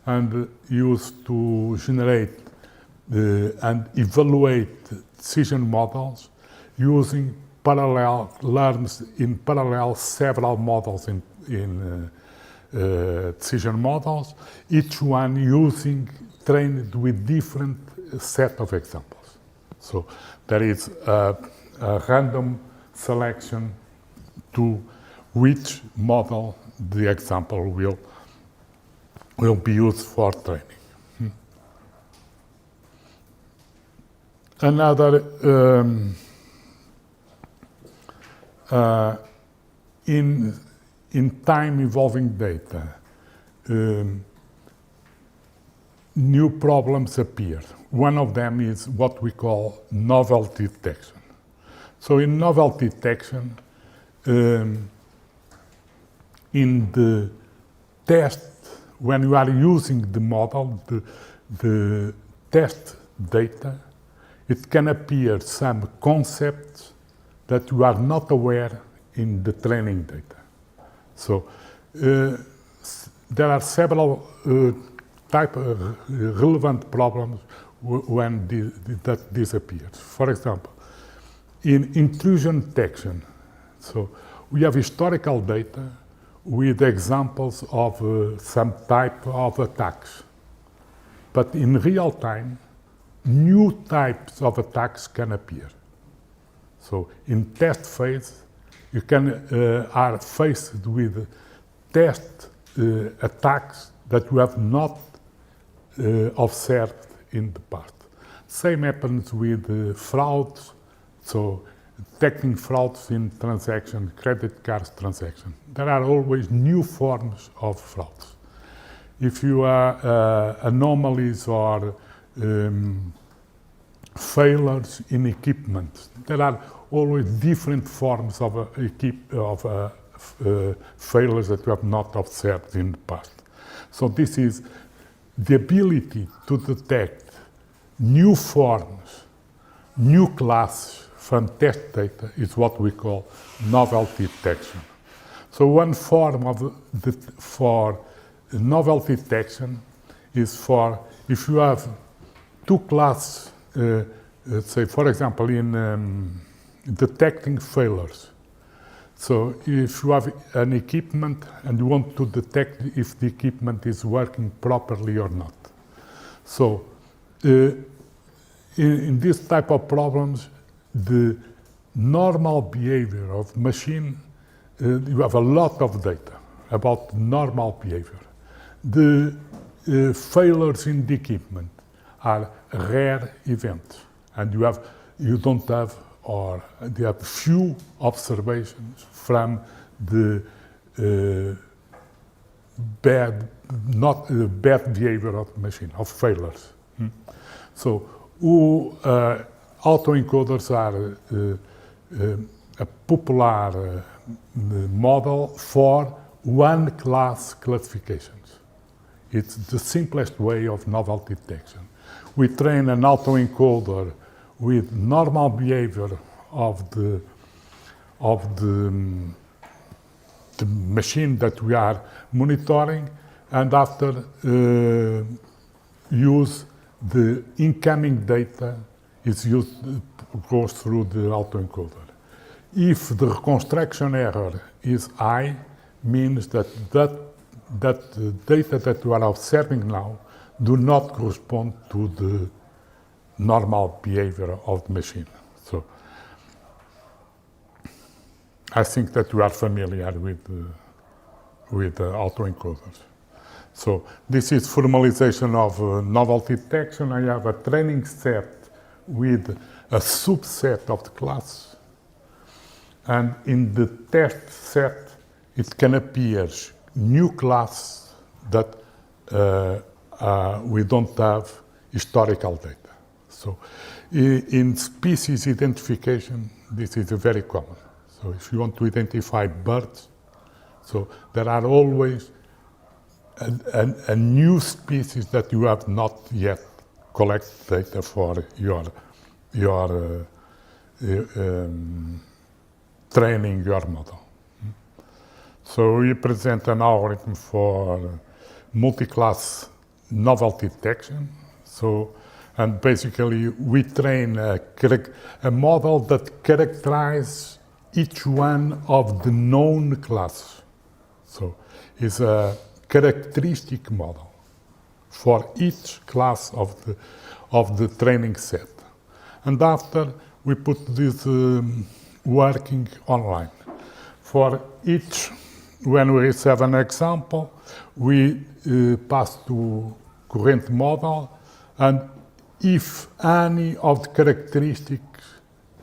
and used to generate and evaluate decision models using learns in parallel several models in decision models, each one trained with different set of examples. So there is a random selection to which model the example will be used for training. Another in time evolving data, new problems appear. One of them is what we call novelty detection. So in novelty detection, in the test, when you are using the model, the test data, it can appear some concepts that you are not aware in the training data. So there are several type of relevant problems when that disappears. For example, in intrusion detection, so we have historical data with examples of some type of attacks. But in real time, new types of attacks can appear. So in test phase, you are faced with test attacks that you have not observed in the past. Same happens with frauds, so detecting frauds in transaction, credit cards transaction. There are always new forms of frauds. If you are anomalies or failures in equipment, there are always different forms of failures that you have not observed in the past. So this is the ability to detect new forms, new classes from test data is what we call novelty detection. So one form for novelty detection is for if you have two classes, let's say for example in detecting failures. So if you have an equipment and you want to detect if the equipment is working properly or not. So in this type of problems, the normal behavior of machine, you have a lot of data about normal behavior. The failures in the equipment are rare events, and you don't have, or they have few observations from the bad behavior of the machine, of failures. So autoencoders are a popular model for one-class classifications. It's the simplest way of novelty detection. We train an autoencoder with normal behavior of the machine that we are monitoring, and after use the incoming data goes through the autoencoder. If the reconstruction error is high, means that the data that you are observing now do not correspond to the normal behavior of the machine. So I think that you are familiar with autoencoders. So this is formalization of novelty detection. I have a training set with a subset of the class. And in the test set, it can appear new class that we don't have historical data. So in species identification, this is very common. So if you want to identify birds, so there are always a new species that you have not yet collected data for your training your model. So we present an algorithm for multi-class novelty detection. So, and basically we train a model that characterizes each one of the known classes. So it's a characteristic model for each class of the training set. And after we put this working online. For each, when we have an example, we pass to current model, and if any of the characteristic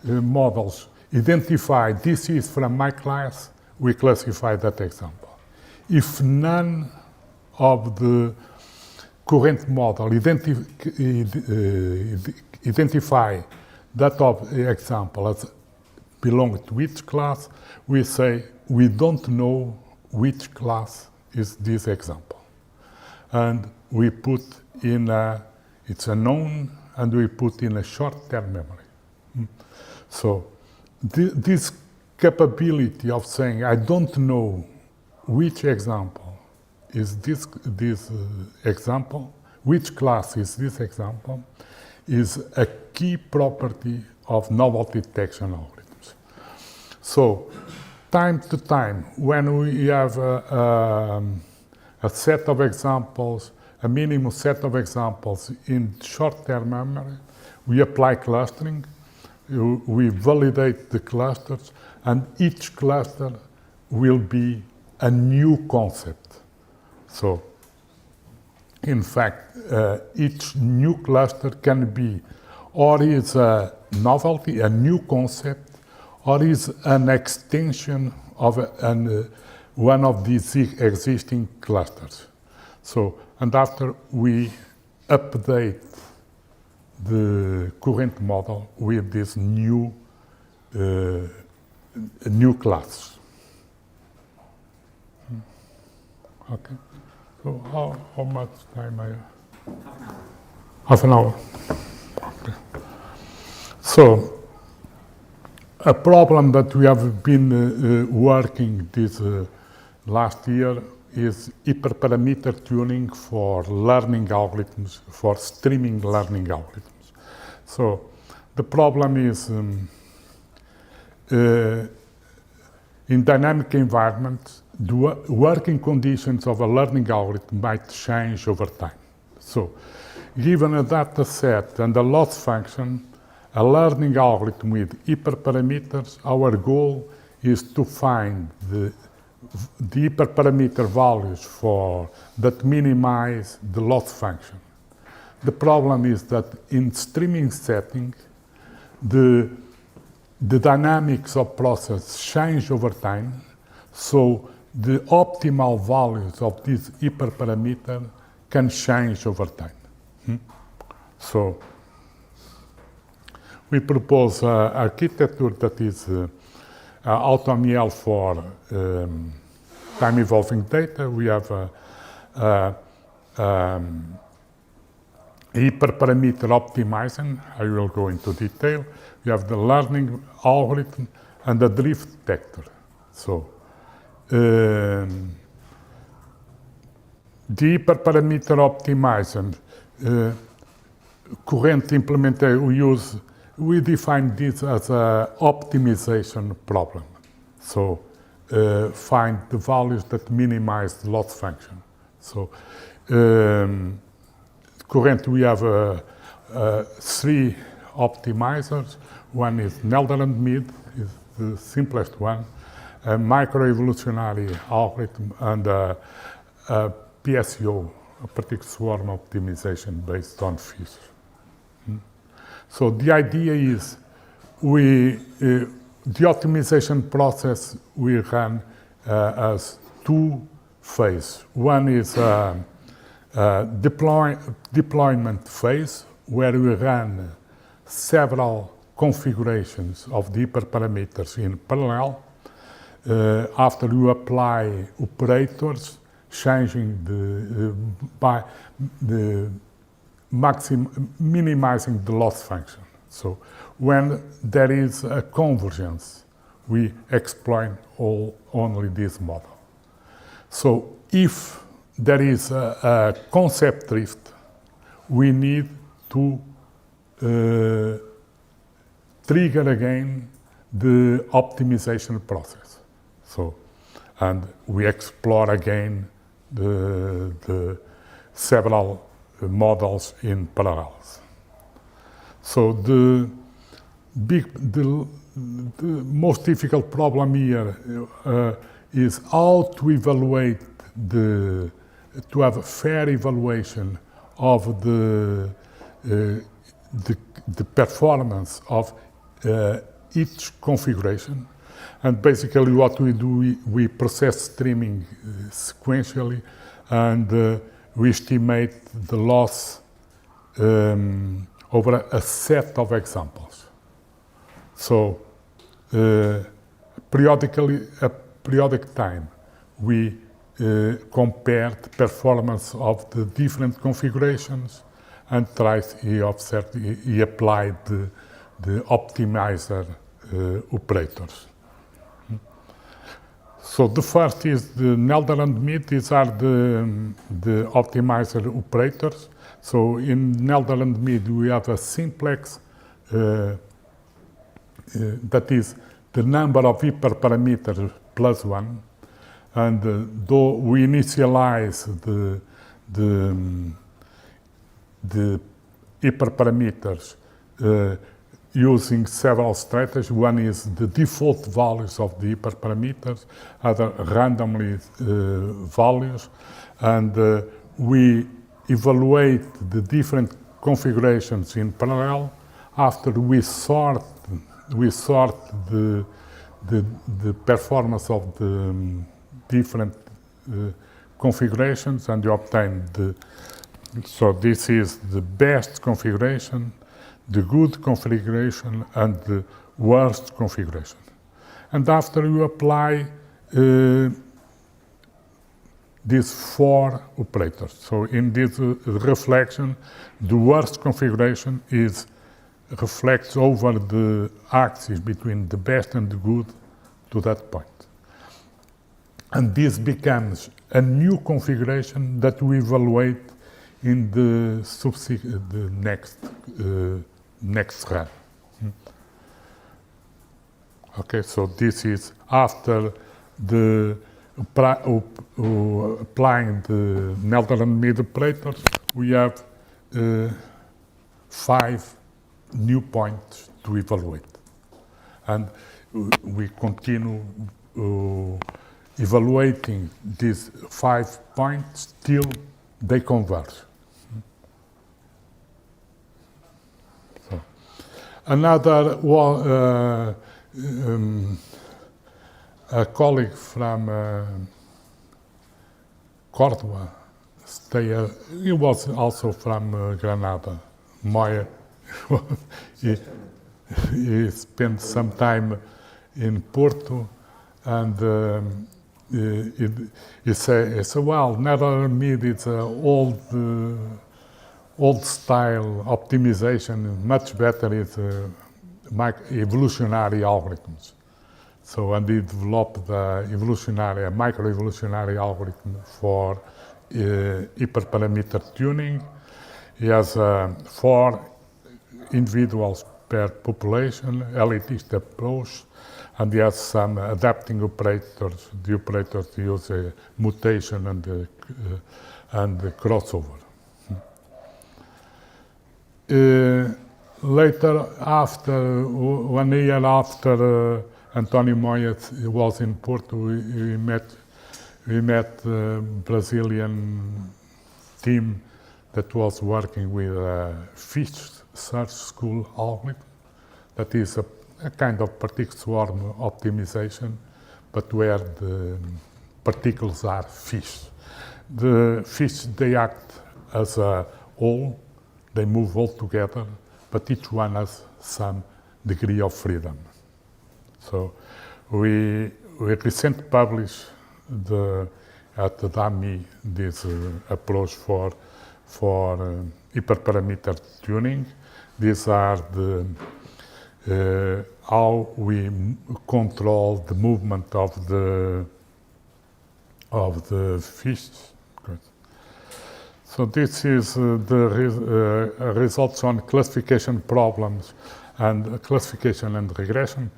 models identify this is from my class, we classify that example. If none of the current model identify that of example as belong to which class, we say we don't know which class is this example. And we put in it's a known, and we put in a short-term memory. So this capability of saying I don't know which example is this example, which class is this example, is a key property of novelty detection algorithms. So time to time, when we have a set of examples, a minimum set of examples in short-term memory, we apply clustering, we validate the clusters, and each cluster will be a new concept. So, in fact, each new cluster can be or is a novelty, a new concept, or is an extension of one of these existing clusters. So, and after we update the current model with this new class. Okay. So how much time I have? Half an hour. Okay. So a problem that we have been working this last year is hyperparameter tuning for learning algorithms, for streaming learning algorithms. So the problem is in dynamic environments, the working conditions of a learning algorithm might change over time. So given a data set and a loss function, a learning algorithm with hyperparameters, our goal is to find the hyperparameter values that minimize the loss function. The problem is that in streaming setting, the dynamics of process change over time, so the optimal values of this hyperparameter can change over time. So we propose architecture that is AutoML for time-evolving data. We have hyperparameter optimizing. I will go into detail. We have the learning algorithm and the drift detector. So the hyperparameter optimizing current implementation, we define this as an optimization problem. So find the values that minimize the loss function. So currently we have 3 optimizers. One is Netherlands mid, is the simplest one, a microevolutionary algorithm, and a PSO, a particular swarm optimization based on features. So the idea is the optimization process we run as 2 phases. One is deployment phase, where we run several configurations of the hyperparameters in parallel. After you apply operators, changing minimizing the loss function. So when there is a convergence, we exploit only this model. So if there is a concept drift, we need to trigger again the optimization process. So, and we explore again the several models in parallel. So the most difficult problem here is how to evaluate to have a fair evaluation of the performance of each configuration. And basically what we do, we process streaming sequentially, and we estimate the loss over a set of examples. So periodic time, we compare the performance of the different configurations and he applied the optimizer operators. So the first is the Netherlands mid. These are the optimizer operators. So in Netherlands mid we have a simplex that is the number of hyperparameters plus 1, and though we initialize the hyperparameters using several strategies. One is the default values of the hyperparameters, other randomly values, and we evaluate the different configurations in parallel. After we sort the performance of the different configurations, and you obtain so this is the best configuration, the good configuration, and the worst configuration. And after you apply these 4 operators. So in this reflection, the worst configuration reflects over the axis between the best and the good to that point. And this becomes a new configuration that we evaluate in the next run. Okay, so this is after applying the Netherlands mid operators, we have 5 new points to evaluate. And we continue evaluating these 5 points till they converge. So, another one, a colleague from Córdoba, he was also from Granada, María. He spent some time in Porto, and he said, well, never meet, it's old style optimization, much better is evolutionary algorithms. So, and he developed the microevolutionary algorithm for hyperparameter tuning. He has 4 individuals per population, elitist approach, and he has some adapting operators. The operators use mutation and crossover. Later, after 1 year after António Moya was in Porto, we met a Brazilian team that was working with a fish search school algorithm that is a kind of particle swarm optimization, but where the particles are fish. The fish, they act as a whole, they move all together, but each one has some degree of freedom. So we recently published at the DAMI this approach for hyperparameter tuning. These are how we control the movement of the fish. Good. So this is the results on classification problems and classification and regression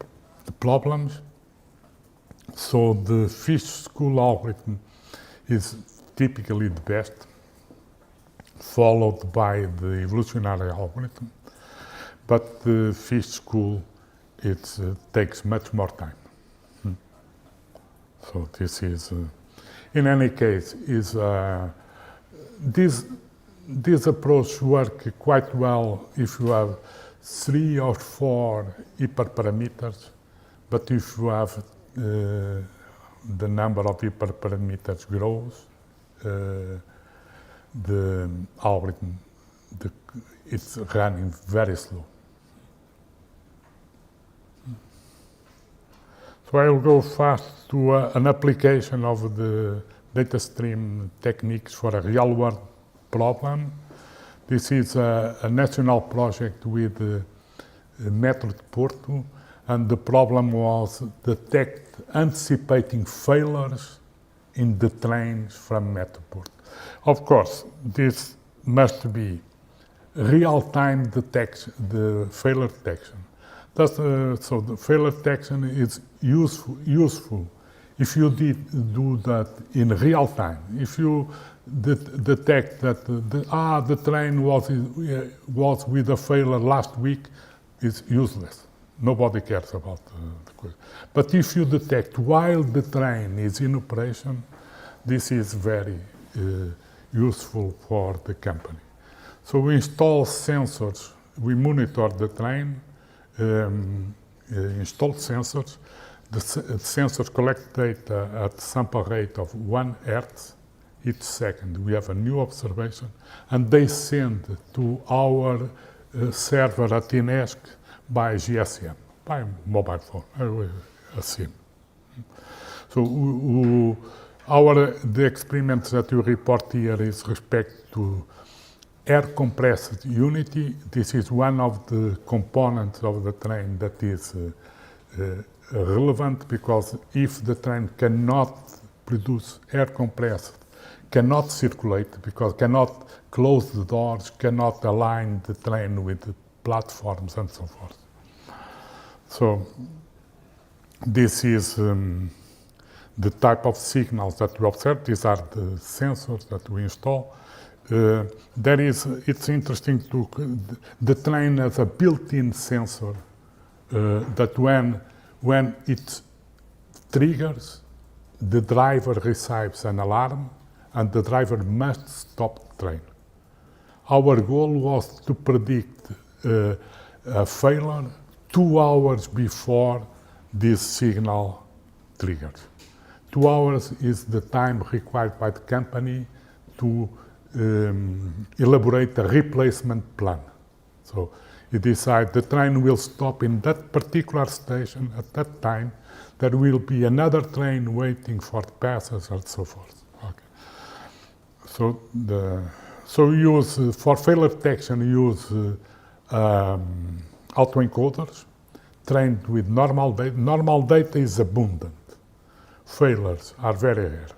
problems. So the fish school algorithm is typically the best, followed by the evolutionary algorithm. But the fish school, it takes much more time. So this is, in any case, this approach works quite well if you have 3 or 4 hyperparameters, but if you have the number of hyperparameters grows, the algorithm is running very slow. So I will go fast to an application of the data stream techniques for a real-world problem. This is a national project with Metro de Porto, and the problem was anticipating failures in the trains from Metro Porto. Of course, this must be real-time detection, the failure detection. So the failure detection is useful if you do that in real time. If you detect that the train was with a failure last week, it's useless. Nobody cares about the question. But if you detect while the train is in operation, this is very useful for the company. So we install sensors, we monitor the train, install sensors. The sensors collect data at sample rate of 1 Hertz each second. We have a new observation, and they send to our server at INESC by GSM, by mobile phone, a SIM. So the experiments that you report here is respect to air compressed unity. This is one of the components of the train that is relevant, because if the train cannot produce air compressed, cannot circulate, because cannot close the doors, cannot align the train with the platforms and so forth. So this is the type of signals that we observe. These are the sensors that we install. It's interesting the train has a built-in sensor that when it triggers, the driver receives an alarm and the driver must stop the train. Our goal was to predict a failure 2 hours before this signal triggers. 2 hours is the time required by the company to elaborate a replacement plan. So You decide the train will stop in that particular station at that time. There will be another train waiting for the passengers and so forth. Okay. So use for failure detection, use autoencoders trained with normal data. Normal data is abundant. Failures are very rare.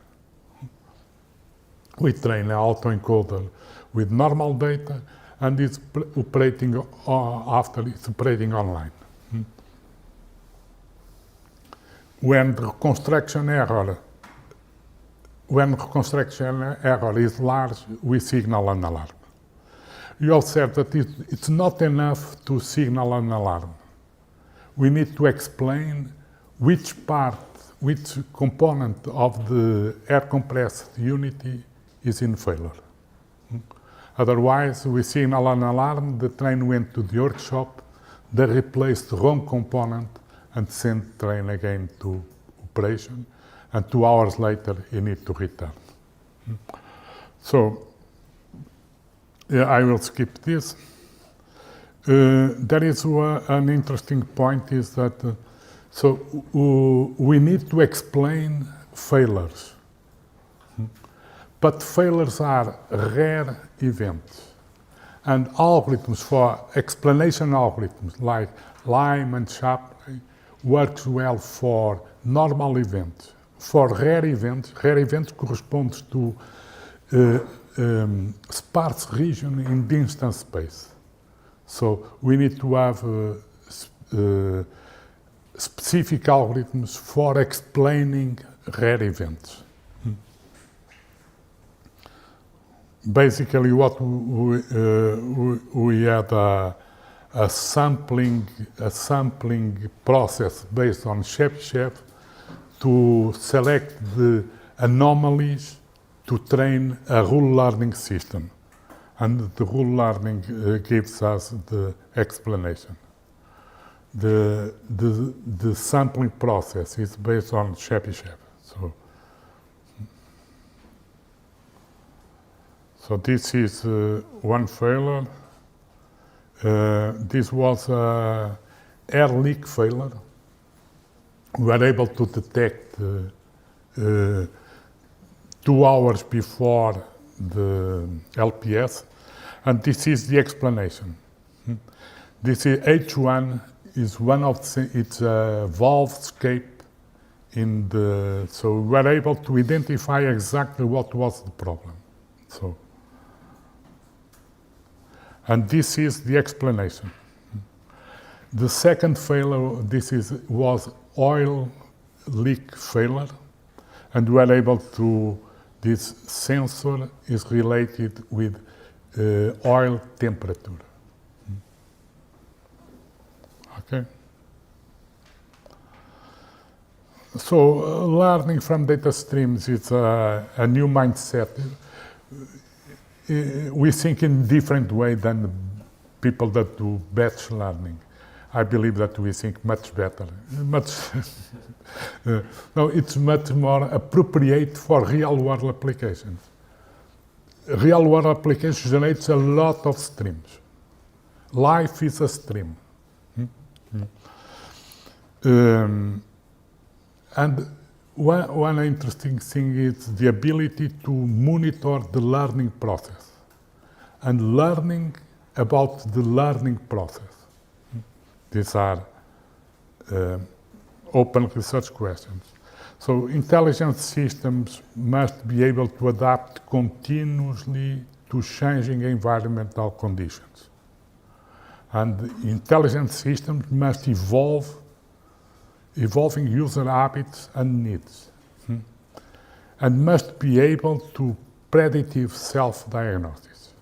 We train an autoencoder with normal data, and it's operating after it's operating online. When the reconstruction error is large, we signal an alarm. You observe that it's not enough to signal an alarm. We need to explain which component of the air compressed unity is in failure. Otherwise, we signal an alarm, the train went to the workshop, they replaced the wrong component and sent the train again to operation, and 2 hours later you need to return. So, yeah, I will skip this. There is an interesting point is that we need to explain failures. But failures are rare events. And algorithms for explanation algorithms like Lime and Shapley works well for normal events. For rare events corresponds to sparse region in the instance space. So we need to have specific algorithms for explaining rare events. Basically, what we had a sampling process based on Chebyshev to select the anomalies to train a rule learning system, and the rule learning gives us the explanation. The sampling process is based on Chebyshev. So this is one failure. This was an air leak failure. We were able to detect 2 hours before the LPS, and this is the explanation. This is H1 is one of it's a valve escape in the. So we were able to identify exactly what was the problem. So. And this is the explanation. The second failure, was oil leak failure, and we are able to, this sensor is related with oil temperature. Okay. So learning from data streams is a new mindset. We think in different way than people that do batch learning. I believe that we think much better. No, it's much more appropriate for real-world applications. Real-world applications generates a lot of streams. Life is a stream. And one interesting thing is the ability to monitor the learning process and learning about the learning process. These are open research questions. So intelligent systems must be able to adapt continuously to changing environmental conditions. And intelligent systems must evolving user habits and needs, and must be able to predictive self-diagnosis.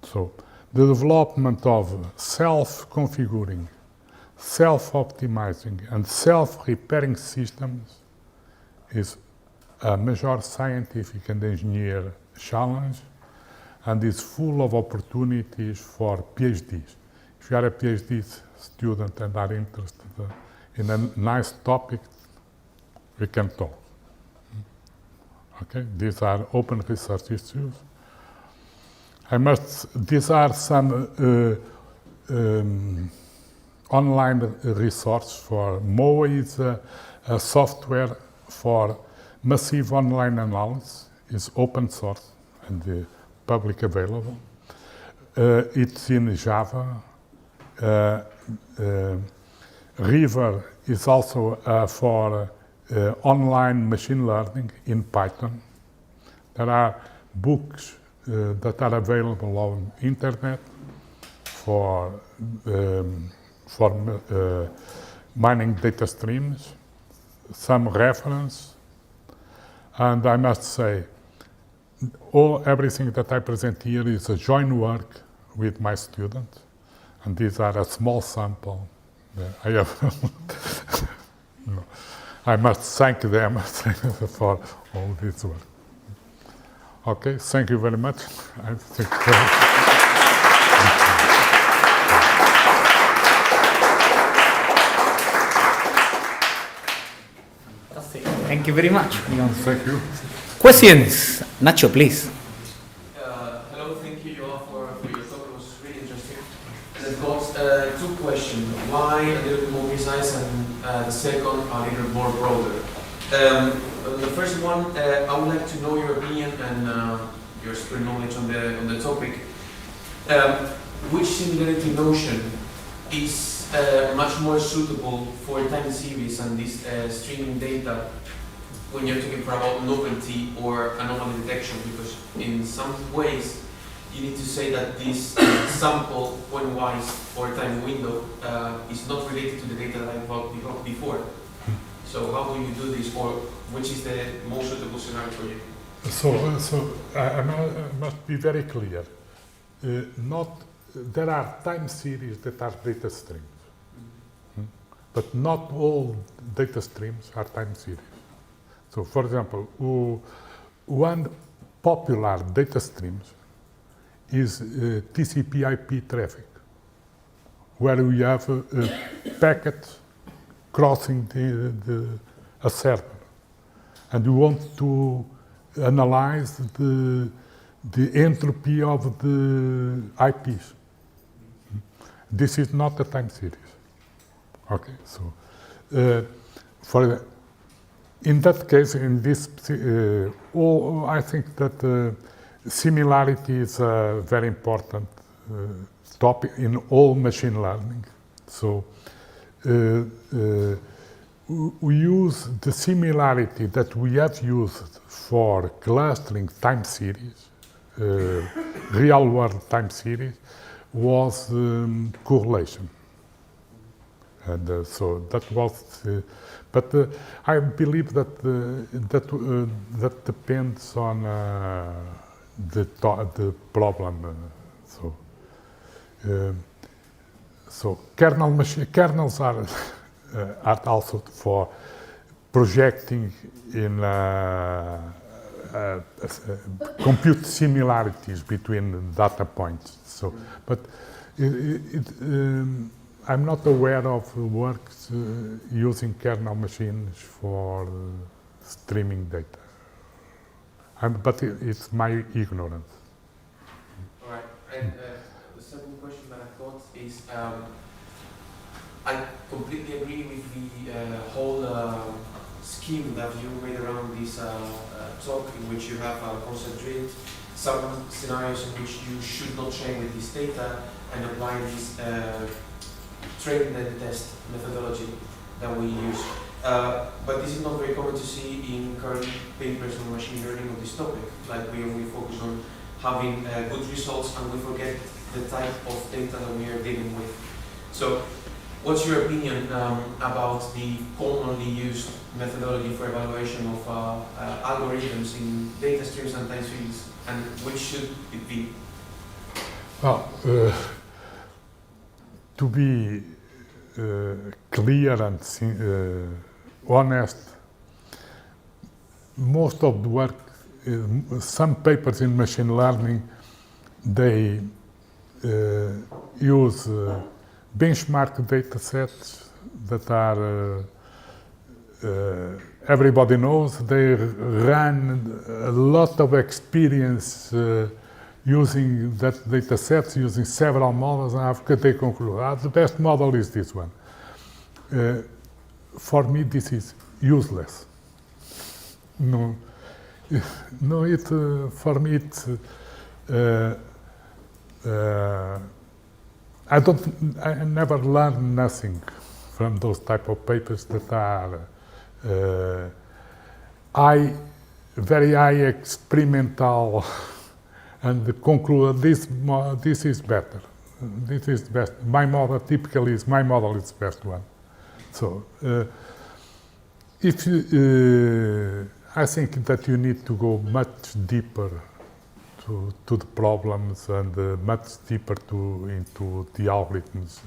So the development of self-configuring, self-optimizing, and self-repairing systems is a major scientific and engineer challenge, and is full of opportunities for PhDs. If you are a PhD student and are interested in a nice topic, we can talk. Okay, these are open research issues. These are some online resource for MOA is a software for massive online analysis. It's open source and public available. It's in Java. River is also for online machine learning in Python. There are books that are available on internet for mining data streams, some reference, and I must say, everything that I present here is a joint work with my students, and these are a small sample. I have, I must thank them for all this work. Okay, thank you very much. I think. Thank you very much. Thank you. Questions? Nacho, please. Hello, thank you, Joao, for your talk. It was really interesting. And I've got two questions. Why a little bit more precise, and the second a little more broader. The first one, I would like to know your opinion and your spare knowledge on the topic. Which similarity notion is much more suitable for time series and this streaming data when you're talking about novelty or anomaly detection? Because in some ways you need to say that this sample point-wise or time window is not related to the data that I got before. So how do you do this, or which is the most suitable scenario for you? So I must be very clear. There are time series that are data streams, but not all data streams are time series. So, for example, one popular data streams is TCP/IP traffic, where we have a packet crossing a server, and we want to analyze the entropy of the IPs. This is not a time series. Okay, so in that case, in this, I think that similarity is a very important topic in all machine learning. So we use the similarity that we have used for clustering time series, real-world time series, was correlation. And so that was, but I believe that that depends on the problem. So kernels are also for projecting in compute similarities between data points. So, but I'm not aware of works using kernel machines for streaming data. But it's my ignorance. All right. And the second question that I've got is, I completely agree with the whole scheme that you made around this talk, in which you have concentrated some scenarios in which you should not train with this data and apply this train and test methodology that we use. But this is not very common to see in current papers on machine learning on this topic. Like we only focus on having good results and we forget the type of data that we are dealing with. So what's your opinion about the commonly used methodology for evaluation of algorithms in data streams and time series, and which should it be? Well, to be clear and honest, most of the work, some papers in machine learning, they use benchmark data sets that are, everybody knows, they run a lot of experience using that data sets, using several models, and they conclude, the best model is this one. For me, this is useless. No, for me, it's, I never learned nothing from those type of papers that are very high experimental, and conclude this is better. This is best. My model typically is the best one. So, if I think that you need to go much deeper to the problems and much deeper into the algorithms,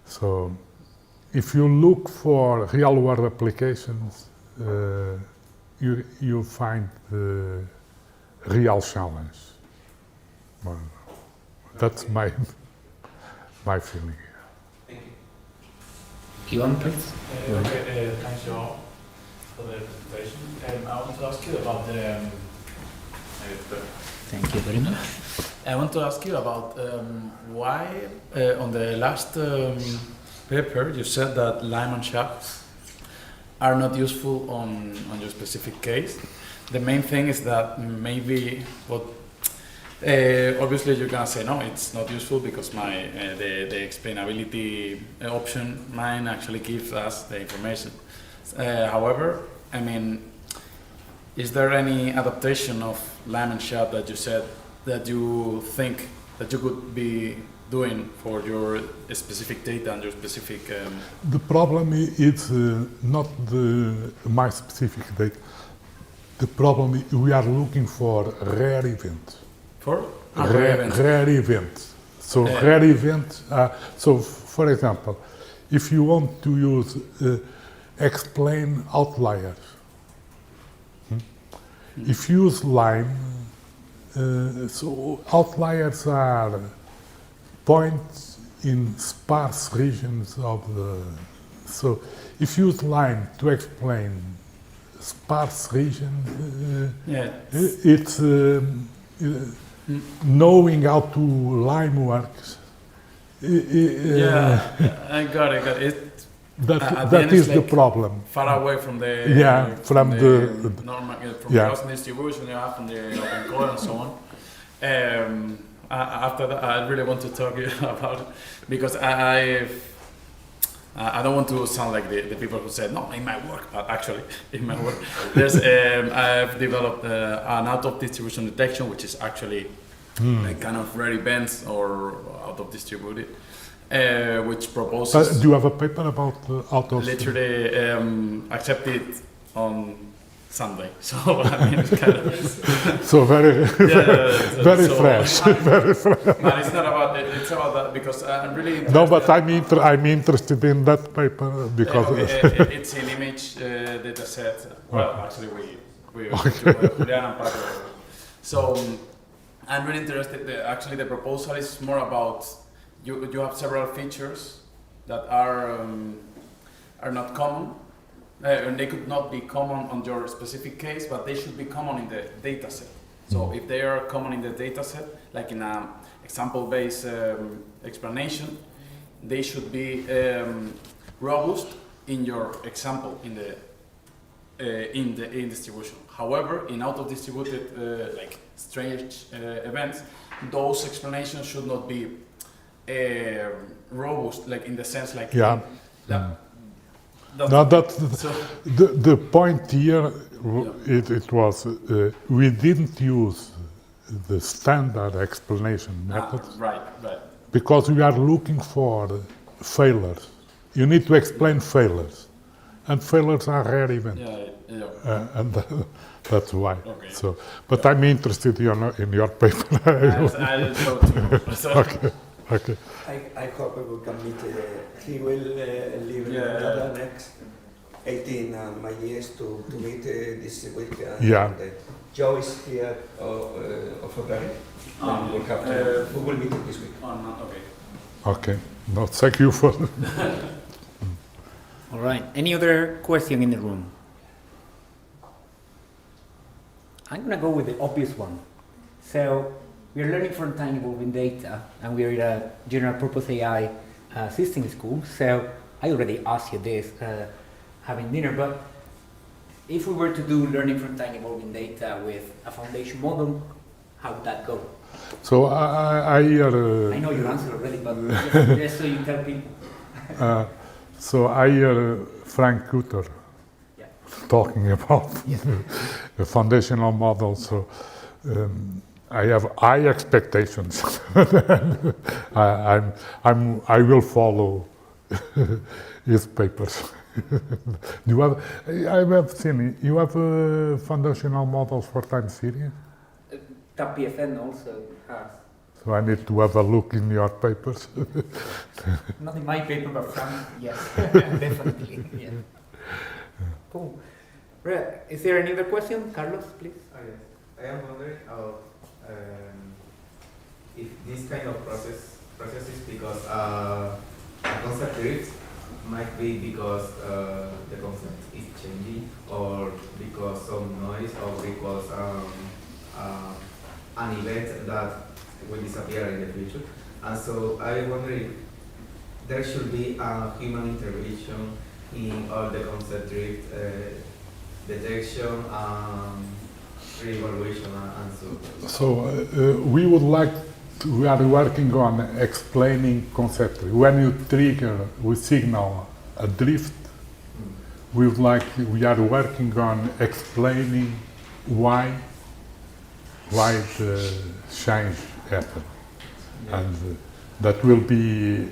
so if you look for real-world applications, you find the real challenge. Well, that's my feeling. Thank you. Ivan, please. Thanks, Joao, for the presentation. I want to ask you about the. Thank you very much. I want to ask you about why on the last paper you said that Lyman charts are not useful on your specific case. The main thing is that maybe what obviously you're gonna say no, it's not useful because the explainability option mine actually gives us the information. However, I mean, is there any adaptation of Lyman chart that you said that you think that you could be doing for your specific data and your specific? The problem is not my specific data. The problem is we are looking for rare events. For? Rare events. So rare events. So, for example, if you want to use explain outliers, if you use Lyme, so outliers are points in sparse regions of the. So, if you use Lyme to explain sparse regions, it's knowing how to Lyme works. I got it. That is the problem. Far away from the from the normal from the Gaussian distribution you have from the open core and so on. After that, I really want to talk about it because I don't want to sound like the people who said no in my work, but actually in my work there's I've developed an out of distribution detection, which is actually like kind of rare events or out of distributed. Which proposes. Do you have a paper about out of? Literally accepted on Sunday, so I mean it's kind of. So very fresh, very fresh. But it's not about it. It's about that because I'm really. No, but I'm interested in that paper because it's an image data set. Well, actually, we Julien and Paco. So I'm really interested. Actually, the proposal is more about. You have several features that are not common, and they could not be common on your specific case, but they should be common in the data set. So if they are common in the data set, like in an example-based explanation, they should be robust in your example in the distribution. However, in out-of-distributed like strange events, those explanations should not be robust, like in the sense, like the point here. It was we didn't use the standard explanation methods, right, because we are looking for failures. You need to explain failures, and failures are rare events, and that's why. Okay. So, but I'm interested in your paper. Okay. I hope we can meet. He will live in Granada next 18 my years to meet this week. And Joe is here of February. We will meet this week. Okay. No, thank you for. All right. Any other question in the room? I'm going to go with the obvious one. So we're learning from time evolving data, and we're a general purpose AI system school. So I already asked you this having dinner, but if we were to do learning from time evolving data with a foundation model, how would that go? So I hear... I know your answer already, but just so you tell people. So I hear Frank Kutter talking about the foundational model. So I have high expectations. I will follow his papers. You have, I have seen, you have foundational models for time series? TAPFN also has. So I need to have a look in your papers. Not in my paper, but Frank, yes, definitely. Yeah. Cool. Right. Is there any other question? Carlos, please. Oh, yes. I am wondering if this kind of processes because a concept drift might be because the concept is changing, or because some noise, or because an event that will disappear in the future. And so I wonder if there should be a human intervention in all the concept drift detection, re-evaluation, and so. So we would like to, we are working on explaining conceptually. When you trigger with signal a drift, we are working on explaining why the change happened, and that will be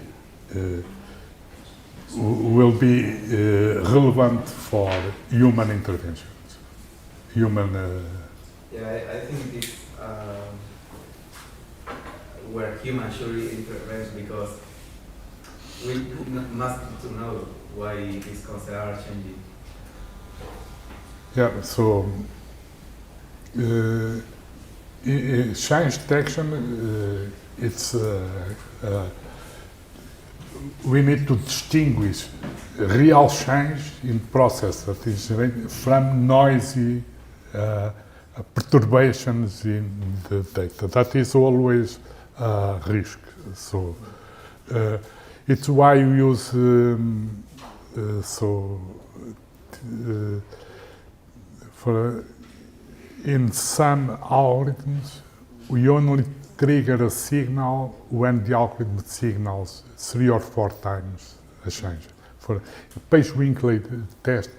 relevant for human interventions. Yeah, I think this where humans should intervene, because we must to know why these concepts are changing. Yeah, so change detection, we need to distinguish real change in process that is from noisy perturbations in the data. That is always a risk. So it's why we use in some algorithms we only trigger a signal when the algorithm signals 3 or 4 times a change. For a Pace-Winkley test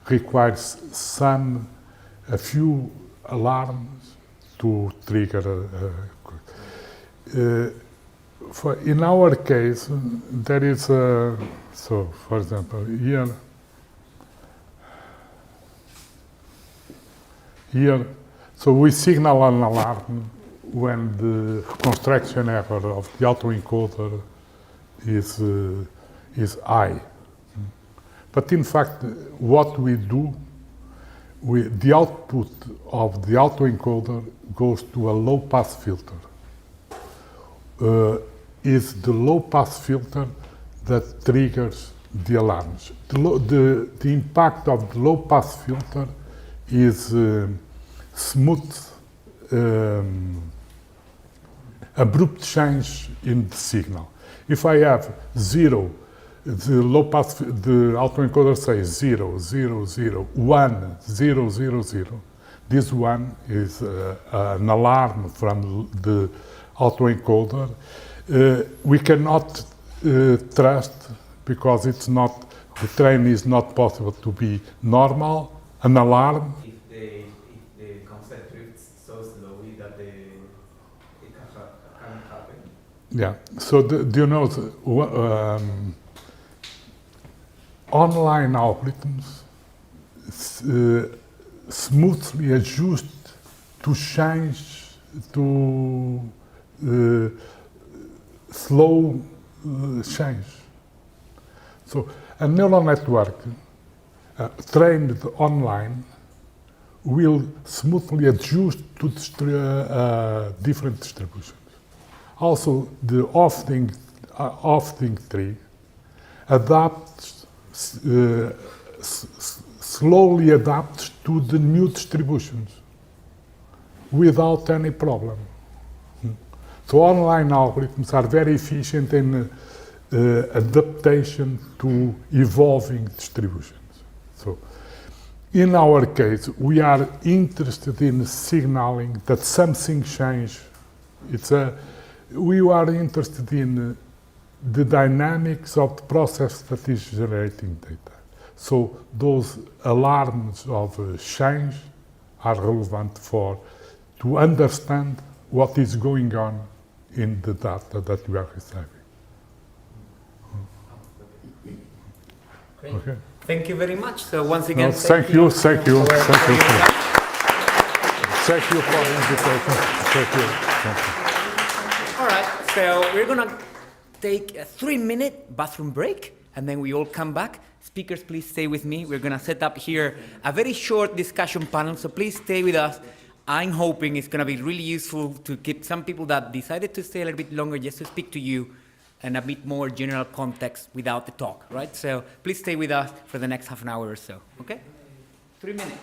requires a few alarms to trigger in our case, there is so for example, here, so we signal an alarm when the construction error of the autoencoder is high. But in fact, what we do, the output of the autoencoder goes to a low-pass filter. Is the low-pass filter that triggers the alarms. The impact of the low-pass filter is smooth, abrupt change in the signal. If I have 0, the low pass, the autoencoder says 0, 0, 0, 1, 0, 0, 0. This one is an alarm from the autoencoder. We cannot trust, because it's not, the train is not possible to be normal, an alarm. If the concept drifts so slowly that it can happen. Yeah, so do you know, online algorithms smoothly adjust to change, to slow change. So a neural network trained online will smoothly adjust to different distributions. Also, the offering tree adapts, slowly adapts to the new distributions without any problem. So online algorithms are very efficient in adaptation to evolving distributions. So, in our case, we are interested in signaling that something changed. We are interested in the dynamics of the process that is generating data. So those alarms of change are relevant to understand what is going on in the data that we are receiving. Great. Okay. Thank you very much. So once again, thank you for the invitation. Thank you. All right, so we're gonna take a 3-minute bathroom break, and then we all come back. Speakers, please stay with me. We're gonna set up here a very short discussion panel, so please stay with us. I'm hoping it's gonna be really useful to keep some people that decided to stay a little bit longer just to speak to you and a bit more general context without the talk, right? So please stay with us for the next half an hour or so, okay? 3 minutes.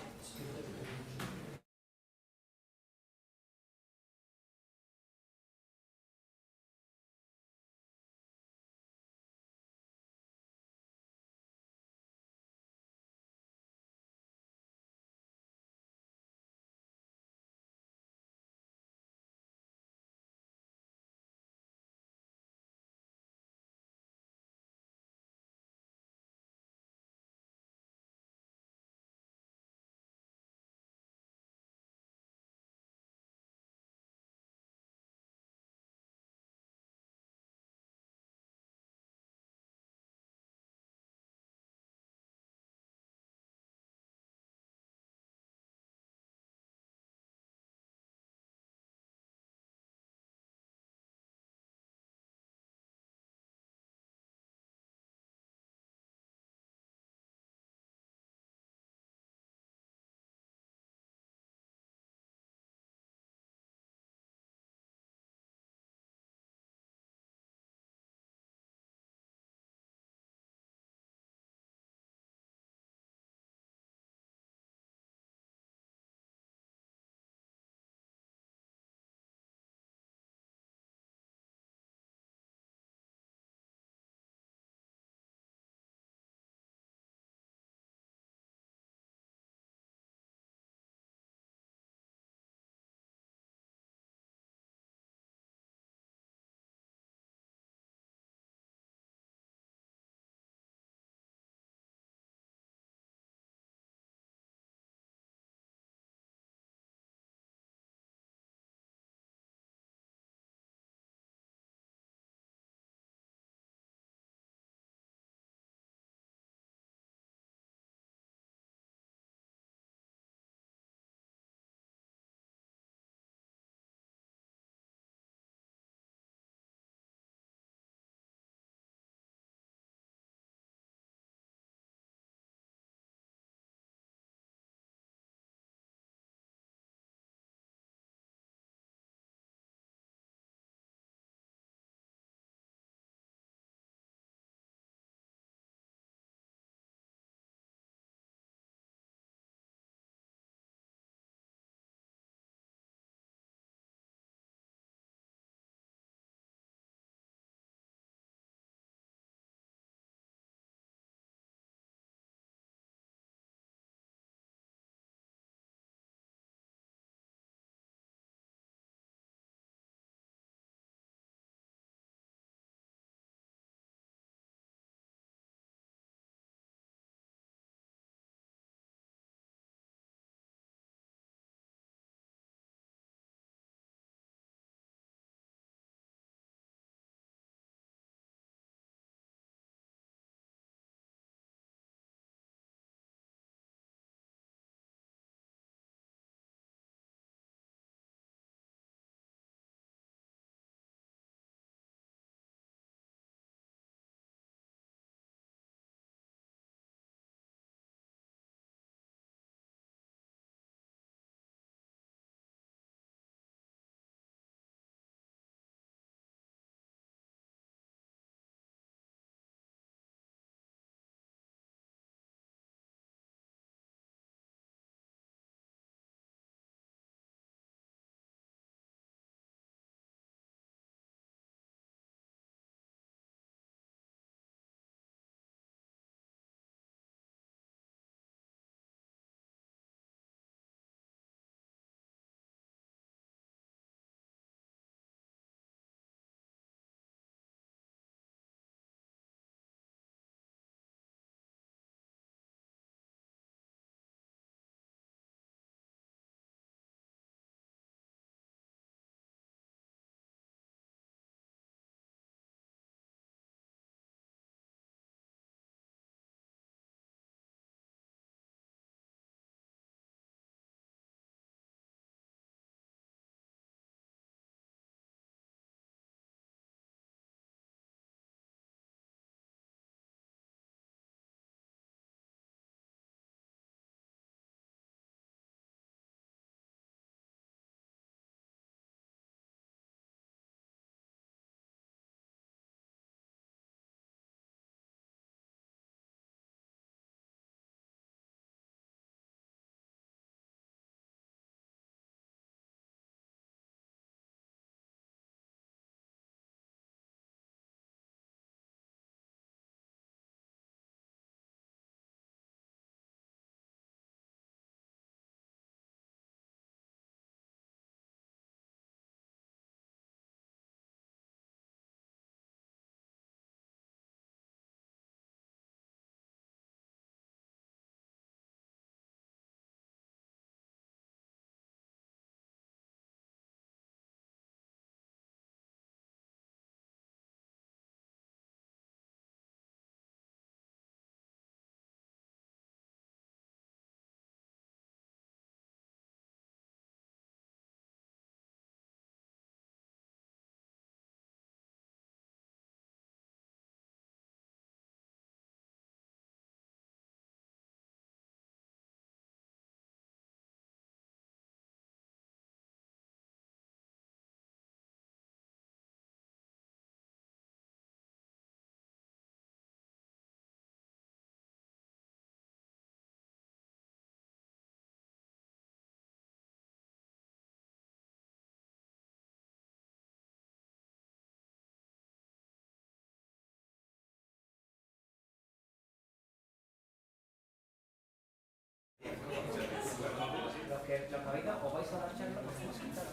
porque la cabeza o vais a dar charla o vamos a sentar.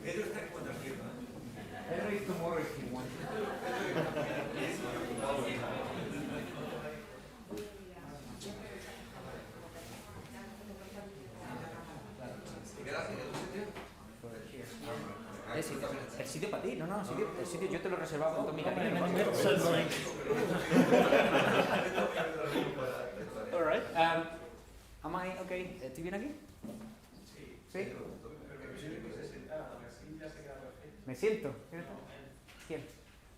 Pedro está como tranquilo, ¿eh? Pedro is tomorrow if you want. El sitio para ti, no, el sitio yo te lo he reservado con todo mi cariño. All right. Am I okay? ¿Estoy bien aquí? Sí. ¿Me siento? ¿Quién?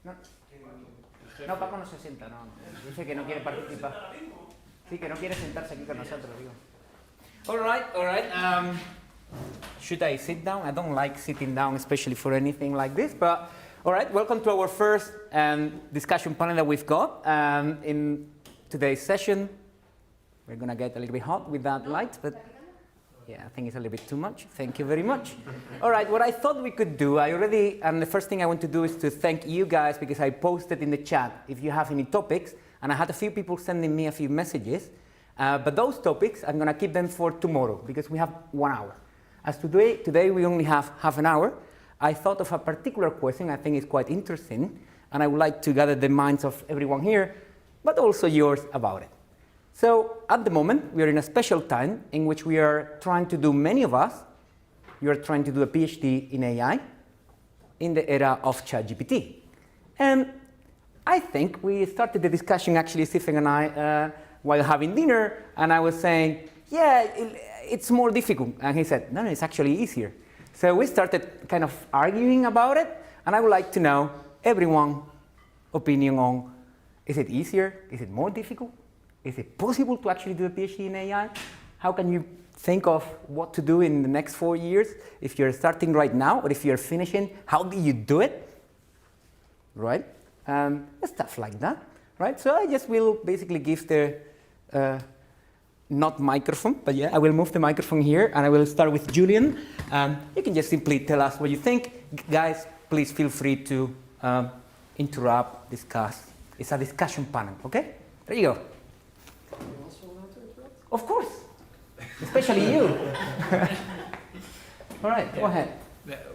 No, Paco no se sienta, no. Dice que no quiere participar. Sí, que no quiere sentarse aquí con nosotros, digo. All right. Should I sit down? I don't like sitting down, especially for anything like this, but all right, welcome to our first discussion panel that we've got. In today's session, we're going to get a little bit hot with that light, but yeah, I think it's a little bit too much. Thank you very much. All right, what I thought we could do, and the first thing I want to do is to thank you guys because I posted in the chat if you have any topics, and I had a few people sending me a few messages, but those topics, I'm going to keep them for tomorrow because we have 1 hour. As today we only have half an hour, I thought of a particular question I think is quite interesting, and I would like to gather the minds of everyone here, but also yours about it. So at the moment, we are in a special time in which we are trying to do, many of us, you are trying to do a PhD in AI in the era of ChatGPT. And I think we started the discussion, actually, Stephen and I, while having dinner, and I was saying, yeah, it's more difficult. And he said, no, it's actually easier. So we started kind of arguing about it, and I would like to know everyone's opinion on, is it easier? Is it more difficult? Is it possible to actually do a PhD in AI? How can you think of what to do in the next 4 years? If you're starting right now, or if you're finishing, how do you do it? Right? Stuff like that, right? So I just will basically give the not microphone, but yeah, I will move the microphone here, and I will start with Julien. You can just simply tell us what you think. Guys, please feel free to interrupt, discuss. It's a discussion panel, okay? There you go. Of course, especially you. All right, go ahead.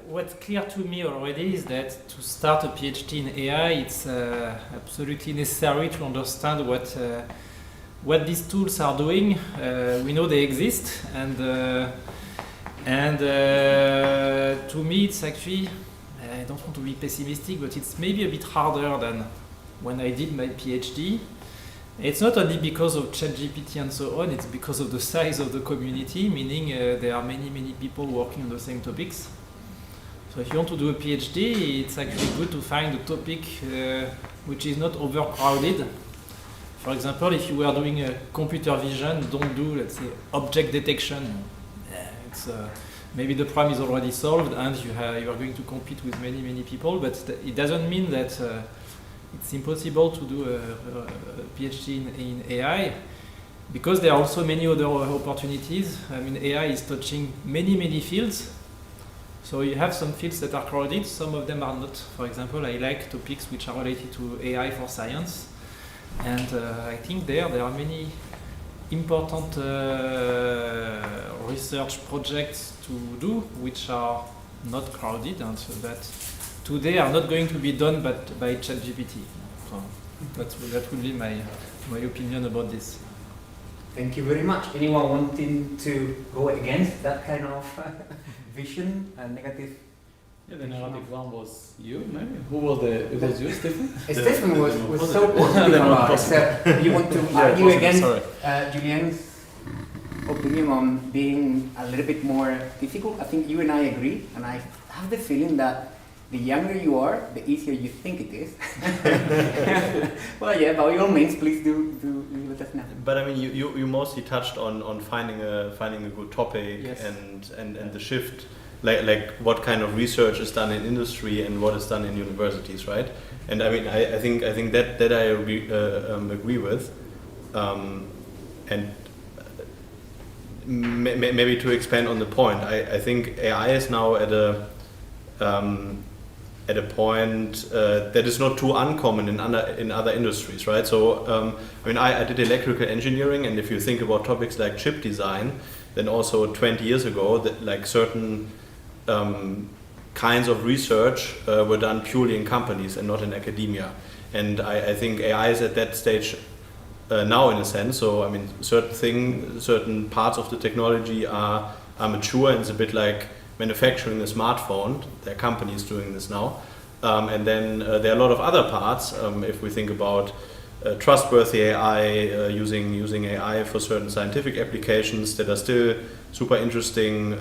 What's clear to me already is that to start a PhD in AI, it's absolutely necessary to understand what these tools are doing. We know they exist, and to me, it's actually, I don't want to be pessimistic, but it's maybe a bit harder than when I did my PhD. It's not only because of ChatGPT and so on, it's because of the size of the community, meaning there are many people working on the same topics. So if you want to do a PhD, it's actually good to find a topic which is not overcrowded. For example, if you were doing a computer vision, don't do, let's say, object detection. It's, maybe the problem is already solved and you are going to compete with many people, but it doesn't mean that it's impossible to do a PhD in AI, because there are also many other opportunities. I mean, AI is touching many fields. So you have some fields that are crowded, some of them are not. For example, I like topics which are related to AI for science. And I think there are many important research projects to do which are not crowded and so that today are not going to be done by ChatGPT. So that would be my opinion about this. Thank you very much. Anyone wanting to go against that kind of vision and negative? Yeah, the negative one was you, maybe? Who was it was you, Stephen? Stephen was so positive about it. So you want to argue against Julien's opinion on being a little bit more difficult? I think you and I agree, and I have the feeling that the younger you are, the easier you think it is. Well, yeah, by all means, please do let us know. But I mean, you mostly touched on finding a good topic, yes. and the shift, like what kind of research is done in industry and what is done in universities, right? And I mean, I think that I agree with, and maybe to expand on the point, I think AI is now at at a point that is not too uncommon in other industries, right? So I mean, I did electrical engineering, and if you think about topics like chip design, then also 20 years ago, that like certain kinds of research were done purely in companies and not in academia. And I think AI is at that stage now, in a sense. So I mean, certain parts of the technology are mature, and it's a bit like manufacturing a smartphone. There are companies doing this now. And then there are a lot of other parts, if we think about trustworthy AI, using AI for certain scientific applications, that are still super interesting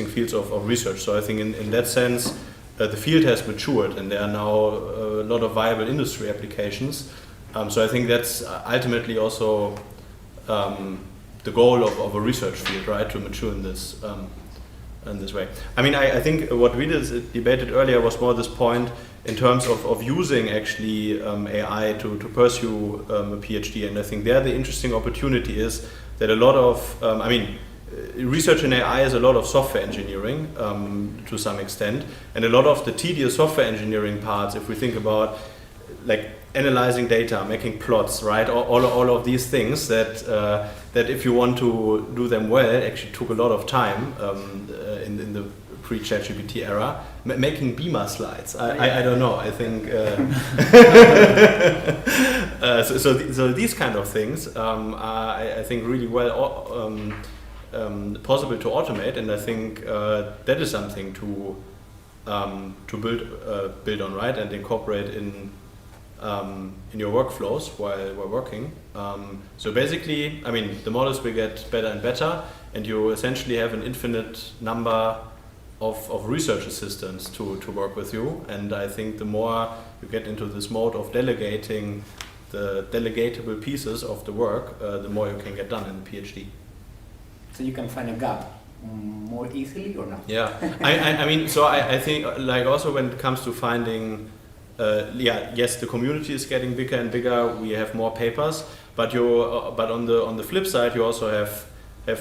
fields of research. So I think in that sense, the field has matured, and there are now a lot of viable industry applications. So I think that's ultimately also the goal of a research field, right, to mature in this way. I mean, I think what we debated earlier was more this point in terms of using actually AI to pursue a PhD, and I think there the interesting opportunity is that a lot of, I mean, research in AI is a lot of software engineering to some extent, and a lot of the tedious software engineering parts, if we think about like analyzing data, making plots, right? All of these things that if you want to do them well, actually took a lot of time in the pre-ChatGPT era. Making Beamer slides, I don't know. I think so these kind of things are, I think, really well possible to automate, and I think that is something to build on, right, and incorporate in your workflows while working. So basically, I mean, the models will get better and better, and you essentially have an infinite number of research assistants to work with you. And I think the more you get into this mode of delegating the delegatable pieces of the work, the more you can get done in a PhD. So you can find a gap more easily or not? Yeah, I mean, so I think like also when it comes to finding, yes, the community is getting bigger and bigger. We have more papers, but on the flip side, you also have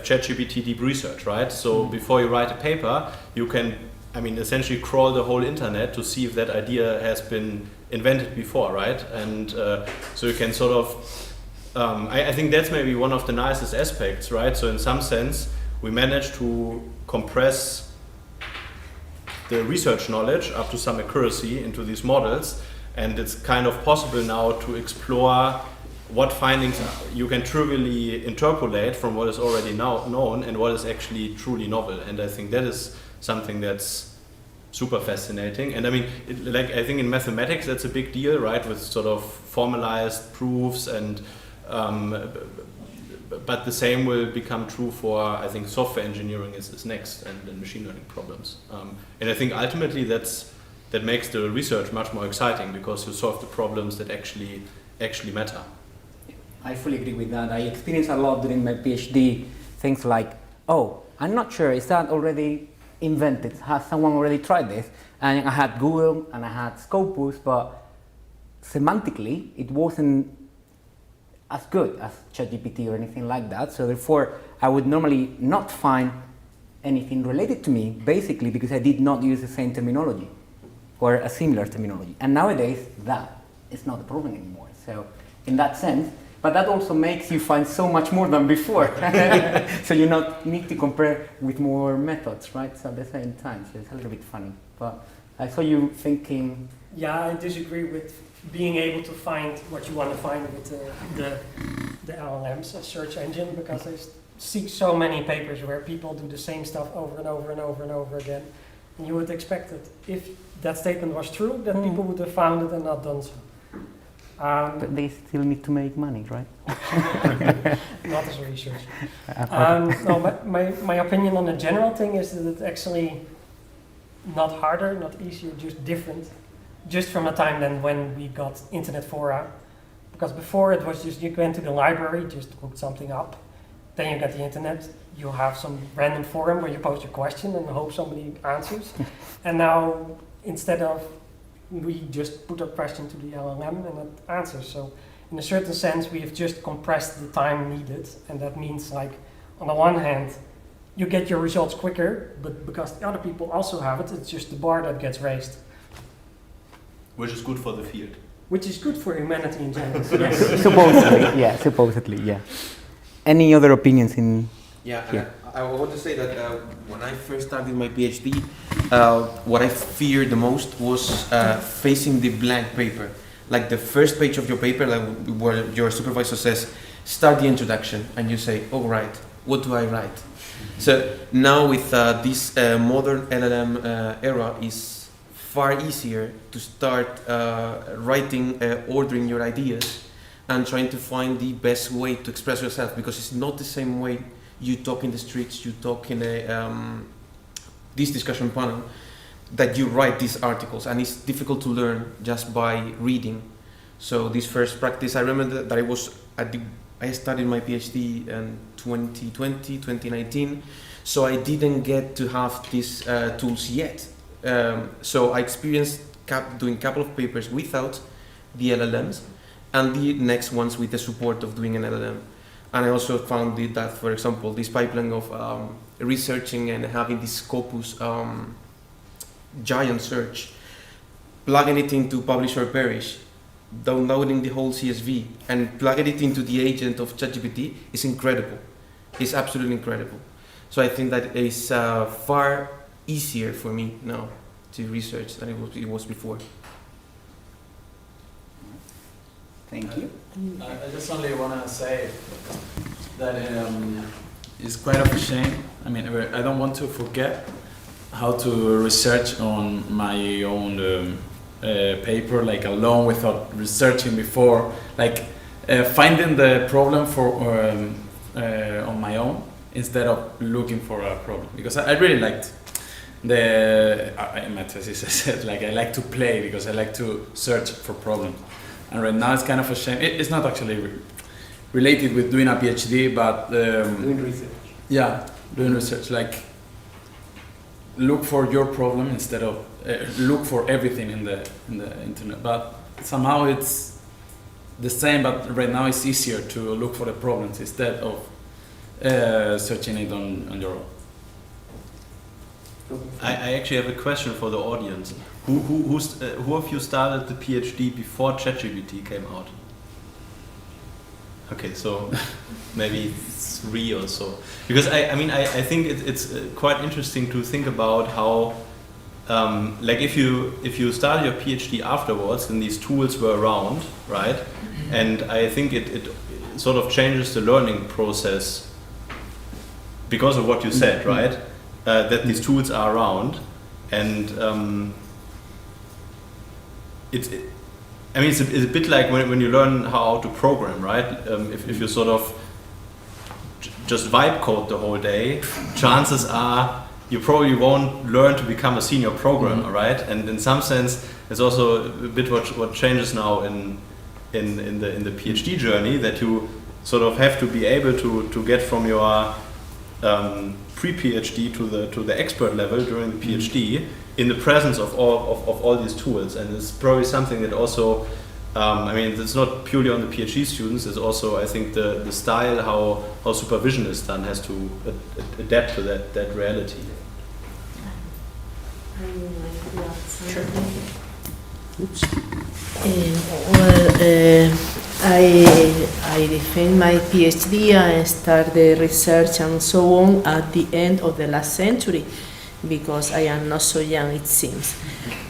ChatGPT deep research, right? So before you write a paper, you can, I mean, essentially crawl the whole internet to see if that idea has been invented before, right? And so you can sort of, I think that's maybe one of the nicest aspects, right? So in some sense, we managed to compress the research knowledge up to some accuracy into these models, and it's kind of possible now to explore what findings you can trivially interpolate from what is already now known and what is actually truly novel. And I think that is something that's super fascinating. And I mean, I think in mathematics that's a big deal, right, with sort of formalized proofs, and but the same will become true for, I think, software engineering is next, and machine learning problems. And I think ultimately that makes the research much more exciting, because you solve the problems that actually matter. I fully agree with that. I experienced a lot during my PhD things like, oh, I'm not sure, is that already invented? Has someone already tried this? And I had Google and I had Scopus, but semantically it wasn't as good as ChatGPT or anything like that. So therefore, I would normally not find anything related to me, basically because I did not use the same terminology or a similar terminology. And nowadays, that is not a problem anymore. So in that sense, but that also makes you find so much more than before. So you not need to compare with more methods, right? So at the same time, so it's a little bit funny. But I saw you thinking. Yeah, I disagree with being able to find what you want to find with the LLMs, a search engine, because I see so many papers where people do the same stuff over and over and over and over again. And you would expect that if that statement was true, then people would have found it and not done so. But they still need to make money, right? Not as research. No, but my opinion on the general thing is that it's actually not harder, not easier, just different. Just from a time then when we got internet fora. Because before it was just you went to the library, just looked something up. Then you got the internet, you have some random forum where you post your question and hope somebody answers. And now, instead of, we just put our question to the LLM and it answers. So in a certain sense, we have just compressed the time needed. And that means, like, on the one hand, you get your results quicker, but because the other people also have it, it's just the bar that gets raised. Which is good for the field. Which is good for humanity in general. Yes. Supposedly, yeah. Any other opinions in here? I want to say that when I first started my PhD, what I feared the most was facing the blank paper. Like the first page of your paper, like where your supervisor says, start the introduction, and you say, oh right, what do I write? So now with this modern LLM era, is far easier to start writing, ordering your ideas, and trying to find the best way to express yourself, because it's not the same way you talk in the streets, you talk in this discussion panel, that you write these articles, and it's difficult to learn just by reading. So this first practice, I remember that I studied my PhD in 2020, 2019, so I didn't get to have these tools yet. So I experienced doing a couple of papers without the LLMs, and the next ones with the support of doing an LLM. And I also found that, for example, this pipeline of researching and having this Scopus giant search, plugging it into publish or perish, downloading the whole CSV, and plugging it into the agent of ChatGPT is incredible. It's absolutely incredible. So I think that it's far easier for me now to research than it was before. Thank you. I just only want to say that it's quite of a shame. I mean, I don't want to forget how to research on my own paper, like alone, without researching before, like finding the problem on my own instead of looking for a problem. Because I really liked in my thesis I said, like, I like to play because I like to search for problems. And right now it's kind of a shame. It's not actually related with doing a PhD, but doing research. Yeah, doing research. Like, look for your problem instead of look for everything in the internet. But somehow it's the same. But right now it's easier to look for the problems instead of searching it on your own. I actually have a question for the audience. Who of you started the PhD before ChatGPT came out? Okay, so maybe 3 or so. Because I think it's quite interesting to think about how, like if you started your PhD afterwards and these tools were around, right? And I think it sort of changes the learning process because of what you said, right? That these tools are around, and it's a bit like when you learn how to program, right? If you sort of just vibe code the whole day, chances are you probably won't learn to become a senior programmer, right? And in some sense, it's also a bit what changes now in the PhD journey, that you sort of have to be able to get from your pre-PhD to the expert level during the PhD in the presence of all these tools. And it's probably something that also, it's not purely on the PhD students, it's also, I think, the style how supervision is done has to adapt to that reality. Sure. Oops. I defend my PhD and start the research and so on at the end of the last century, because I am not so young, it seems.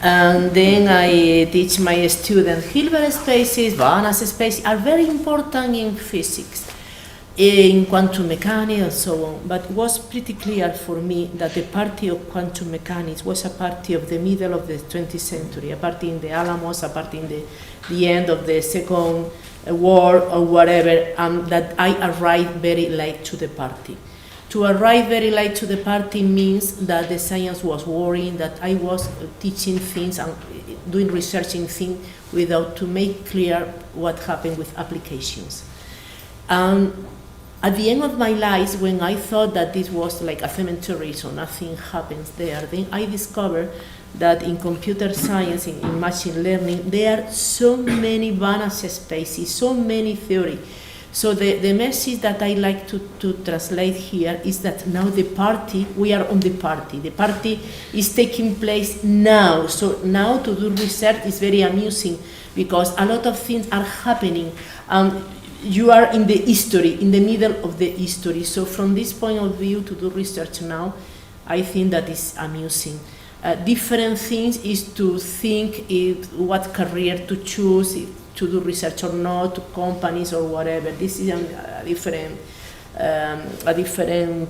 And then I teach my students Hilbert spaces, Banach spaces are very important in physics, in quantum mechanics and so on. But it was pretty clear for me that the party of quantum mechanics was a party of the middle of the 20th century, a party in the Alamos, a party in the end of the Second War or whatever, that I arrived very late to the party. To arrive very late to the party means that the science was worrying, that I was teaching things and doing researching things without to make clear what happened with applications. At the end of my life, when I thought that this was like a cemetery, so nothing happens there, then I discovered that in computer science, in machine learning, there are so many Banach spaces, so many theories, So the message that I like to translate here is that now we are on the party. The party is taking place now. So now to do research is very amusing because a lot of things are happening. You are in the history, in the middle of the history. So from this point of view, to do research now, I think that is amusing. Different things is to think what career to choose, to do research or not, to companies or whatever. This is a different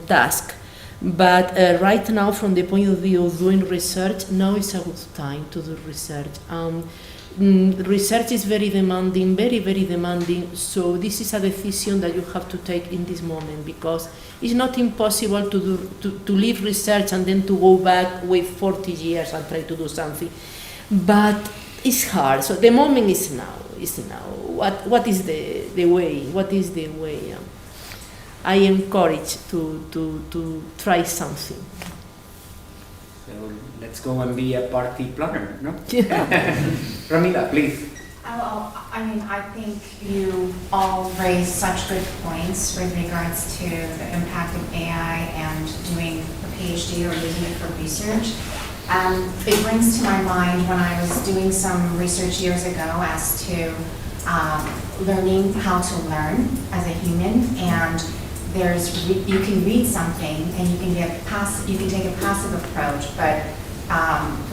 task. But right now, from the point of view of doing research, now is a good time to do research. Research is very demanding, very, very demanding. So this is a decision that you have to take in this moment because it's not impossible to leave research and then to go back with 40 years and try to do something. But it's hard. So the moment is now. What is the way? What is the way? I encourage to try something. So let's go and be a party planner, no? Ramila, please. I think you all raised such good points with regards to the impact of AI and doing a PhD or using it for research. It brings to my mind when I was doing some research years ago as to learning how to learn as a human, and you can read something and you can take a passive approach, but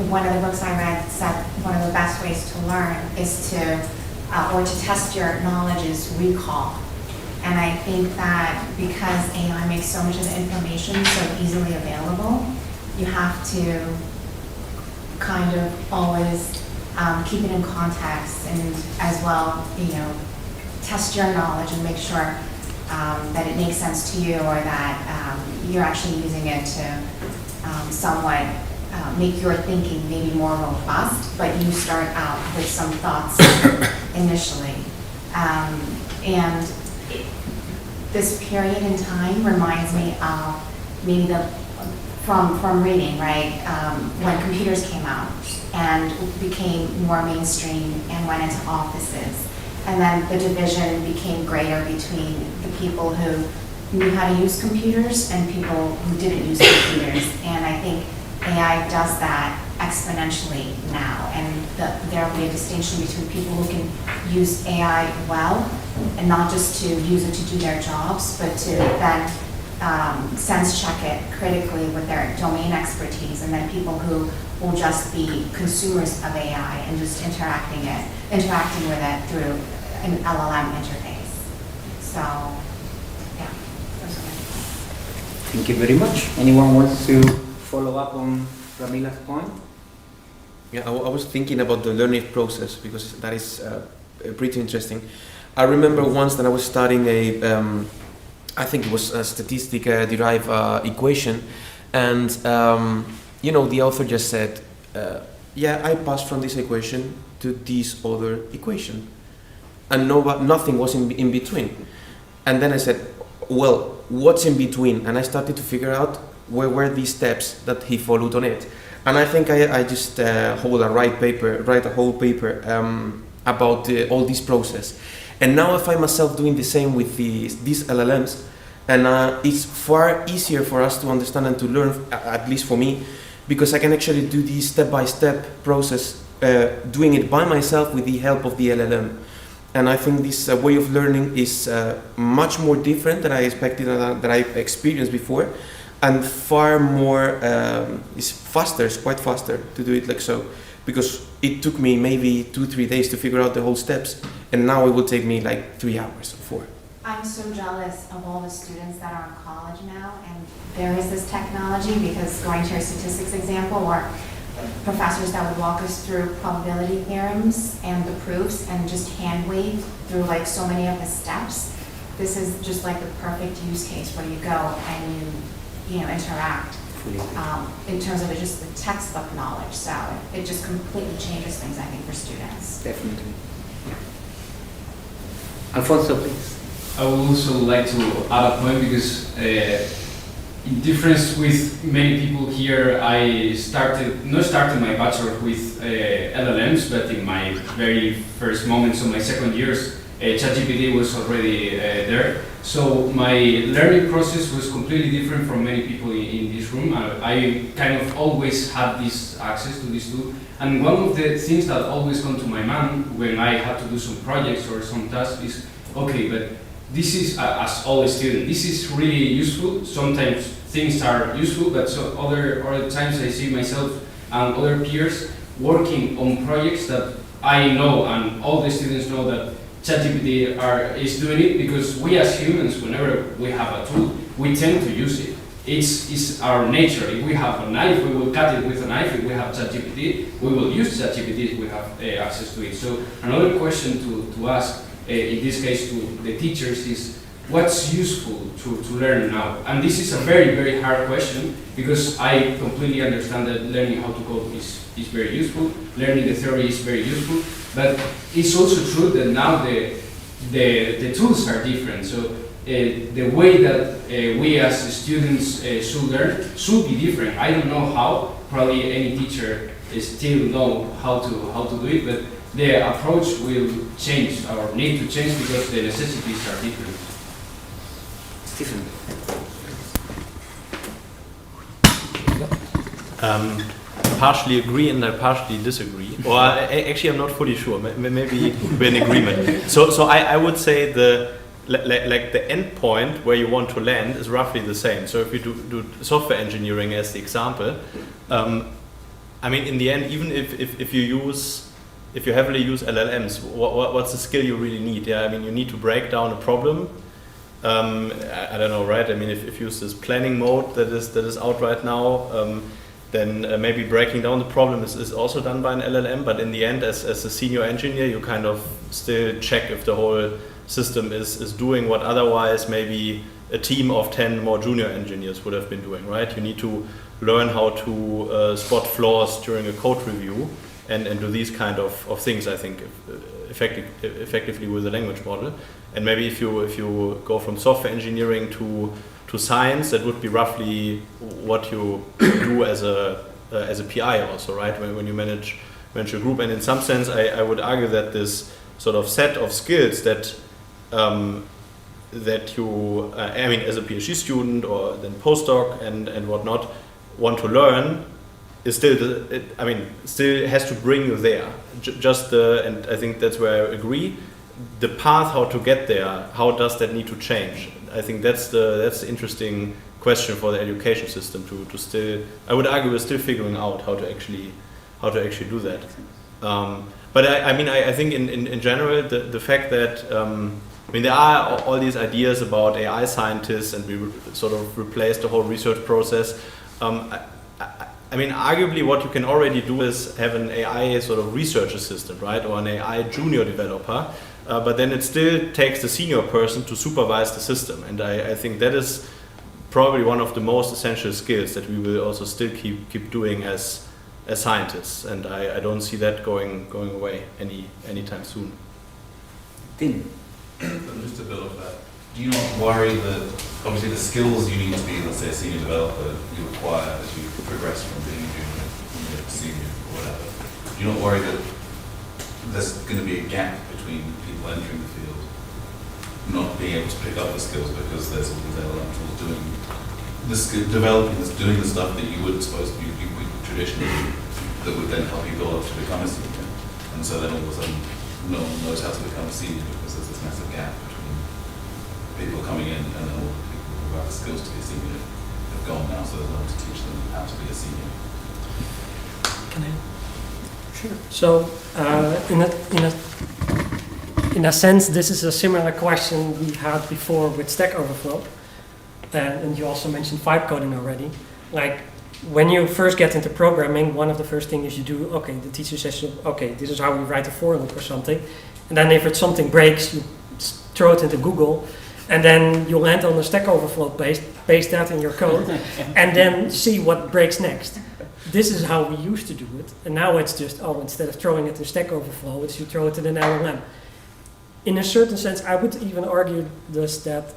one of the books I read said one of the best ways to learn is to test your knowledge is recall. And I think that because AI makes so much of the information so easily available, you have to kind of always keep it in context and as well, test your knowledge and make sure that it makes sense to you or that you're actually using it to somewhat make your thinking maybe more robust, but you start out with some thoughts initially. And this period in time reminds me of maybe from reading, right? When computers came out and became more mainstream and went into offices. And then the division became greater between the people who knew how to use computers and people who didn't use computers. And I think AI does that exponentially now. And there will be a distinction between people who can use AI well and not just to use it to do their jobs, but to then sense check it critically with their domain expertise, and then people who will just be consumers of AI and just interacting with it through an LLM interface. So, yeah. Thank you very much. Anyone wants to follow up on Ramila's point? Yeah, I was thinking about the learning process because that is pretty interesting. I remember once that I was studying I think it was a statistic derived equation, and the author just said, I passed from this equation to this other equation, and nothing was in between. And then I said, well, what's in between? And I started to figure out where were these steps that he followed on it. And I think I just write a whole paper about all this process. And now I find myself doing the same with these LLMs, and it's far easier for us to understand and to learn, at least for me, because I can actually do the step-by-step process, doing it by myself with the help of the LLM. And I think this way of learning is much more different than I expected, that I experienced before, and far more, it's quite faster to do it like so, because it took me maybe 2-3 days to figure out the whole steps, and now it will take me like 3 hours or 4. I'm so jealous of all the students that are in college now, and there is this technology, because going to your statistics example, or professors that would walk us through probability theorems and the proofs and just hand wave through like so many of the steps. This is just like the perfect use case where you go and you interact in terms of just the textbook knowledge. So it just completely changes things, I think, for students. Definitely. Alfonso, please. I would also like to add a point because in difference with many people here, I started my bachelor with LLMs, but in my very first moments of my second years, ChatGPT was already there. So my learning process was completely different from many people in this room. I kind of always had this access to this tool. And one of the things that always come to my mind when I had to do some projects or some tasks is, okay, but this is, as all students, this is really useful. Sometimes things are useful, but so other times I see myself and other peers working on projects that I know and all the students know that ChatGPT is doing it, because we as humans, whenever we have a tool, we tend to use it. It's our nature. If we have a knife, we will cut it with a knife. If we have ChatGPT, we will use ChatGPT if we have access to it. So another question to ask, in this case to the teachers, is what's useful to learn now? And this is a very, very hard question, because I completely understand that learning how to code is very useful, learning the theory is very useful, but it's also true that now the tools are different. So the way that we as students should learn should be different. I don't know how, probably any teacher still know how to do it, but the approach will change or need to change because the necessities are different. Stephen. Partially agree and I partially disagree. Or actually, I'm not fully sure. Maybe we're in agreement. So I would say the end point where you want to land is roughly the same. So if you do software engineering as the example, I mean, in the end, even if you heavily use LLMs, what's the skill you really need? Yeah, I mean, you need to break down a problem. I don't know, right? I mean, if you use this planning mode that is out right now, then maybe breaking down the problem is also done by an LLM. But in the end, as a senior engineer, you kind of still check if the whole system is doing what otherwise maybe a team of 10 more junior engineers would have been doing, right? You need to learn how to spot flaws during a code review and do these kind of things, I think, effectively with the language model. And maybe if you go from software engineering to science, that would be roughly what you do as a PI also, right? When you manage a group. And in some sense, I would argue that this sort of set of skills that you, I mean, as a PhD student or then postdoc and whatnot, want to learn is still, still has to bring you there. And I think that's where I agree. The path how to get there, how does that need to change? I think that's the interesting question for the education system to still. I would argue we're still figuring out how to actually do that. But I think in general the fact that there are all these ideas about AI scientists and we sort of replace the whole research process. Arguably what you can already do is have an AI sort of research assistant, right, or an AI junior developer. But then it still takes the senior person to supervise the system, and I think that is probably one of the most essential skills that we will also still keep doing as scientists, and I don't see that going away anytime soon. Tim. Just to build off that, do you not worry that obviously the skills you need to be, let's say, a senior developer, you acquire as you progress from being junior, senior, or whatever? Do you not worry that there's going to be a gap between people entering the field not being able to pick up the skills because there's all these LLM tools doing the stuff that you would suppose you traditionally do, that would then help you build up to become a senior, and so then all of a sudden no one knows how to become a senior because there's this massive gap between people coming in and then all the people who have the skills to be a senior have gone now, so there's no one to teach them how to be a senior. Can I? Sure. So, in a sense, this is a similar question we had before with Stack Overflow, and you also mentioned vibe coding already. Like, when you first get into programming, one of the first things you do, okay, the teacher says, okay, this is how we write a for loop or something, and then if something breaks, you throw it into Google, and then you land on the Stack Overflow paste that in your code, and then see what breaks next. This is how we used to do it, and now it's just, instead of throwing it in Stack Overflow, it's you throw it in an LLM. In a certain sense, I would even argue this, that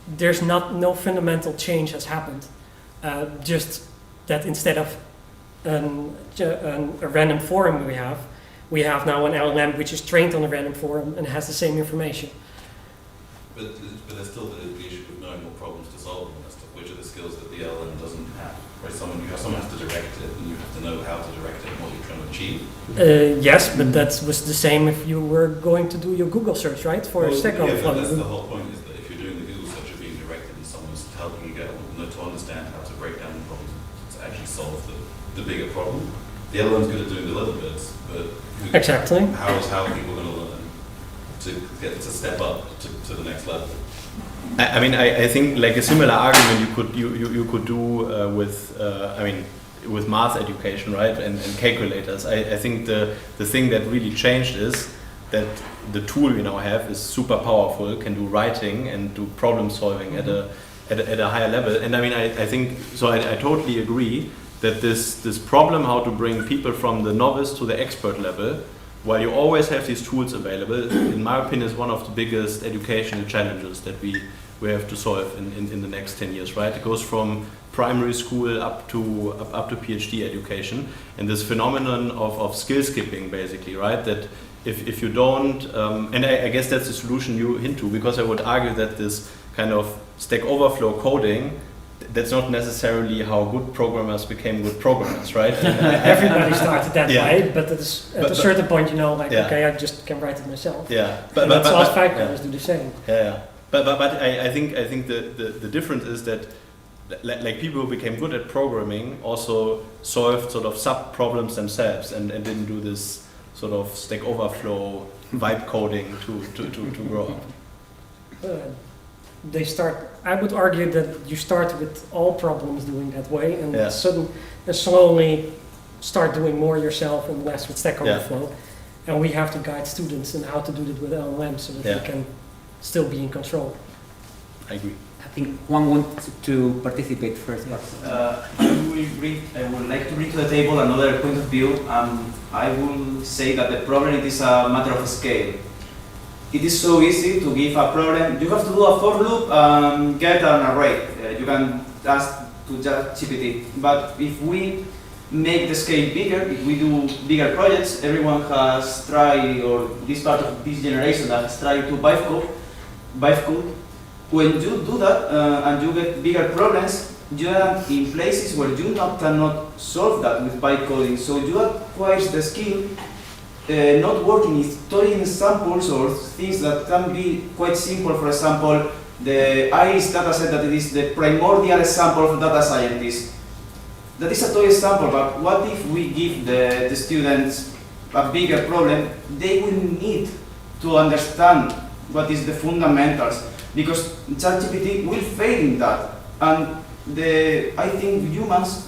there's no fundamental change has happened. Just that instead of a random form we have, we have now an LLM which is trained on a random form and has the same information. But there's still the issue of knowing what problems to solve and that stuff, which are the skills that the LLM doesn't have. Right? Someone has to direct it, and you have to know how to direct it and what you're trying to achieve. Yes, but that was the same if you were going to do your Google search, right? For Stack Overflow. But that's the whole point, is that if you're doing the Google search, you're being directed and someone's helping you get to understand how to break down the problems to actually solve the bigger problem. The LLM's good at doing the little bits, but exactly. How are people going to learn to get to step up to the next level? I mean, I think like a similar argument you could do with math education, right, and calculators. I think the thing that really changed is that the tool we now have is super powerful, can do writing and do problem solving at a higher level. And I mean, I think so. I totally agree that this problem how to bring people from the novice to the expert level, while you always have these tools available, in my opinion, is one of the biggest educational challenges that we have to solve in the next 10 years, right? It goes from primary school up to PhD education, and this phenomenon of skill skipping, basically, right? That if you don't, and I guess that's the solution you hint to, because I would argue that this kind of Stack Overflow coding, that's not necessarily how good programmers became good programmers, right? Everybody started that way, but at a certain point, you know, like, okay, I just can write it myself. Yeah, but all programmers do the same. Yeah. But I think the difference is that like people who became good at programming also solved sort of sub problems themselves and didn't do this sort of Stack Overflow vibe coding to grow up. I would argue that you start with all problems doing that way, and slowly start doing more yourself and less with Stack Overflow. And we have to guide students in how to do it with LLM so that they can still be in control. I agree. I think Juan wants to participate first. I would like to bring to the table another point of view. I will say that the problem is a matter of scale. It is so easy to give a problem. You have to do a for loop and get an array. You can ask to ChatGPT. But if we make the scale bigger, if we do bigger projects, everyone has tried, or this part of this generation that has tried to vibe code. When you do that and you get bigger problems, you are in places where you cannot solve that with vibe coding. So you acquire the skill not working with studying samples or things that can be quite simple. For example, the IRIS dataset, that it is the primordial example of data scientists. That is a toy example, but what if we give the students a bigger problem? They will need to understand what is the fundamentals, because ChatGPT will fail in that. And I think humans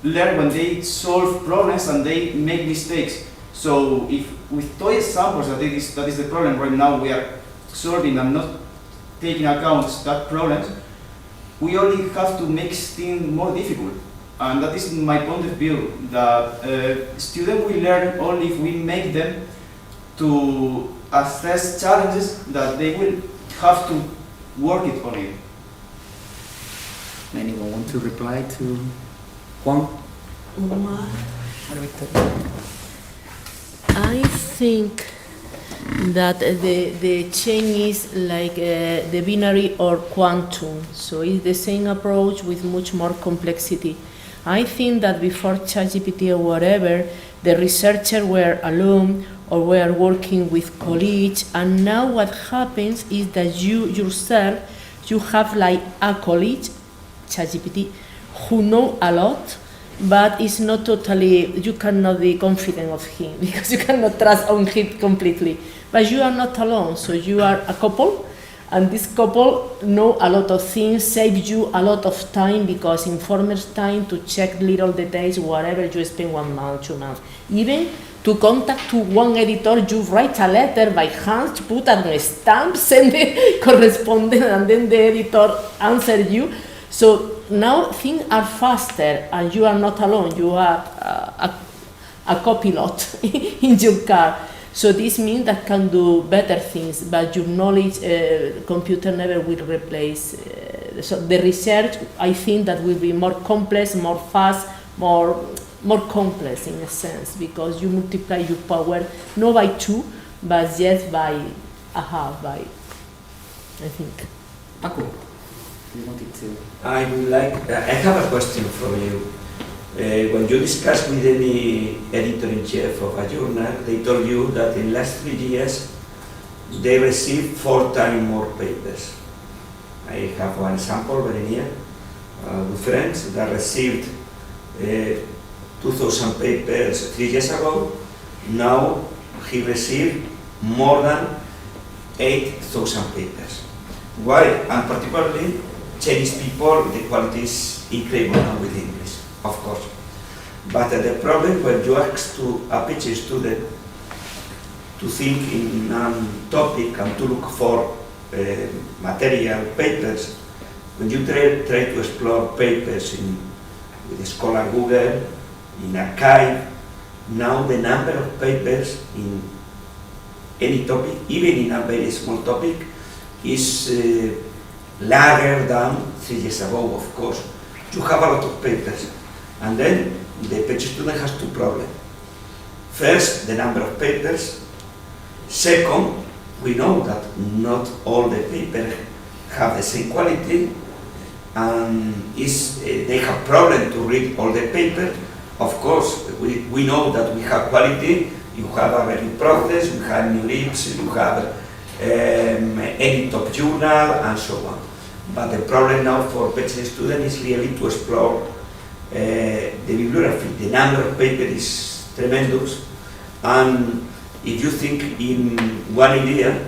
learn when they solve problems and they make mistakes. So if with toy examples that is the problem right now, we are solving and not taking account that problems, we only have to make things more difficult. And that is my point of view, that students will learn only if we make them to assess challenges that they will have to work it on it. Anyone want to reply to Juan? I think that the change is like the binary or quantum, so it's the same approach with much more complexity. I think that before ChatGPT or whatever, the researchers were alone or were working with colleagues, and now what happens is that you yourself, you have like a colleague, ChatGPT, who know a lot, but it's not totally, you cannot be confident of him because you cannot trust on him completely. But you are not alone, so you are a couple, and this couple know a lot of things, save you a lot of time, because in former time to check little details, whatever, you spend 1 month, 2 months. Even to contact to one editor, you write a letter by hand, put a stamp, send the correspondent, and then the editor answer you. So now things are faster, and you are not alone, you are a copilot in your car. So this means that can do better things, but your knowledge, computer never will replace. So the research, I think that will be more complex, more fast, more more complex in a sense, because you multiply your power not by 2, but just by a half, I think. Paco, you wanted to... I would like, I have a question for you. When you discuss with any editor-in-chief of a journal, they told you that in the last 3 years they received 4 times more papers. I have one example very near, with friends that received 2,000 papers 3 years ago. Now he received more than 8,000 papers. Why? And particularly Chinese people, the quality is incredible now with English, of course. But the problem when you ask to a PhD student to think in a topic and to look for material papers, when you try to explore papers with Scholar Google, in Archive, now the number of papers in any topic, even in a very small topic, is larger than 3 years ago, of course. You have a lot of papers, and then the PhD student has 2 problems. First, the number of papers. Second, we know that not all the papers have the same quality, and they have problem to read all the papers. Of course, we know that we have quality. You have a review process, you have new lips, you have any top journal, and so on. But the problem now for PhD students is really to explore the bibliography. The number of papers is tremendous, and if you think in one idea,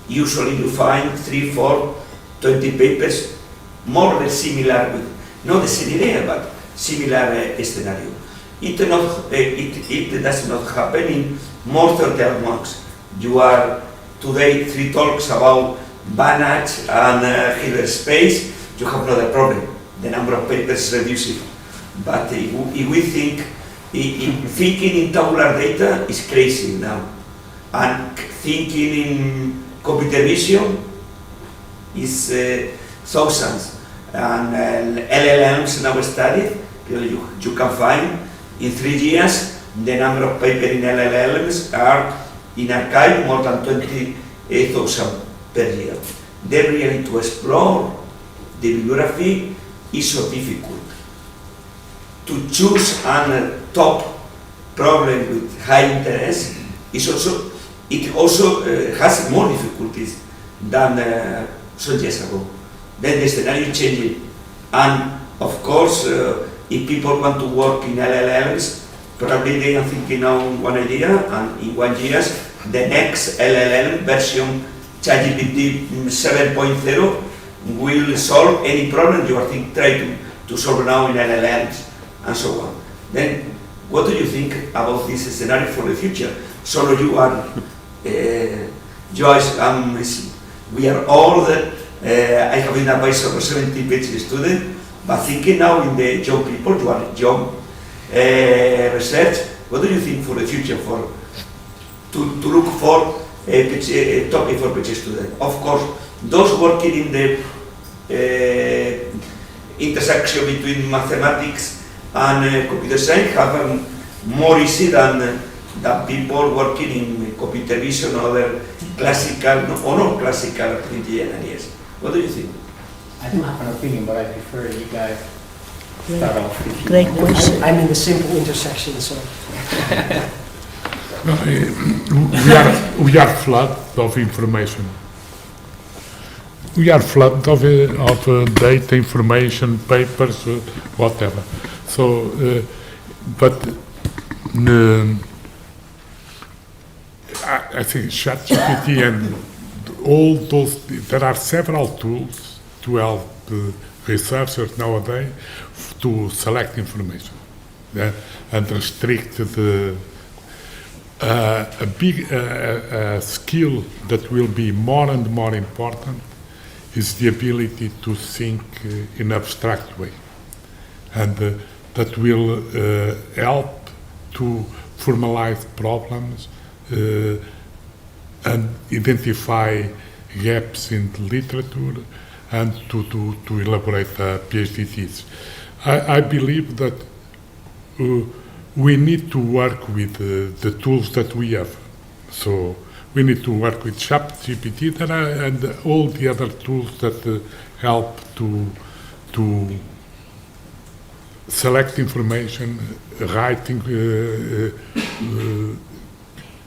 usually you find 3, 4, 20 papers more or less similar, with not the same idea, but similar scenario. It does not happen in more 30 months. You are today 3 talks about Banach and Hilbert space. You have not a problem. The number of papers reduced. But if we think, thinking in tabular data is crazy now, and thinking in computer vision is thousands. And LLMs now studied. You can find in 3 years the number of papers in LLMs are in archive more than 20,000 per year. Then really to explore the bibliography is so difficult. To choose a top problem with high interest is also, it also has more difficulties than some years ago. Then the scenario is changing, and of course if people want to work in LLMs, probably they are thinking on one idea, and in 1 year the next LLM version, ChatGPT 7.0, will solve any problem you are trying to solve now in LLMs, and so on. Then, what do you think about this scenario for the future? So you are, Joyce, we are all, I have been advisor for 70 PhD students, but thinking now in the young people, you are young research, what do you think for the future to look for a topic for PhD students? Of course, those working in the intersection between mathematics and computer science have more easy than people working in computer vision or other classical or not classical activity areas. What do you think? I don't have an opinion, but I prefer you guys start off. Great question. I'm in the simple intersection, so. No, we are flooded of information. We are flooded of data, information, papers, whatever. So, I think ChatGPT and all those, there are several tools to help researchers nowadays to select information and restrict a big skill that will be more and more important is the ability to think in abstract way, and that will help to formalize problems and identify gaps in the literature and to elaborate a PhD thesis. I believe that we need to work with the tools that we have. So we need to work with ChatGPT and all the other tools that help to select information, writing,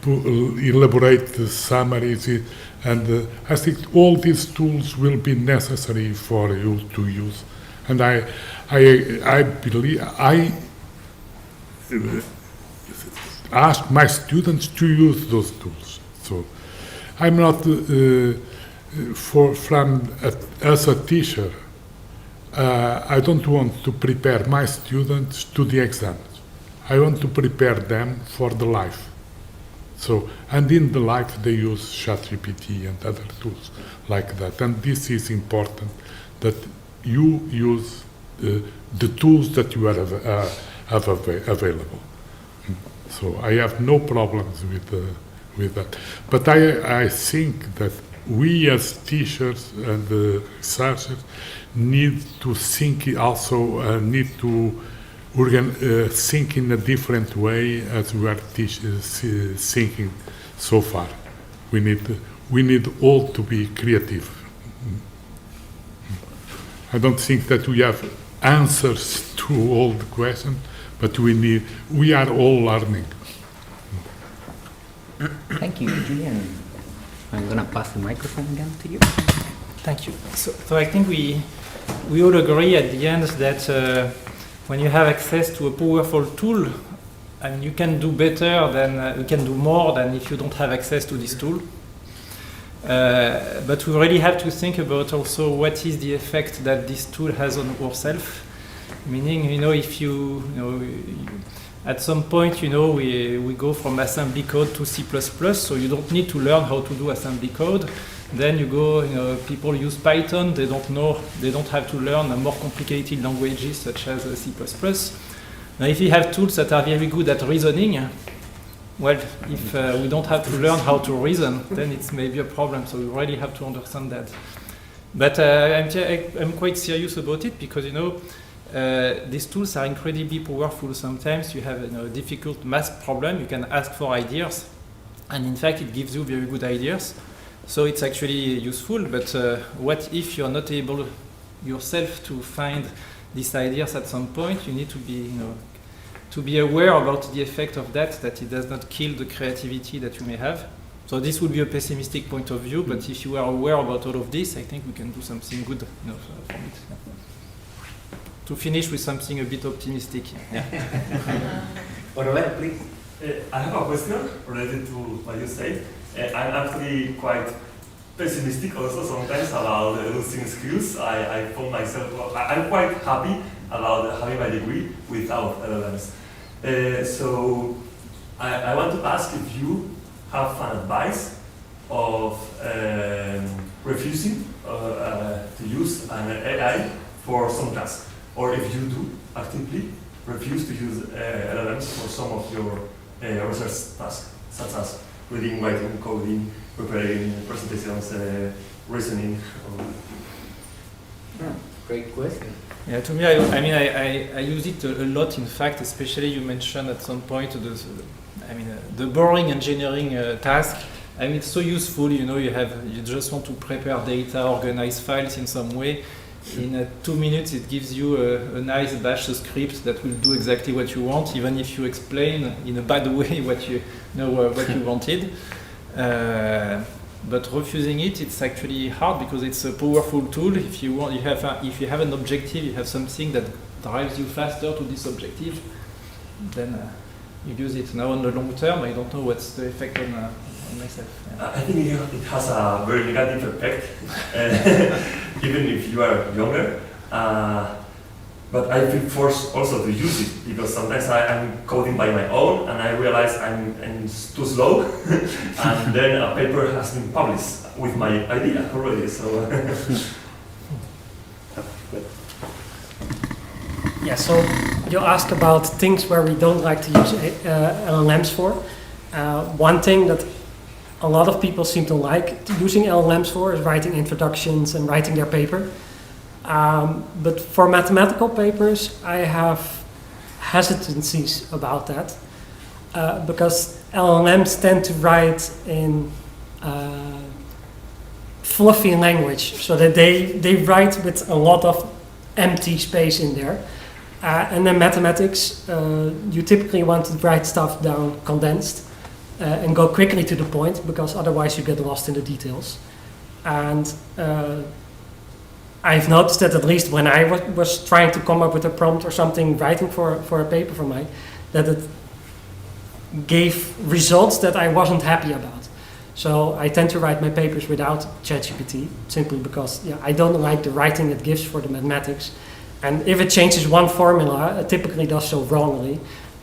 elaborate the summaries, and I think all these tools will be necessary for you to use. And I believe I ask my students to use those tools. So I'm not as a teacher. I don't want to prepare my students to the exams. I want to prepare them for the life. So, and in the life they use ChatGPT and other tools like that. And this is important, that you use the tools that you have available. So I have no problems with that. But I think that we as teachers and researchers need to think also, need to think in a different way as we are thinking so far. We need all to be creative. I don't think that we have answers to all the questions, but we are all learning. Thank you, Julien. I'm going to pass the microphone again to you. Thank you. So I think we all agree at the end that when you have access to a powerful tool, I mean, you can do better than, you can do more than if you don't have access to this tool. But we really have to think about also what is the effect that this tool has on ourselves. Meaning, if at some point, we go from assembly code to C++, so you don't need to learn how to do assembly code. Then you go, people use Python, they don't have to learn more complicated languages such as C++. Now, if you have tools that are very good at reasoning, well, if we don't have to learn how to reason, then it's maybe a problem, so we really have to understand that. But I'm quite serious about it because, these tools are incredibly powerful. Sometimes you have a difficult math problem, you can ask for ideas, and in fact it gives you very good ideas. So it's actually useful, but what if you're not able yourself to find these ideas at some point? You need to be aware about the effect of that it does not kill the creativity that you may have. So this would be a pessimistic point of view, but if you are aware about all of this, I think we can do something good from it. To finish with something a bit optimistic. Aurelien, please. I have a question related to what you said. I'm actually quite pessimistic also sometimes about losing skills. I found myself, I'm quite happy about having my degree without LLMs. So I want to ask if you have an advice of refusing to use an AI for some tasks, or if you do actively refuse to use LLMs for some of your research tasks, such as reading, writing, coding, preparing presentations, reasoning. Great question. Yeah, to me, I use it a lot. In fact, especially you mentioned at some point the boring engineering task. It's so useful. You just want to prepare data, organize files in some way. In 2 minutes, it gives you a nice bash script that will do exactly what you want, even if you explain in a bad way what you wanted. But refusing it's actually hard because it's a powerful tool. If you have an objective, you have something that drives you faster to this objective, then you use it. Now, on the long term, I don't know what's the effect on myself. Yeah. I think it has a very negative effect, even if you are younger. But I feel forced also to use it because sometimes I'm coding by my own and I realize I'm too slow, and then a paper has been published with my idea already. So. Yeah, so you ask about things where we don't like to use LLMs for. One thing that a lot of people seem to like using LLMs for is writing introductions and writing their paper. But for mathematical papers, I have hesitancies about that because LLMs tend to write in fluffy language, so that they write with a lot of empty space in there. And then mathematics, you typically want to write stuff down condensed and go quickly to the point, because otherwise you get lost in the details. And I've noticed that, at least when I was trying to come up with a prompt or something, writing for a paper for mine, that it gave results that I wasn't happy about. So I tend to write my papers without ChatGPT, simply because I don't like the writing it gives for the mathematics. And if it changes one formula, it typically does so wrongly.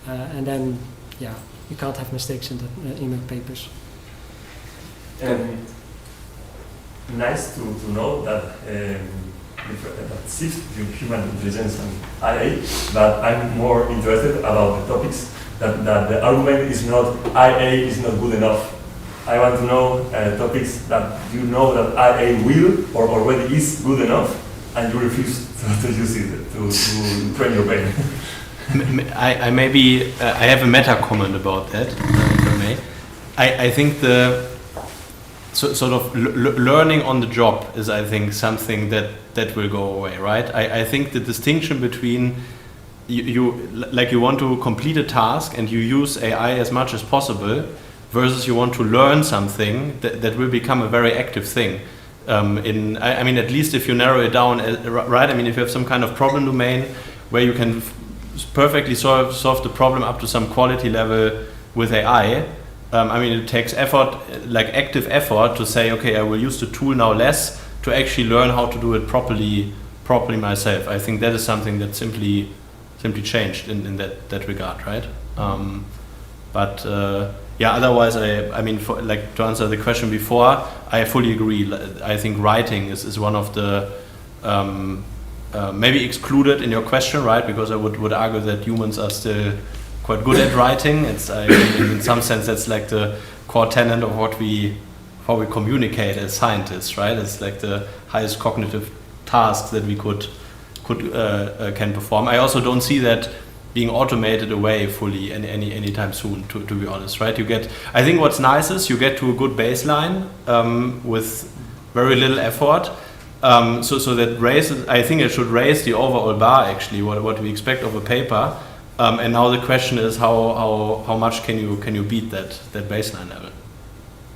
And then, you can't have mistakes in the papers. Nice to know that that shifts between human intelligence and IA, but I'm more interested about the topics that the argument is not IA is not good enough. I want to know topics that you know that IA will or already is good enough, and you refuse to use it to train your brain. I maybe I have a meta comment about that, if I may. I think the sort of learning on the job is, I think, something that will go away, right? I think the distinction between you want to complete a task and you use AI as much as possible, versus you want to learn something that will become a very active thing. I mean, at least if you narrow it down, right? I mean, if you have some kind of problem domain where you can perfectly solve the problem up to some quality level with AI, I mean, it takes effort, like active effort, to say, okay, I will use the tool now less to actually learn how to do it properly myself. I think that is something that simply changed in that regard, right? Otherwise, I mean, to answer the question before, I fully agree. I think writing is one of the maybe excluded in your question, right? Because I would argue that humans are still quite good at writing. In some sense, that's like the core tenet of how we communicate as scientists, right? It's like the highest cognitive task that we can perform. I also don't see that being automated away fully anytime soon, to be honest, right? I think what's nice is you get to a good baseline with very little effort. So that I think it should raise the overall bar, actually, what we expect of a paper. And now the question is how much can you beat that baseline level?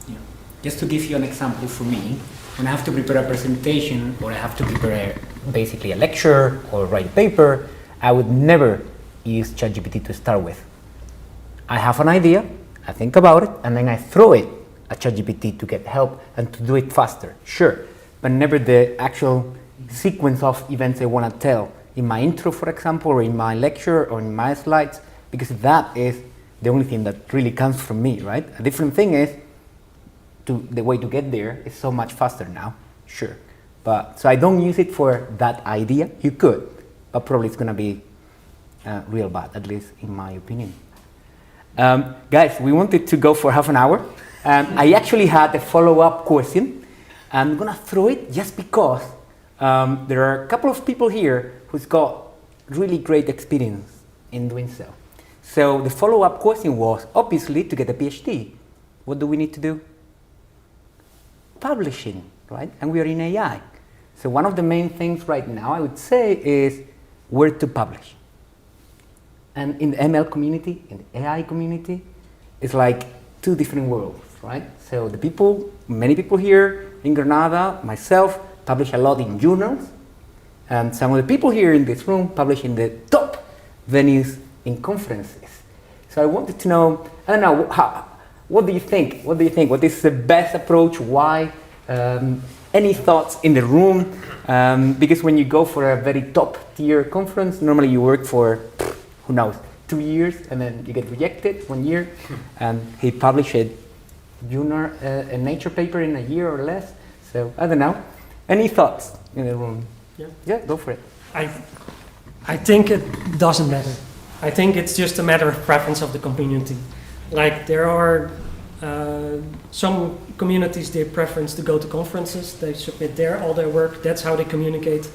Yeah. Just to give you an example for me, when I have to prepare a presentation or I have to prepare basically a lecture or write a paper, I would never use ChatGPT to start with. I have an idea, I think about it, and then I throw it at ChatGPT to get help and to do it faster, sure, but never the actual sequence of events I want to tell in my intro, for example, or in my lecture or in my slides, because that is the only thing that really comes from me, right? A different thing is the way to get there is so much faster now, sure. So I don't use it for that idea. You could, but probably it's going to be real bad, at least in my opinion. Guys, we wanted to go for half an hour. I actually had a follow-up question. I'm going to throw it just because there are a couple of people here who's got really great experience in doing so. So the follow-up question was, obviously, to get a PhD, what do we need to do? Publishing, right? And we are in AI. So one of the main things right now, I would say, is where to publish. And in the ML community, in the AI community, it's like two different worlds, right? So many people here in Granada, myself, publish a lot in journals. And some of the people here in this room publish in the top venues in conferences. So I wanted to know, I don't know, what do you think? What is the best approach? Why? Any thoughts in the room? Because when you go for a very top tier conference, normally you work for, who knows, 2 years, and then you get rejected 1 year. And he published a Nature paper in a year or less. So I don't know. Any thoughts in the room? Yeah, go for it. I think it doesn't matter. I think it's just a matter of preference of the community. Like there are some communities, they preference to go to conferences. They submit all their work. That's how they communicate.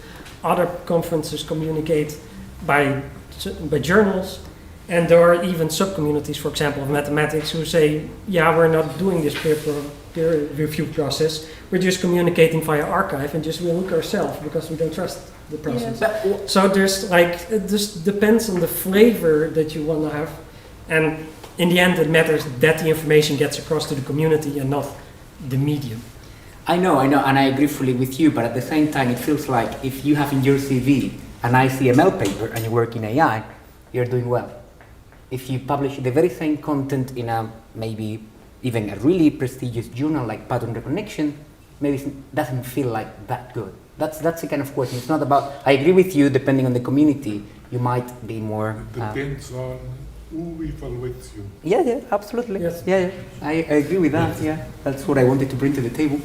Other conferences communicate by by journals, and there are even sub-communities, for example, of mathematics, who say, yeah, we're not doing this peer review process, we're just communicating via archive and just we'll look ourselves because we don't trust the process. Yeah, so there's like, it just depends on the flavor that you want to have, and in the end it matters that the information gets across to the community and not the medium. I know, and I agree fully with you, but at the same time it feels like if you have in your CV an ICML paper and you work in AI, you're doing well. If you publish the very same content in a maybe even a really prestigious journal like Pattern Recognition, maybe it doesn't feel like that good. That's the kind of question. It's not about, I agree with you, depending on the community, you might be more... It depends on who evaluates you. Yeah, absolutely. Yes. Yeah, I agree with that, yeah. That's what I wanted to bring to the table.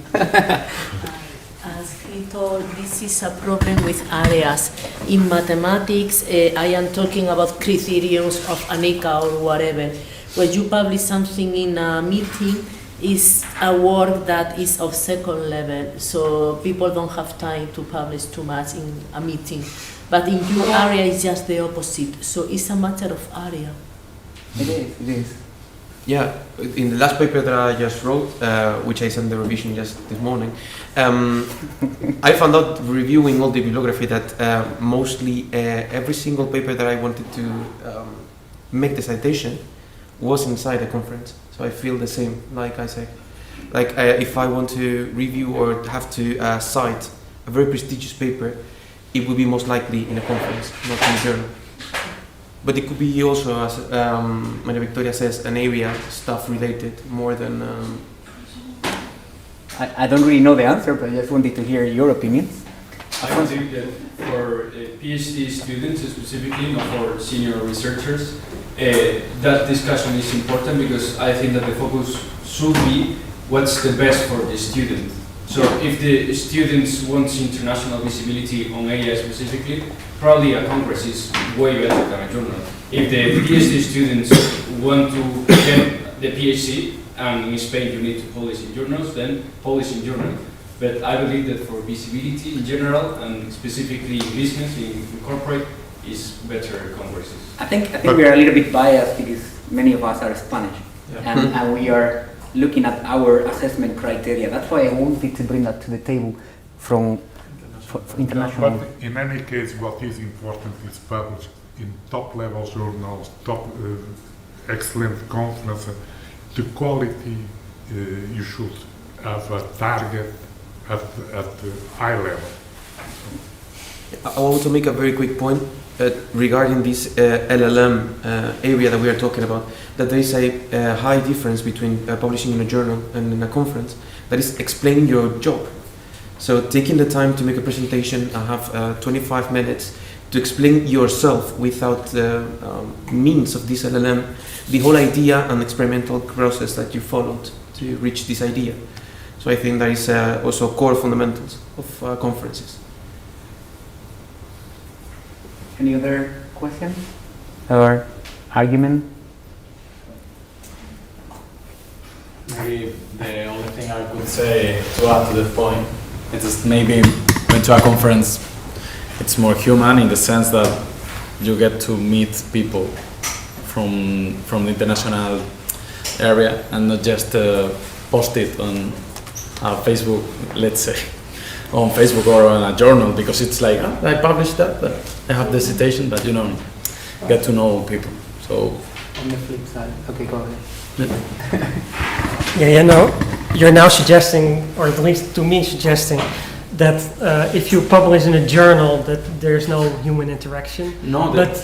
As he told, this is a problem with areas. In mathematics, I am talking about criterions of Anika or whatever. When you publish something in a meeting, is a work that is of second level, so people don't have time to publish too much in a meeting. But in your area, it's just the opposite. So it's a matter of area. It is. Yeah, in the last paper that I just wrote, which I sent the revision just this morning, I found out reviewing all the bibliography that mostly every single paper that I wanted to make the citation was inside a conference. So I feel the same, like I say. Like if I want to review or have to cite a very prestigious paper, it would be most likely in a conference, not in a journal. But it could be also, as Maria Victoria says, an area stuff related more than... I don't really know the answer, but I just wanted to hear your opinions. I think that for PhD students specifically, not for senior researchers, that discussion is important because I think that the focus should be what's the best for the student. So if the students want international visibility on AI specifically, probably a congress is way better than a journal. If the PhD students want to get the PhD, and in Spain you need to publish in journals, then publish in journal. But I believe that for visibility in general, and specifically in business, in corporate, is better congresses. I think we are a little bit biased because many of us are Spanish, and we are looking at our assessment criteria. That's why I wanted to bring that to the table from international. But in any case, what is important is published in top-level journals, excellent conferences. The quality you should have a target at the high level. I want to make a very quick point regarding this LLM area that we are talking about, that there is a high difference between publishing in a journal and in a conference, that is explaining your job. So taking the time to make a presentation and have 25 minutes to explain yourself without the means of this LLM, the whole idea and experimental process that you followed to reach this idea. So I think that is also core fundamentals of conferences. Any other questions or argument? Maybe the only thing I could say to add to the point is just maybe going to a conference, it's more human in the sense that you get to meet people from the international area and not just post it on Facebook, let's say, on Facebook or on a journal, because it's like, I published that, but I have the citation, but you know, get to know people. So on the flip side, okay, go ahead. Yeah, you know, you're now suggesting, or at least to me suggesting, that if you publish in a journal that there's no human interaction. No, but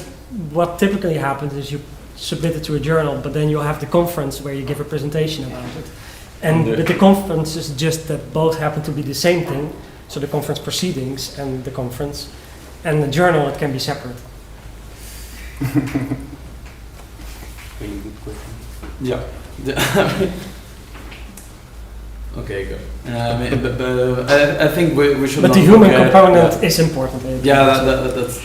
what typically happens is you submit it to a journal, but then you'll have the conference where you give a presentation about it. And but the conference is just that both happen to be the same thing. So the conference proceedings and the conference, and the journal, it can be separate. Really good question. Yeah. Okay, good. But I think we should. But the human component is important. Yeah, that's.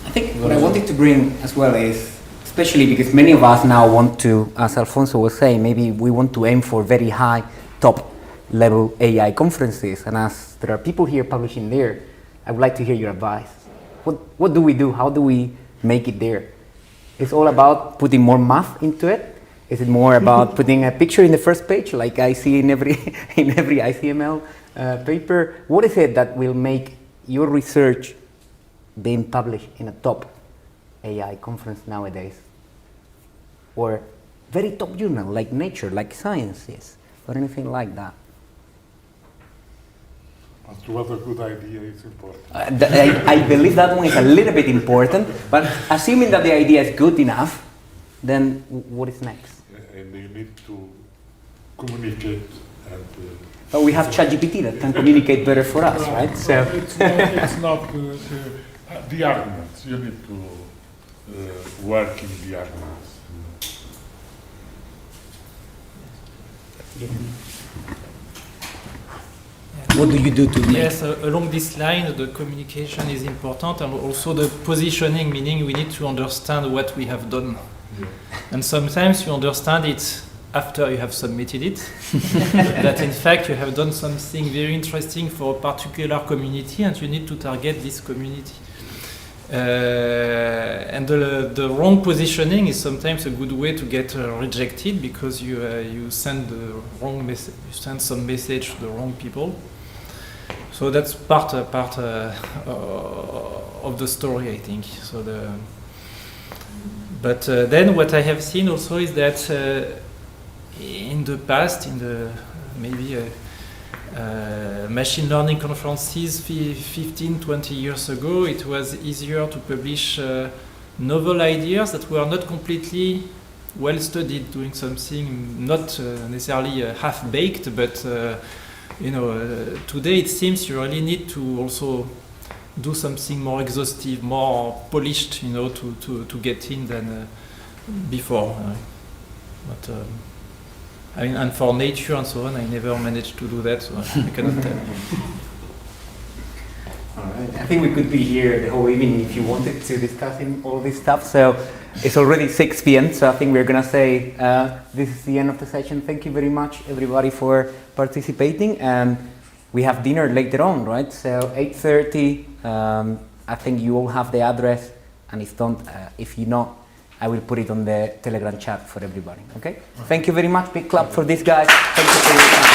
I think what I wanted to bring as well is, especially because many of us now want to, as Alfonso was saying, maybe we want to aim for very high, top level AI conferences, and as there are people here publishing there, I would like to hear your advice. What do we do? How do we make it there? It's all about putting more math into it? Is it more about putting a picture in the first page, like I see in every ICML paper? What is it that will make your research being published in a top AI conference nowadays? Or very top journal, like Nature, like Science is, or anything like that? To have a good idea is important. I believe that one is a little bit important, but assuming that the idea is good enough, then what is next? And you need to communicate. And, but we have ChatGPT that can communicate better for us, right? So it's not the arguments. You need to work in the arguments. What do you do to make? Yes, along this line, the communication is important, and also the positioning, meaning we need to understand what we have done. Yeah. And sometimes you understand it after you have submitted it, that in fact you have done something very interesting for a particular community and you need to target this community. And the wrong positioning is sometimes a good way to get rejected, because you send the wrong message, you send some message to the wrong people. So that's part of the story, I think. So but then what I have seen also is that in the past, in the maybe machine learning conferences 15, 20 years ago, it was easier to publish novel ideas that were not completely well studied, doing something not necessarily half-baked, but today it seems you really need to also do something more exhaustive, more polished, to get in than before. But I mean, and for Nature and so on, I never managed to do that, so I cannot tell. All right. I think we could be here the whole evening if you wanted to discuss all this stuff. So it's already 6 p.m. So I think we're gonna say this is the end of the session. Thank you very much, everybody, for participating. And we have dinner later on, right? So 8:30. I think you all have the address, and if you not, I will put it on the Telegram chat for everybody. Okay? Thank you very much. Big clap for these guys. Thank you for your time.